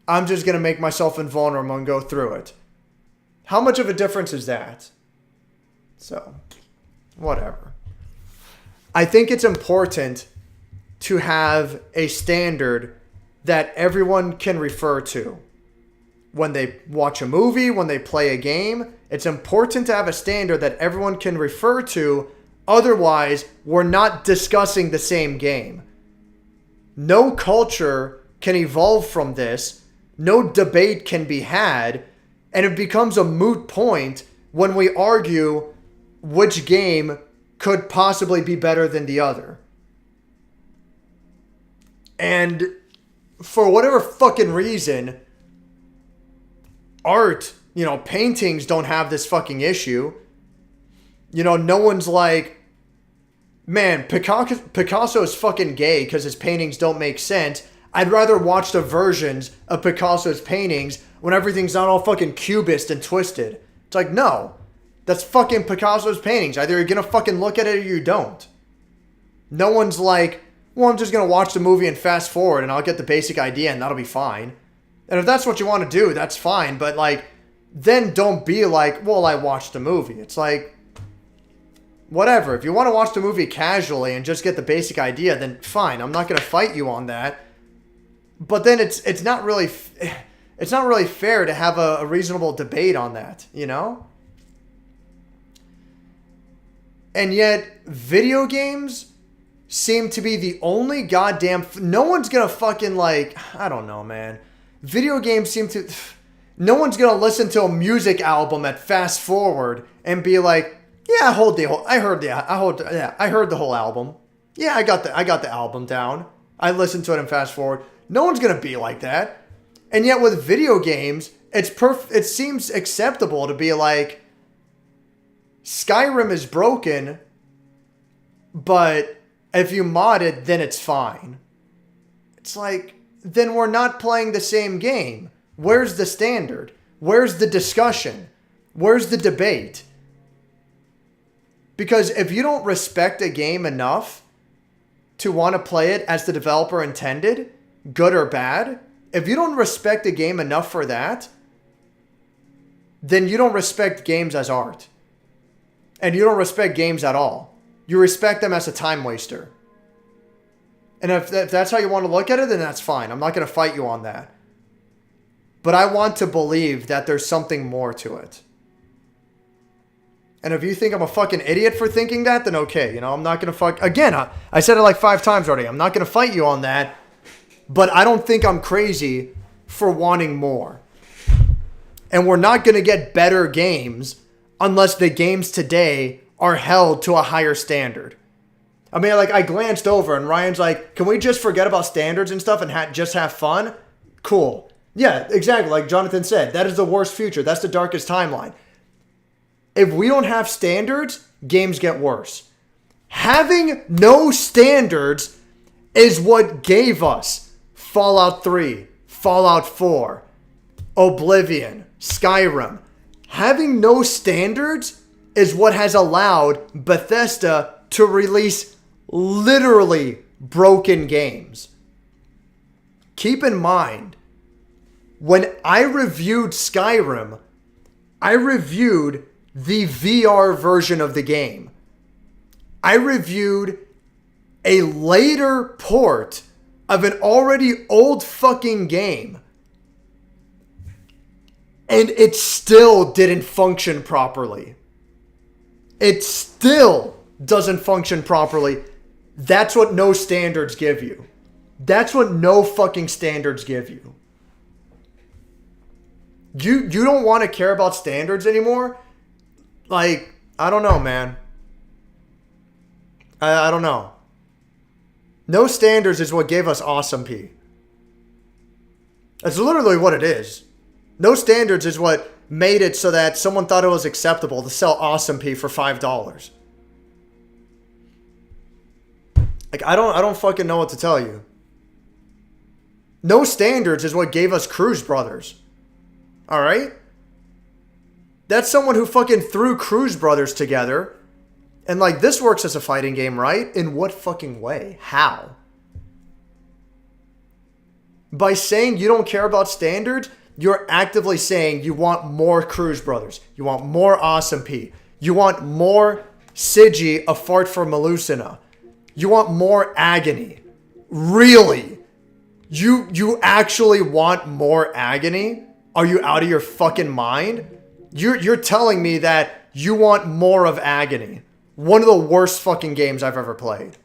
I'm just going to make myself invulnerable and go through it. How much of a difference is that? So, whatever. I think it's important to have a standard that everyone can refer to. When they watch a movie, when they play a game, it's important to have a standard that everyone can refer to. Otherwise, we're not discussing the same game. No culture can evolve from this. No debate can be had. And it becomes a moot point when we argue which game could possibly be better than the other. And for whatever fucking reason, art, you know, paintings don't have this fucking issue. You know, no one's like, man, Picasso is fucking gay because his paintings don't make sense. I'd rather watch the versions of Picasso's paintings when everything's not all fucking cubist and twisted. It's like, no, that's fucking Picasso's paintings. Either you're gonna fucking look at it or you don't. No one's like, well, I'm just gonna watch the movie and fast forward and I'll get the basic idea and that'll be fine. And if that's what you want to do, that's fine. But like, then don't be like, well, I watched the movie. It's like, whatever. If you want to watch the movie casually and just get the basic idea, then fine. I'm not going to fight you on that. But then it's not really fair to have a reasonable debate on that, you know? And yet, video games seem to be the only goddamn... No one's going to fucking like... I don't know, man. Video games seem to... No one's going to listen to a music album at fast forward and be like, yeah, I heard the whole album. Yeah, I got the album down. I listened to it in fast forward. No one's going to be like that. And yet with video games, it seems acceptable to be like, Skyrim is broken, but if you mod it, then it's fine. It's like, then we're not playing the same game. Where's the standard? Where's the discussion? Where's the debate? Because if you don't respect a game enough to want to play it as the developer intended, good or bad, if you don't respect a game enough for that, then you don't respect games as art. And you don't respect games at all. You respect them as a time waster. And if that's how you want to look at it, then that's fine. I'm not going to fight you on that. But I want to believe that there's something more to it. And if you think I'm a fucking idiot for thinking that, then okay. You know, I'm not going to fuck... Again, I said it like 5 times already. I'm not going to fight you on that. But I don't think I'm crazy for wanting more. And we're not going to get better games unless the games today are held to a higher standard. I mean, like, I glanced over and Ryan's like, can we just forget about standards and stuff and just have fun? Cool. Yeah, exactly. Like Jonathan said, that is the worst future. That's the darkest timeline. If we don't have standards, games get worse. Having no standards is what gave us Fallout 3, Fallout 4, Oblivion, Skyrim. Having no standards is what has allowed Bethesda to release literally broken games. Keep in mind, when I reviewed Skyrim, I reviewed the VR version of the game. I reviewed a later port of an already old fucking game. And it still didn't function properly. It still doesn't function properly. That's what no standards give you. That's what no fucking standards give you. You don't want to care about standards anymore? Like, I don't know, man. I don't know. No standards is what gave us Awesome P. That's literally what it is. No standards is what made it so that someone thought it was acceptable to sell Awesome P for $5. Like, I don't fucking know what to tell you. No standards is what gave us Cruz Brothers. Alright? That's someone who fucking threw Cruz Brothers together. And like, this works as a fighting game, right? In what fucking way? How? By saying you don't care about standards, you're actively saying you want more Cruz Brothers. You want more Awesome P. You want more Sigi, a fart for Melusina. You want more Agony. Really? You actually want more Agony? Are you out of your fucking mind? You're telling me that you want more of Agony. One of the worst fucking games I've ever played.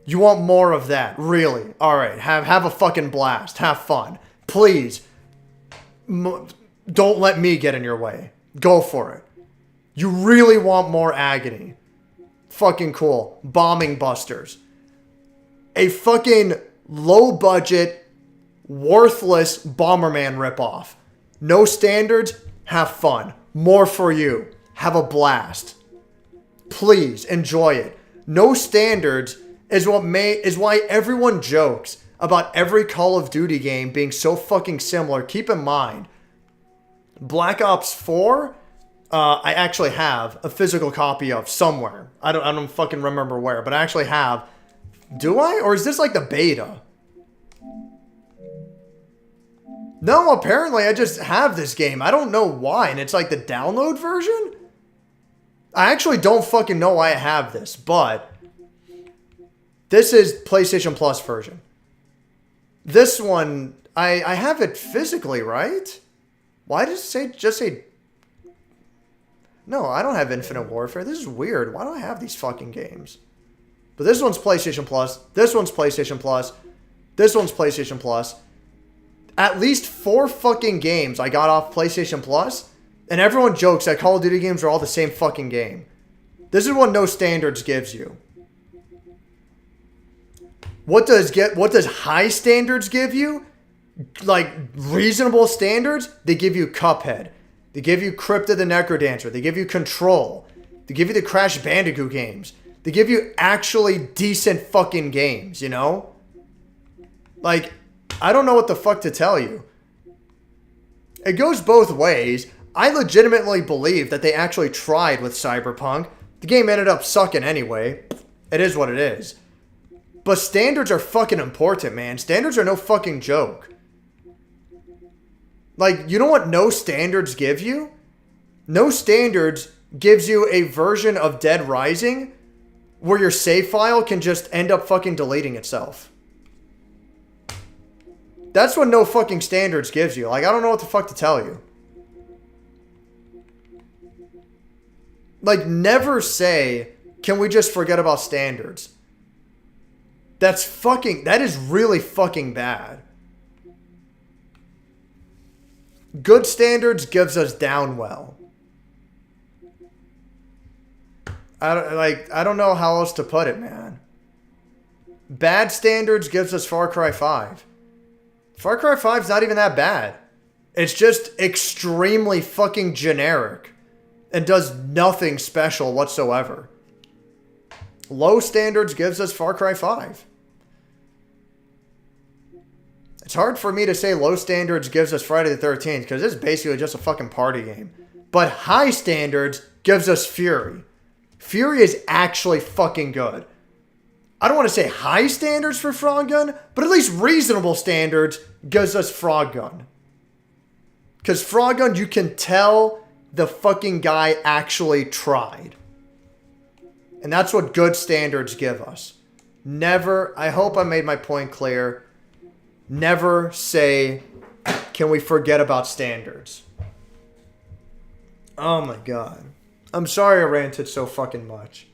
You want more of that? Really? Alright, have a fucking blast. Have fun. Please. Don't let me get in your way. Go for it. You really want more Agony. Fucking cool. Bombing Busters. A fucking low budget, worthless Bomberman ripoff. No standards. Have fun. More for you. Have a blast. Please enjoy it. No standards is why everyone jokes about every Call of Duty game being so fucking similar. Keep in mind, Black Ops 4, I actually have a physical copy of somewhere. I don't fucking remember where, but I actually have. Do I? Or is this like the beta? No, apparently I just have this game. I don't know why, and it's like the download version? I actually don't fucking know why I have this, but this is PlayStation Plus version. This one, I have it physically, right? Why does it just say... No, I don't have Infinite Warfare. This is weird. Why do I have these fucking games? But this one's PlayStation Plus. This one's PlayStation Plus. This one's PlayStation Plus. At least 4 fucking games I got off PlayStation Plus. And everyone jokes that Call of Duty games are all the same fucking game. This is what no standards gives you. What does high standards give you? Like reasonable standards? They give you Cuphead. They give you Crypt of the Necrodancer. They give you Control. They give you the Crash Bandicoot games. They give you actually decent fucking games, you know? Like, I don't know what the fuck to tell you. It goes both ways. I legitimately believe that they actually tried with Cyberpunk. The game ended up sucking anyway. It is what it is. But standards are fucking important, man. Standards are no fucking joke. Like, you know what no standards give you? No standards gives you a version of Dead Rising where your save file can just end up fucking deleting itself. That's what no fucking standards gives you. Like, I don't know what the fuck to tell you. Like, never say, can we just forget about standards? That is really fucking bad. Good standards gives us Downwell. I don't know how else to put it, man. Bad standards gives us Far Cry 5. Far Cry 5's not even that bad. It's just extremely fucking generic and does nothing special whatsoever. Low standards gives us Far Cry 5. It's hard for me to say low standards gives us Friday the 13th because it's basically just a fucking party game. But high standards gives us Fury. Fury is actually fucking good. I don't want to say high standards for Frogun, but at least reasonable standards gives us Frogun. Because Frogun, you can tell the fucking guy actually tried. And that's what good standards give us. Never, I hope I made my point clear. Never say, can we forget about standards? Oh my god. I'm sorry I ranted so fucking much.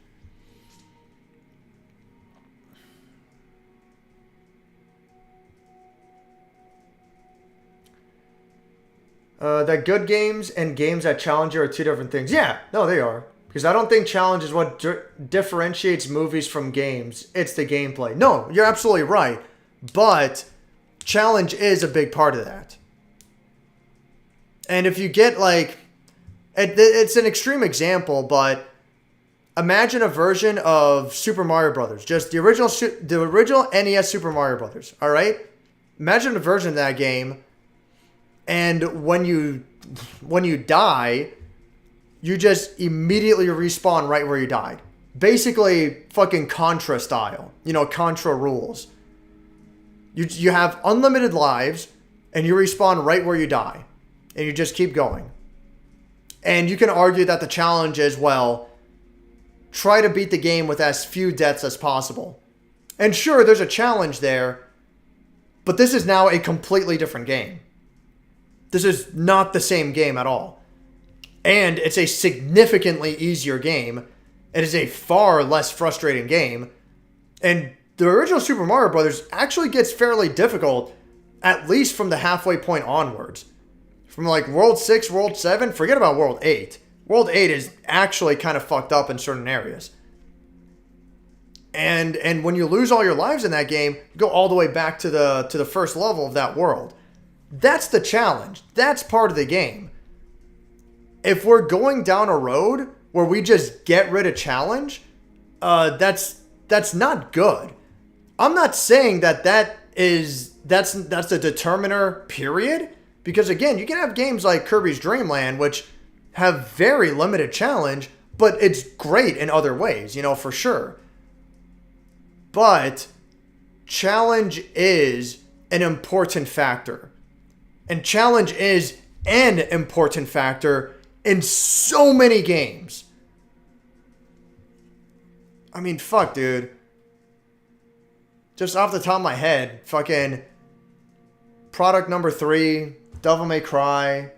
That good games and games that challenge you are two different things. Yeah, no, they are. Because I don't think challenge is what differentiates movies from games. It's the gameplay. No, you're absolutely right. But challenge is a big part of that. And if you get like... It's an extreme example, but imagine a version of Super Mario Brothers. Just the original NES Super Mario Brothers. All right? Imagine a version of that game... And when you die, you just immediately respawn right where you died. Basically, fucking Contra style. You know, Contra rules. You have unlimited lives, and you respawn right where you die. And you just keep going. And you can argue that the challenge is, well, try to beat the game with as few deaths as possible. And sure, there's a challenge there, but this is now a completely different game. This is not the same game at all. And it's a significantly easier game. It is a far less frustrating game. And the original Super Mario Brothers actually gets fairly difficult, at least from the halfway point onwards. From like World 6, World 7, forget about World 8. World 8 is actually kind of fucked up in certain areas. And when you lose all your lives in that game, you go all the way back to the first level of that world. That's the challenge. That's part of the game. If we're going down a road where we just get rid of challenge, that's not good. I'm not saying that's a determiner, period. Because again, you can have games like Kirby's Dream Land, which have very limited challenge, but it's great in other ways, you know, for sure. But challenge is an important factor. And challenge is an important factor in so many games. I mean, fuck, dude. Just off the top of my head, fucking Product Number 3, Devil May Cry,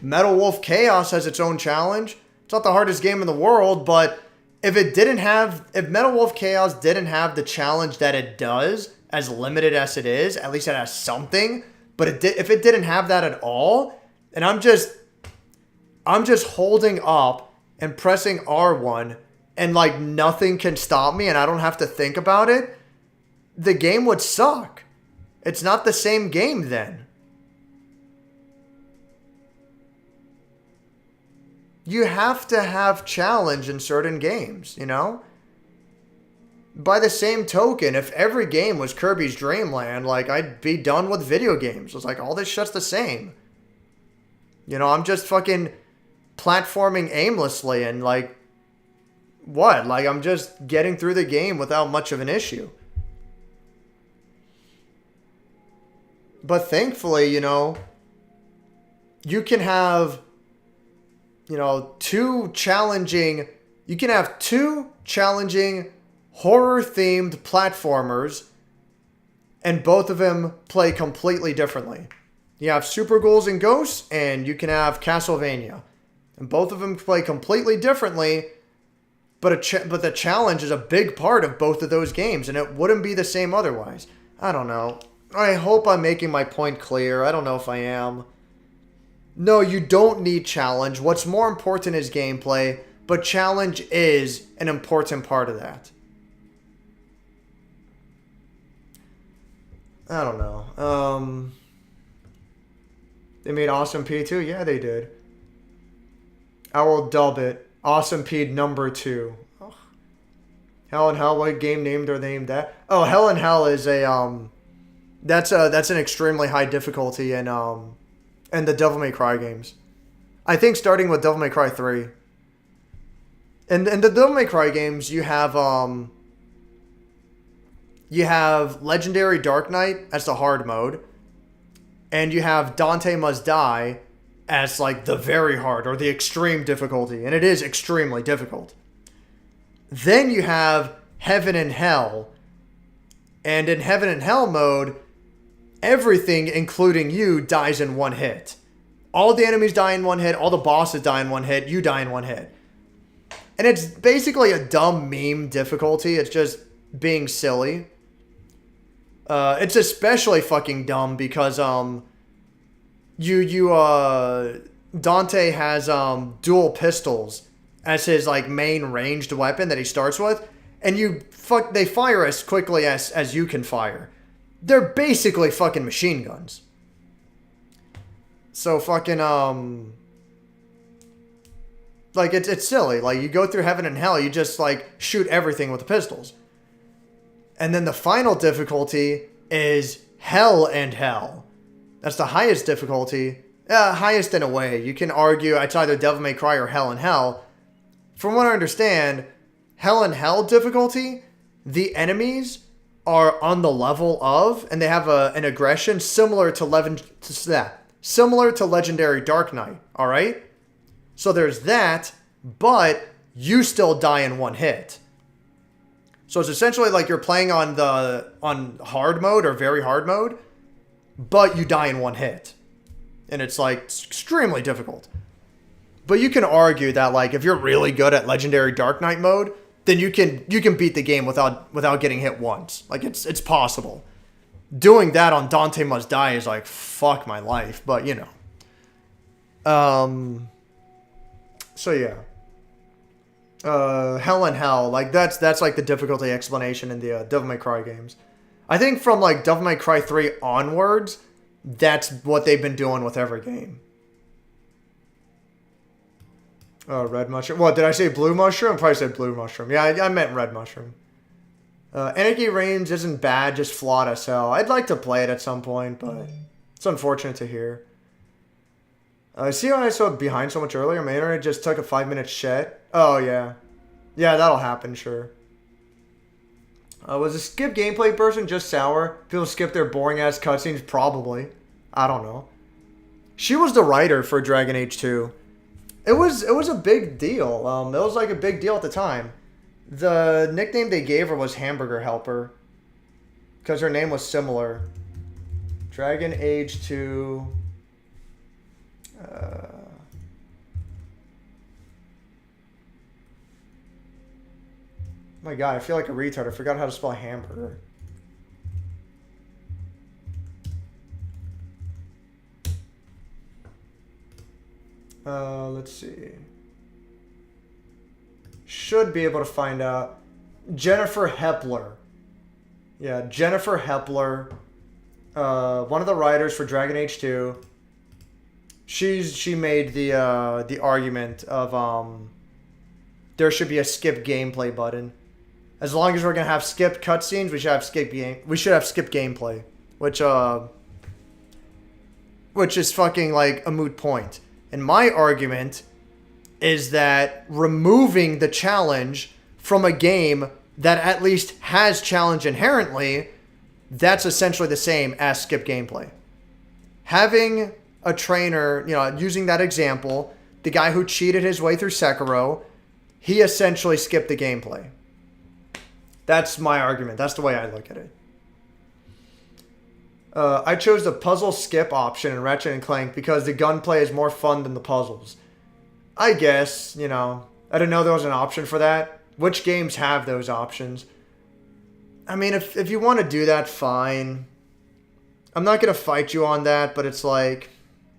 Metal Wolf Chaos has its own challenge. It's not the hardest game in the world, but if Metal Wolf Chaos didn't have the challenge that it does, as limited as it is, at least it has something. But if it didn't have that at all, and I'm just holding up and pressing R1 and like nothing can stop me and I don't have to think about it, the game would suck. It's not the same game then. You have to have challenge in certain games, you know? By the same token, if every game was Kirby's Dream Land, like, I'd be done with video games. It's like, all this shit's the same. You know, I'm just fucking platforming aimlessly and, like, what? Like, I'm just getting through the game without much of an issue. But thankfully, you know, you can have, you know, two challenging horror-themed platformers, and both of them play completely differently. You have Super Ghouls and Ghosts, and you can have Castlevania. And both of them play completely differently, but the challenge is a big part of both of those games, and it wouldn't be the same otherwise. I don't know. I hope I'm making my point clear. I don't know if I am. No, you don't need challenge. What's more important is gameplay, but challenge is an important part of that. I don't know. They made Awesome P 2? Yeah, they did. I will dub it. Awesome P number 2. Oh. Hell in Hell, what game named or named that? Oh, Hell in Hell is a That's an extremely high difficulty in the Devil May Cry games. I think starting with Devil May Cry 3. In the Devil May Cry games, you have Legendary Dark Knight as the hard mode, and you have Dante Must Die as like the very hard or the extreme difficulty, and it is extremely difficult. Then you have Heaven and Hell, and in Heaven and Hell mode, everything, including you, dies in one hit. All the enemies die in one hit, all the bosses die in one hit, you die in one hit. And it's basically a dumb meme difficulty. It's just being silly. It's especially fucking dumb because Dante has dual pistols as his like main ranged weapon that he starts with, and they fire as quickly as you can fire. They're basically fucking machine guns. So fucking like it's silly. Like you go through Heaven and Hell, you just like shoot everything with the pistols. And then the final difficulty is Hell and Hell. That's the highest difficulty. Highest in a way. You can argue it's either Devil May Cry or Hell and Hell. From what I understand, Hell and Hell difficulty, the enemies are on the level of, and they have an aggression similar to Legendary Dark Knight. All right? So there's that, but you still die in one hit. So it's essentially like you're playing on hard mode or very hard mode, but you die in one hit. And it's like extremely difficult. But you can argue that like if you're really good at Legendary Dark Knight mode, then you can beat the game without getting hit once. Like it's possible. Doing that on Dante Must Die is like fuck my life, but you know. So yeah. Hell and Hell, like that's like the difficulty explanation in the Devil May Cry games. I think from like Devil May Cry 3 onwards, that's what they've been doing with every game. Red mushroom. What, did I say blue mushroom? I probably said blue mushroom. Yeah, I meant red mushroom. Anarchy Reigns isn't bad, just flawed as hell. I'd like to play it at some point, but it's unfortunate to hear. See how I saw behind so much earlier? My internet just took a 5-minute shit. Oh, yeah. Yeah, that'll happen, sure. Was the skip gameplay person just sour? People skip their boring-ass cutscenes? Probably. I don't know. She was the writer for Dragon Age 2. It was a big deal. It was like a big deal at the time. The nickname they gave her was Hamburger Helper. Because her name was similar. Dragon Age 2... my god, I feel like a retard. I forgot how to spell hamburger. Let's see. Should be able to find out. Jennifer Hepler. Yeah, Jennifer Hepler. One of the writers for Dragon Age 2. She made the argument of there should be a skip gameplay button. As long as we're gonna have skipped cutscenes, we should have skip gameplay, which is fucking like a moot point. And my argument is that removing the challenge from a game that at least has challenge inherently, that's essentially the same as skip gameplay. Having a trainer, using that example, the guy who cheated his way through Sekiro, he essentially skipped the gameplay. That's my argument. That's the way I look at it. I chose the puzzle skip option in Ratchet & Clank because the gunplay is more fun than the puzzles. I guess, I didn't know there was an option for that. Which games have those options? I mean, if you want to do that, fine. I'm not going to fight you on that, but it's like,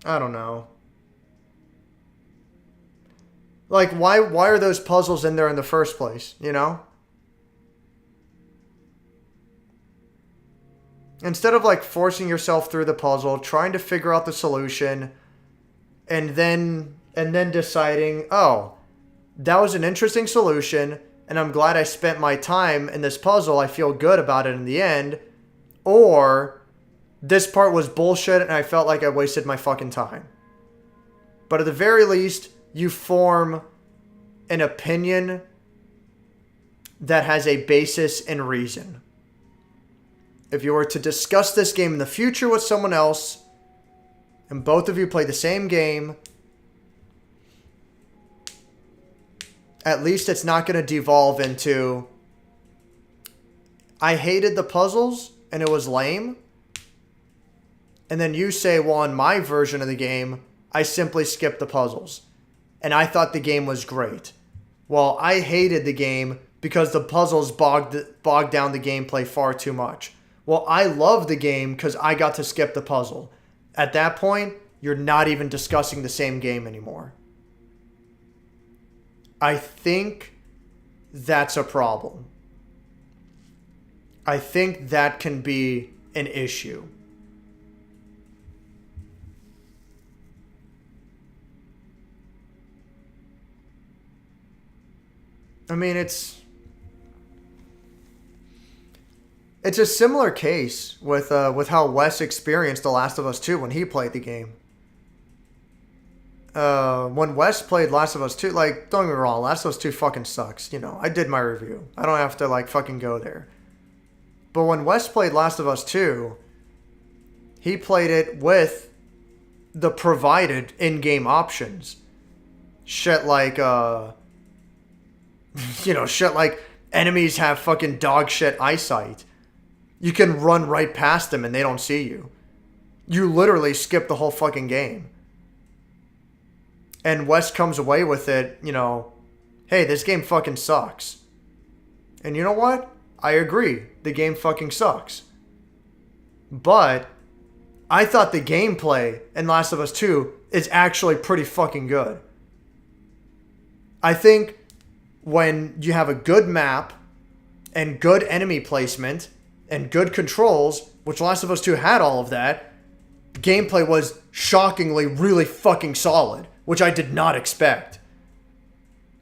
I don't know. Like, why are those puzzles in there in the first place, Instead of like forcing yourself through the puzzle, trying to figure out the solution, and then deciding, oh, that was an interesting solution, and I'm glad I spent my time in this puzzle, I feel good about it in the end, or this part was bullshit and I felt like I wasted my fucking time. But at the very least, you form an opinion that has a basis and reason. If you were to discuss this game in the future with someone else, and both of you play the same game, at least it's not going to devolve into, I hated the puzzles and it was lame. And then you say, well, in my version of the game, I simply skipped the puzzles. And I thought the game was great. Well, I hated the game because the puzzles bogged down the gameplay far too much. Well, I love the game because I got to skip the puzzle. At that point, you're not even discussing the same game anymore. I think that's a problem. I think that can be an issue. I mean, it's a similar case with how Wes experienced The Last of Us 2 when he played the game. When Wes played Last of Us 2, like, don't get me wrong, Last of Us 2 fucking sucks. You know, I did my review. I don't have to, like, fucking go there. But when Wes played Last of Us 2, he played it with the provided in-game options. Shit like, shit like enemies have fucking dog shit eyesight. You can run right past them and they don't see you. You literally skip the whole fucking game. And Wes comes away with it, hey, this game fucking sucks. And you know what? I agree. The game fucking sucks. But I thought the gameplay in Last of Us 2 is actually pretty fucking good. I think when you have a good map and good enemy placement and good controls, which Last of Us 2 had all of that, the gameplay was shockingly really fucking solid, which I did not expect.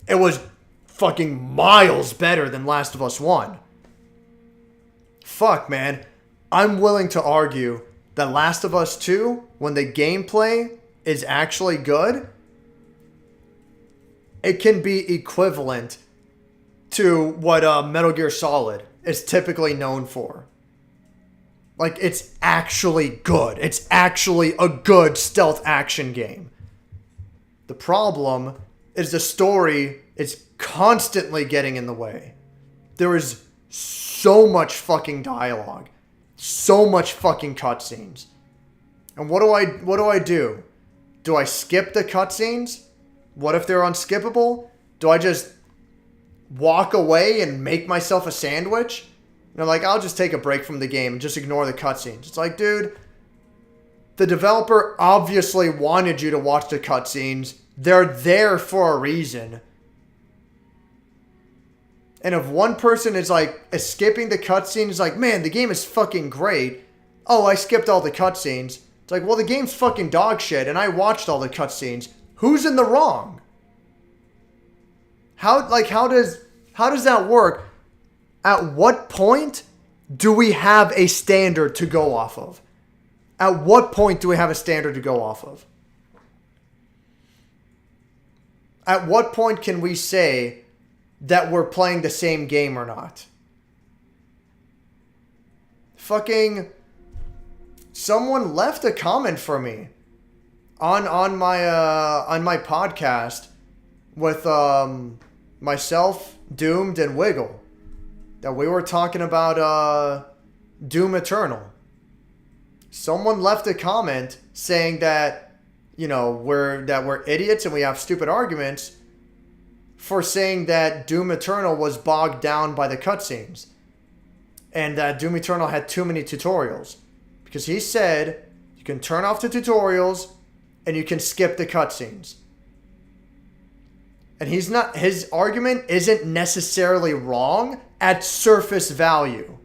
It was fucking miles better than Last of Us 1. Fuck, man. I'm willing to argue that Last of Us 2, when the gameplay is actually good, it can be equivalent to what Metal Gear Solid is typically known for. Like, it's actually good. It's actually a good stealth action game. The problem is the story is constantly getting in the way. There is so much fucking dialogue. So much fucking cutscenes. And what do I do? Do I skip the cutscenes? What if they're unskippable? Do I just walk away and make myself a sandwich? I'll just take a break from the game and just ignore the cutscenes. It's like, dude, the developer obviously wanted you to watch the cutscenes. They're there for a reason. And if one person is skipping the cutscenes, like, man, the game is fucking great. Oh, I skipped all the cutscenes. It's like, well, the game's fucking dog shit and I watched all the cutscenes. Who's in the wrong? How does that work? At what point do we have a standard to go off of? At what point do we have a standard to go off of? At what point can we say that we're playing the same game or not? Fucking someone left a comment for me on my podcast with myself, Doomed, and Wiggle, that we were talking about Doom Eternal. Someone left a comment saying that we're idiots and we have stupid arguments for saying that Doom Eternal was bogged down by the cutscenes and that Doom Eternal had too many tutorials, because he said you can turn off the tutorials and you can skip the cutscenes. And his argument isn't necessarily wrong at surface value.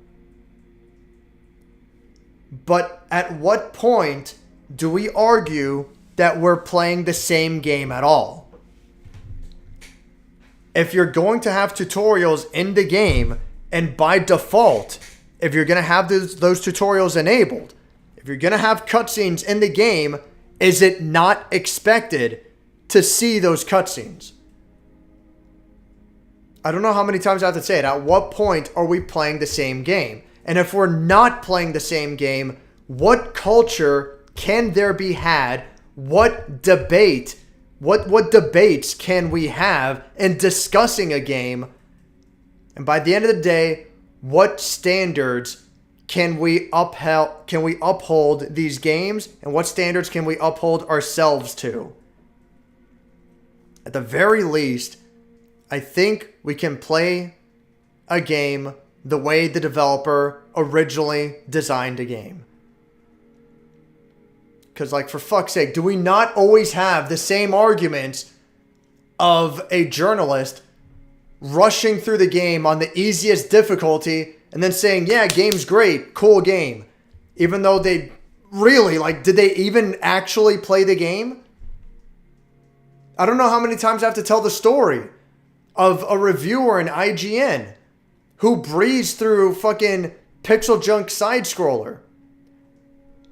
But at what point do we argue that we're playing the same game at all? If you're going to have tutorials in the game, and by default, if you're going to have those tutorials enabled, If you're going to have cutscenes in the game, is it not expected to see those cutscenes? I don't know how many times I have to say it. At what point are we playing the same game? And if we're not playing the same game, what culture can there be had? What debates can we have in discussing a game? And by the end of the day, what standards can we uphold these games? And what standards can we uphold ourselves to? At the very least, I think we can play a game the way the developer originally designed a game. Because, like, for fuck's sake, do we not always have the same arguments of a journalist rushing through the game on the easiest difficulty and then saying, yeah, game's great, cool game. Even though they really, like, did they even actually play the game? I don't know how many times I have to tell the story of a reviewer in IGN who breezed through fucking Pixel Junk side scroller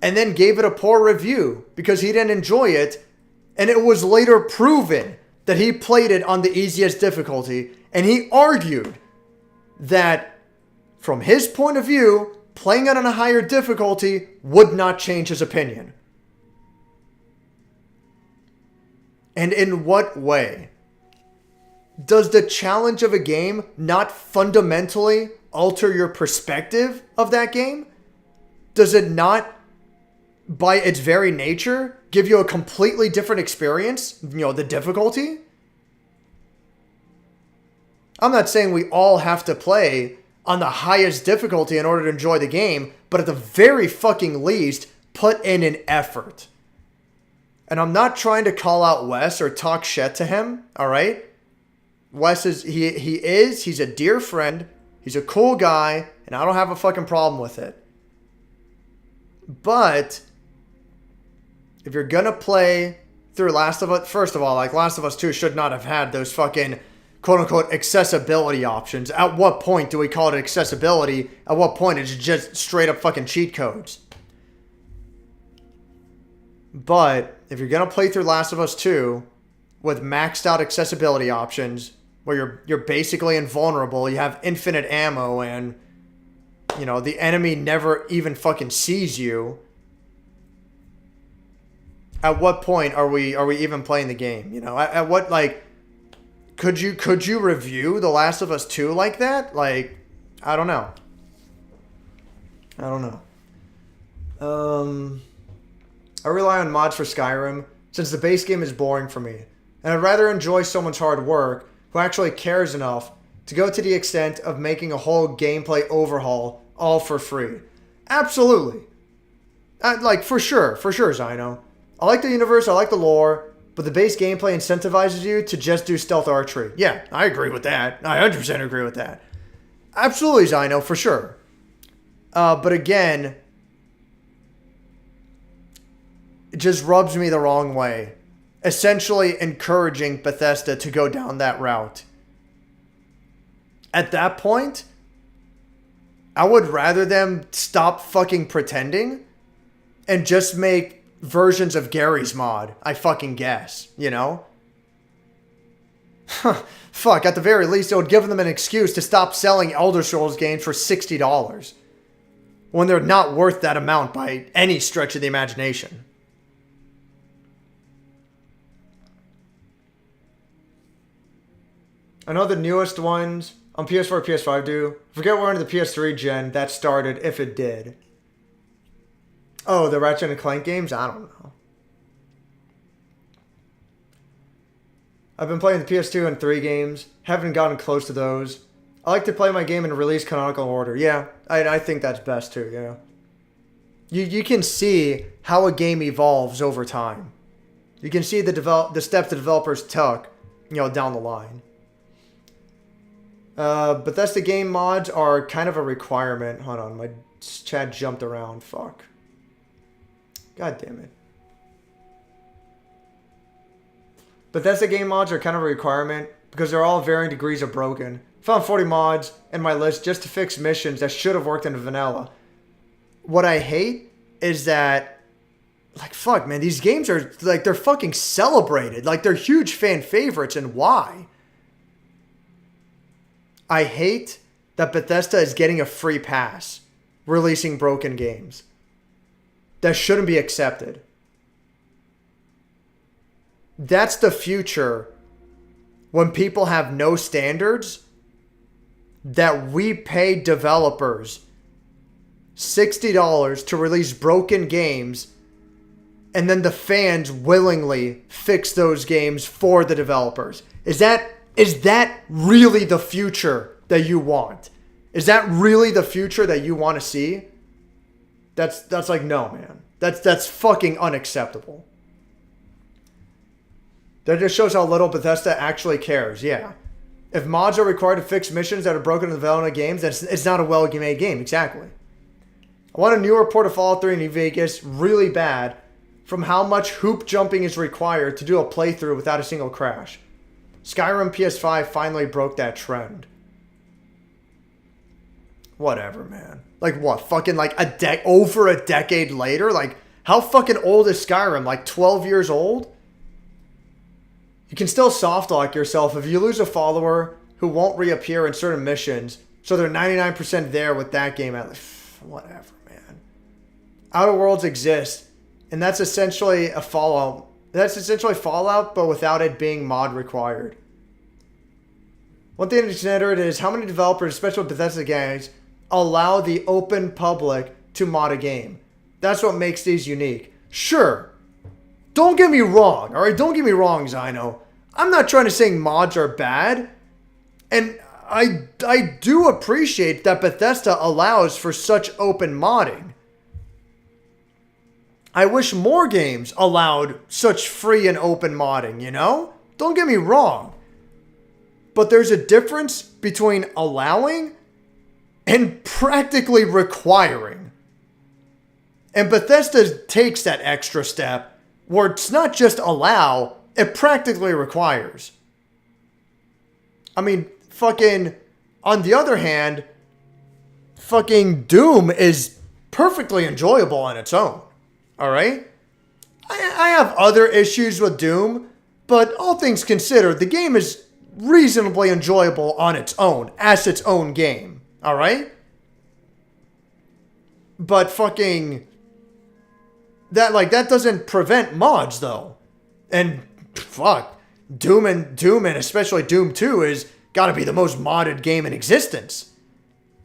and then gave it a poor review because he didn't enjoy it, and it was later proven that he played it on the easiest difficulty, and he argued that from his point of view, playing it on a higher difficulty would not change his opinion. And in what way? Does the challenge of a game not fundamentally alter your perspective of that game? Does it not, by its very nature, give you a completely different experience? You know, the difficulty? I'm not saying we all have to play on the highest difficulty in order to enjoy the game, but at the very fucking least, put in an effort. And I'm not trying to call out Wes or talk shit to him, alright? Wes is, he's a dear friend, he's a cool guy, and I don't have a fucking problem with it. But if you're gonna play through Last of Us, first of all, like, Last of Us 2 should not have had those fucking quote-unquote accessibility options. At what point do we call it accessibility? At what point is it just straight up fucking cheat codes? But if you're gonna play through Last of Us 2 with maxed out accessibility options, where you're basically invulnerable, you have infinite ammo, and, you know, the enemy never even fucking sees you, at what point are we even playing the game? You know, at what, like, could you review The Last of Us 2 like that? Like, I don't know. I rely on mods for Skyrim since the base game is boring for me, and I'd rather enjoy someone's hard work who actually cares enough to go to the extent of making a whole gameplay overhaul all for free. Absolutely. Like, for sure, Zino. I like the universe, I like the lore, but the base gameplay incentivizes you to just do stealth archery. Yeah, I agree with that. I 100% agree with that. Absolutely, Zino, for sure. But again, it just rubs me the wrong way. Essentially encouraging Bethesda to go down that route. At that point, I would rather them stop fucking pretending and just make versions of Gary's mod, I fucking guess, you know? Fuck, at the very least, it would give them an excuse to stop selling Elder Scrolls games for $60 when they're not worth that amount by any stretch of the imagination. I know the newest ones on PS4 and PS5 do. Forget where into the PS3 gen that started, if it did. Oh, the Ratchet and Clank games? I don't know. I've been playing the PS2 and 3 games. Haven't gotten close to those. I like to play my game in release canonical order. Yeah, I think that's best too, you know. You can see how a game evolves over time. You can see the steps the developers took, you know, down the line. Bethesda game mods are kind of a requirement. Hold on, my chat jumped around. Fuck. God damn it. Bethesda game mods are kind of a requirement because they're all varying degrees of broken. Found 40 mods in my list just to fix missions that should have worked in vanilla. What I hate is that, like, fuck, man, these games are, like, they're fucking celebrated. Like, they're huge fan favorites, and why? I hate that Bethesda is getting a free pass releasing broken games. That shouldn't be accepted. That's the future when people have no standards, that we pay developers $60 to release broken games, and then the fans willingly fix those games for the developers. Is that really the future that you want? Is that really the future that you want to see? That's like, no, man. That's fucking unacceptable. That just shows how little Bethesda actually cares. Yeah. If mods are required to fix missions that are broken in the development of games, then it's not a well-made game. Exactly. I want a new report of Fallout 3 in New Vegas really bad from how much hoop jumping is required to do a playthrough without a single crash. Skyrim PS5 finally broke that trend. Whatever, man. Like what? Fucking like over a decade later? Like, how fucking old is Skyrim? Like 12 years old? You can still soft lock yourself if you lose a follower who won't reappear in certain missions, so they're 99% there with that game at least. Whatever, man. Outer Worlds exists, and that's essentially a Fallout. That's essentially Fallout, but without it being mod required. One thing to consider is how many developers, especially Bethesda games, allow the open public to mod a game. That's what makes these unique. Sure. Don't get me wrong, all right? Don't get me wrong, Zyno. I'm not trying to say mods are bad. And I do appreciate that Bethesda allows for such open modding. I wish more games allowed such free and open modding, you know? Don't get me wrong. But there's a difference between allowing and practically requiring. And Bethesda takes that extra step where it's not just allow, it practically requires. I mean, fucking, on the other hand, fucking Doom is perfectly enjoyable on its own. Alright? I have other issues with Doom, but all things considered, the game is reasonably enjoyable on its own, as its own game. Alright? But fucking, that doesn't prevent mods, though. And fuck, Doom and especially Doom 2 is gotta be the most modded game in existence.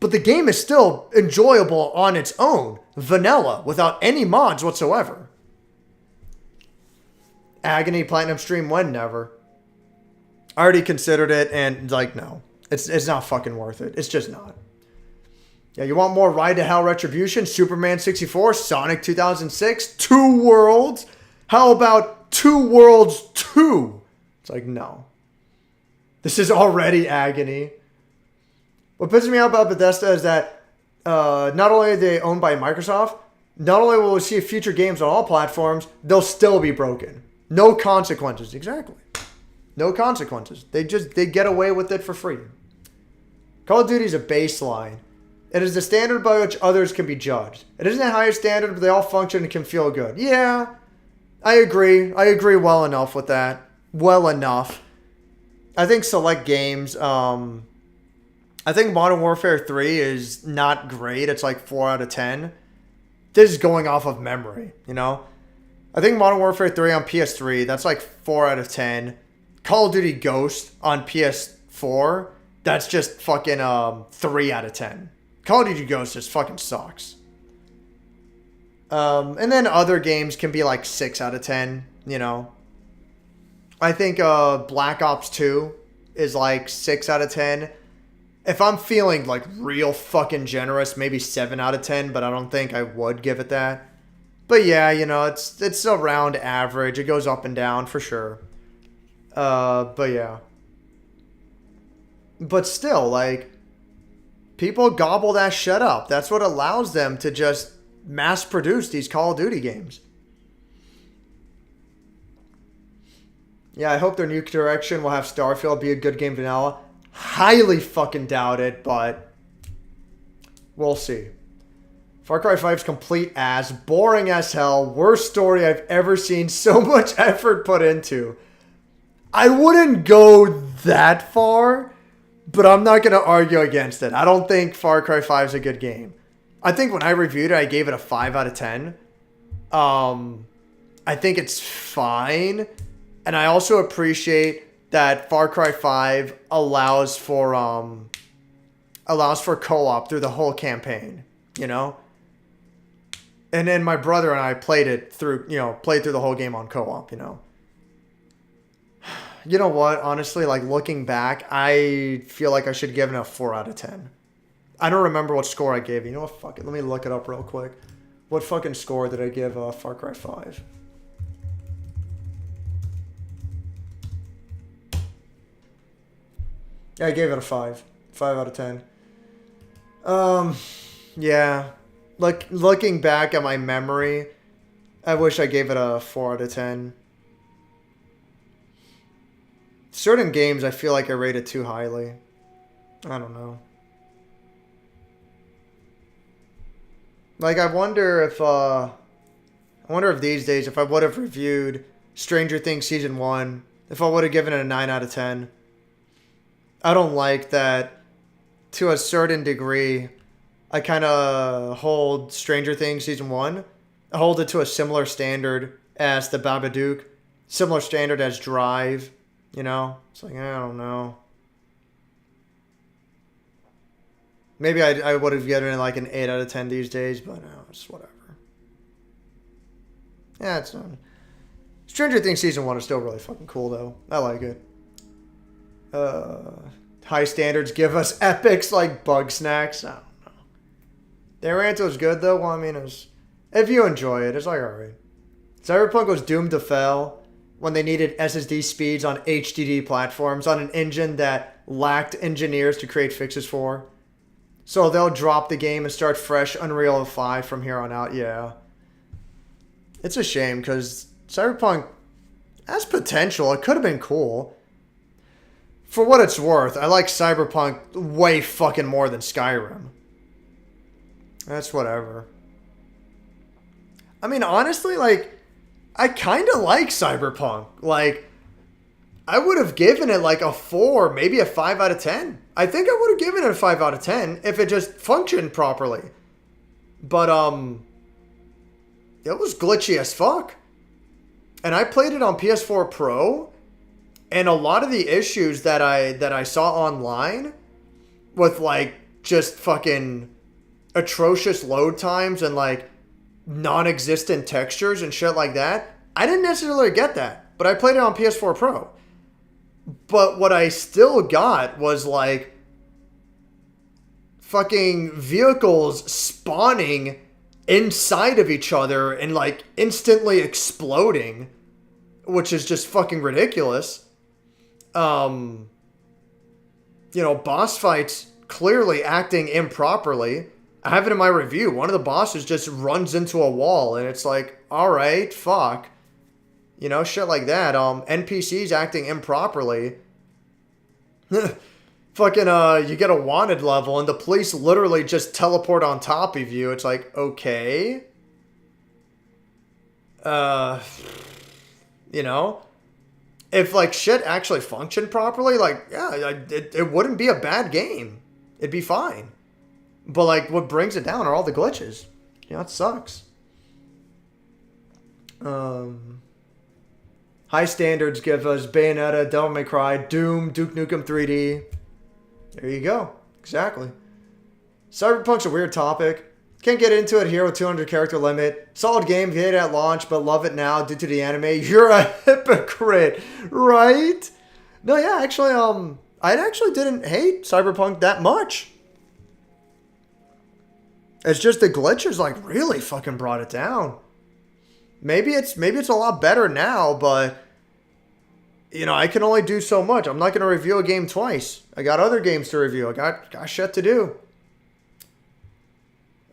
But the game is still enjoyable on its own, vanilla, without any mods whatsoever. Agony Platinum Stream when? Never. I already considered it, and like, no. It's not fucking worth it. It's just not. Yeah, you want more Ride to Hell Retribution, Superman 64, Sonic 2006, Two Worlds? How about Two Worlds 2? It's like, no. This is already agony. What pisses me out about Bethesda is that not only are they owned by Microsoft, not only will we see future games on all platforms, they'll still be broken. No consequences. Exactly. No consequences. They get away with it for free. Call of Duty is a baseline. It is the standard by which others can be judged. It isn't a higher standard, but they all function and can feel good. Yeah, I agree. I agree well enough with that. Well enough. I think select games, I think Modern Warfare 3 is not great. It's like 4 out of 10. This is going off of memory, you know? I think Modern Warfare 3 on PS3, that's like 4 out of 10. Call of Duty Ghost on PS4, that's just fucking 3 out of 10. Call of Duty Ghost just fucking sucks. And then other games can be like 6 out of 10, you know? I think Black Ops 2 is like 6 out of 10. If I'm feeling like real fucking generous, maybe 7 out of 10, but I don't think I would give it that. But yeah, you know, it's around average. It goes up and down for sure. But yeah. But still, like, people gobble that shit up. That's what allows them to just mass produce these Call of Duty games. Yeah, I hope their new direction will have Starfield be a good game vanilla. Highly fucking doubt it, but we'll see. Far Cry 5's complete ass, boring as hell, worst story I've ever seen, so much effort put into. I wouldn't go that far, but I'm not going to argue against it. I don't think Far Cry 5 is a good game. I think when I reviewed it, I gave it a 5 out of 10. I think it's fine. And I also appreciate that Far Cry 5 allows for co-op through the whole campaign, you know? And then my brother and I played through the whole game on co-op, you know? You know what? Honestly, like looking back, I feel like I should give it a 4 out of 10. I don't remember what score I gave. You know what? Fuck it. Let me look it up real quick. What fucking score did I give Far Cry 5? Yeah, I gave it a 5. 5 out of 10. Yeah. Looking back at my memory, I wish I gave it a 4 out of 10. Certain games I feel like I rated too highly. I don't know. Like I wonder if these days if I would have reviewed Stranger Things Season 1, if I would have given it a 9 out of 10. I don't like that to a certain degree I kind of hold Stranger Things Season 1. I hold it to a similar standard as The Babadook, similar standard as Drive. You know, it's like, I don't know. Maybe I would have given it like an 8 out of 10 these days, but no, it's whatever. Yeah, it's not. Stranger Things Season 1 is still really fucking cool, though. I like it. High standards give us epics like Bug Snacks. I don't know. Their answer was good, though. Well, I mean, if you enjoy it, it's like, alright. Cyberpunk was doomed to fail when they needed SSD speeds on HDD platforms on an engine that lacked engineers to create fixes for. So they'll drop the game and start fresh Unreal 5 from here on out, yeah. It's a shame because Cyberpunk has potential. It could have been cool. For what it's worth, I like Cyberpunk way fucking more than Skyrim. That's whatever. I mean, honestly, like, I kind of like Cyberpunk. Like, I would have given it like a 4, maybe a 5 out of 10. I think I would have given it a 5 out of 10 if it just functioned properly. But, it was glitchy as fuck. And I played it on PS4 Pro, and a lot of the issues that I saw online with like just fucking atrocious load times and like non-existent textures and shit like that, I didn't necessarily get that, but I played it on PS4 Pro. But what I still got was like fucking vehicles spawning inside of each other and like instantly exploding, which is just fucking ridiculous. You know, boss fights clearly acting improperly. I have it in my review. One of the bosses just runs into a wall and it's like, all right, fuck. You know, shit like that. NPCs acting improperly. Fucking, you get a wanted level and the police literally just teleport on top of you. It's like, okay. You know? If, like, shit actually functioned properly, like, yeah, it wouldn't be a bad game. It'd be fine. But, like, what brings it down are all the glitches. You know, it sucks. High standards give us Bayonetta, Devil May Cry, Doom, Duke Nukem 3D. There you go. Exactly. Cyberpunk's a weird topic. Can't get into it here with 200 character limit. Solid game, hate it at launch, but love it now due to the anime. You're a hypocrite, right? No, yeah, actually, I actually didn't hate Cyberpunk that much. It's just the glitches like really fucking brought it down. Maybe it's a lot better now, but you know, I can only do so much. I'm not going to review a game twice. I got other games to review. I got shit to do.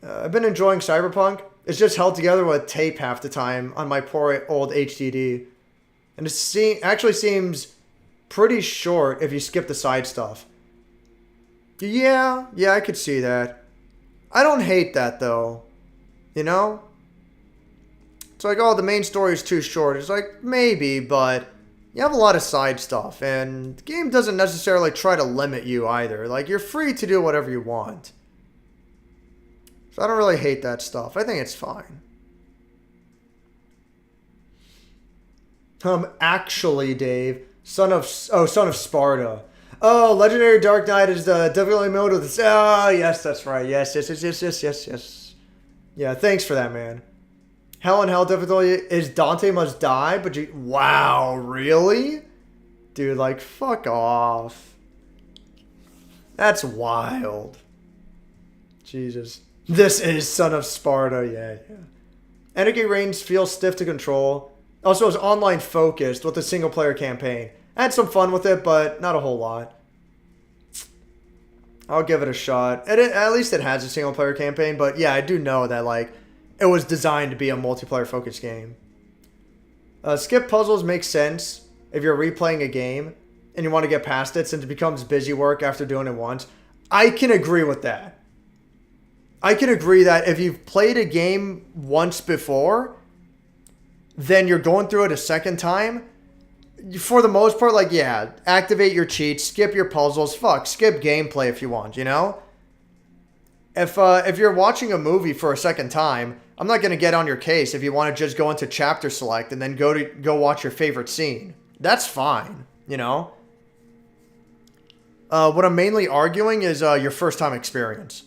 I've been enjoying Cyberpunk. It's just held together with tape half the time on my poor old HDD. And it actually seems pretty short if you skip the side stuff. Yeah, I could see that. I don't hate that, though. You know? It's like, oh, the main story is too short. It's like, maybe, but you have a lot of side stuff, and the game doesn't necessarily try to limit you either. Like, you're free to do whatever you want. So I don't really hate that stuff. I think it's fine. Actually, Dave, son of Sparta. Oh, Legendary Dark Knight is the difficulty mode with this. Oh, yes, that's right. Yes. Yeah, thanks for that, man. Hell and Hell difficulty is Dante must die, but you... Wow, really? Dude, like, fuck off. That's wild. Jesus. This is Son of Sparta, yeah. Energy Reigns feels stiff to control. Also, is online focused with a single-player campaign. I had some fun with it, but not a whole lot. I'll give it a shot. At least it has a single-player campaign, but yeah, I do know that, like, it was designed to be a multiplayer-focused game. Skip puzzles makes sense if you're replaying a game and you want to get past it since it becomes busy work after doing it once. I can agree with that. I can agree that if you've played a game once before, then you're going through it a second time. For the most part, like, yeah, activate your cheats, skip your puzzles, skip gameplay if you want, you know? If you're watching a movie for a second time, I'm not going to get on your case if you want to just go into chapter select and then go watch your favorite scene. That's fine, you know? What I'm mainly arguing is your first time experience.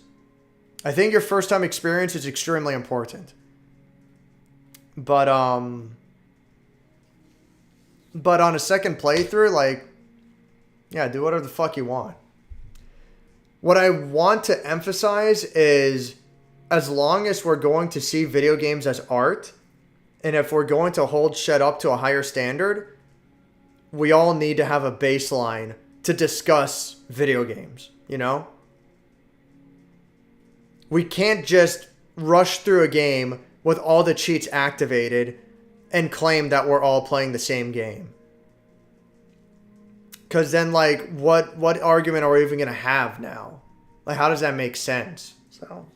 I think your first time experience is extremely important. But on a second playthrough, like, yeah, do whatever the fuck you want. What I want to emphasize is, as long as we're going to see video games as art, and if we're going to hold shit up to a higher standard, we all need to have a baseline to discuss video games, you know? We can't just rush through a game with all the cheats activated and claim that we're all playing the same game. Because then, like, what argument are we even going to have now? Like, how does that make sense? So,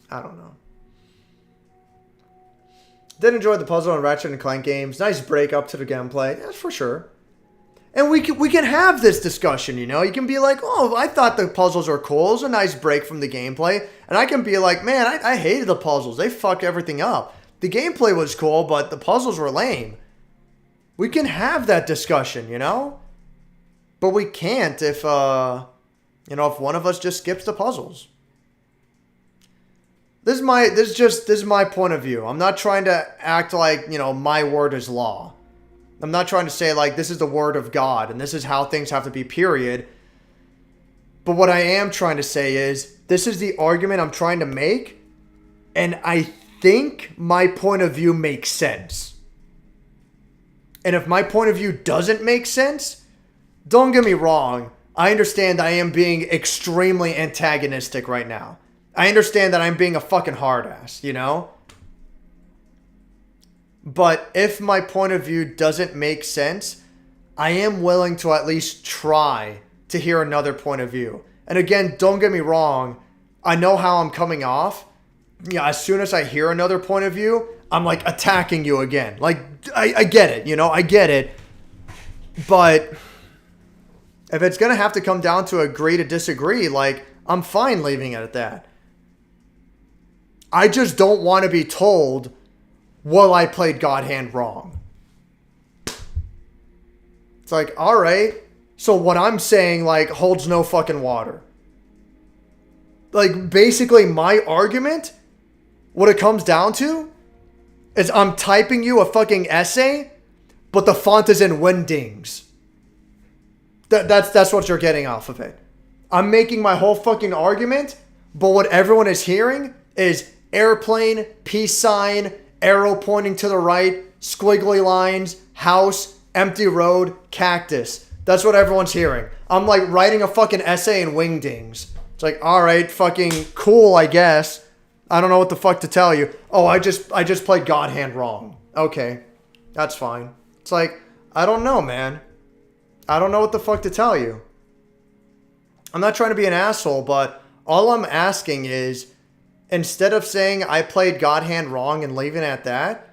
I don't know. Did enjoy the puzzle and Ratchet and Clank games. Nice break up to the gameplay. That's for sure. And we can have this discussion, you know? You can be like, oh, I thought the puzzles were cool. It was a nice break from the gameplay. And I can be like, man, I hated the puzzles. They fuck everything up. The gameplay was cool, but the puzzles were lame. We can have that discussion, you know? But we can't if one of us just skips the puzzles. This is my point of view. I'm not trying to act like, you know, my word is law. I'm not trying to say, like, this is the word of God and this is how things have to be, period. But what I am trying to say is, this is the argument I'm trying to make, and I think my point of view makes sense. And if my point of view doesn't make sense, don't get me wrong, I understand I am being extremely antagonistic right now. I understand that I'm being a fucking hard ass, you know? But if my point of view doesn't make sense, I am willing to at least try to hear another point of view. And again, don't get me wrong, I know how I'm coming off. Yeah, as soon as I hear another point of view, I'm like attacking you again. Like, I get it, you know, I get it. But if it's going to have to come down to agree to disagree, like, I'm fine leaving it at that. I just don't want to be told, well, I played God Hand wrong. It's like, all right, so what I'm saying, like, holds no fucking water. Like, basically, my argument, what it comes down to, is I'm typing you a fucking essay, but the font is in Wingdings. That's what you're getting off of it. I'm making my whole fucking argument, but what everyone is hearing is airplane, peace sign, arrow pointing to the right, squiggly lines, house, empty road, cactus. That's what everyone's hearing. I'm like writing a fucking essay in Wingdings. It's like, all right, fucking cool, I guess. I don't know what the fuck to tell you. Oh, I just played God Hand wrong. Okay, that's fine. It's like, I don't know, man. I don't know what the fuck to tell you. I'm not trying to be an asshole, but all I'm asking is, instead of saying I played God Hand wrong and leaving it at that,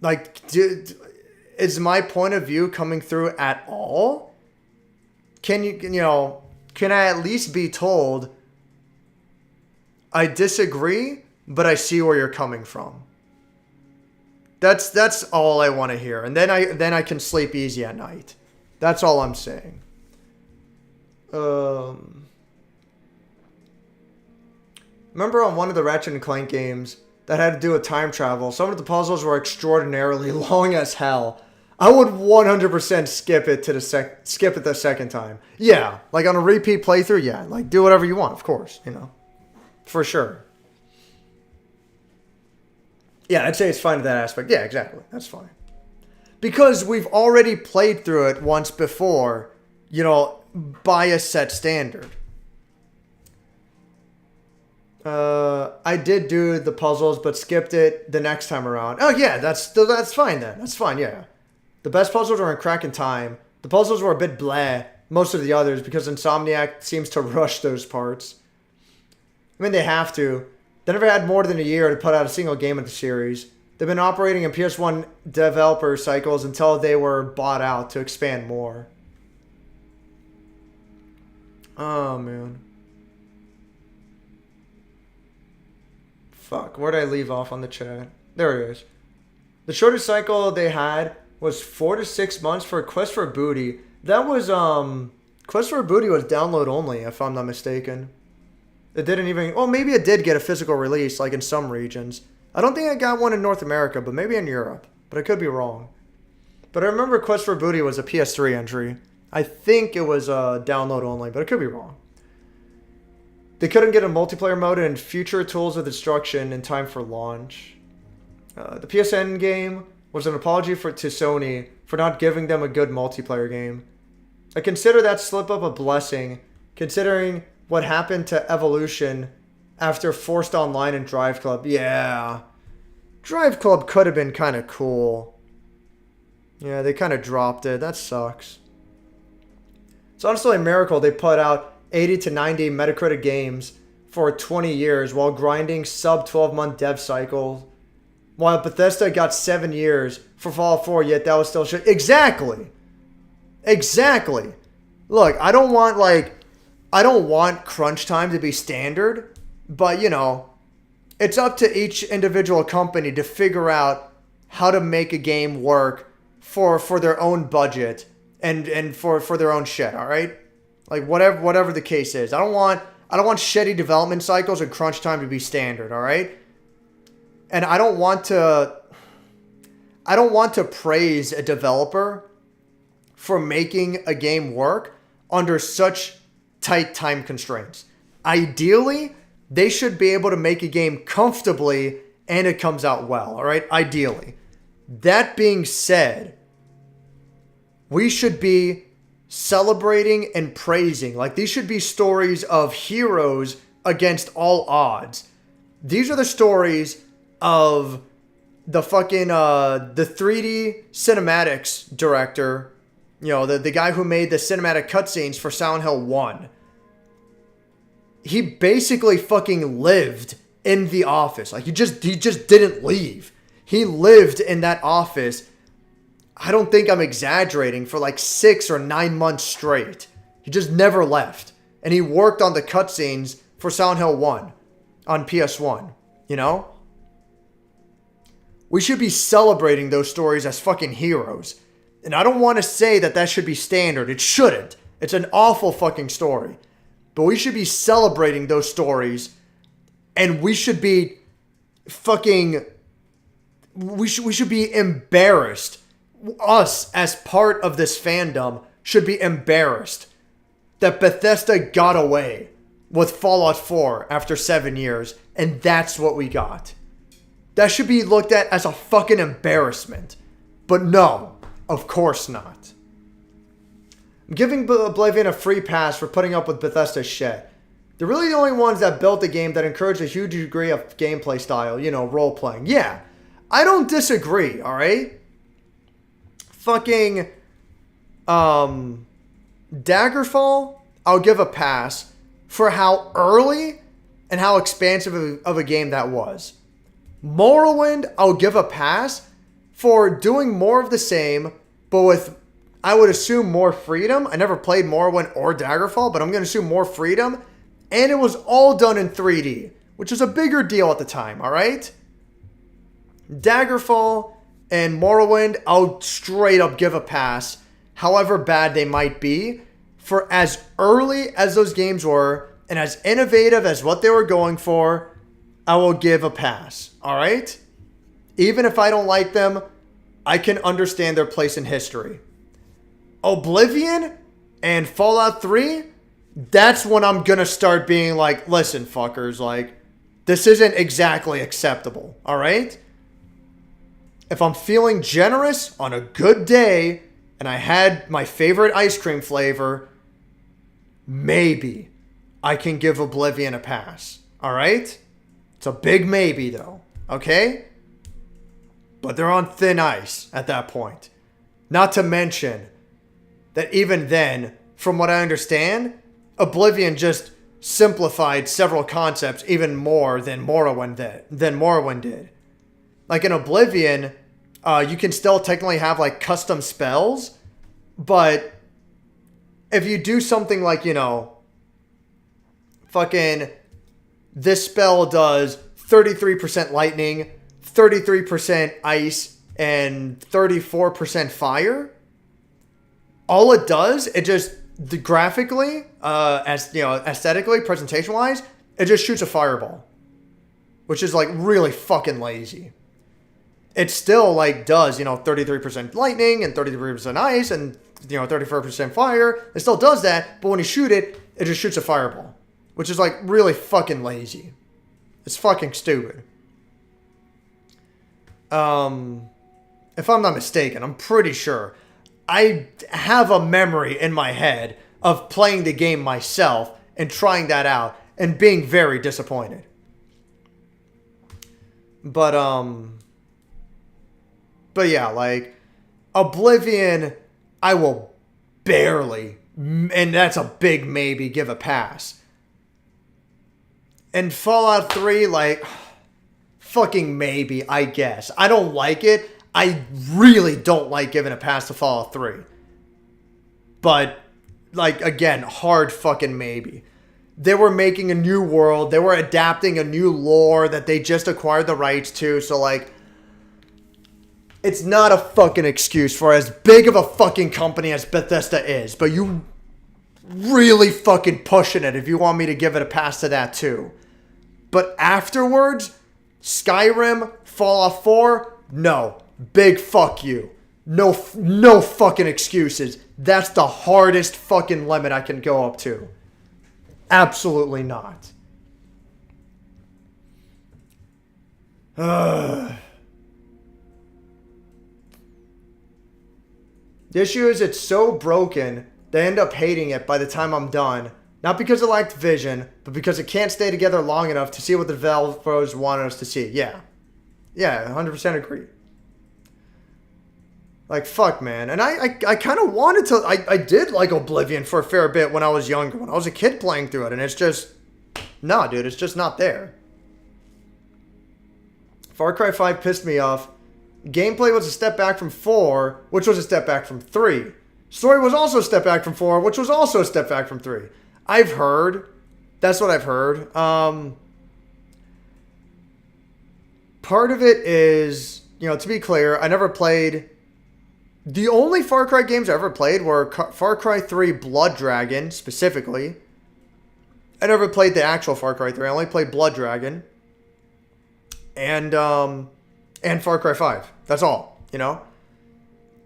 like, is my point of view coming through at all? Can I at least be told I disagree, but I see where you're coming from? That's all I want to hear. And then I can sleep easy at night. That's all I'm saying. Remember on one of the Ratchet & Clank games that had to do with time travel, some of the puzzles were extraordinarily long as hell. I would 100% skip it the second time. Yeah, like on a repeat playthrough, yeah. Like, do whatever you want, of course, For sure. Yeah, I'd say it's fine to that aspect. Yeah, exactly. That's fine. Because we've already played through it once before, by a set standard. I did do the puzzles, but skipped it the next time around. Oh, yeah, that's fine then. That's fine, yeah. The best puzzles were in Crack in Time. The puzzles were a bit bleh, most of the others, because Insomniac seems to rush those parts. I mean, they have to. They never had more than a year to put out a single game of the series. They've been operating in PS1 developer cycles until they were bought out to expand more. Oh, man. Fuck, where'd I leave off on the chat? There it is. The shortest cycle they had was 4 to 6 months for Quest for Booty. That was, Quest for Booty was download only, if I'm not mistaken. It didn't even... Well, maybe it did get a physical release, like in some regions. I don't think I got one in North America, but maybe in Europe. But I could be wrong. But I remember Quest for Booty was a PS3 entry. I think it was download only, but I could be wrong. They couldn't get a multiplayer mode and future tools of destruction in time for launch. The PSN game was an apology to Sony for not giving them a good multiplayer game. I consider that slip-up a blessing, considering what happened to Evolution after Forced Online and Drive Club. Yeah. Drive Club could have been kind of cool. Yeah, they kind of dropped it. That sucks. It's honestly a miracle they put out 80 to 90 Metacritic games for 20 years while grinding sub 12-month dev cycles. While Bethesda got 7 years for Fallout 4, yet that was still shit. Exactly. Look, I don't want crunch time to be standard, but it's up to each individual company to figure out how to make a game work for their own budget and for their own shit, all right? Like whatever the case is. I don't want shitty development cycles and crunch time to be standard, all right? And I don't want to praise a developer for making a game work under such tight time constraints. Ideally, they should be able to make a game comfortably and it comes out well, all right? Ideally. That being said, we should be celebrating and praising. Like, these should be stories of heroes against all odds. These are the stories of the fucking, the 3D cinematics director, the guy who made the cinematic cutscenes for Silent Hill 1. He basically fucking lived in the office. Like, he just didn't leave. He lived in that office. I don't think I'm exaggerating, for like 6 or 9 months straight. He just never left. And he worked on the cutscenes for Silent Hill 1 on PS1. We should be celebrating those stories as fucking heroes. And I don't want to say that should be standard. It shouldn't. It's an awful fucking story. But we should be celebrating those stories. And we should be fucking... We should be embarrassed. Us, as part of this fandom, should be embarrassed that Bethesda got away with Fallout 4 after 7 years. And that's what we got. That should be looked at as a fucking embarrassment. But no, of course not. I'm giving Oblivion a free pass for putting up with Bethesda's shit. They're really the only ones that built a game that encouraged a huge degree of gameplay style, role-playing. Yeah, I don't disagree, alright? Fucking, Daggerfall, I'll give a pass for how early and how expansive of a game that was. Morrowind, I'll give a pass for doing more of the same, but with, I would assume, more freedom. I never played Morrowind or Daggerfall, but I'm going to assume more freedom. And it was all done in 3D, which is a bigger deal at the time, all right? Daggerfall and Morrowind, I'll straight up give a pass, however bad they might be, for as early as those games were and as innovative as what they were going for, I will give a pass, all right? Even if I don't like them, I can understand their place in history. Oblivion and Fallout 3, that's when I'm going to start being like, listen, fuckers, like, this isn't exactly acceptable, all right? If I'm feeling generous on a good day and I had my favorite ice cream flavor, maybe I can give Oblivion a pass, all right? It's a big maybe, though, okay? But they're on thin ice at that point. Not to mention that even then, from what I understand, Oblivion just simplified several concepts even more than Morrowind did. Like in Oblivion, you can still technically have like custom spells, but if you do something like, you know, fucking this spell does 33% lightning, 33% ice, and 34% fire, all it does, it just graphically, as you know, aesthetically, presentation wise, it just shoots a fireball, which is like really fucking lazy. It still like does, you know, 33% lightning and 33% ice and, you know, 34% fire. It still does that, but when you shoot it, it just shoots a fireball, which is like really fucking lazy. It's fucking stupid. If I'm not mistaken, I'm pretty sure I have a memory in my head of playing the game myself and trying that out and being very disappointed. But yeah, like Oblivion, I will barely, and that's a big maybe, give a pass. And Fallout 3, like, fucking maybe, I guess. I don't like it. I really don't like giving a pass to Fallout 3. But, like, again, hard fucking maybe. They were making a new world. They were adapting a new lore that they just acquired the rights to. So, like, it's not a fucking excuse for as big of a fucking company as Bethesda is. But you really fucking pushing it if you want me to give it a pass to that too. But afterwards, Skyrim, Fallout 4, no. Big fuck you. No fucking excuses. That's the hardest fucking limit I can go up to. Absolutely not. The issue is it's so broken, they end up hating it by the time I'm done. Not because it lacked vision, but because it can't stay together long enough to see what the developers wanted us to see. Yeah, 100% agree. Like, fuck, man. And I kind of wanted to... I did like Oblivion for a fair bit when I was younger. When I was a kid playing through it. And it's just... Nah, dude. It's just not there. Far Cry 5 pissed me off. Gameplay was a step back from 4, which was a step back from 3. Story was also a step back from 4, which was also a step back from 3. I've heard. That's what I've heard. Part of it is... You know, to be clear, I never played... The only Far Cry games I ever played were Far Cry 3 Blood Dragon, specifically. I never played the actual Far Cry 3. I only played Blood Dragon. And Far Cry 5. That's all, you know?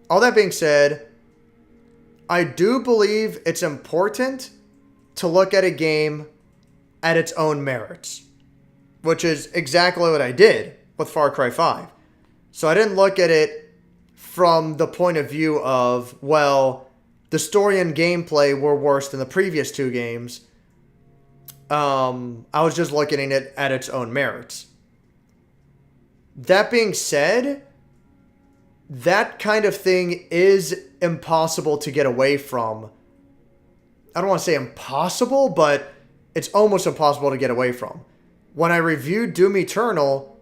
All that being said, I do believe it's important to look at a game at its own merits. Which is exactly what I did with Far Cry 5. So I didn't look at it from the point of view of, well, the story and gameplay were worse than the previous two games. I was just looking at it at its own merits. That being said, that kind of thing is impossible to get away from. I don't want to say impossible, but it's almost impossible to get away from. when I reviewed Doom Eternal,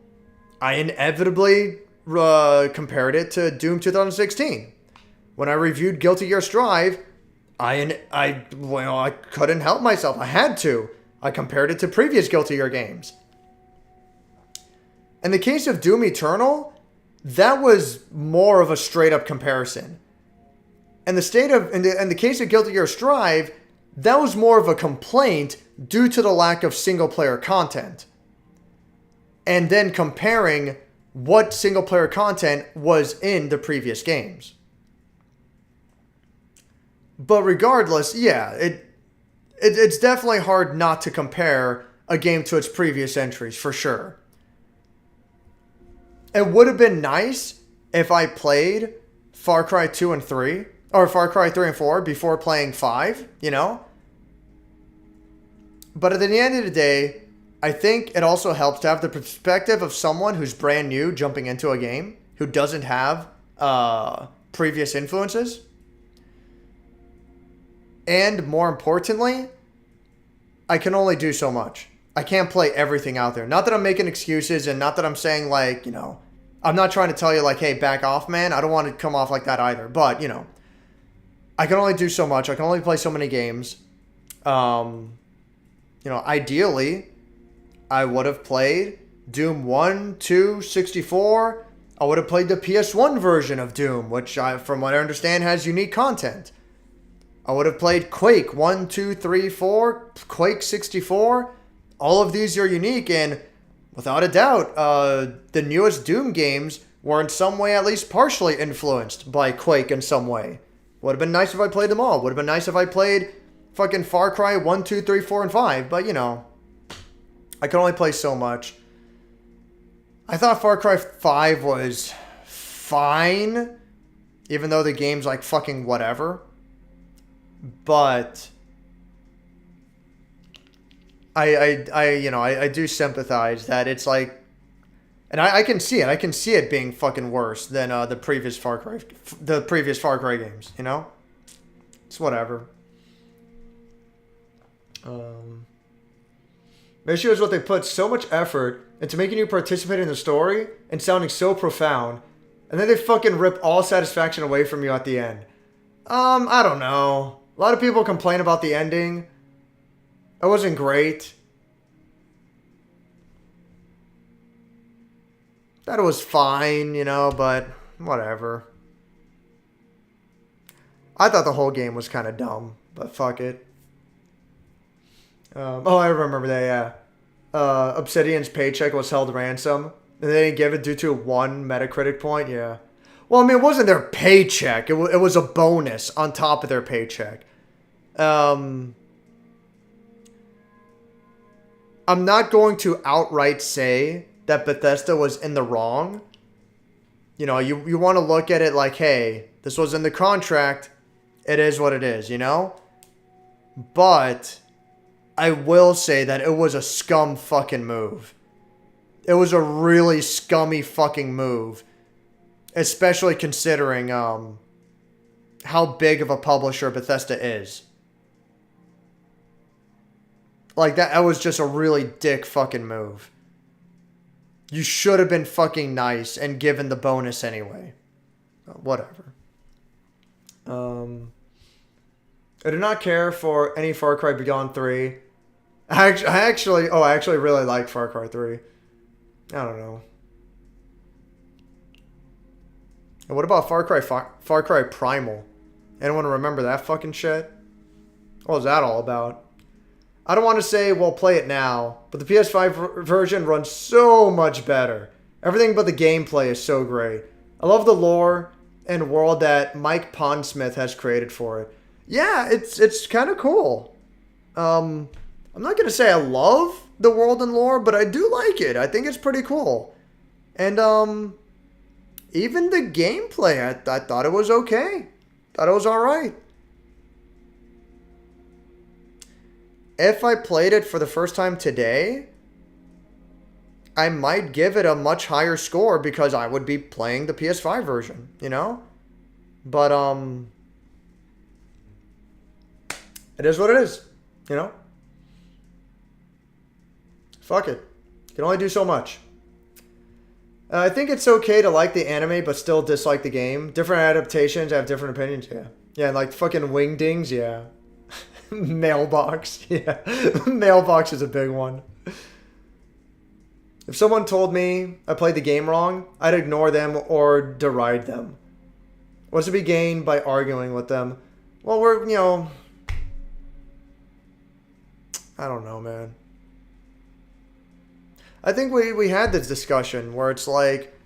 I inevitably compared it to Doom 2016. When I reviewed Guilty Gear Strive, I couldn't help myself. I had to. I compared it to previous Guilty Gear games. In the case of Doom Eternal, that was more of a straight up comparison. In the case of Guilty Gear Strive, that was more of a complaint due to the lack of single player content. And then comparing what single player content was in the previous games. But regardless, yeah, it's definitely hard not to compare a game to its previous entries, for sure. It would have been nice if I played Far Cry 2 and 3, or Far Cry 3 and 4 before playing 5, you know? But at the end of the day, I think it also helps to have the perspective of someone who's brand new jumping into a game, who doesn't have previous influences. And more importantly, I can only do so much. I can't play everything out there. Not that I'm making excuses, and not that I'm saying, like, you know, I'm not trying to tell you, like, hey, back off, man. I don't want to come off like that either. But, you know, I can only do so much. I can only play so many games. You know, ideally, I would have played Doom 1, 2, 64. I would have played the PS1 version of Doom, which, from what I understand, has unique content. I would have played Quake 1, 2, 3, 4, Quake 64. All of these are unique, and without a doubt, the newest Doom games were in some way at least partially influenced by Quake in some way. Would have been nice if I played them all. Would have been nice if I played fucking Far Cry 1, 2, 3, 4, and 5. But, you know, I can only play so much. I thought Far Cry 5 was fine, even though the game's like fucking whatever. But I do sympathize that it's like, and I can see it. I can see it being fucking worse than the previous Far Cry games. You know, it's whatever. The issue is what they put so much effort into making you participate in the story and sounding so profound, and then they fucking rip all satisfaction away from you at the end. I don't know. A lot of people complain about the ending. It wasn't great. That it was fine, you know, but whatever. I thought the whole game was kind of dumb, but fuck it. I remember that, yeah. Obsidian's paycheck was held ransom, and they didn't give it due to 1 Metacritic point, yeah. Well, I mean, it wasn't their paycheck. It was a bonus on top of their paycheck. I'm not going to outright say that Bethesda was in the wrong. You know, you want to look at it like, hey, this was in the contract. It is what it is, you know? But I will say that it was a scum fucking move. It was a really scummy fucking move. Especially considering how big of a publisher Bethesda is. Like, that was just a really dick fucking move. You should have been fucking nice and given the bonus anyway. Whatever. I do not care for any Far Cry Beyond 3. I actually really like Far Cry 3. I don't know. And what about Far Cry Primal? Anyone remember that fucking shit? What was that all about? I don't want to say, well, play it now, but the PS5 version runs so much better. Everything but the gameplay is so great. I love the lore and world that Mike Pondsmith has created for it. Yeah, it's kind of cool. I'm not going to say I love the world and lore, but I do like it. I think it's pretty cool. And, even the gameplay, I thought it was okay. Thought it was alright. If I played it for the first time today, I might give it a much higher score because I would be playing the PS5 version, you know? But, it is what it is, you know? Fuck it. can only do so much. I think it's okay to like the anime but still dislike the game. Different adaptations have different opinions. Yeah. Yeah, like fucking Wingdings. Yeah. Mailbox. Yeah. Mailbox is a big one. If someone told me I played the game wrong, I'd ignore them or deride them. What's to be gained by arguing with them? Well, we're, I don't know, man. I think we had this discussion where it's like,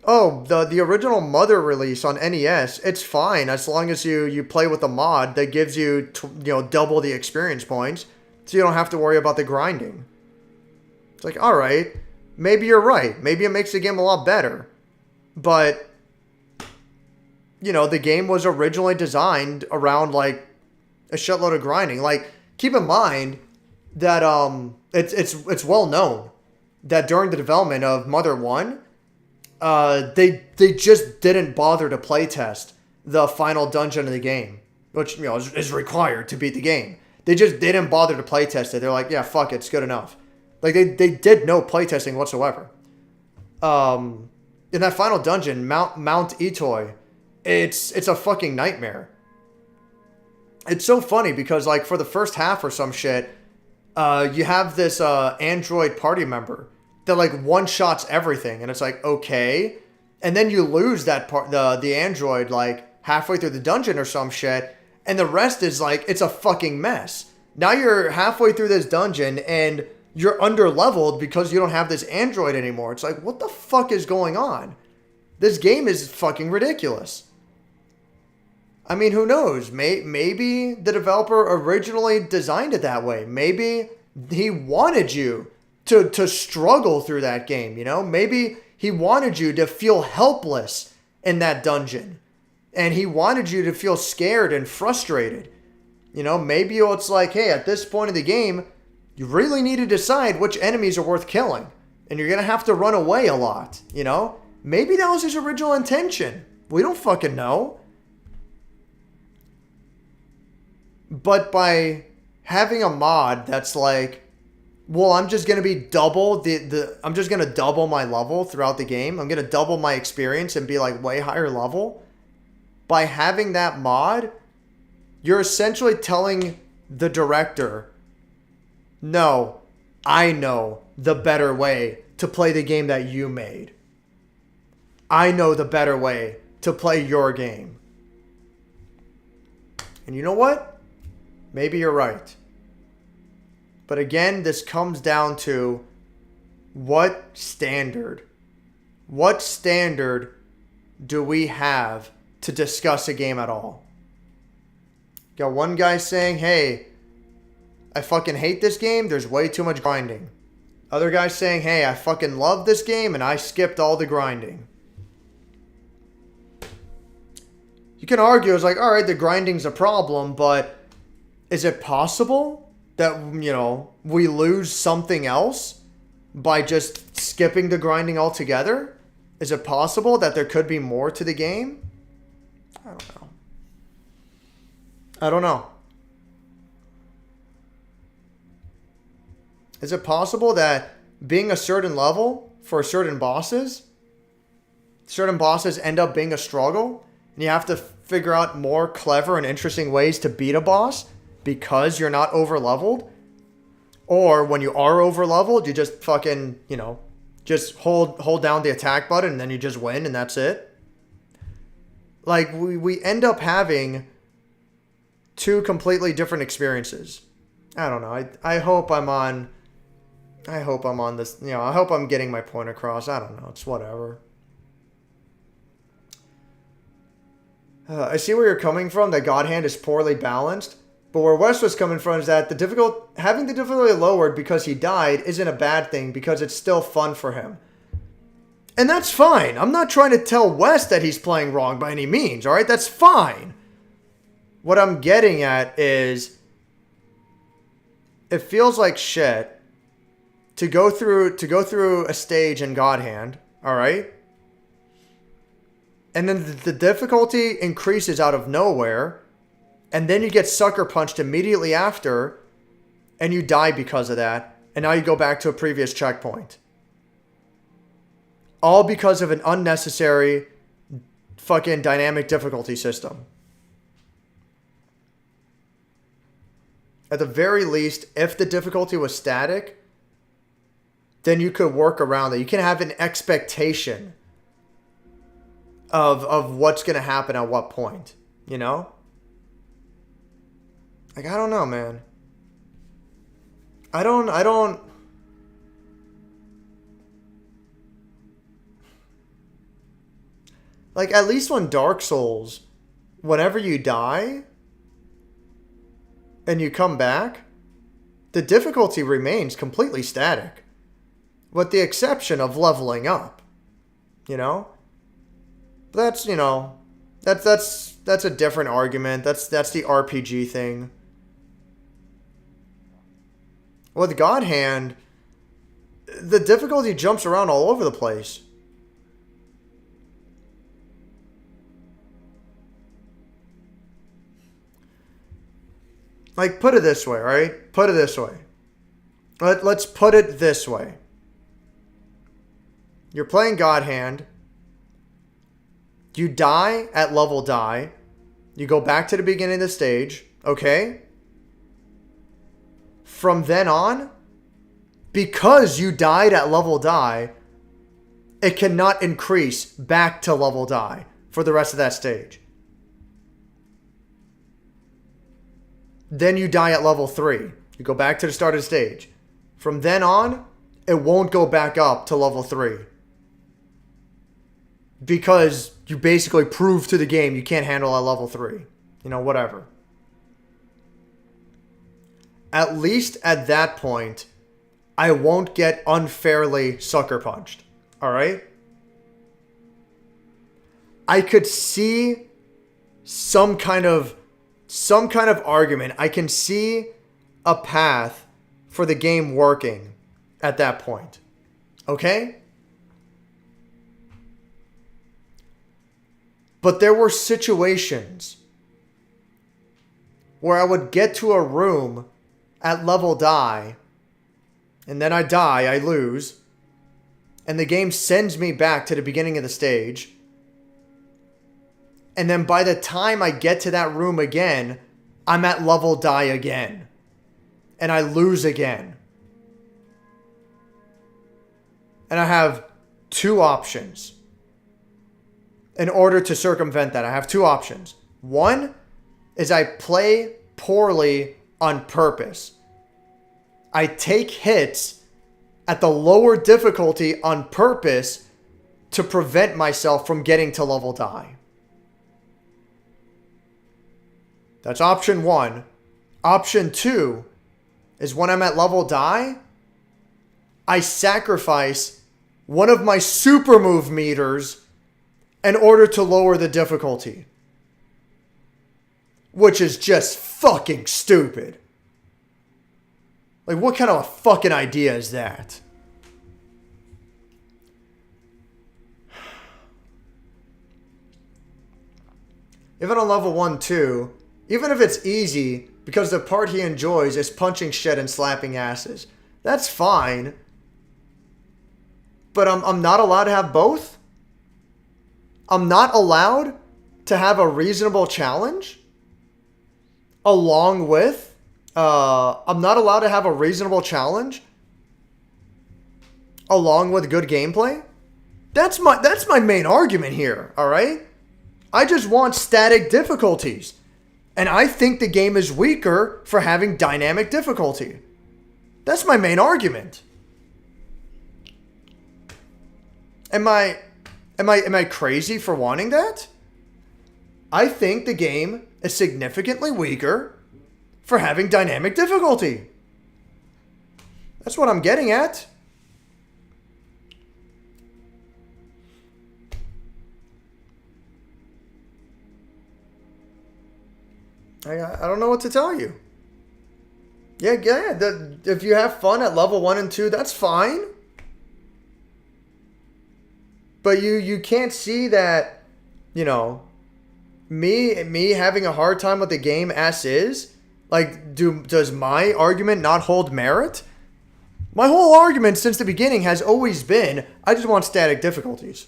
oh, the original Mother release on NES, it's fine as long as you play with a mod that gives you double the experience points, so you don't have to worry about the grinding. It's like, all right, maybe you're right. Maybe it makes the game a lot better, but the game was originally designed around like a shitload of grinding. Like, keep in mind that it's well known that during the development of Mother 1, they just didn't bother to playtest the final dungeon of the game, which is required to beat the game. They just didn't bother to playtest it. They're like, yeah, fuck it, it's good enough. Like they did no playtesting whatsoever. In that final dungeon, Mount Itoi, it's a fucking nightmare. It's so funny because like for the first half or some shit, you have this android party member that like one-shots everything, and it's like, okay. And then you lose that part, the android like halfway through the dungeon or some shit, and the rest is like, it's a fucking mess. Now you're halfway through this dungeon and you're under-leveled because you don't have this android anymore. It's like, what the fuck is going on? This game is fucking ridiculous. I mean, who knows? Maybe the developer originally designed it that way. Maybe he wanted you to struggle through that game, Maybe he wanted you to feel helpless in that dungeon. And he wanted you to feel scared and frustrated. Maybe it's like, hey, at this point in the game, you really need to decide which enemies are worth killing. And you're going to have to run away a lot, Maybe that was his original intention. We don't fucking know. But by having a mod that's like, well, I'm just going to be double I'm just going to double my level throughout the game. I'm going to double my experience and be like way higher level. By having that mod, you're essentially telling the director, no, I know the better way to play the game that you made. I know the better way to play your game. And you know what? Maybe you're right. But again, this comes down to what standard do we have to discuss a game at all? Got one guy saying, hey, I fucking hate this game. There's way too much grinding. Other guy saying, hey, I fucking love this game and I skipped all the grinding. You can argue, it's like, all right, the grinding's a problem, but is it possible that, we lose something else by just skipping the grinding altogether? Is it possible that there could be more to the game? I don't know. Is it possible that being a certain level for certain bosses end up being a struggle, and you have to figure out more clever and interesting ways to beat a boss because you're not over-leveled? Or when you are over-leveled, you just fucking, just hold down the attack button and then you just win and that's it? Like, we end up having two completely different experiences. I don't know. I hope I'm on this, I hope I'm getting my point across. I don't know. It's whatever. I see where you're coming from, that God Hand is poorly balanced. But where West was coming from is that having the difficulty lowered because he died isn't a bad thing because it's still fun for him. And that's fine. I'm not trying to tell West that he's playing wrong by any means, alright? That's fine. What I'm getting at is, it feels like shit to go through a stage in God Hand, alright? And then the difficulty increases out of nowhere, and then you get sucker punched immediately after, and you die because of that. and now you go back to a previous checkpoint. All because of an unnecessary fucking dynamic difficulty system. At the very least, if the difficulty was static, then you could work around it. You can have an expectation of what's going to happen at what point, you know? Like, I don't know, man. I don't... Like, at least on Dark Souls, whenever you die and you come back, the difficulty remains completely static. With the exception of leveling up. You know? That's, you know, that's a different argument. That's the RPG thing. With God Hand, the difficulty jumps around all over the place. Like, put it this way, right? Put it this way. Let's put it this way. You're playing God Hand. You die at level die. You go back to the beginning of the stage. Okay? From then on, because you died at level die, it cannot increase back to level die for the rest of that stage. Then you die at level 3. You go back to the start of the stage. From then on, it won't go back up to level 3. Because you basically prove to the game you can't handle at level 3. You know, whatever. At least at that point, I won't get unfairly sucker punched. Alright? I could see some kind of argument. I can see a path for the game working at that point. Okay? But there were situations where I would get to a room at level die, and then I die, I lose, and the game sends me back to the beginning of the stage. And then by the time I get to that room again, I'm at level die again. And I lose again. And I have two options. In order to circumvent that, I have two options. One is I play poorly on purpose. I take hits at the lower difficulty on purpose to prevent myself from getting to level die. That's option one. Option two is when I'm at level die, I sacrifice one of my super move meters in order to lower the difficulty. Which is just fucking stupid. Like, what kind of a fucking idea is that? Even on level 1, 2, even if it's easy, because the part he enjoys is punching shit and slapping asses, that's fine. But I'm not allowed to have both? I'm not allowed to have a reasonable challenge? Along with... I'm not allowed to have a reasonable challenge? Along with good gameplay? That's my main argument here, alright? I just want static difficulties. And I think the game is weaker for having dynamic difficulty. That's my main argument. Am I crazy for wanting that? I think the game is significantly weaker for having dynamic difficulty. That's what I'm getting at. I don't know what to tell you. Yeah. If you have fun at level 1 and 2, that's fine. But you can't see that, you know, me having a hard time with the game as is. Like, does my argument not hold merit? My whole argument since the beginning has always been, I just want static difficulties.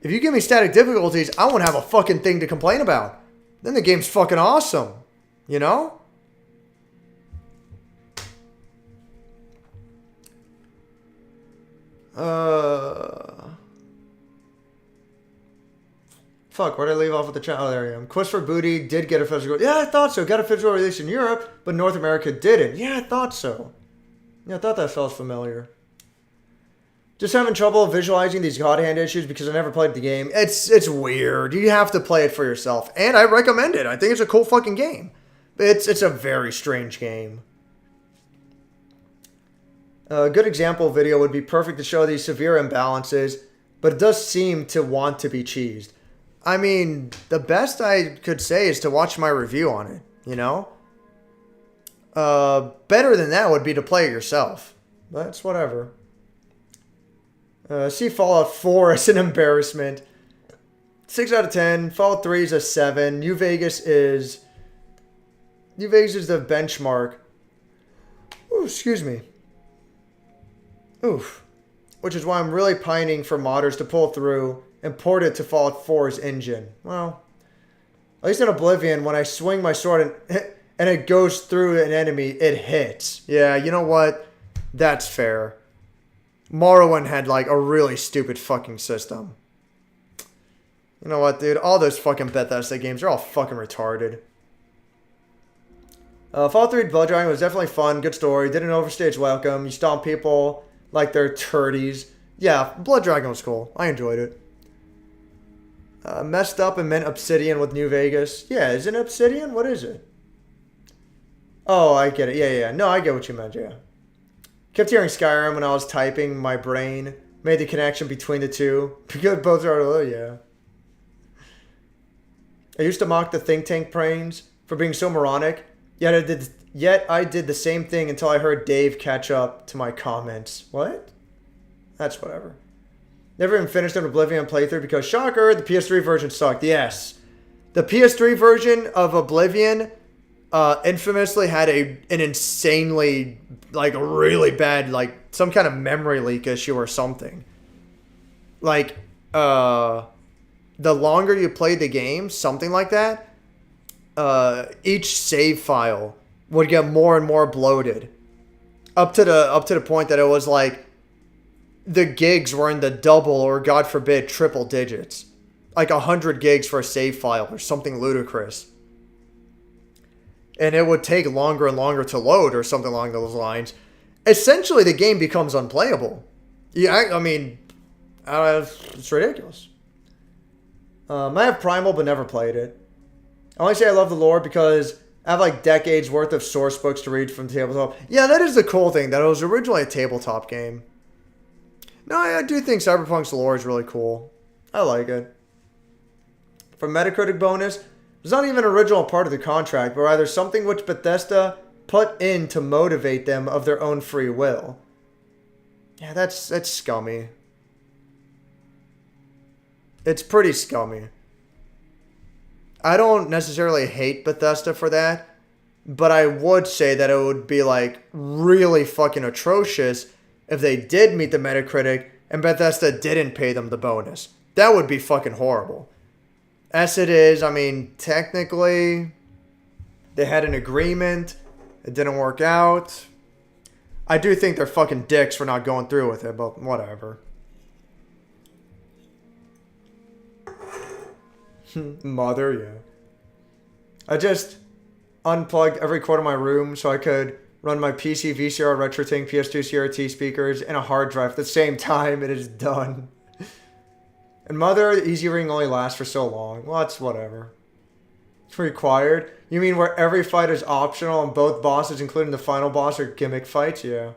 If you give me static difficulties, I won't have a fucking thing to complain about. Then the game's fucking awesome. You know? Fuck, where did I leave off with the channel? Oh, there I am. Quest for Booty did get a physical... Yeah, I thought so. Got a physical release in Europe, but North America didn't. Yeah, I thought so. Yeah, I thought that felt familiar. Just having trouble visualizing these God Hand issues because I never played the game. It's weird. You have to play it for yourself. And I recommend it. I think it's a cool fucking game. It's a very strange game. A good example video would be perfect to show these severe imbalances, but it does seem to want to be cheesed. I mean, the best I could say is to watch my review on it, you know? Better than that would be to play it yourself. That's whatever. See Fallout 4 as an embarrassment. 6 out of 10. Fallout 3 is a 7. New Vegas is the benchmark. Ooh, excuse me. Oof. Which is why I'm really pining for modders to pull through and port it to Fallout 4's engine. Well, at least in Oblivion, when I swing my sword and it goes through an enemy, it hits. Yeah, you know what? That's fair. Morrowind had like a really stupid fucking system. You know what, dude? All those fucking Bethesda games are all fucking retarded. Fallout 3 Blood Dragon was definitely fun. Good story. Didn't overstay its welcome. You stomp people like they're turdies. Yeah, Blood Dragon was cool. I enjoyed it. Messed up and meant Obsidian with New Vegas. Yeah, is it Obsidian? What is it? Oh, I get it. Yeah. No, I get what you meant, yeah. Kept hearing Skyrim when I was typing. My brain made the connection between the two. Because both are, oh yeah. I used to mock the think tank brains for being so moronic. Yet I did the same thing until I heard Dave catch up to my comments. What? That's whatever. Never even finished an Oblivion playthrough because, shocker, the PS3 version sucked. Yes. The PS3 version of Oblivion infamously had an insanely, like, really bad, like, some kind of memory leak issue or something. Like, the longer you played the game, something like that, each save file would get more and more bloated. Up to the point that it was like, the gigs were in the double or, God forbid, triple digits. Like 100 gigs for a save file or something ludicrous. And it would take longer and longer to load or something along those lines. Essentially, the game becomes unplayable. Yeah, I mean, it's ridiculous. I have Primal, but never played it. I only say I love the lore because I have like decades worth of source books to read from tabletop. Yeah, that is the cool thing, that it was originally a tabletop game. No, I do think Cyberpunk's lore is really cool. I like it. For Metacritic bonus, it's not even an original part of the contract, but rather something which Bethesda put in to motivate them of their own free will. Yeah, that's scummy. It's pretty scummy. I don't necessarily hate Bethesda for that, but I would say that it would be like really fucking atrocious if they did meet the Metacritic and Bethesda didn't pay them the bonus. That would be fucking horrible. As it is, I mean, technically, they had an agreement. It didn't work out. I do think they're fucking dicks for not going through with it, but whatever. Mother, yeah. I just unplugged every cord in my room so I could run my PC VCR RetroTink PS2 CRT speakers and a hard drive at the same time. It is done. And Mother, the Easy Ring only lasts for so long. Well, that's whatever. It's required? You mean where every fight is optional and both bosses, including the final boss, are gimmick fights? Yeah.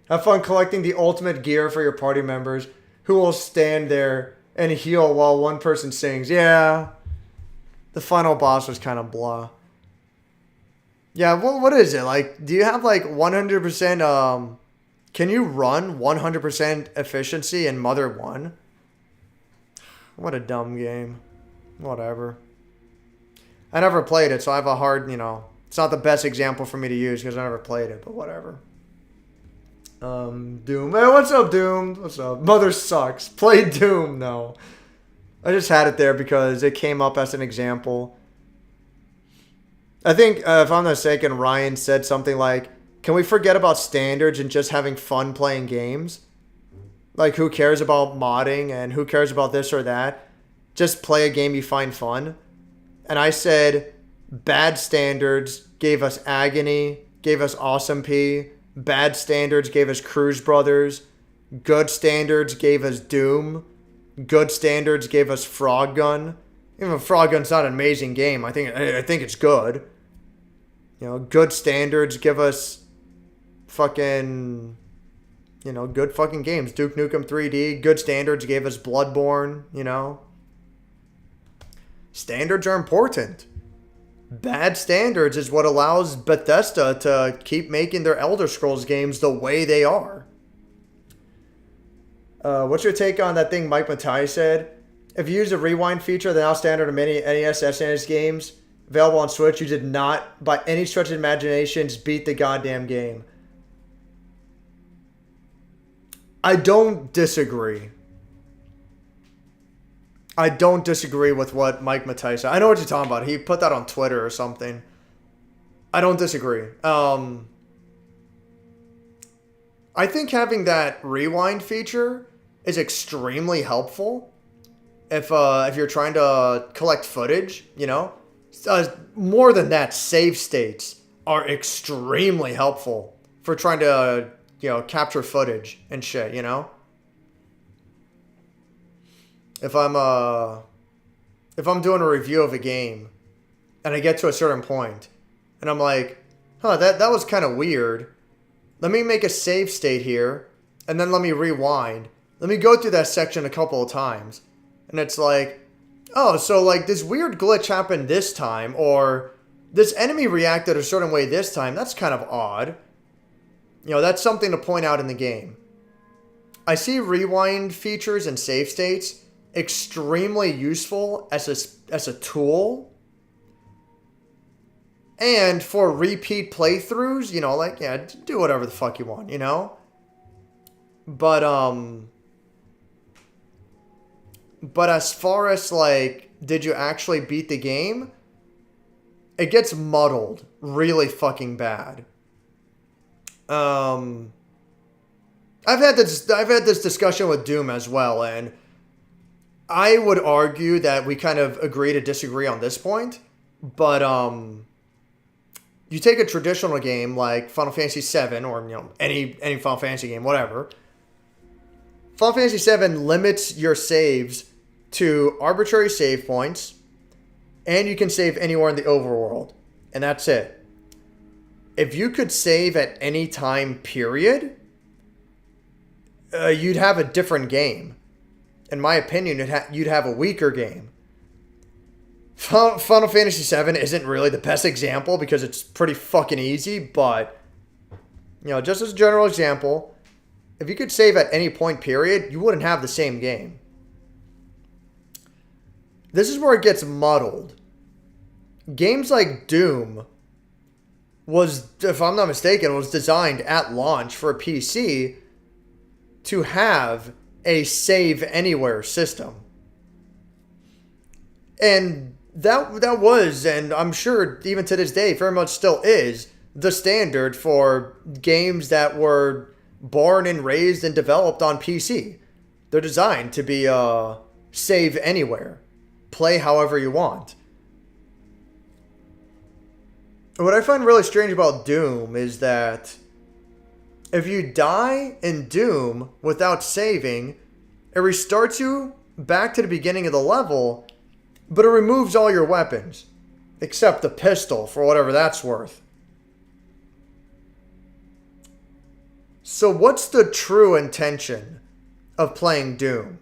Have fun collecting the ultimate gear for your party members who will stand there and heal while one person sings. Yeah. The final boss was kind of blah. Yeah, well, what is it? Like, do you have like 100%, can you run 100% efficiency in Mother 1? What a dumb game. Whatever. I never played it, so I have a hard, it's not the best example for me to use because I never played it, but whatever. Doom. Hey, what's up, Doom? What's up? Mother sucks. Play Doom, no. I just had it there because it came up as an example. I think, if I'm not mistaken, Ryan said something like, can we forget about standards and just having fun playing games? Like, who cares about modding and who cares about this or that? Just play a game you find fun. And I said, bad standards gave us Agony, gave us Awesome P. Bad standards gave us Cruise Brothers. Good standards gave us Doom. Good standards gave us Frogun. Even Frogun's not an amazing game. I think it's good. You know, good standards give us fucking, you know, good fucking games. Duke Nukem 3D. Good standards gave us Bloodborne, you know. Standards are important. Bad standards is what allows Bethesda to keep making their Elder Scrolls games the way they are. What's your take on that thing Mike Matai said? If you use a rewind feature, the now standard of many NES, SNES games available on Switch, you did not, by any stretch of imaginations, beat the goddamn game. I don't disagree. I don't disagree with what Mike Matai said. I know what you're talking about. He put that on Twitter or something. I don't disagree. I think having that rewind feature is extremely helpful if you're trying to collect footage, you know. More than that, save states are extremely helpful for trying to, you know, capture footage and shit, you know. If I'm doing a review of a game and I get to a certain point and I'm like, that was kind of weird. Let me make a save state here and then let me rewind. Let me go through that section a couple of times. And it's like, oh, so like this weird glitch happened this time, or this enemy reacted a certain way this time. That's kind of odd. You know, that's something to point out in the game. I see rewind features and save states extremely useful as a tool, and for repeat playthroughs, you know, like, yeah, do whatever the fuck you want, you know. But as far as like, did you actually beat the game? It gets muddled really fucking bad. I've had this discussion with Doom as well, and I would argue that we kind of agree to disagree on this point, but you take a traditional game like Final Fantasy VII, or, you know, any Final Fantasy game, whatever. Final Fantasy VII limits your saves to arbitrary save points, and you can save anywhere in the overworld, and that's it. If you could save at any time, period, you'd have a different game. In my opinion, you'd have a weaker game. Final Fantasy VII isn't really the best example because it's pretty fucking easy, but, you know, just as a general example, if you could save at any point, period, you wouldn't have the same game. This is where it gets muddled. Games like Doom was, if I'm not mistaken, was designed at launch for a PC to have a save anywhere system. And that was, and I'm sure even to this day very much still is, the standard for games that were born and raised and developed on PC. They're designed to be save anywhere. Play however you want. What I find really strange about Doom is that if you die in Doom without saving, it restarts you back to the beginning of the level, but it removes all your weapons, except the pistol, for whatever that's worth. So what's the true intention of playing Doom?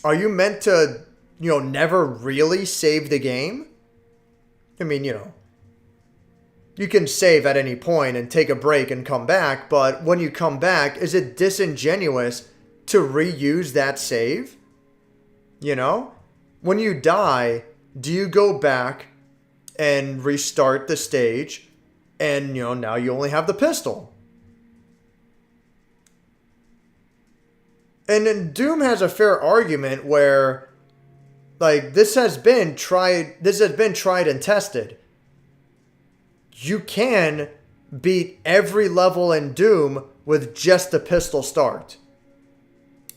Are you meant to, you know, never really save the game? I mean, you know, you can save at any point and take a break and come back, but when you come back, is it disingenuous to reuse that save? You know? When you die, do you go back and restart the stage And, now you only have the pistol. And then Doom has a fair argument where, like, this has been tried and tested. You can beat every level in Doom with just the pistol start.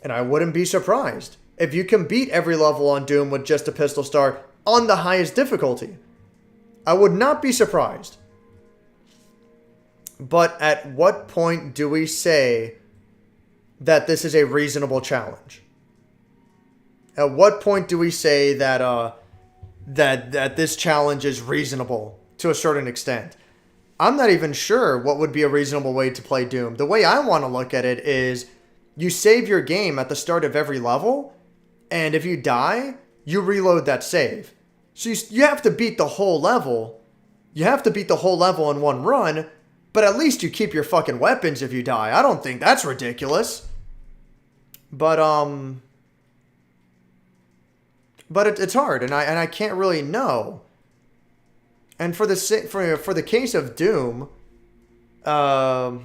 And I wouldn't be surprised if you can beat every level on Doom with just a pistol start on the highest difficulty. I would not be surprised. But at what point do we say that this is a reasonable challenge? At what point do we say that that this challenge is reasonable to a certain extent? I'm not even sure what would be a reasonable way to play Doom. The way I want to look at it is you save your game at the start of every level, and if you die, you reload that save. So you have to beat the whole level. You have to beat the whole level in one run, but at least you keep your fucking weapons if you die. I don't think that's ridiculous. But it's hard, and I can't really know. And for the case of Doom, I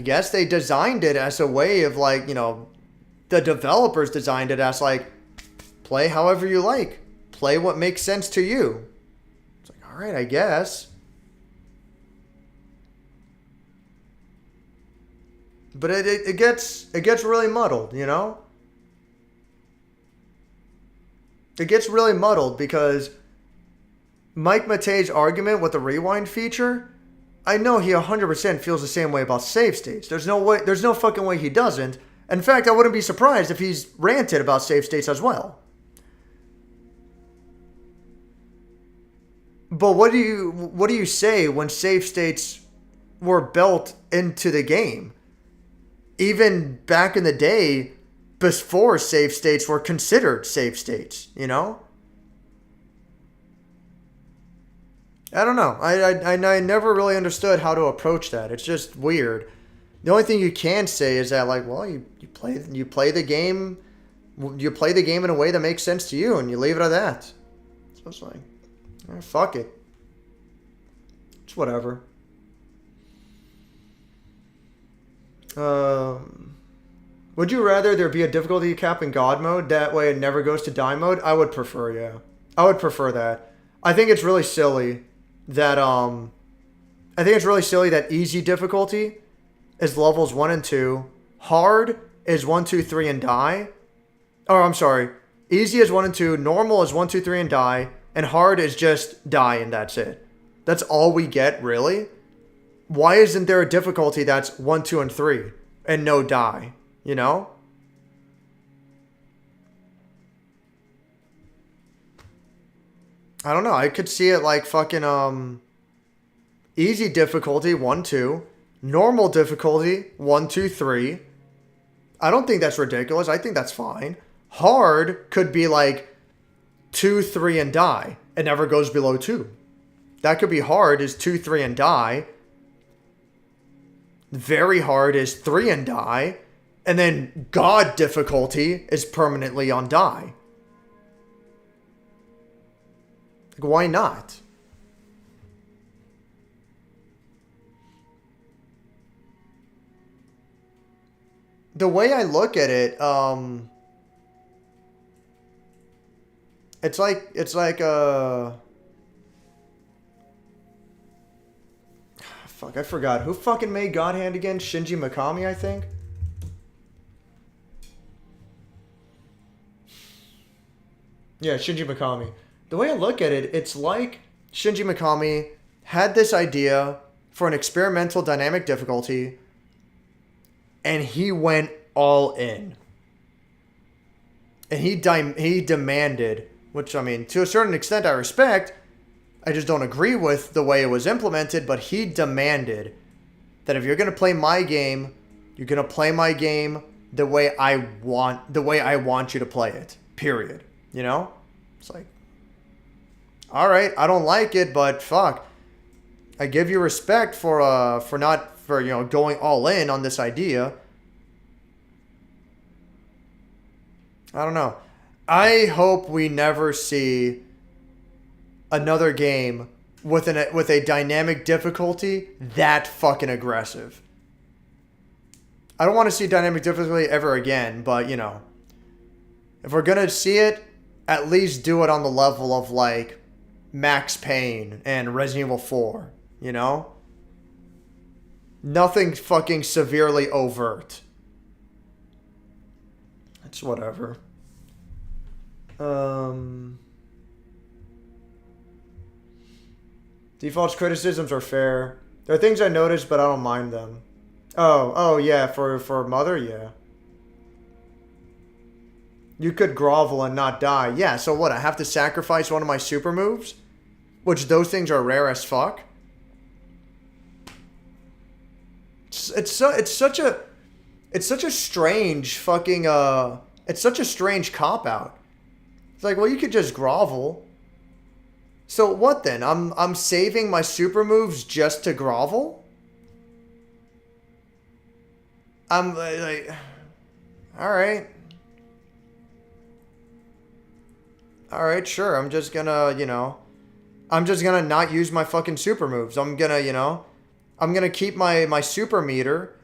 guess they designed it as a way of, like, the developers designed it as, like, play however you like. Play what makes sense to you. It's like, all right, I guess. But it gets really muddled, It gets really muddled because Mike Matei's argument with the rewind feature, I know he 100% feels the same way about save states. There's no fucking way he doesn't. In fact, I wouldn't be surprised if he's ranted about save states as well. But what do you say when save states were built into the game? Even back in the day, before save states were considered save states, I don't know. I never really understood how to approach that. It's just weird. The only thing you can say is that, like, well, you play the game in a way that makes sense to you, and you leave it at that. So it's like, fuck it. It's whatever. Would you rather there be a difficulty cap in God mode? That way it never goes to die mode? I would prefer, yeah. I would prefer that. I think it's really silly that easy difficulty is levels 1 and 2. Hard is 1, 2, 3 and die. Oh, I'm sorry. Easy is 1 and 2. Normal is 1, 2, 3 and die. And hard is just die and that's it. That's all we get, really? Why isn't there a difficulty that's 1, 2, and 3 and no die? I don't know. I could see it like fucking easy difficulty 1, 2, normal difficulty 1, 2, 3. I don't think that's ridiculous. I think that's fine. Hard could be like 2, 3 and die. It never goes below 2. That could be hard is 2, 3 and die. Very hard is 3 and die. And then God difficulty is permanently on die. Like, why not? The way I look at it, it's like fuck, I forgot. Who fucking made God Hand again? Shinji Mikami, I think? Yeah, Shinji Mikami. The way I look at it, it's like Shinji Mikami had this idea for an experimental dynamic difficulty, and he went all in. And he demanded, which, I mean, to a certain extent I respect, I just don't agree with the way it was implemented, but he demanded that if you're going to play my game, you're going to play my game the way I want you to play it. Period. It's like, all right, I don't like it, but fuck. I give you respect for going all in on this idea. I don't know. I hope we never see another game with a dynamic difficulty that fucking aggressive. I don't want to see dynamic difficulty ever again, but you know, if we're gonna see it, at least do it on the level of like Max Payne and Resident Evil 4, you know? Nothing fucking severely overt. It's whatever. Default's criticisms are fair. There are things I noticed, but I don't mind them. Oh yeah, for Mother, yeah. You could grovel and not die. Yeah, so what? I have to sacrifice one of my super moves? Which those things are rare as fuck. It's such a strange fucking it's such a strange cop out. It's like, well, you could just grovel. So what then? I'm saving my super moves just to grovel? I'm like, all right. All right, sure. I'm just gonna, you know, I'm just gonna not use my fucking super moves. I'm gonna, you know, I'm gonna keep my super meter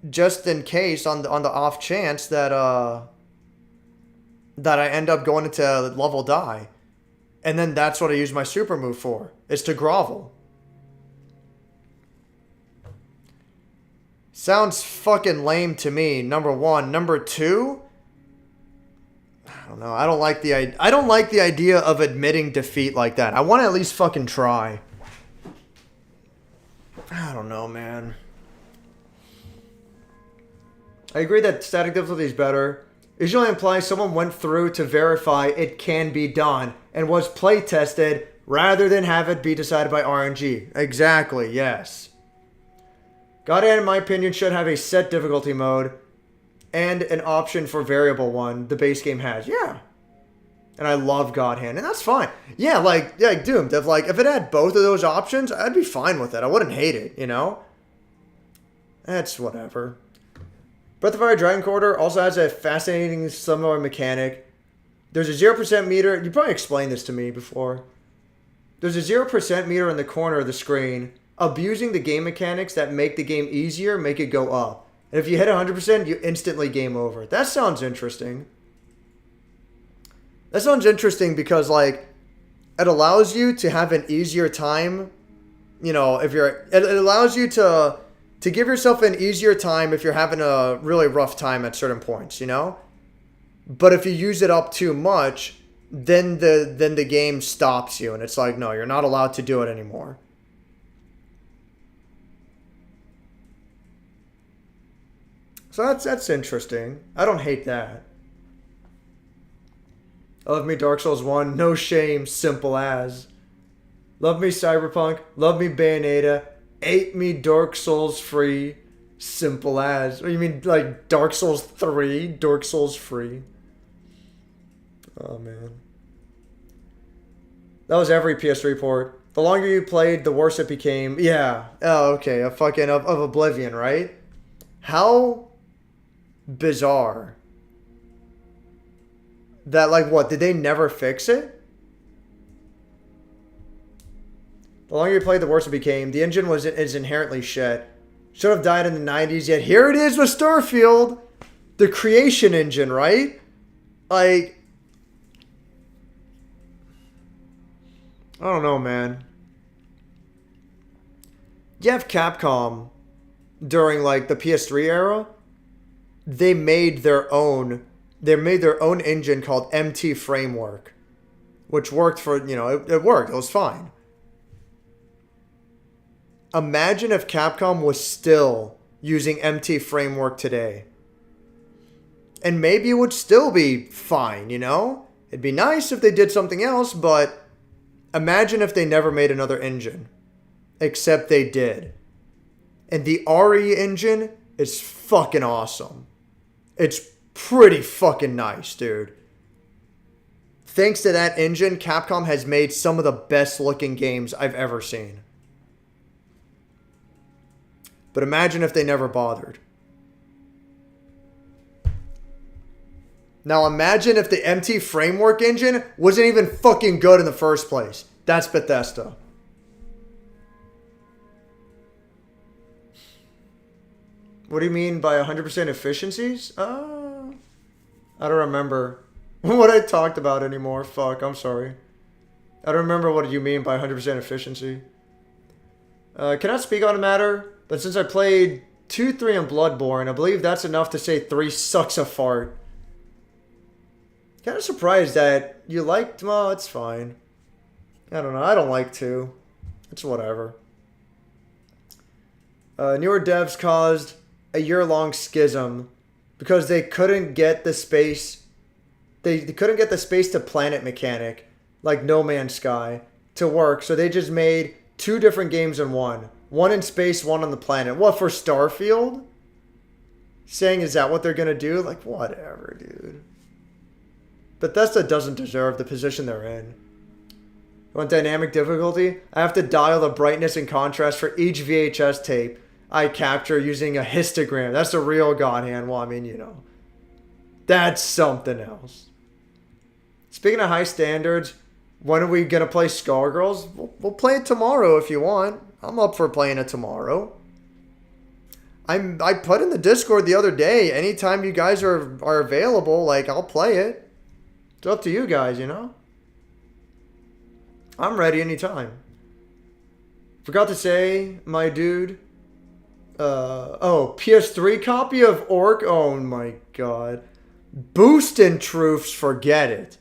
just in case on the off chance that that I end up going into level die. And then that's what I use my super move for, is to grovel. Sounds fucking lame to me, number one. Number two, I don't know. I don't like the idea of admitting defeat like that. I want to at least fucking try. I don't know, man. I agree that static difficulty is better. Usually implies someone went through to verify it can be done and was play tested rather than have it be decided by RNG. Exactly, yes. God Hand, in my opinion, should have a set difficulty mode and an option for variable one the base game has. Yeah. And I love God Hand, and that's fine. Yeah, like Doomed. If it had both of those options, I'd be fine with it. I wouldn't hate it, you know? That's whatever. Breath of Fire Dragon Quarter also has a fascinating similar mechanic. There's a 0% meter. You probably explained this to me before. There's a 0% meter in the corner of the screen. Abusing the game mechanics that make the game easier, make it go up. And if you hit 100%, you instantly game over. That sounds interesting. That sounds interesting because, like, it allows you to have an easier time. You know, if you're... It allows you to give yourself an easier time if you're having a really rough time at certain points, you know? But if you use it up too much, then the game stops you. And it's like, no, you're not allowed to do it anymore. So that's interesting. I don't hate that. Love me Dark Souls 1, no shame, simple as. Love me Cyberpunk, love me Bayonetta, ate me Dark Souls free, simple as. What do you mean, like Dark Souls 3, Dark Souls free? Oh man. That was every PS3 port. The longer you played, the worse it became. Yeah. Oh, okay. A fucking of Oblivion, right? How bizarre. That, like, what? Did they never fix it? The longer you played, the worse it became. The engine is inherently shit. Should have died in the 90s, yet here it is with Starfield. The creation engine, right? Like, I don't know, man. You have Capcom during, like, the PS3 era. They made their own engine called MT Framework, which worked for, you know, it worked. It was fine. Imagine if Capcom was still using MT Framework today. And maybe it would still be fine, you know? It'd be nice if they did something else, but imagine if they never made another engine. Except they did. And the RE engine is fucking awesome. It's pretty fucking nice, dude. Thanks to that engine, Capcom has made some of the best looking games I've ever seen. But imagine if they never bothered. Now imagine if the MT Framework engine wasn't even fucking good in the first place. That's Bethesda. What do you mean by 100% efficiencies? I don't remember what I talked about anymore. Fuck, I'm sorry. I don't remember what you mean by 100% efficiency. Cannot speak on the matter, but since I played 2-3 in Bloodborne, I believe that's enough to say 3 sucks a fart. Kind of surprised that you liked... Well, it's fine. I don't know. I don't like 2. It's whatever. Newer devs caused a year-long schism because they couldn't get the space... They couldn't get the space-to-planet mechanic, like No Man's Sky, to work, so they just made 2 different games in one. One in space, one on the planet. What, for Starfield? Saying, is that what they're gonna do? Like, whatever, dude. Bethesda doesn't deserve the position they're in. You want dynamic difficulty? I have to dial the brightness and contrast for each VHS tape I capture using a histogram. That's the real God hand. Well, I mean, you know. That's something else. Speaking of high standards, when are we gonna play Skullgirls? We'll play it tomorrow if you want. I'm up for playing it tomorrow. I put in the Discord the other day. Anytime you guys are available, like, I'll play it. It's up to you guys, you know? I'm ready anytime. Forgot to say, my dude. PS3 copy of Orc. Oh my god. Boosting troops, forget it.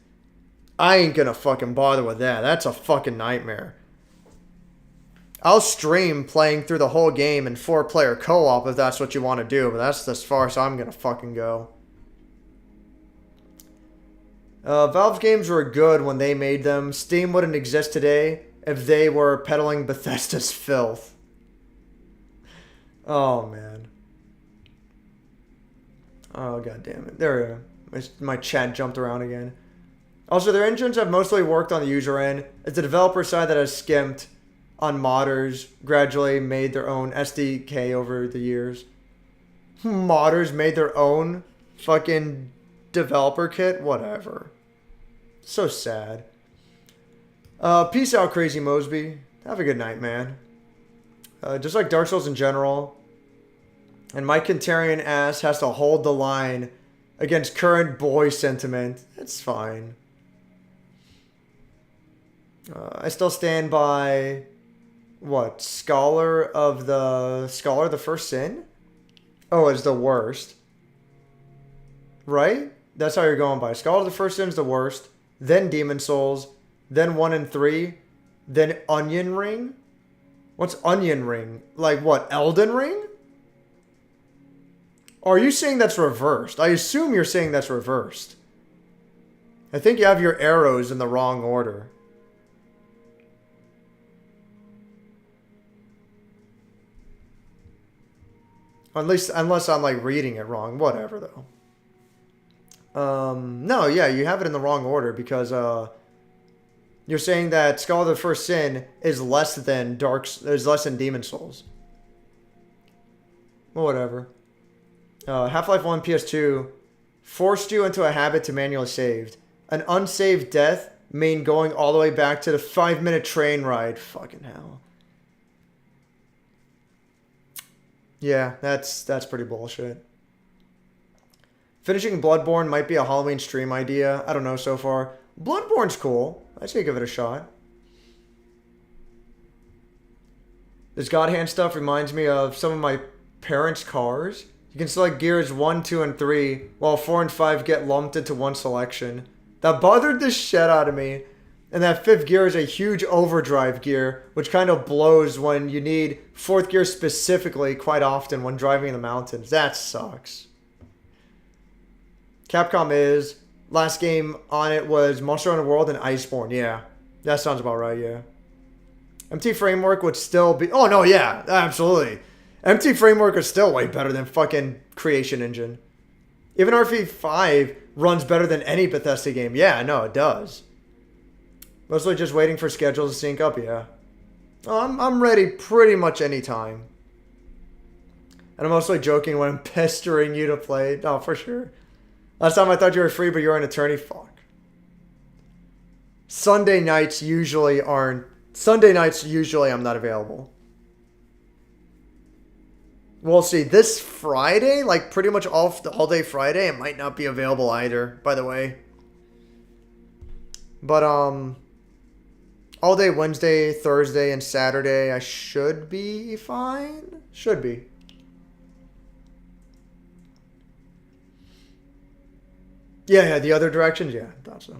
I ain't gonna fucking bother with that. That's a fucking nightmare. I'll stream playing through the whole game in 4-player co-op if that's what you want to do, but that's as far as I'm gonna fucking go. Valve's games were good when they made them. Steam wouldn't exist today if they were peddling Bethesda's filth. Oh, man. Oh, god damn it. There we go. My chat jumped around again. Also, their engines have mostly worked on the user end. It's the developer side that has skimped on modders, gradually made their own SDK over the years. Modders made their own fucking developer kit? Whatever. So sad. Peace out, Crazy Mosby. Have a good night, man. Just like Dark Souls in general, and my Kantarian ass has to hold the line against current boy sentiment. It's fine. I still stand by... What? Scholar of the First Sin? Oh, it's the worst. Right? That's how you're going by. Scholar of the First Sin is the worst. Then Demon Souls. Then 1 and 3. Then Onion Ring? What's Onion Ring? Like what? Elden Ring? Or are you saying that's reversed? I assume you're saying that's reversed. I think you have your arrows in the wrong order. At least, unless I'm like reading it wrong. Whatever though. No, yeah, you have it in the wrong order because you're saying that Scholar of the First Sin is less than Demon Souls. Well, whatever. Half-Life 1 PS2 forced you into a habit to manually save. An unsaved death mean going all the way back to the 5-minute train ride. Fucking hell. Yeah, that's pretty bullshit. Finishing Bloodborne might be a Halloween stream idea. I don't know so far. Bloodborne's cool. I'd say give it a shot. This God Hand stuff reminds me of some of my parents' cars. You can select gears 1, 2, and 3, while 4 and 5 get lumped into one selection. That bothered the shit out of me. And that 5th gear is a huge overdrive gear, which kind of blows when you need 4th gear specifically quite often when driving in the mountains. That sucks. Capcom is. Last game on it was Monster Hunter World and Iceborne. Yeah, that sounds about right, yeah. MT Framework would still be... Oh, no, yeah, absolutely. MT Framework is still way better than fucking Creation Engine. Even RV5 runs better than any Bethesda game. Yeah, no, it does. Mostly just waiting for schedules to sync up, yeah. I'm ready pretty much any time. And I'm mostly joking when I'm pestering you to play. No, for sure. Last time I thought you were free, but you're an attorney. Fuck. Sunday nights usually I'm not available. We'll see. This Friday, like pretty much all day Friday, it might not be available either, by the way. But all day Wednesday, Thursday, and Saturday, I should be fine. Should be. Yeah, the other directions, yeah, I thought so.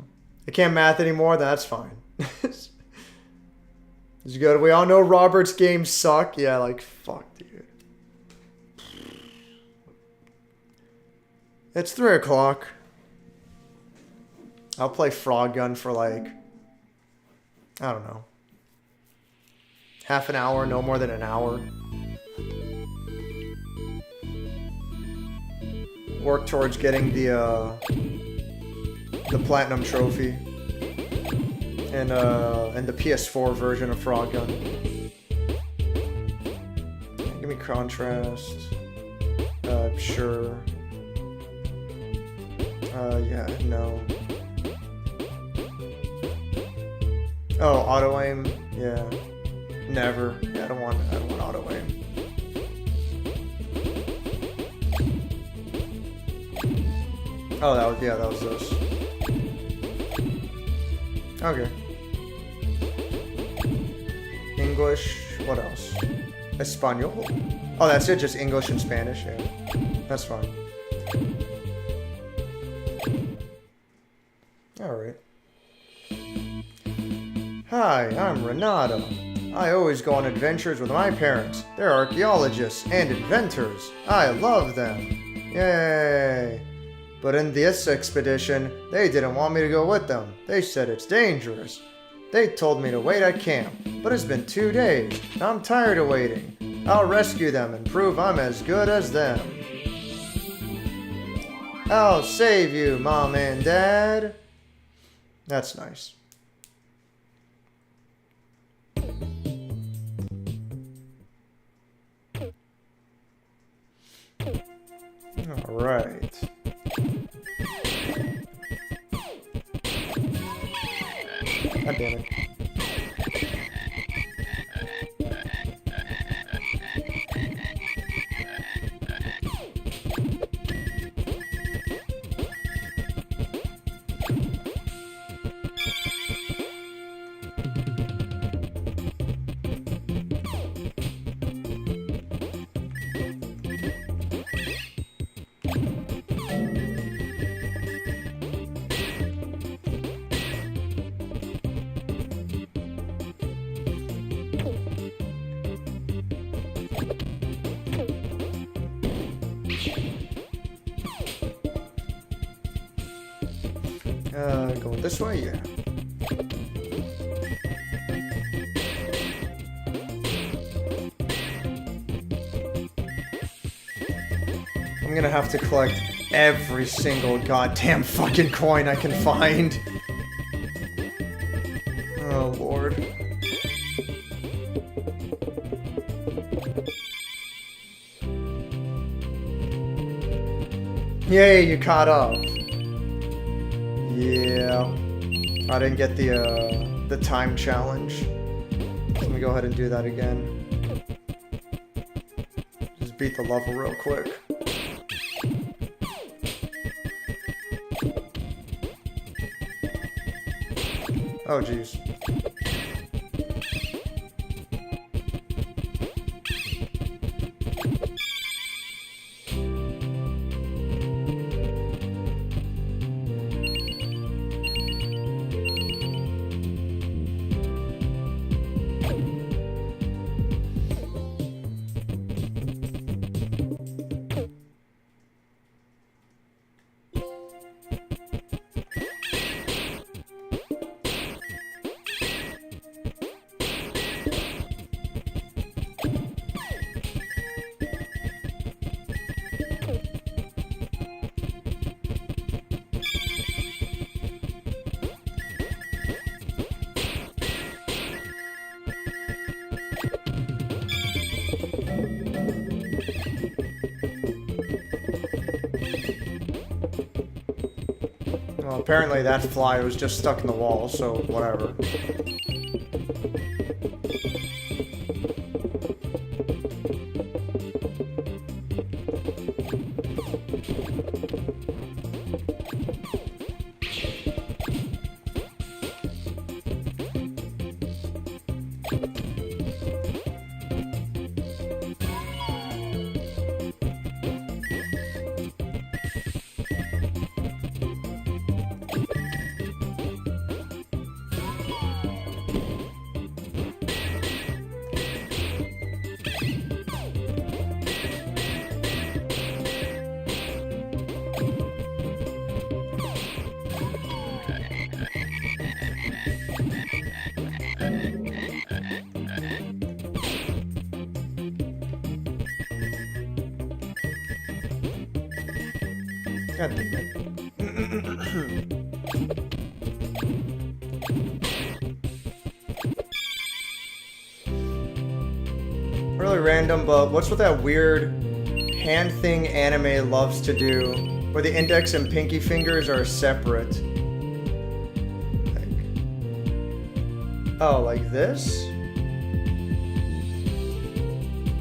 I can't math anymore, that's fine. It's good. We all know Robert's games suck. Yeah, like, fuck, dude. It's 3 o'clock. I'll play Frogun for like, I don't know, half an hour, no more than an hour. Work towards getting the platinum trophy and the PS4 version of Frogun. Give me contrast. Sure. Yeah, no. Oh, auto aim. Yeah. Never. Yeah, I don't want auto aim. Oh, that was this. Okay. English. What else? Espanol. Oh, that's it. Just English and Spanish. Yeah, that's fine. All right. Hi, I'm Renata. I always go on adventures with my parents. They're archaeologists and inventors. I love them. Yay! But in this expedition, they didn't want me to go with them. They said it's dangerous. They told me to wait at camp, but it's been 2 days. I'm tired of waiting. I'll rescue them and prove I'm as good as them. I'll save you, Mom and Dad. That's nice. All right. God damn it. Going this way, yeah. I'm gonna have to collect every single goddamn fucking coin I can find. Oh, Lord. Yay, you caught up. Yeah, I didn't get the time challenge. Let me go ahead and do that again. Just beat the level real quick. Oh, jeez. Well, apparently that fly was just stuck in the wall, so whatever. God damn it. Really random, but what's with that weird hand thing anime loves to do, where the index and pinky fingers are separate? Like, oh, like this?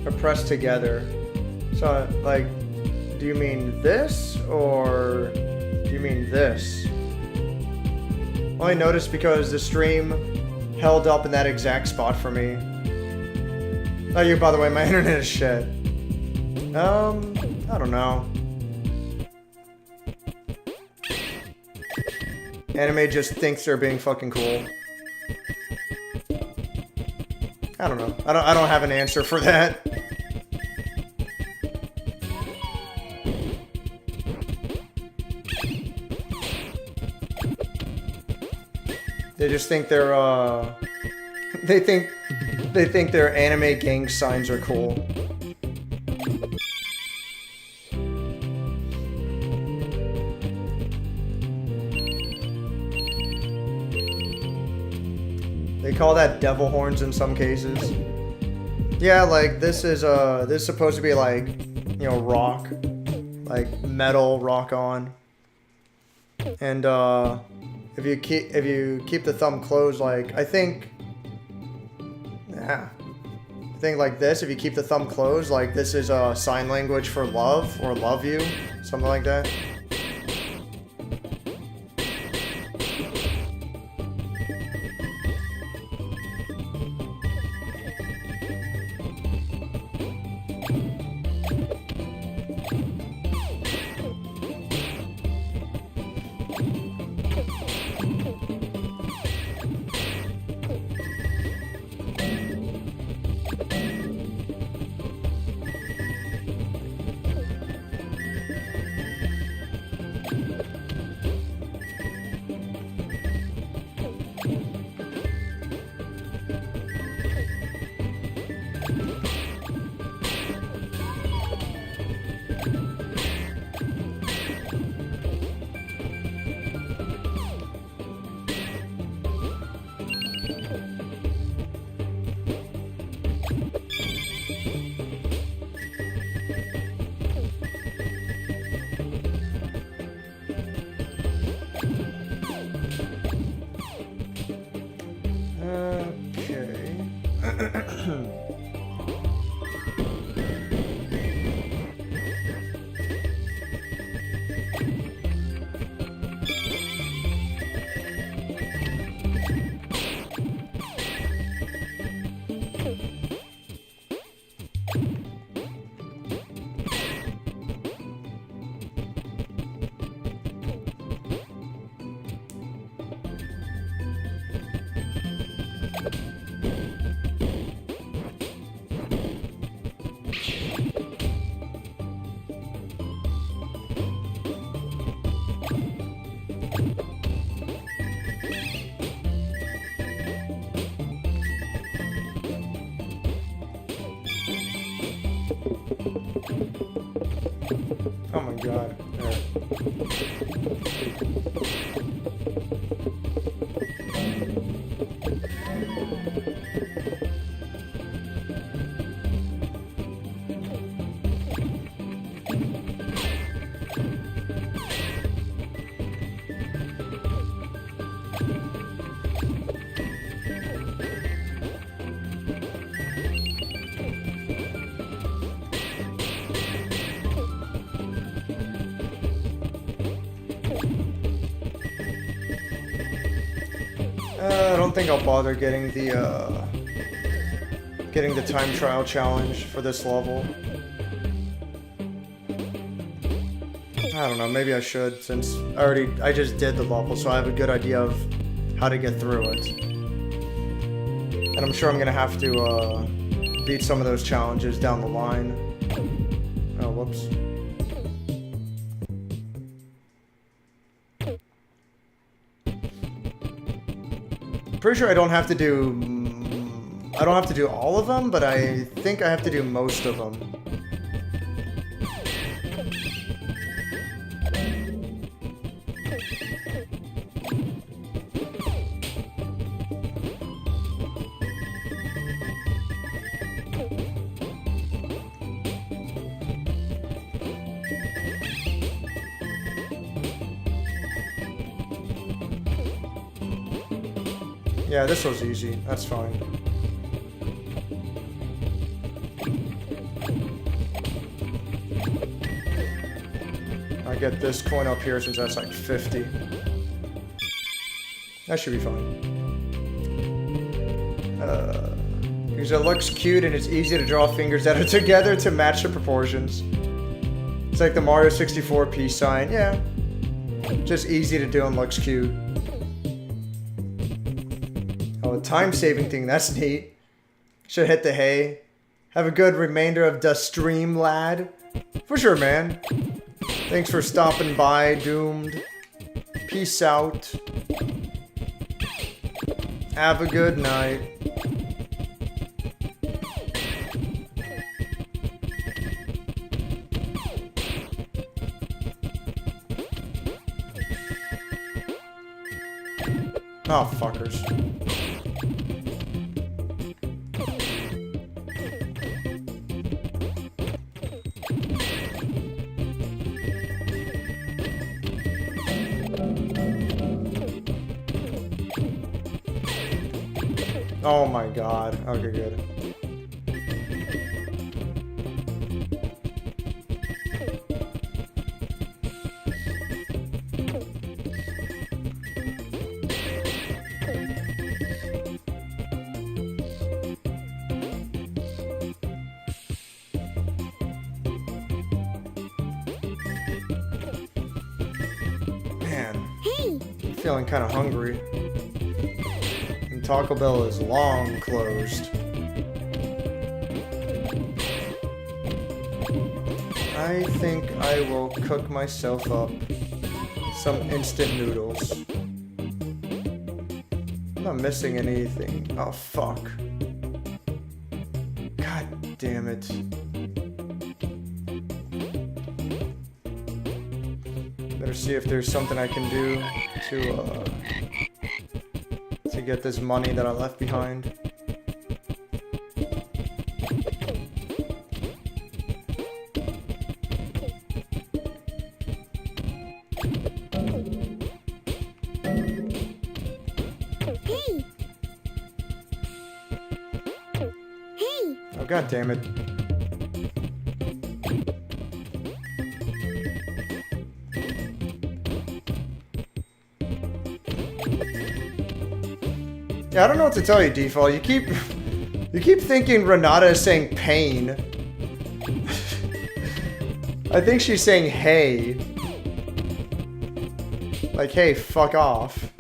Or pressed together. So, like, do you mean this, or do you mean this? Only noticed because the stream held up in that exact spot for me. Oh, you, by the way, my internet is shit. I don't know. Anime just thinks they're being fucking cool. I don't know. I don't have an answer for that. They just think they're they think their anime gang signs are cool. They call that devil horns in some cases. Yeah, like this is supposed to be like, you know, rock, like metal rock on. And if you keep the thumb closed, like I think like this, if you keep the thumb closed, like this is a sign language for love or love you, something like that. Oh my god. I don't think I'll bother getting the time trial challenge for this level. I don't know, maybe I should, since I just did the level, so I have a good idea of how to get through it. And I'm sure I'm gonna have to beat some of those challenges down the line. Oh, whoops. Pretty sure I don't have to do all of them, but I think I have to do most of them. Yeah, this was easy. That's fine. I get this coin up here since that's like 50. That should be fine. Because it looks cute and it's easy to draw fingers that are together to match the proportions. It's like the Mario 64 peace sign. Yeah. Just easy to do and looks cute. Oh, a time-saving thing. That's neat. Should hit the hay. Have a good remainder of the stream, lad. For sure, man. Thanks for stopping by, Doomed. Peace out. Have a good night. Oh, fuckers. Oh my god. Okay, good. Man. Hey. I'm feeling kind of hungry. Taco Bell is long closed. I think I will cook myself up some instant noodles. I'm not missing anything. Oh, fuck. God damn it. Better see if there's something I can do to get this money that I left behind. Hey. Hey. Oh, god damn it. Yeah, I don't know what to tell you, Default. You keep thinking Renata is saying pain. I think she's saying hey. Like, hey, fuck off.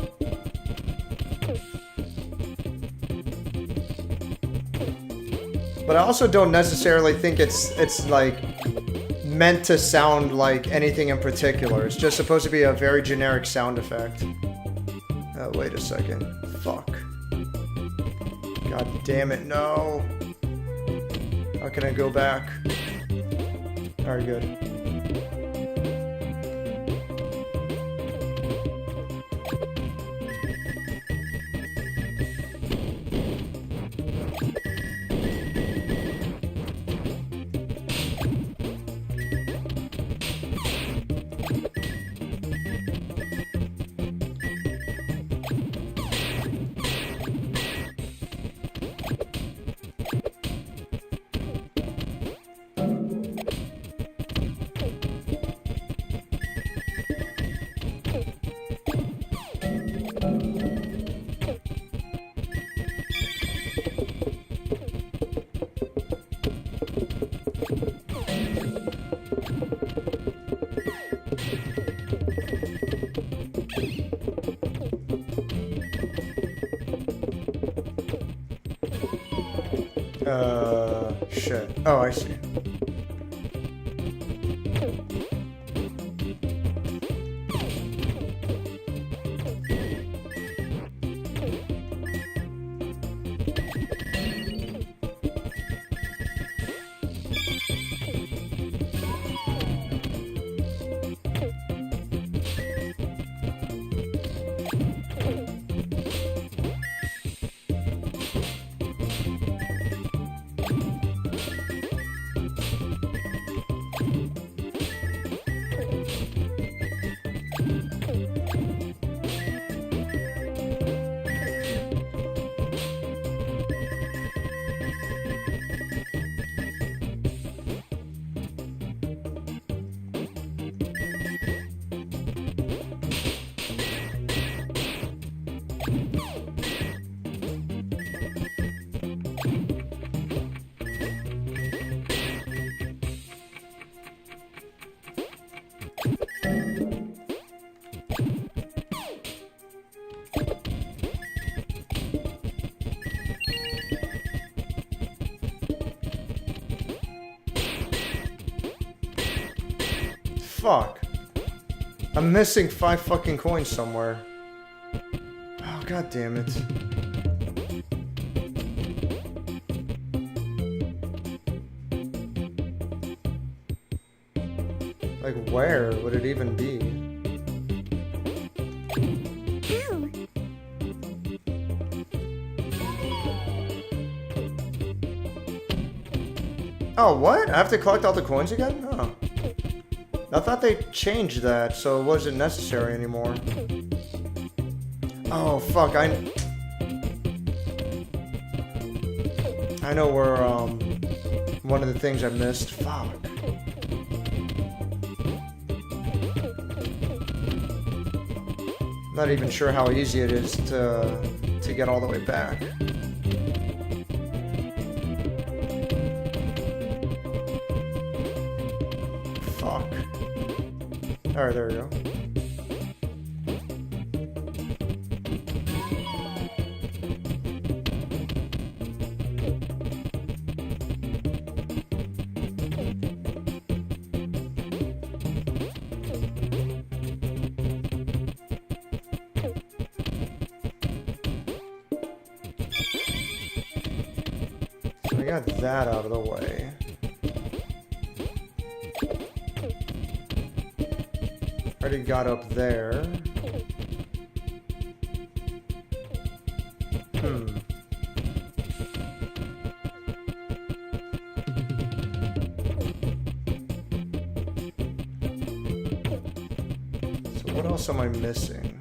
But I also don't necessarily think it's like meant to sound like anything in particular. It's just supposed to be a very generic sound effect. Oh, wait a second. Fuck. God damn it, no. How can I go back? Alright, good. Shit. Oh, I see. fuck? I'm missing 5 fucking coins somewhere. Oh, god damn it. Like, where would it even be? Oh, what? I have to collect all the coins again? Oh. I thought they changed that, so it wasn't necessary anymore. Oh, fuck, I know where, one of the things I missed. Fuck. Not even sure how easy it is to get all the way back. Fuck. Alright, there we go. I got that out of the way. Already got up there. So what else am I missing?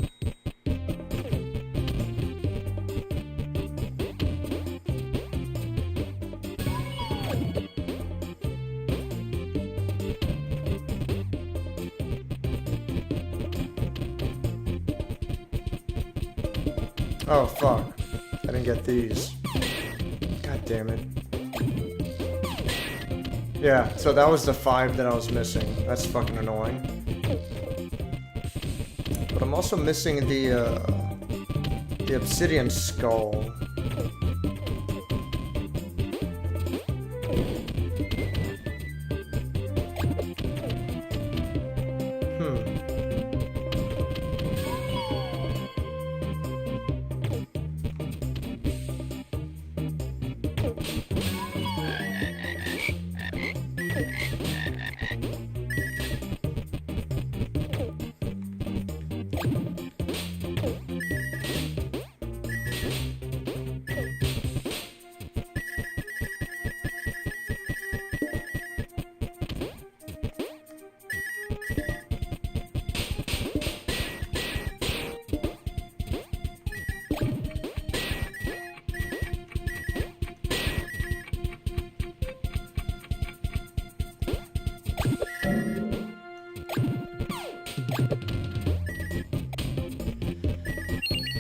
Oh, fuck. I didn't get these. God damn it. Yeah, so that was the 5 that I was missing. That's fucking annoying. But I'm also missing the obsidian skull.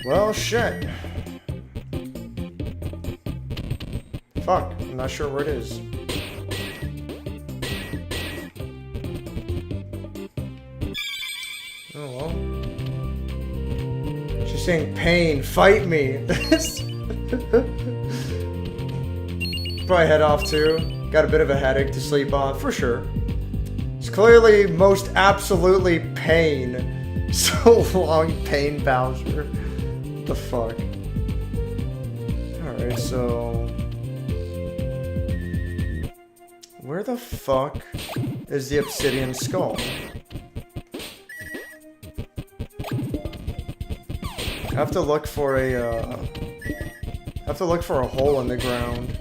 Well, shit. Fuck, I'm not sure where it is. Oh well. She's saying pain, fight me. Probably head off too. Got a bit of a headache to sleep on, for sure. It's clearly most absolutely pain. So long, pain, Bowser. What the fuck? Alright, so... where the fuck is the obsidian skull? I have to look for a, hole in the ground.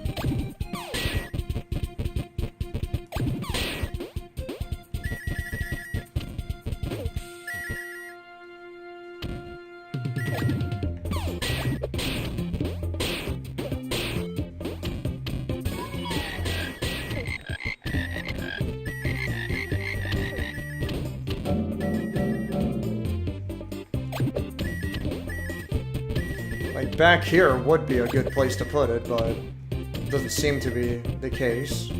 Like, back here would be a good place to put it, but it doesn't seem to be the case.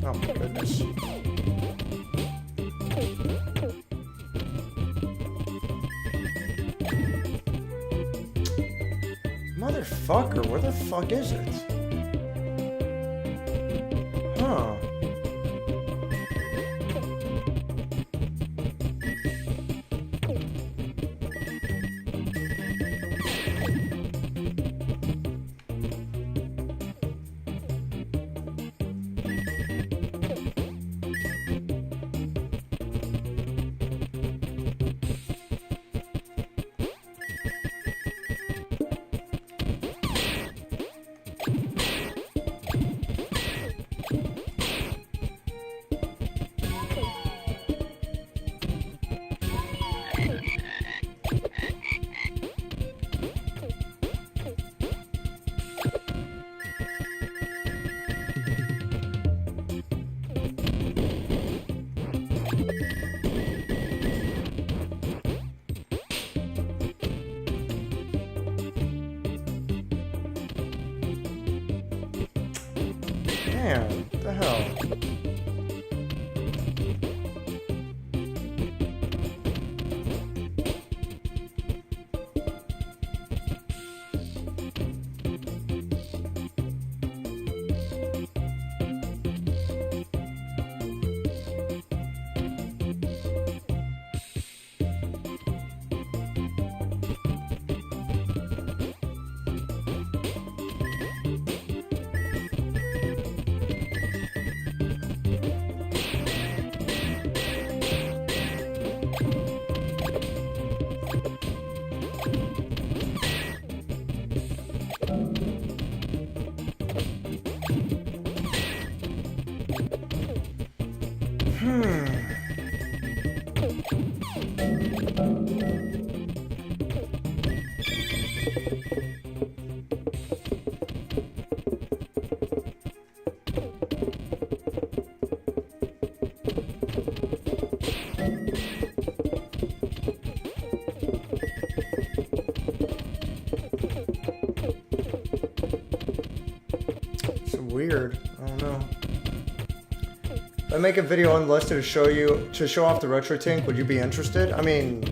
Oh my goodness. fuck, or where the fuck is it? Huh. Man, what the hell? Weird. I don't know. If I make a video unlisted to show off the retro tank, would you be interested? I mean,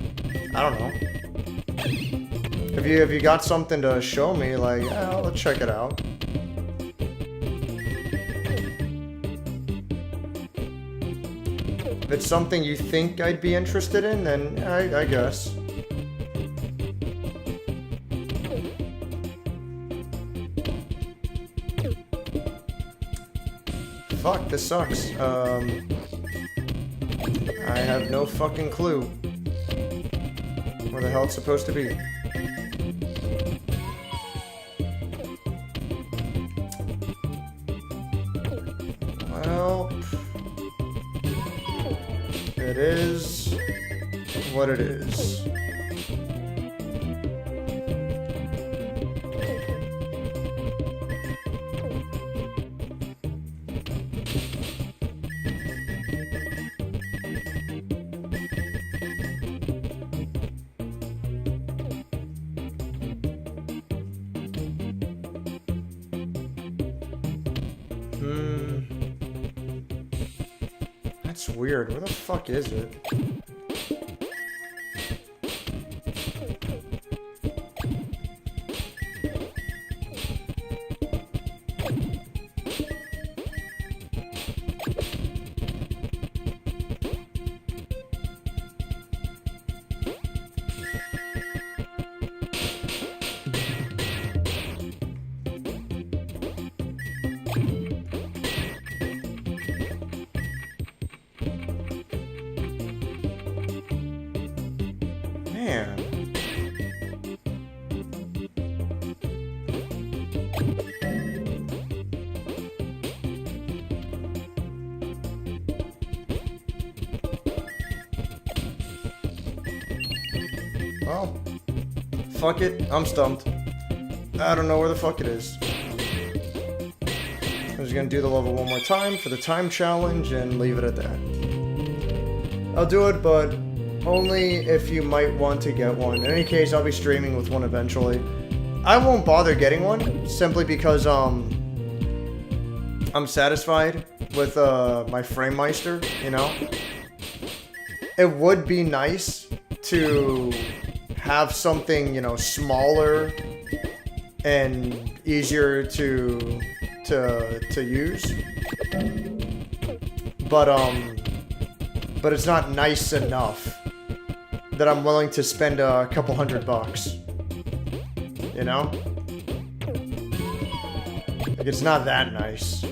I don't know. If you got something to show me, like, yeah, let's check it out. If it's something you think I'd be interested in, then I guess. Fuck, this sucks. I have no fucking clue where the hell it's supposed to be. Well, it is what it is. That's weird. Where the fuck is it? Man. Well, fuck it, I'm stumped. I don't know where the fuck it is. I'm just gonna do the level one more time for the time challenge and leave it at that. I'll do it, but only if you might want to get one. In any case, I'll be streaming with one eventually. I won't bother getting one, simply because, I'm satisfied with, my FrameMeister, you know? It would be nice to have something, you know, smaller and easier to use. But it's not nice enough that I'm willing to spend a couple $100. You know? Like, it's not that nice.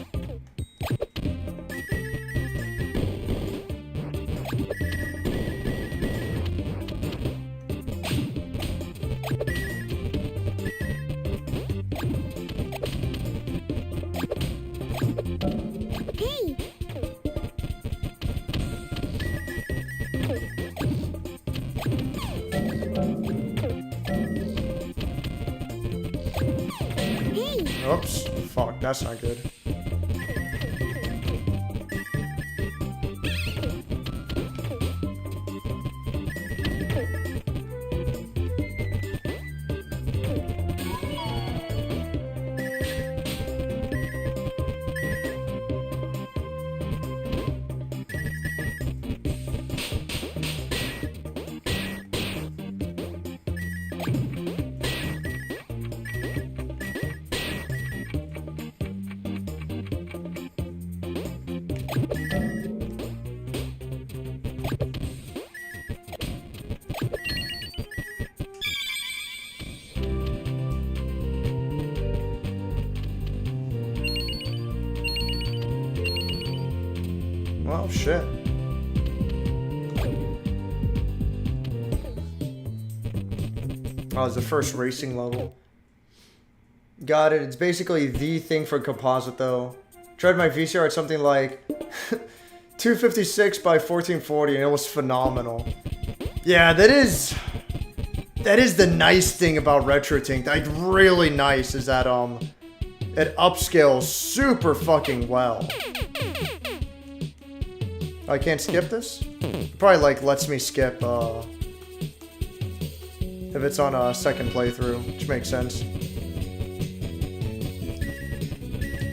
Oops. Fuck, that's not good. Well, shit. Oh, it's the first racing level. Got it. It's basically the thing for composite, though. Tried my VCR at something like 256 by 1440, and it was phenomenal. Yeah, that is the nice thing about RetroTink. Like, really nice is that it upscales super fucking well. I can't skip this? Probably like lets me skip if it's on a second playthrough, which makes sense.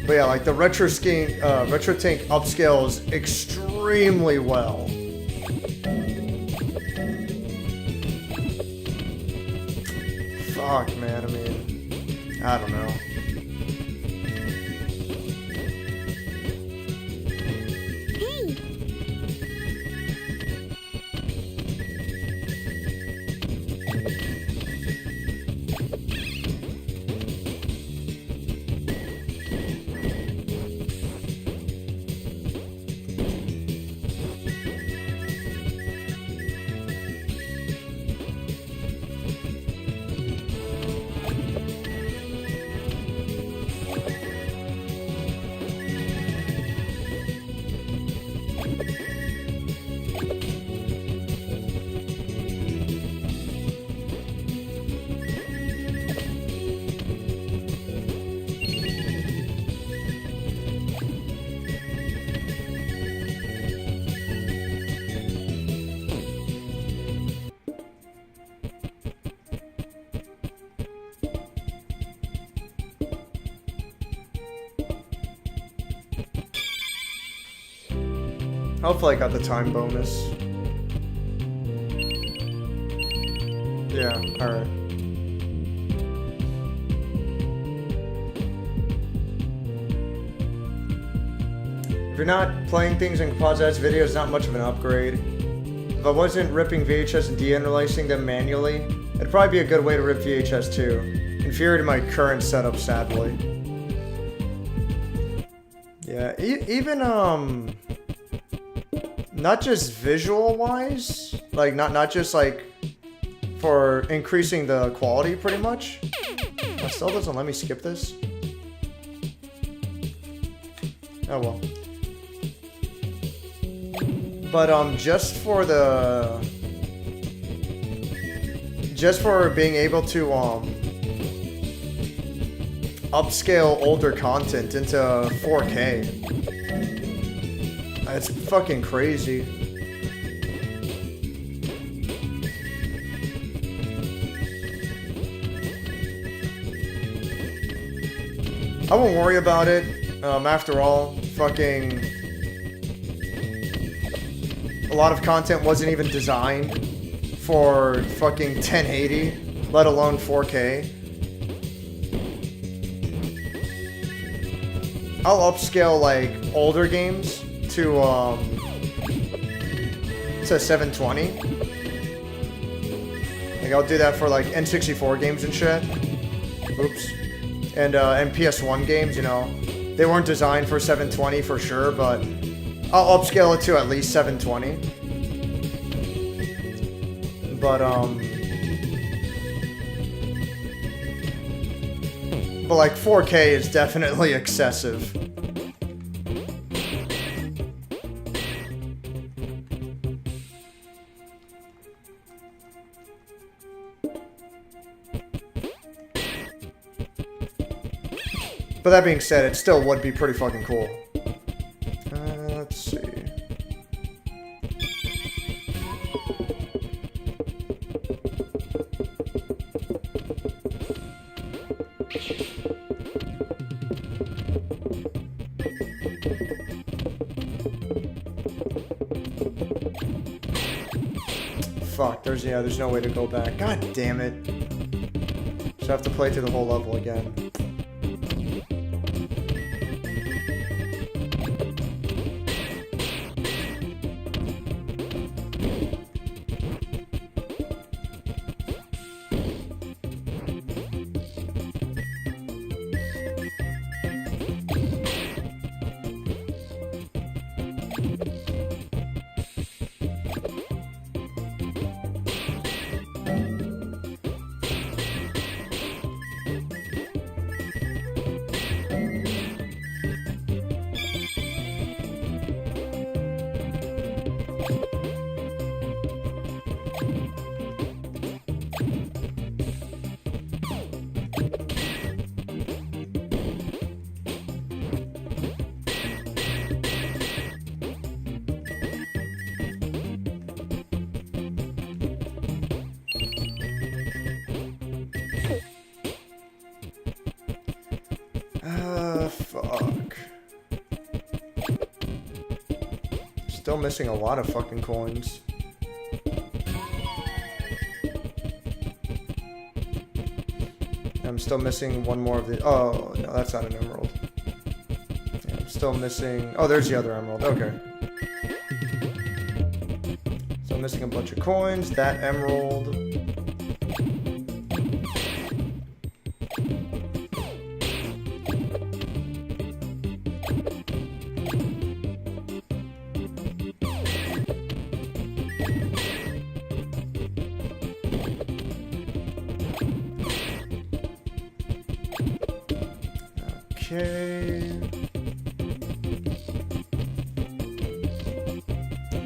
But yeah, like the RetroTink upscales extremely well. Fuck, man, I mean, I don't know. Hopefully I got the time bonus. Yeah, alright. If you're not playing things in composite video, it's not much of an upgrade. If I wasn't ripping VHS and de-interlacing them manually, it'd probably be a good way to rip VHS too. Inferior to my current setup, sadly. Yeah, even, not just visual-wise, like, not just, like, for increasing the quality, pretty much. It still doesn't let me skip this. Oh, well. But, just for being able to, upscale older content into 4K. It's fucking crazy. I won't worry about it. After all, fucking... a lot of content wasn't even designed for fucking 1080, let alone 4K. I'll upscale like older games to 720. Like I'll do that for like N64 games and shit. Oops. And PS1 games, you know, they weren't designed for 720 for sure, but I'll upscale it to at least 720. But like 4K is definitely excessive. But that being said, it still would be pretty fucking cool. Let's see. Fuck, there's no way to go back. God damn it. Just have to play through the whole level again. Fuck. Still missing a lot of fucking coins. I'm still missing one more of the... Oh, no, that's not an emerald. Yeah, I'm still missing... Oh, there's the other emerald. Okay. So I'm missing a bunch of coins. That emerald... Okay.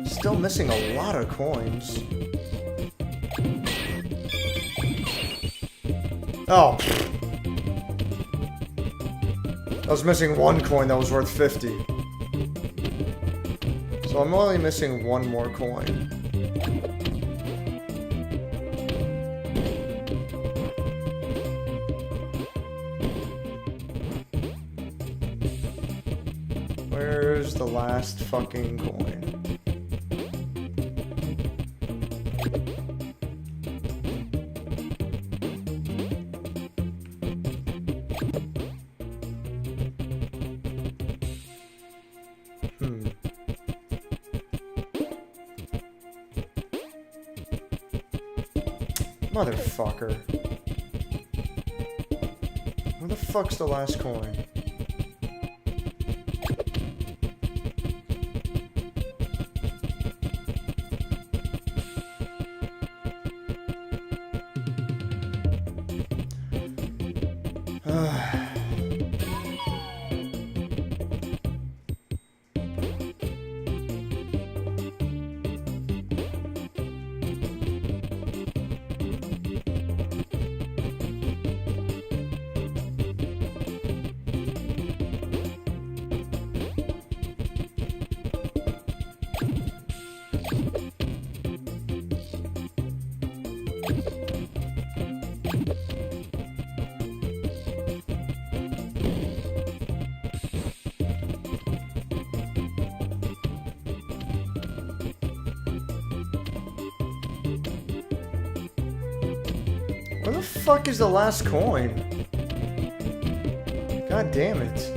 Still missing a lot of coins. Oh. I was missing one coin that was worth 50. So I'm only missing one more coin. Where's the last fucking coin? Motherfucker. Where the fuck's the last coin? Where the fuck is the last coin? God damn it.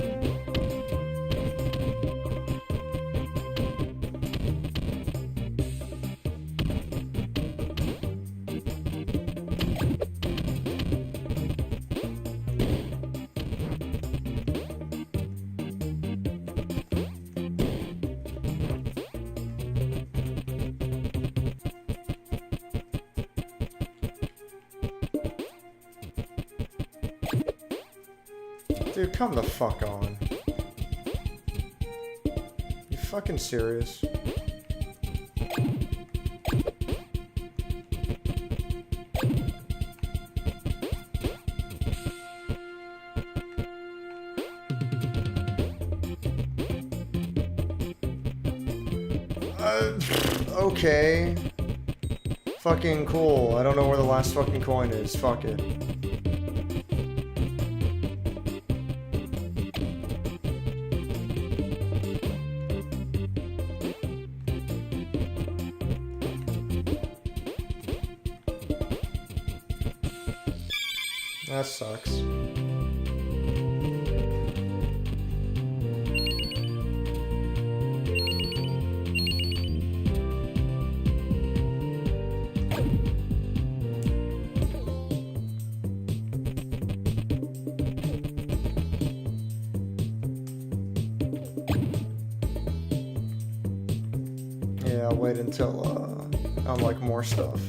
Dude, come the fuck on. You fucking serious? Okay. Fucking cool. I don't know where the last fucking coin is. Fuck it. That sucks. Yeah, I'll wait until I unlock more stuff.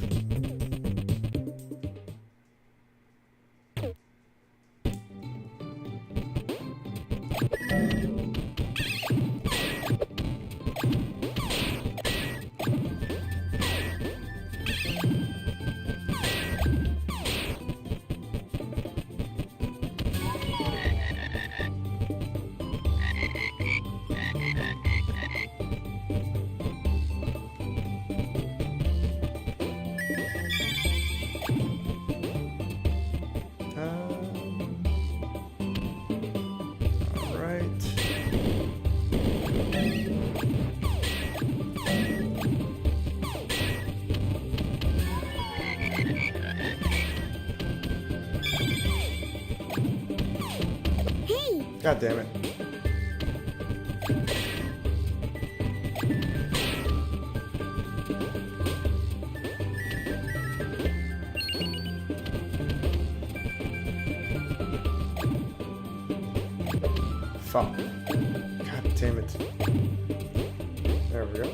God damn it. Fuck. God damn it. There we go.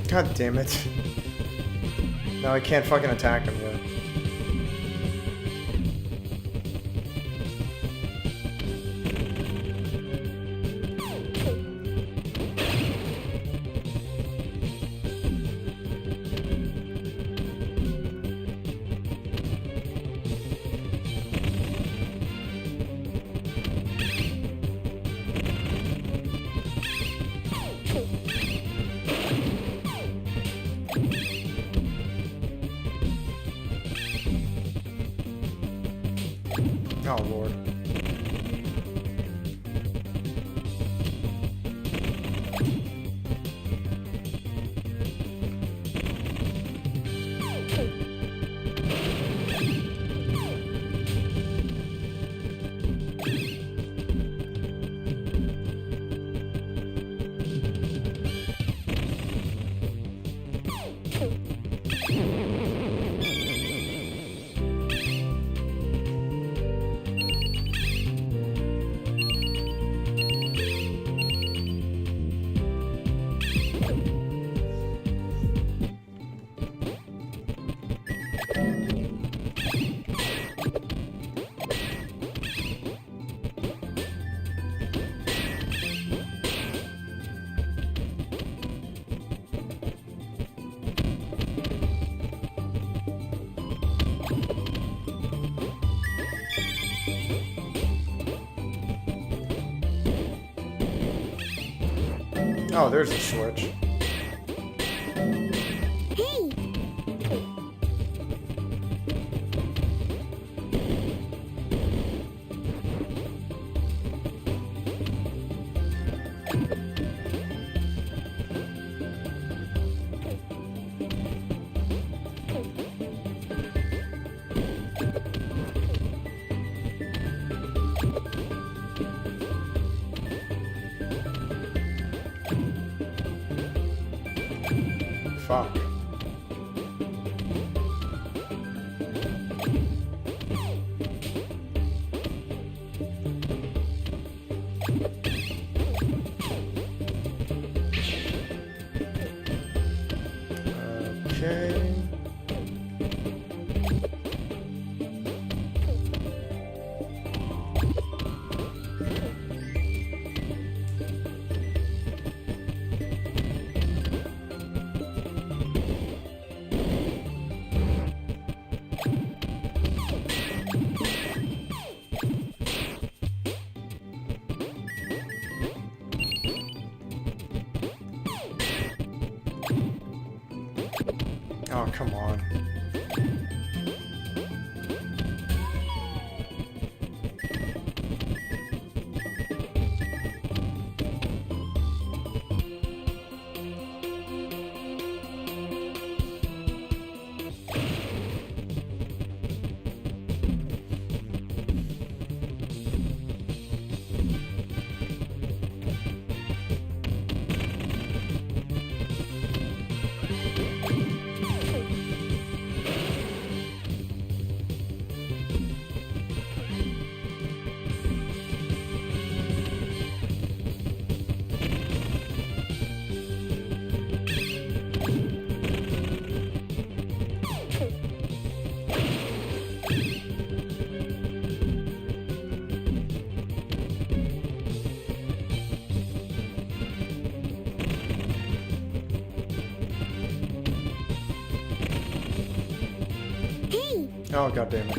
God damn it. No, I can't fucking attack him yet. Oh, Lord. Oh, there's the switch. Hey! Fuck. Okay. Oh, come on. Hey! Oh, god damn it.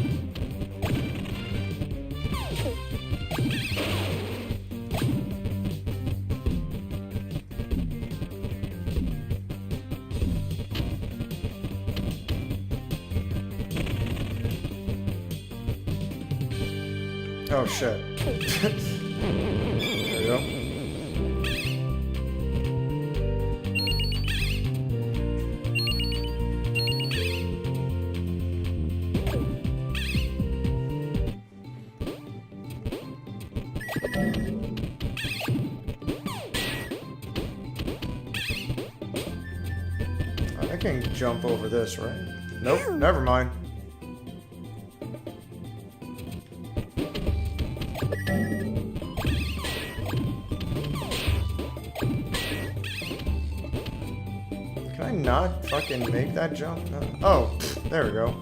Oh shit. There you go. I can jump over this, right? Nope, No. never mind. Can I not fucking make that jump? No. Oh, there we go.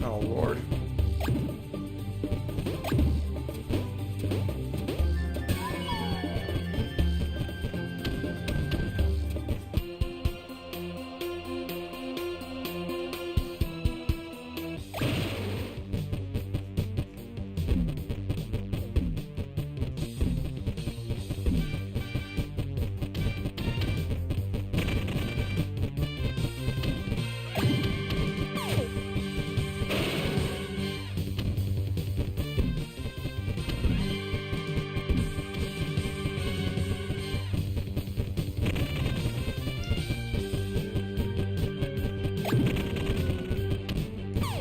Oh, Lord.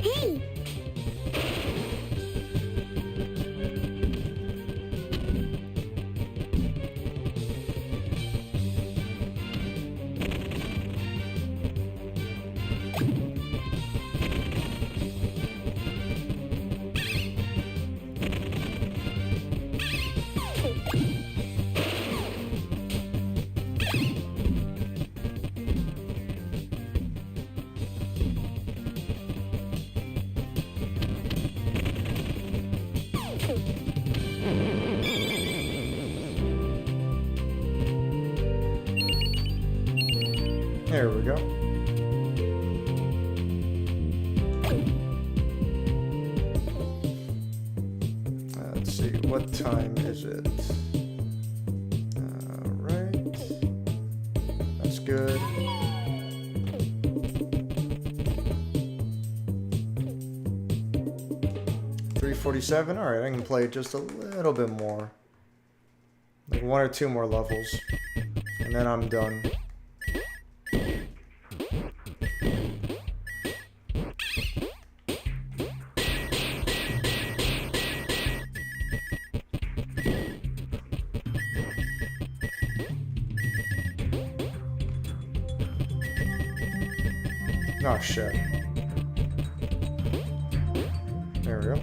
Hey! There we go. Let's see, what time is it? Alright. That's good. $347. Alright, I can play just a little bit more. Like 1 or 2 more levels. And then I'm done. Oh shit. There we go.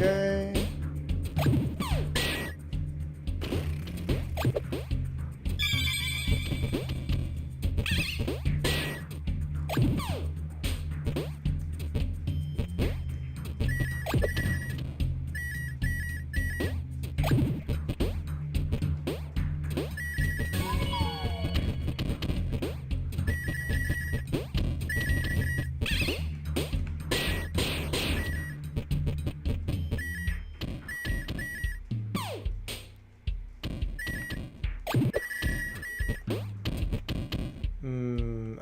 Okay.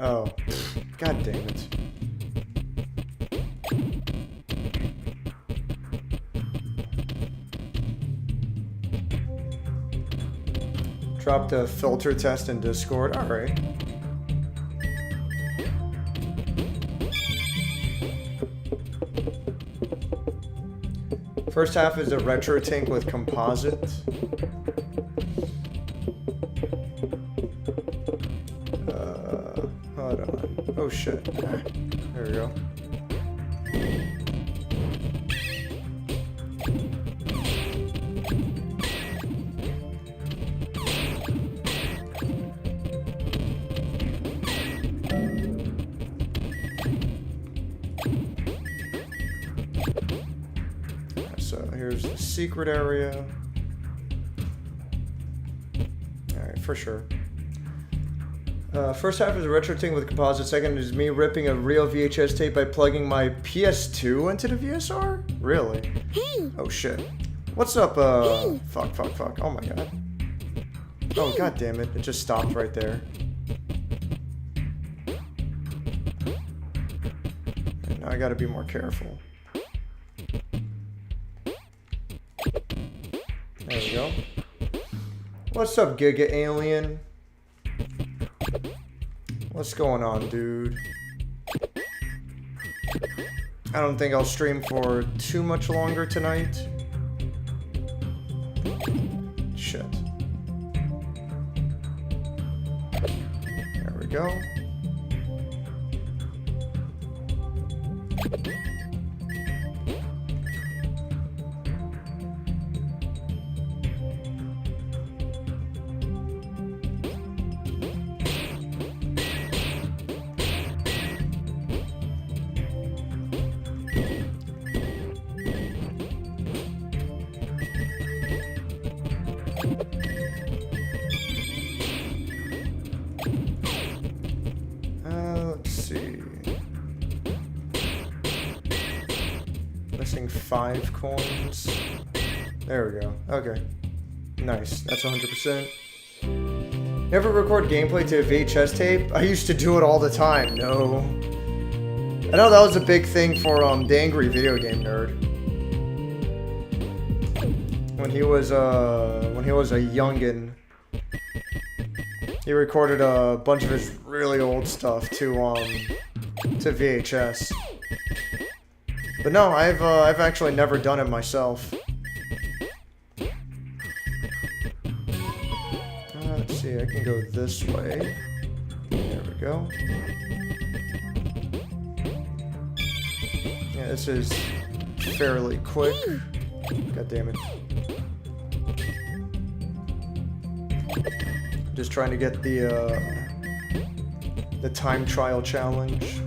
Oh. God damn it. Dropped a filter test in Discord. Alright. First half is a retro tank with composite. Hold on. Oh shit. There we go. So here's the secret area. Alright, for sure. First half is a retro thing with composite. Second is me ripping a real VHS tape by plugging my PS2 into the VSR? Really? Hey! Oh shit. What's up, Hey. Fuck. Oh my god. Oh god damn it. It just stopped right there. And now I gotta be more careful. There we go. What's up, Giga Alien? What's going on, dude? I don't think I'll stream for too much longer tonight. Shit. There we go. Let's see. Missing 5 coins. There we go. Okay. Nice. That's 100%. Never record gameplay to a VHS tape? I used to do it all the time. No. I know that was a big thing for the Angry Video Game Nerd. When he was a youngin', he recorded a bunch of his really old stuff to VHS. But no, I've actually never done it myself. Let's see, I can go this way. There we go. Yeah, this is fairly quick. God damn it. Just trying to get the time trial challenge.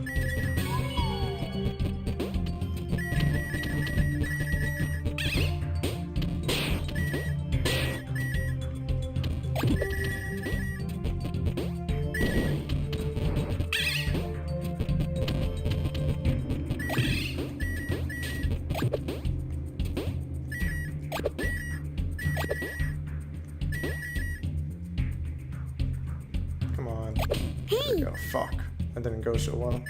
That didn't go so well.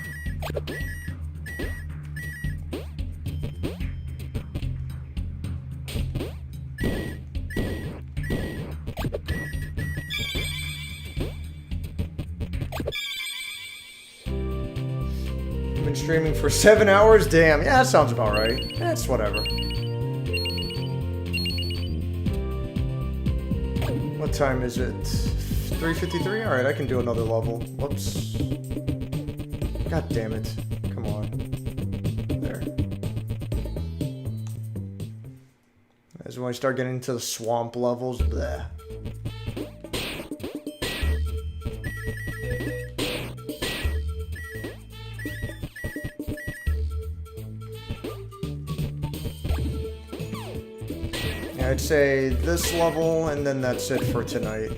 I've been streaming for 7 hours? Damn, yeah, that sounds about right. That's whatever. What time is it? 3:53? Alright, I can do another level. Whoops. God damn it. Come on. There. As when I start getting into the swamp levels, bleh. Yeah, I'd say this level, and then that's it for tonight.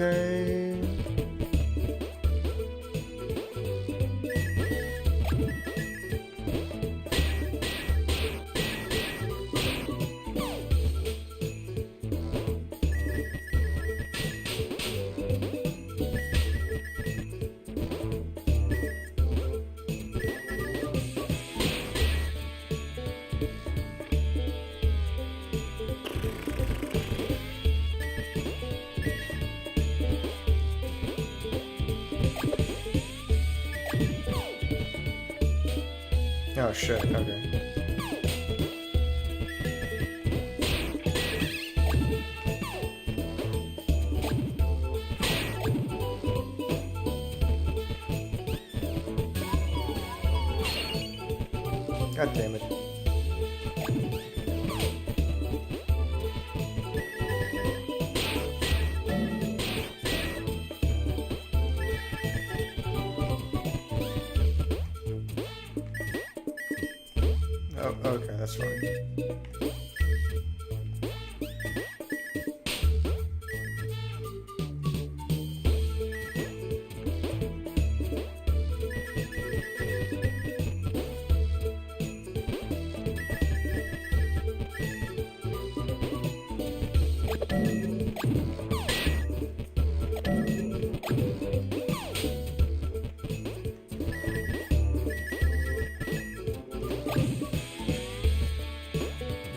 Okay. Oh shit, okay. God damn it. Oh, okay, that's fine.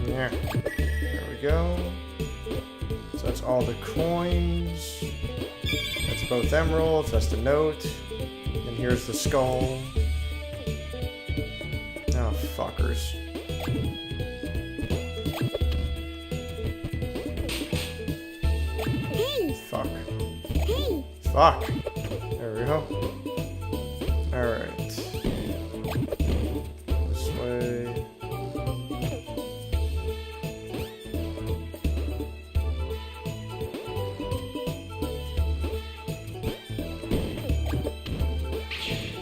Yeah, there we go. So that's all the coins. That's both emeralds, that's the note. And here's the skull. Oh, fuckers. Hey! Fuck. Hey! Fuck. There we go. Alright. This way.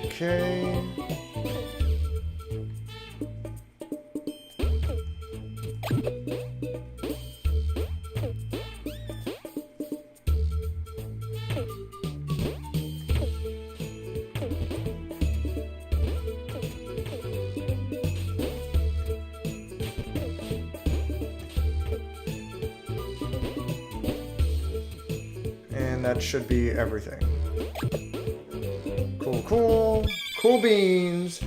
Okay. And that should be everything. Cool, cool. Cool beans.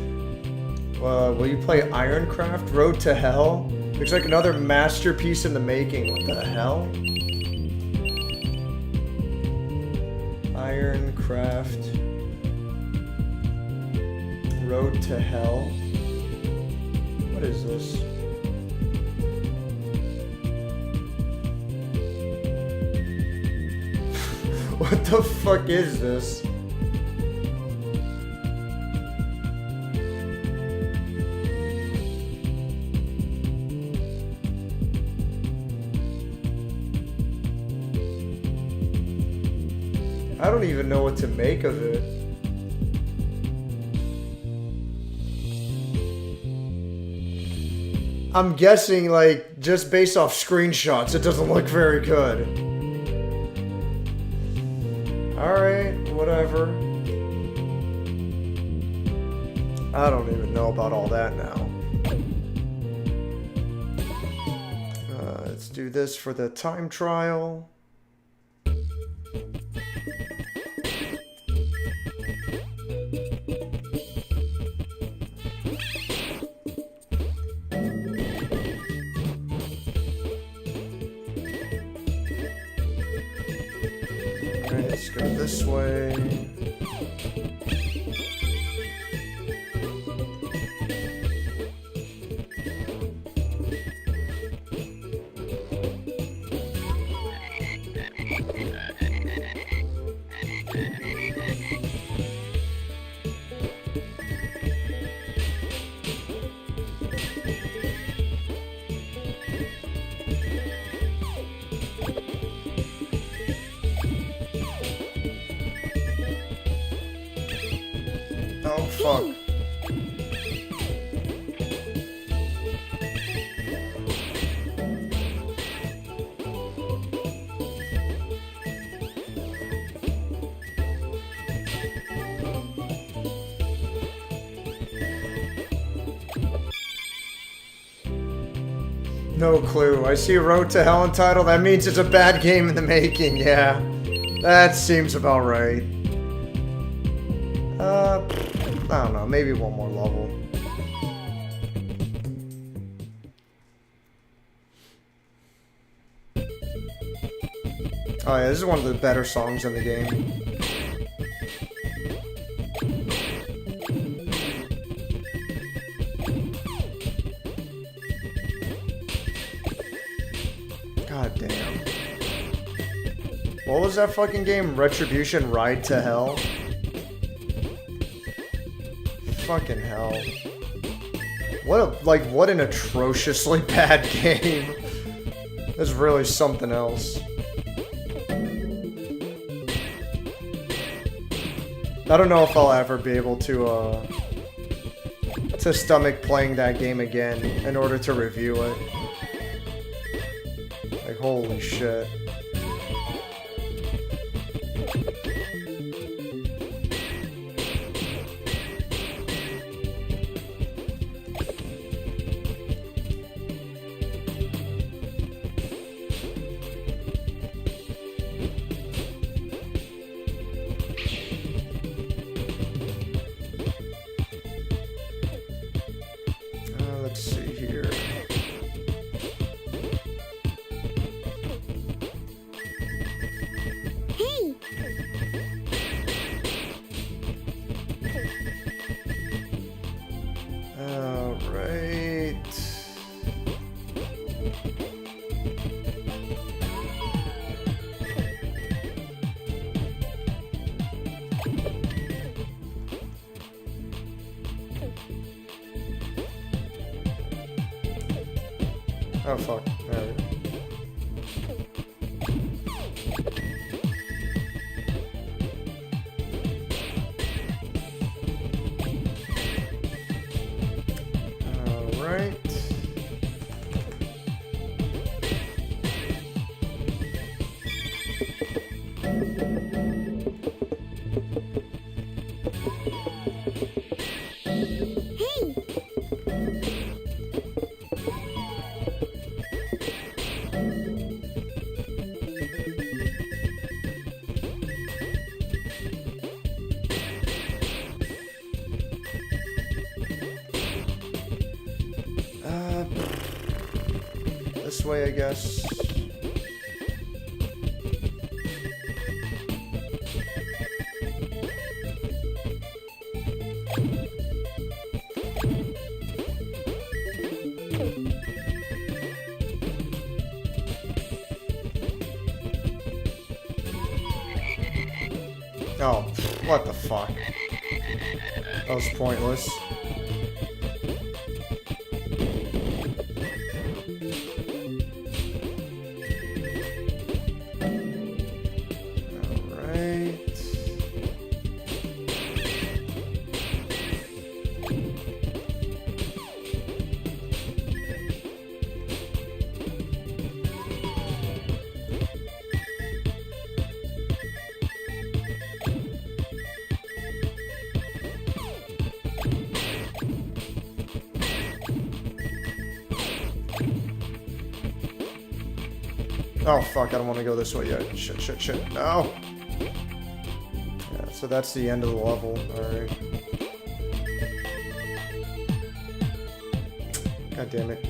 Will you play Ironcraft? Road to Hell? Looks like another masterpiece in the making. What the hell? Ironcraft. Road to Hell. What is this? What the fuck is this? I don't even know what to make of it. I'm guessing, like, just based off screenshots, it doesn't look very good. Alright, whatever. I don't even know about all that now. Let's do this for the time trial. Let's go this way. Oh, fuck. No clue. I see a Road to Hell title. That means it's a bad game in the making. Yeah. That seems about right. I don't know, maybe one more level. Oh yeah, this is one of the better songs in the game. God damn. What was that fucking game? Retribution Ride to Hell? Fucking hell. What an atrociously bad game. That's really something else. I don't know if I'll ever be able to stomach playing that game again in order to review it. Like, holy shit. Let's see here. Hey! All right. Oh fuck. There we go. Alright. Hey! this way, I guess. Oh, what the fuck? That was pointless. Oh fuck, I don't want to go this way yet. Shit. No! Yeah, so that's the end of the level. Alright. God damn it.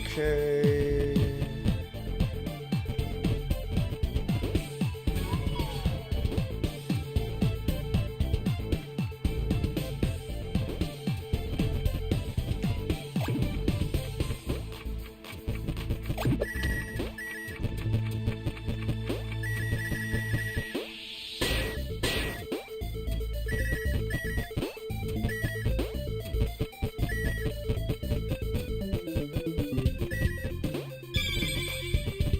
Okay.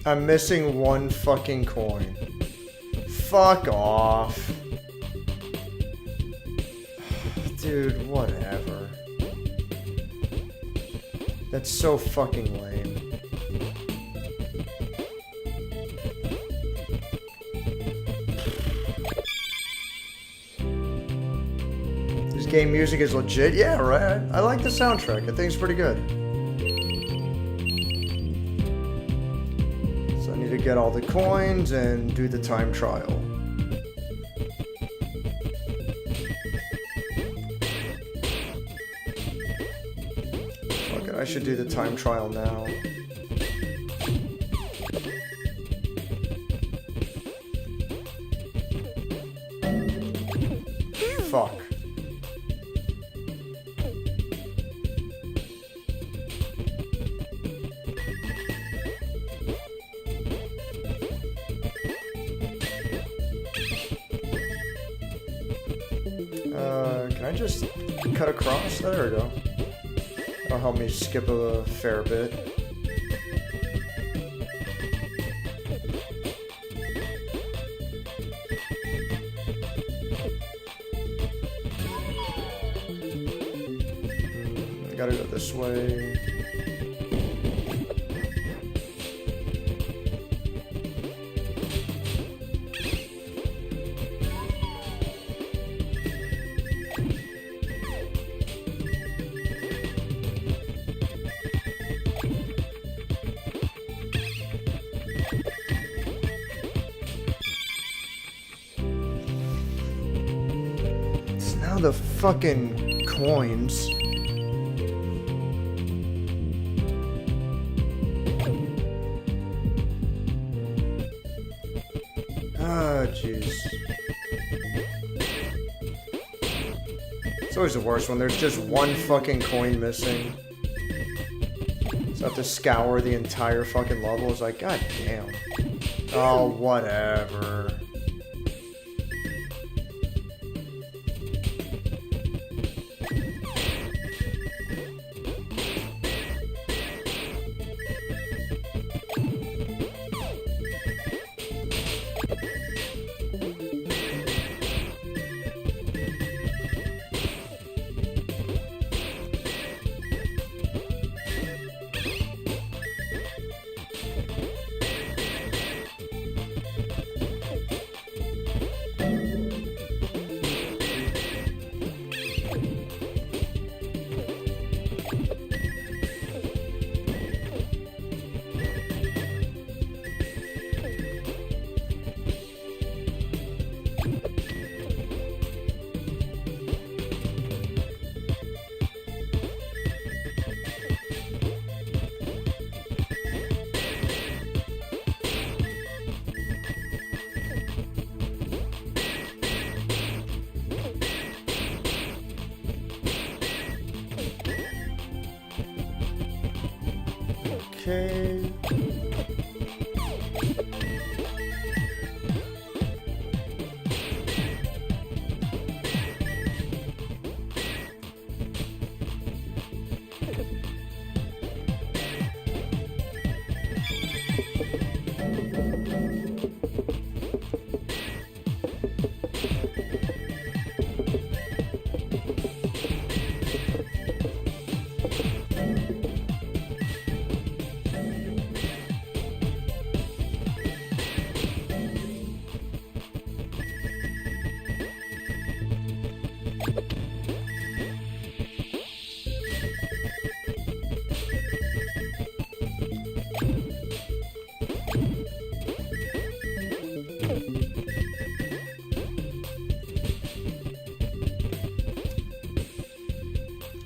I'm missing one fucking coin. Fuck off. Dude, whatever. That's so fucking lame. This game music is legit? Yeah, right. I like the soundtrack. I think it's pretty good. To get all the coins and do the time trial. Fuck it, I should do the time trial now. Fuck. Can I just cut across? There we go. That'll help me skip a fair bit. I gotta go this way. The fucking coins. Ah, jeez. It's always the worst when there's just one fucking coin missing. So I have to scour the entire fucking level. It's like, god damn. Oh, whatever. Okay.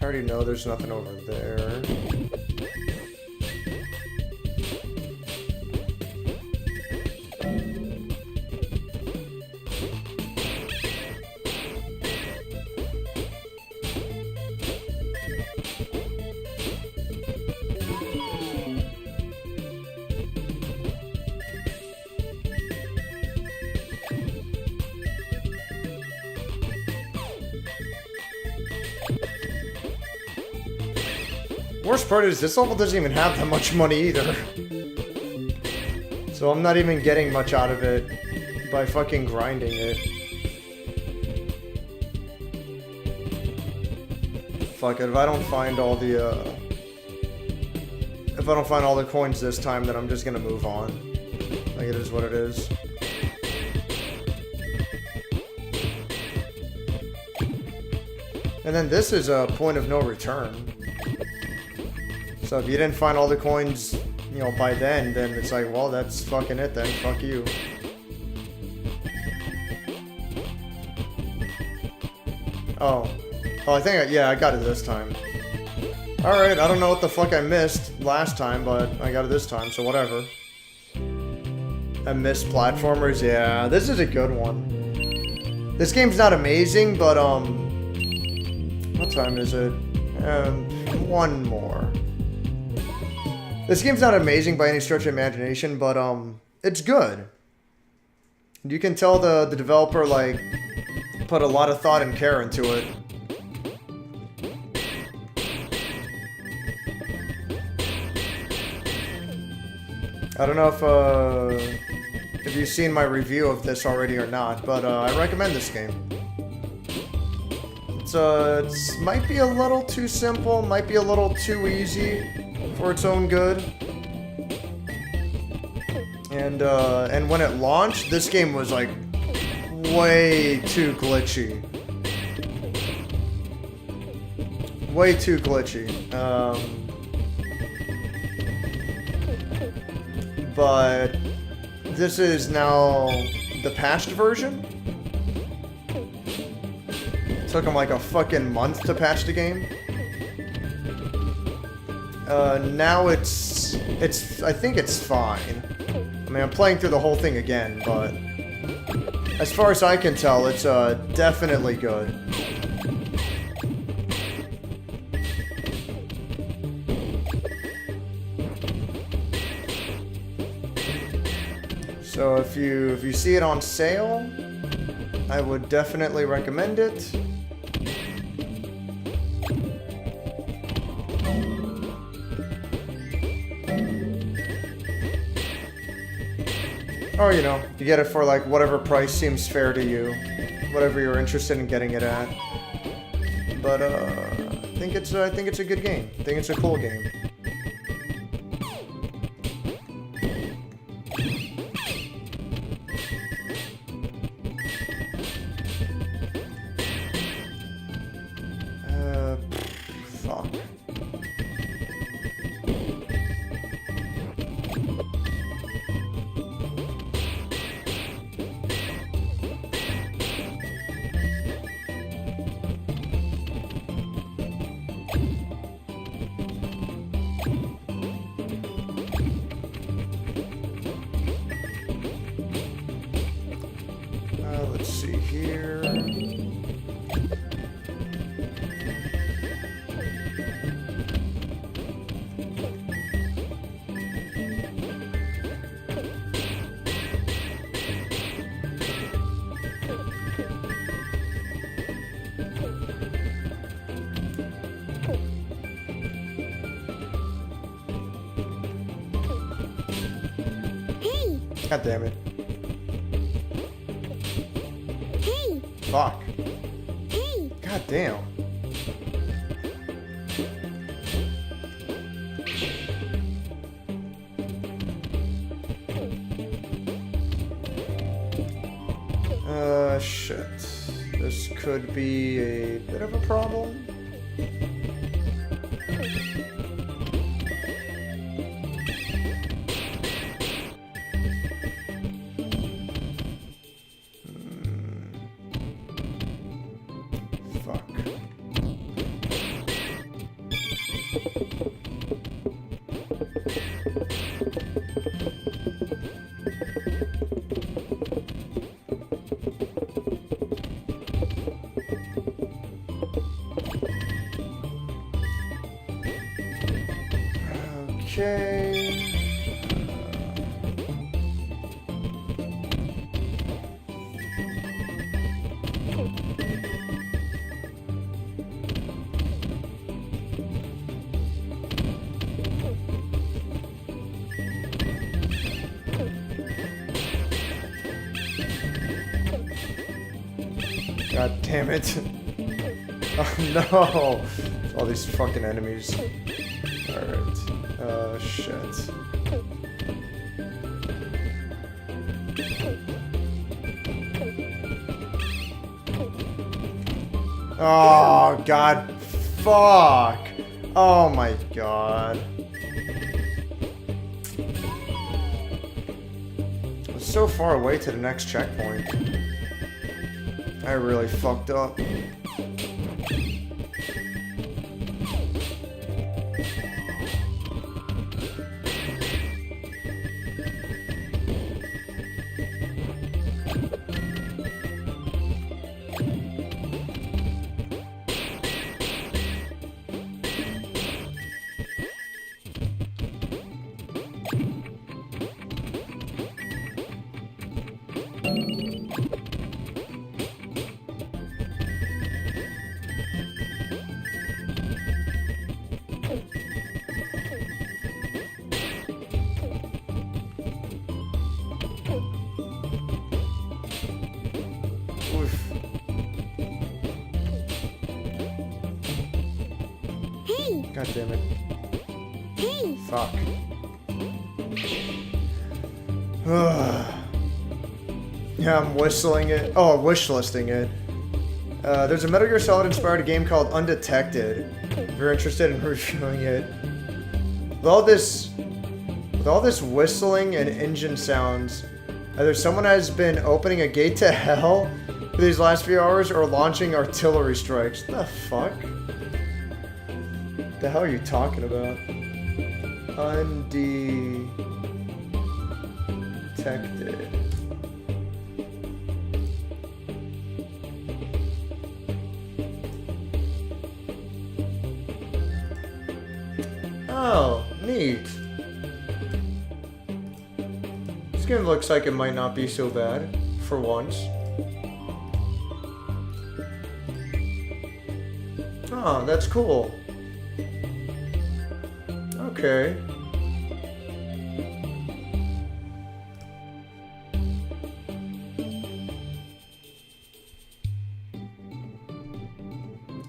I already know there's nothing over there. Worst part is this level doesn't even have that much money either. So I'm not even getting much out of it by fucking grinding it. Fuck it, if I don't find all the coins this time, then I'm just gonna move on. Like, it is what it is. And then this is a point of no return. So if you didn't find all the coins, you know, by then it's like, well, that's fucking it then. Fuck you. Oh, I think, yeah, I got it this time. Alright, I don't know what the fuck I missed last time, but I got it this time, so whatever. I missed platformers, yeah, this is a good one. This game's not amazing, but, what time is it? One more. This game's not amazing by any stretch of imagination, but, it's good. You can tell the developer, like, put a lot of thought and care into it. I don't know if you've seen my review of this already or not, but I recommend this game. It's might be a little too simple, might be a little too easy for its own good. And when it launched, this game was like way too glitchy. Way too glitchy. But this is now the patched version. It took them like a fucking month to patch the game. Now it's I think it's fine. I mean, I'm playing through the whole thing again, but as far as I can tell, it's definitely good. So if you see it on sale, I would definitely recommend it. Or, you know, you get it for like whatever price seems fair to you, whatever you're interested in getting it at. But I think it's a good game. I think it's a cool game. Fuck. Let's see here. God damn it. Hey! Fuck. Hey! God damn. Shit. This could be a bit of a problem. Fuck. Okay. God damn it. Oh no. All these fucking enemies. Alright. Shit. Oh, God. Fuck. Oh, my God. I'm so far away to the next checkpoint. I really fucked up. Hey! God damn it. Hey! Fuck. Yeah, I'm whistling it. Oh, wishlisting it. There's a Metal Gear Solid inspired game called Undetected. If you're interested in reviewing it. With all this whistling and engine sounds, either someone has been opening a gate to hell for these last few hours or launching artillery strikes. What the fuck? What the hell are you talking about? Undetected. Oh, neat. This game looks like it might not be so bad, for once. Oh, that's cool. Okay.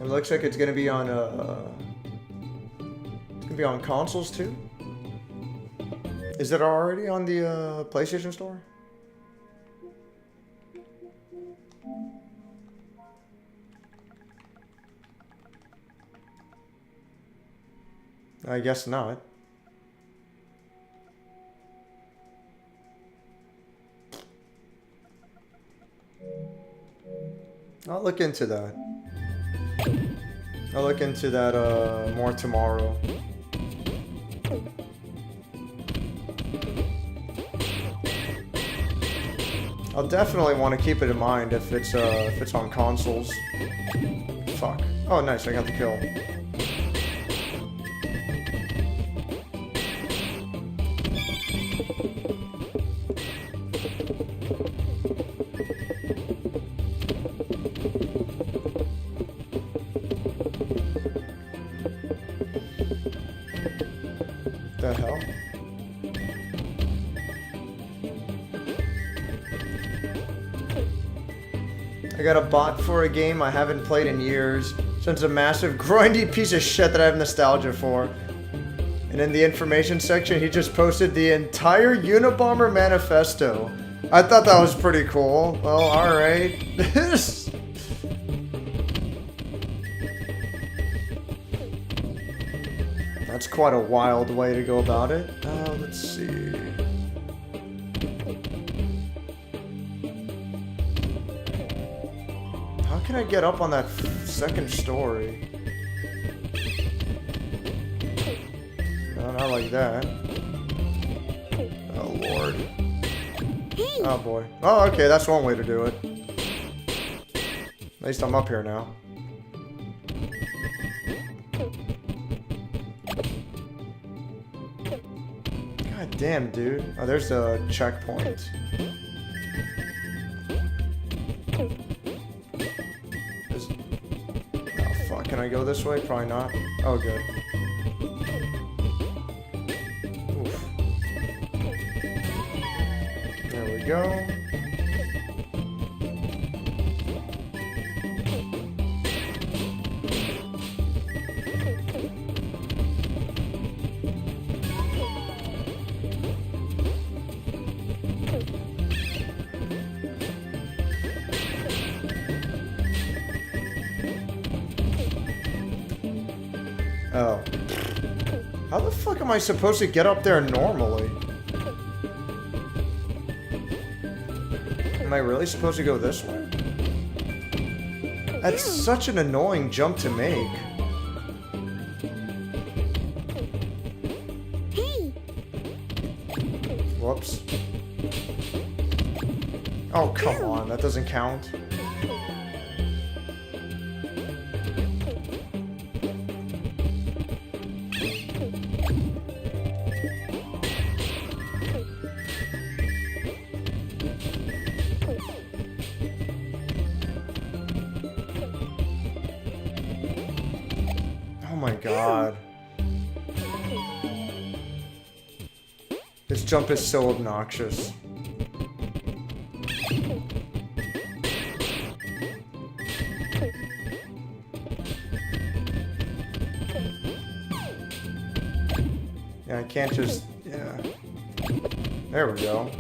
It looks like it's gonna be on consoles too. Is it already on the PlayStation Store? I guess not. I'll look into that. I'll look into that more tomorrow. I'll definitely want to keep it in mind if it's on consoles. Fuck. Oh, nice! I got the kill. The hell? I got a bot for a game I haven't played in years. Since a massive grindy piece of shit that I have nostalgia for. And in the information section, he just posted the entire Unabomber manifesto. I thought that was pretty cool. Well, alright. That's quite a wild way to go about it. Let's see. How can I get up on that second story? No, not like that. Oh, Lord. Oh, boy. Oh, okay, that's one way to do it. At least I'm up here now. God damn, dude. Oh, there's the checkpoint. Can I go this way? Probably not. Oh, good. Oof. There we go. Oh. How the fuck am I supposed to get up there normally? Am I really supposed to go this way? That's such an annoying jump to make. Whoops. Oh, come on. That doesn't count. Oh my god. This jump is so obnoxious. Yeah, I can't just... yeah. There we go.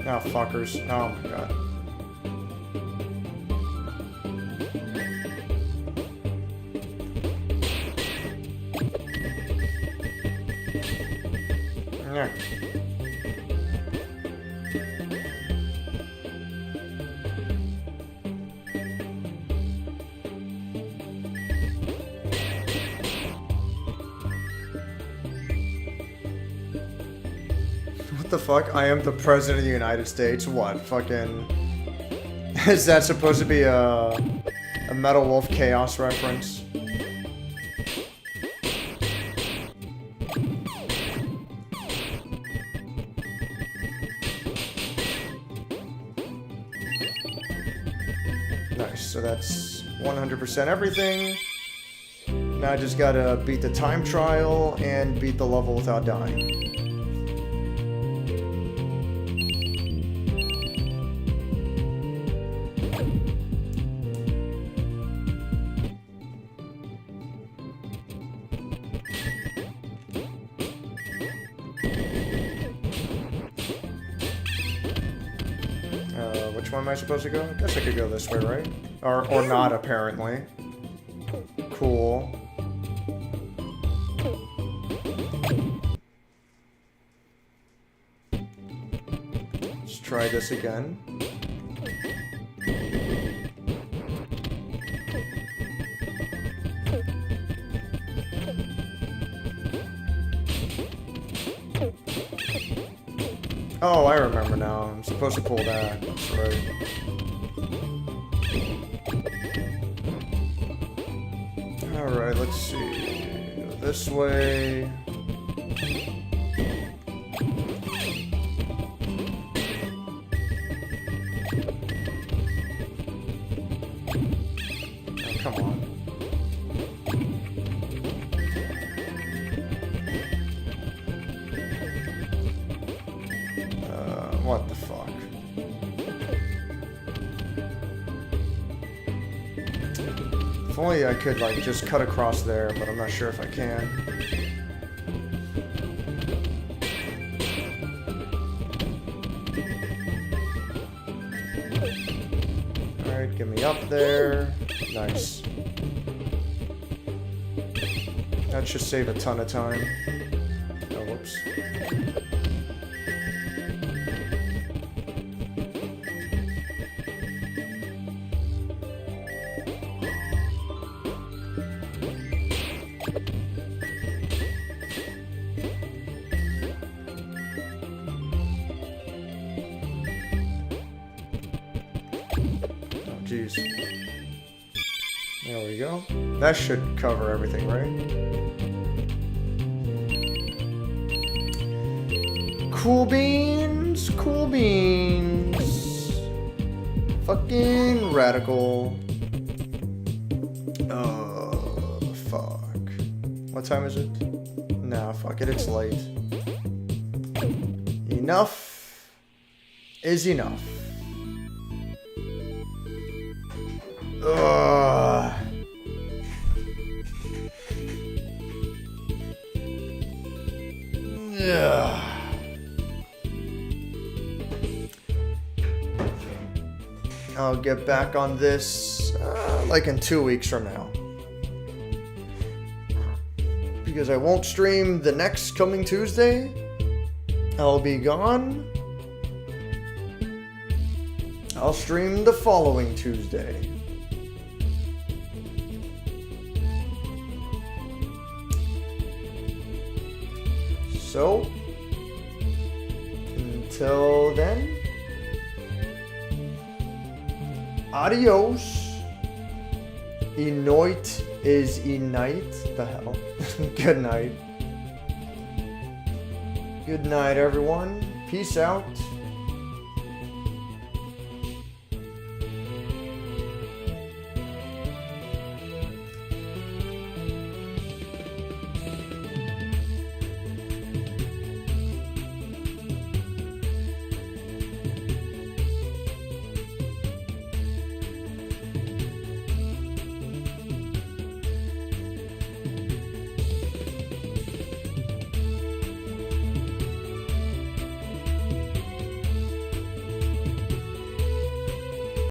Oh, fuckers. Oh my god. Yeah. What the fuck? I am the president of the United States. What? Fucking... Is that supposed to be a Metal Wolf Chaos reference? Nice, so that's 100% everything. Now I just gotta beat the time trial and beat the level without dying. Which one am I supposed to go? I guess I could go this way, right? Or not, apparently. Cool. Let's try this again. Oh, I remember now. I'm supposed to pull that. That's right. Alright, let's see. Go this way. Oh, come on. What the fuck? If only I could, like, just cut across there, but I'm not sure if I can. Alright, get me up there. Nice. That should save a ton of time. Oh, whoops. Jeez. There we go. That should cover everything, right? Cool beans! Cool beans! Fucking radical. Oh, fuck. What time is it? Nah, fuck it, it's late. Enough is enough. Ugh. Yeah. I'll get back on this like in 2 weeks from now. Because I won't stream the next coming Tuesday. I'll be gone. I'll stream the following Tuesday. So, until then, adios. Enoit is enite. The hell. Good night. Good night, everyone. Peace out.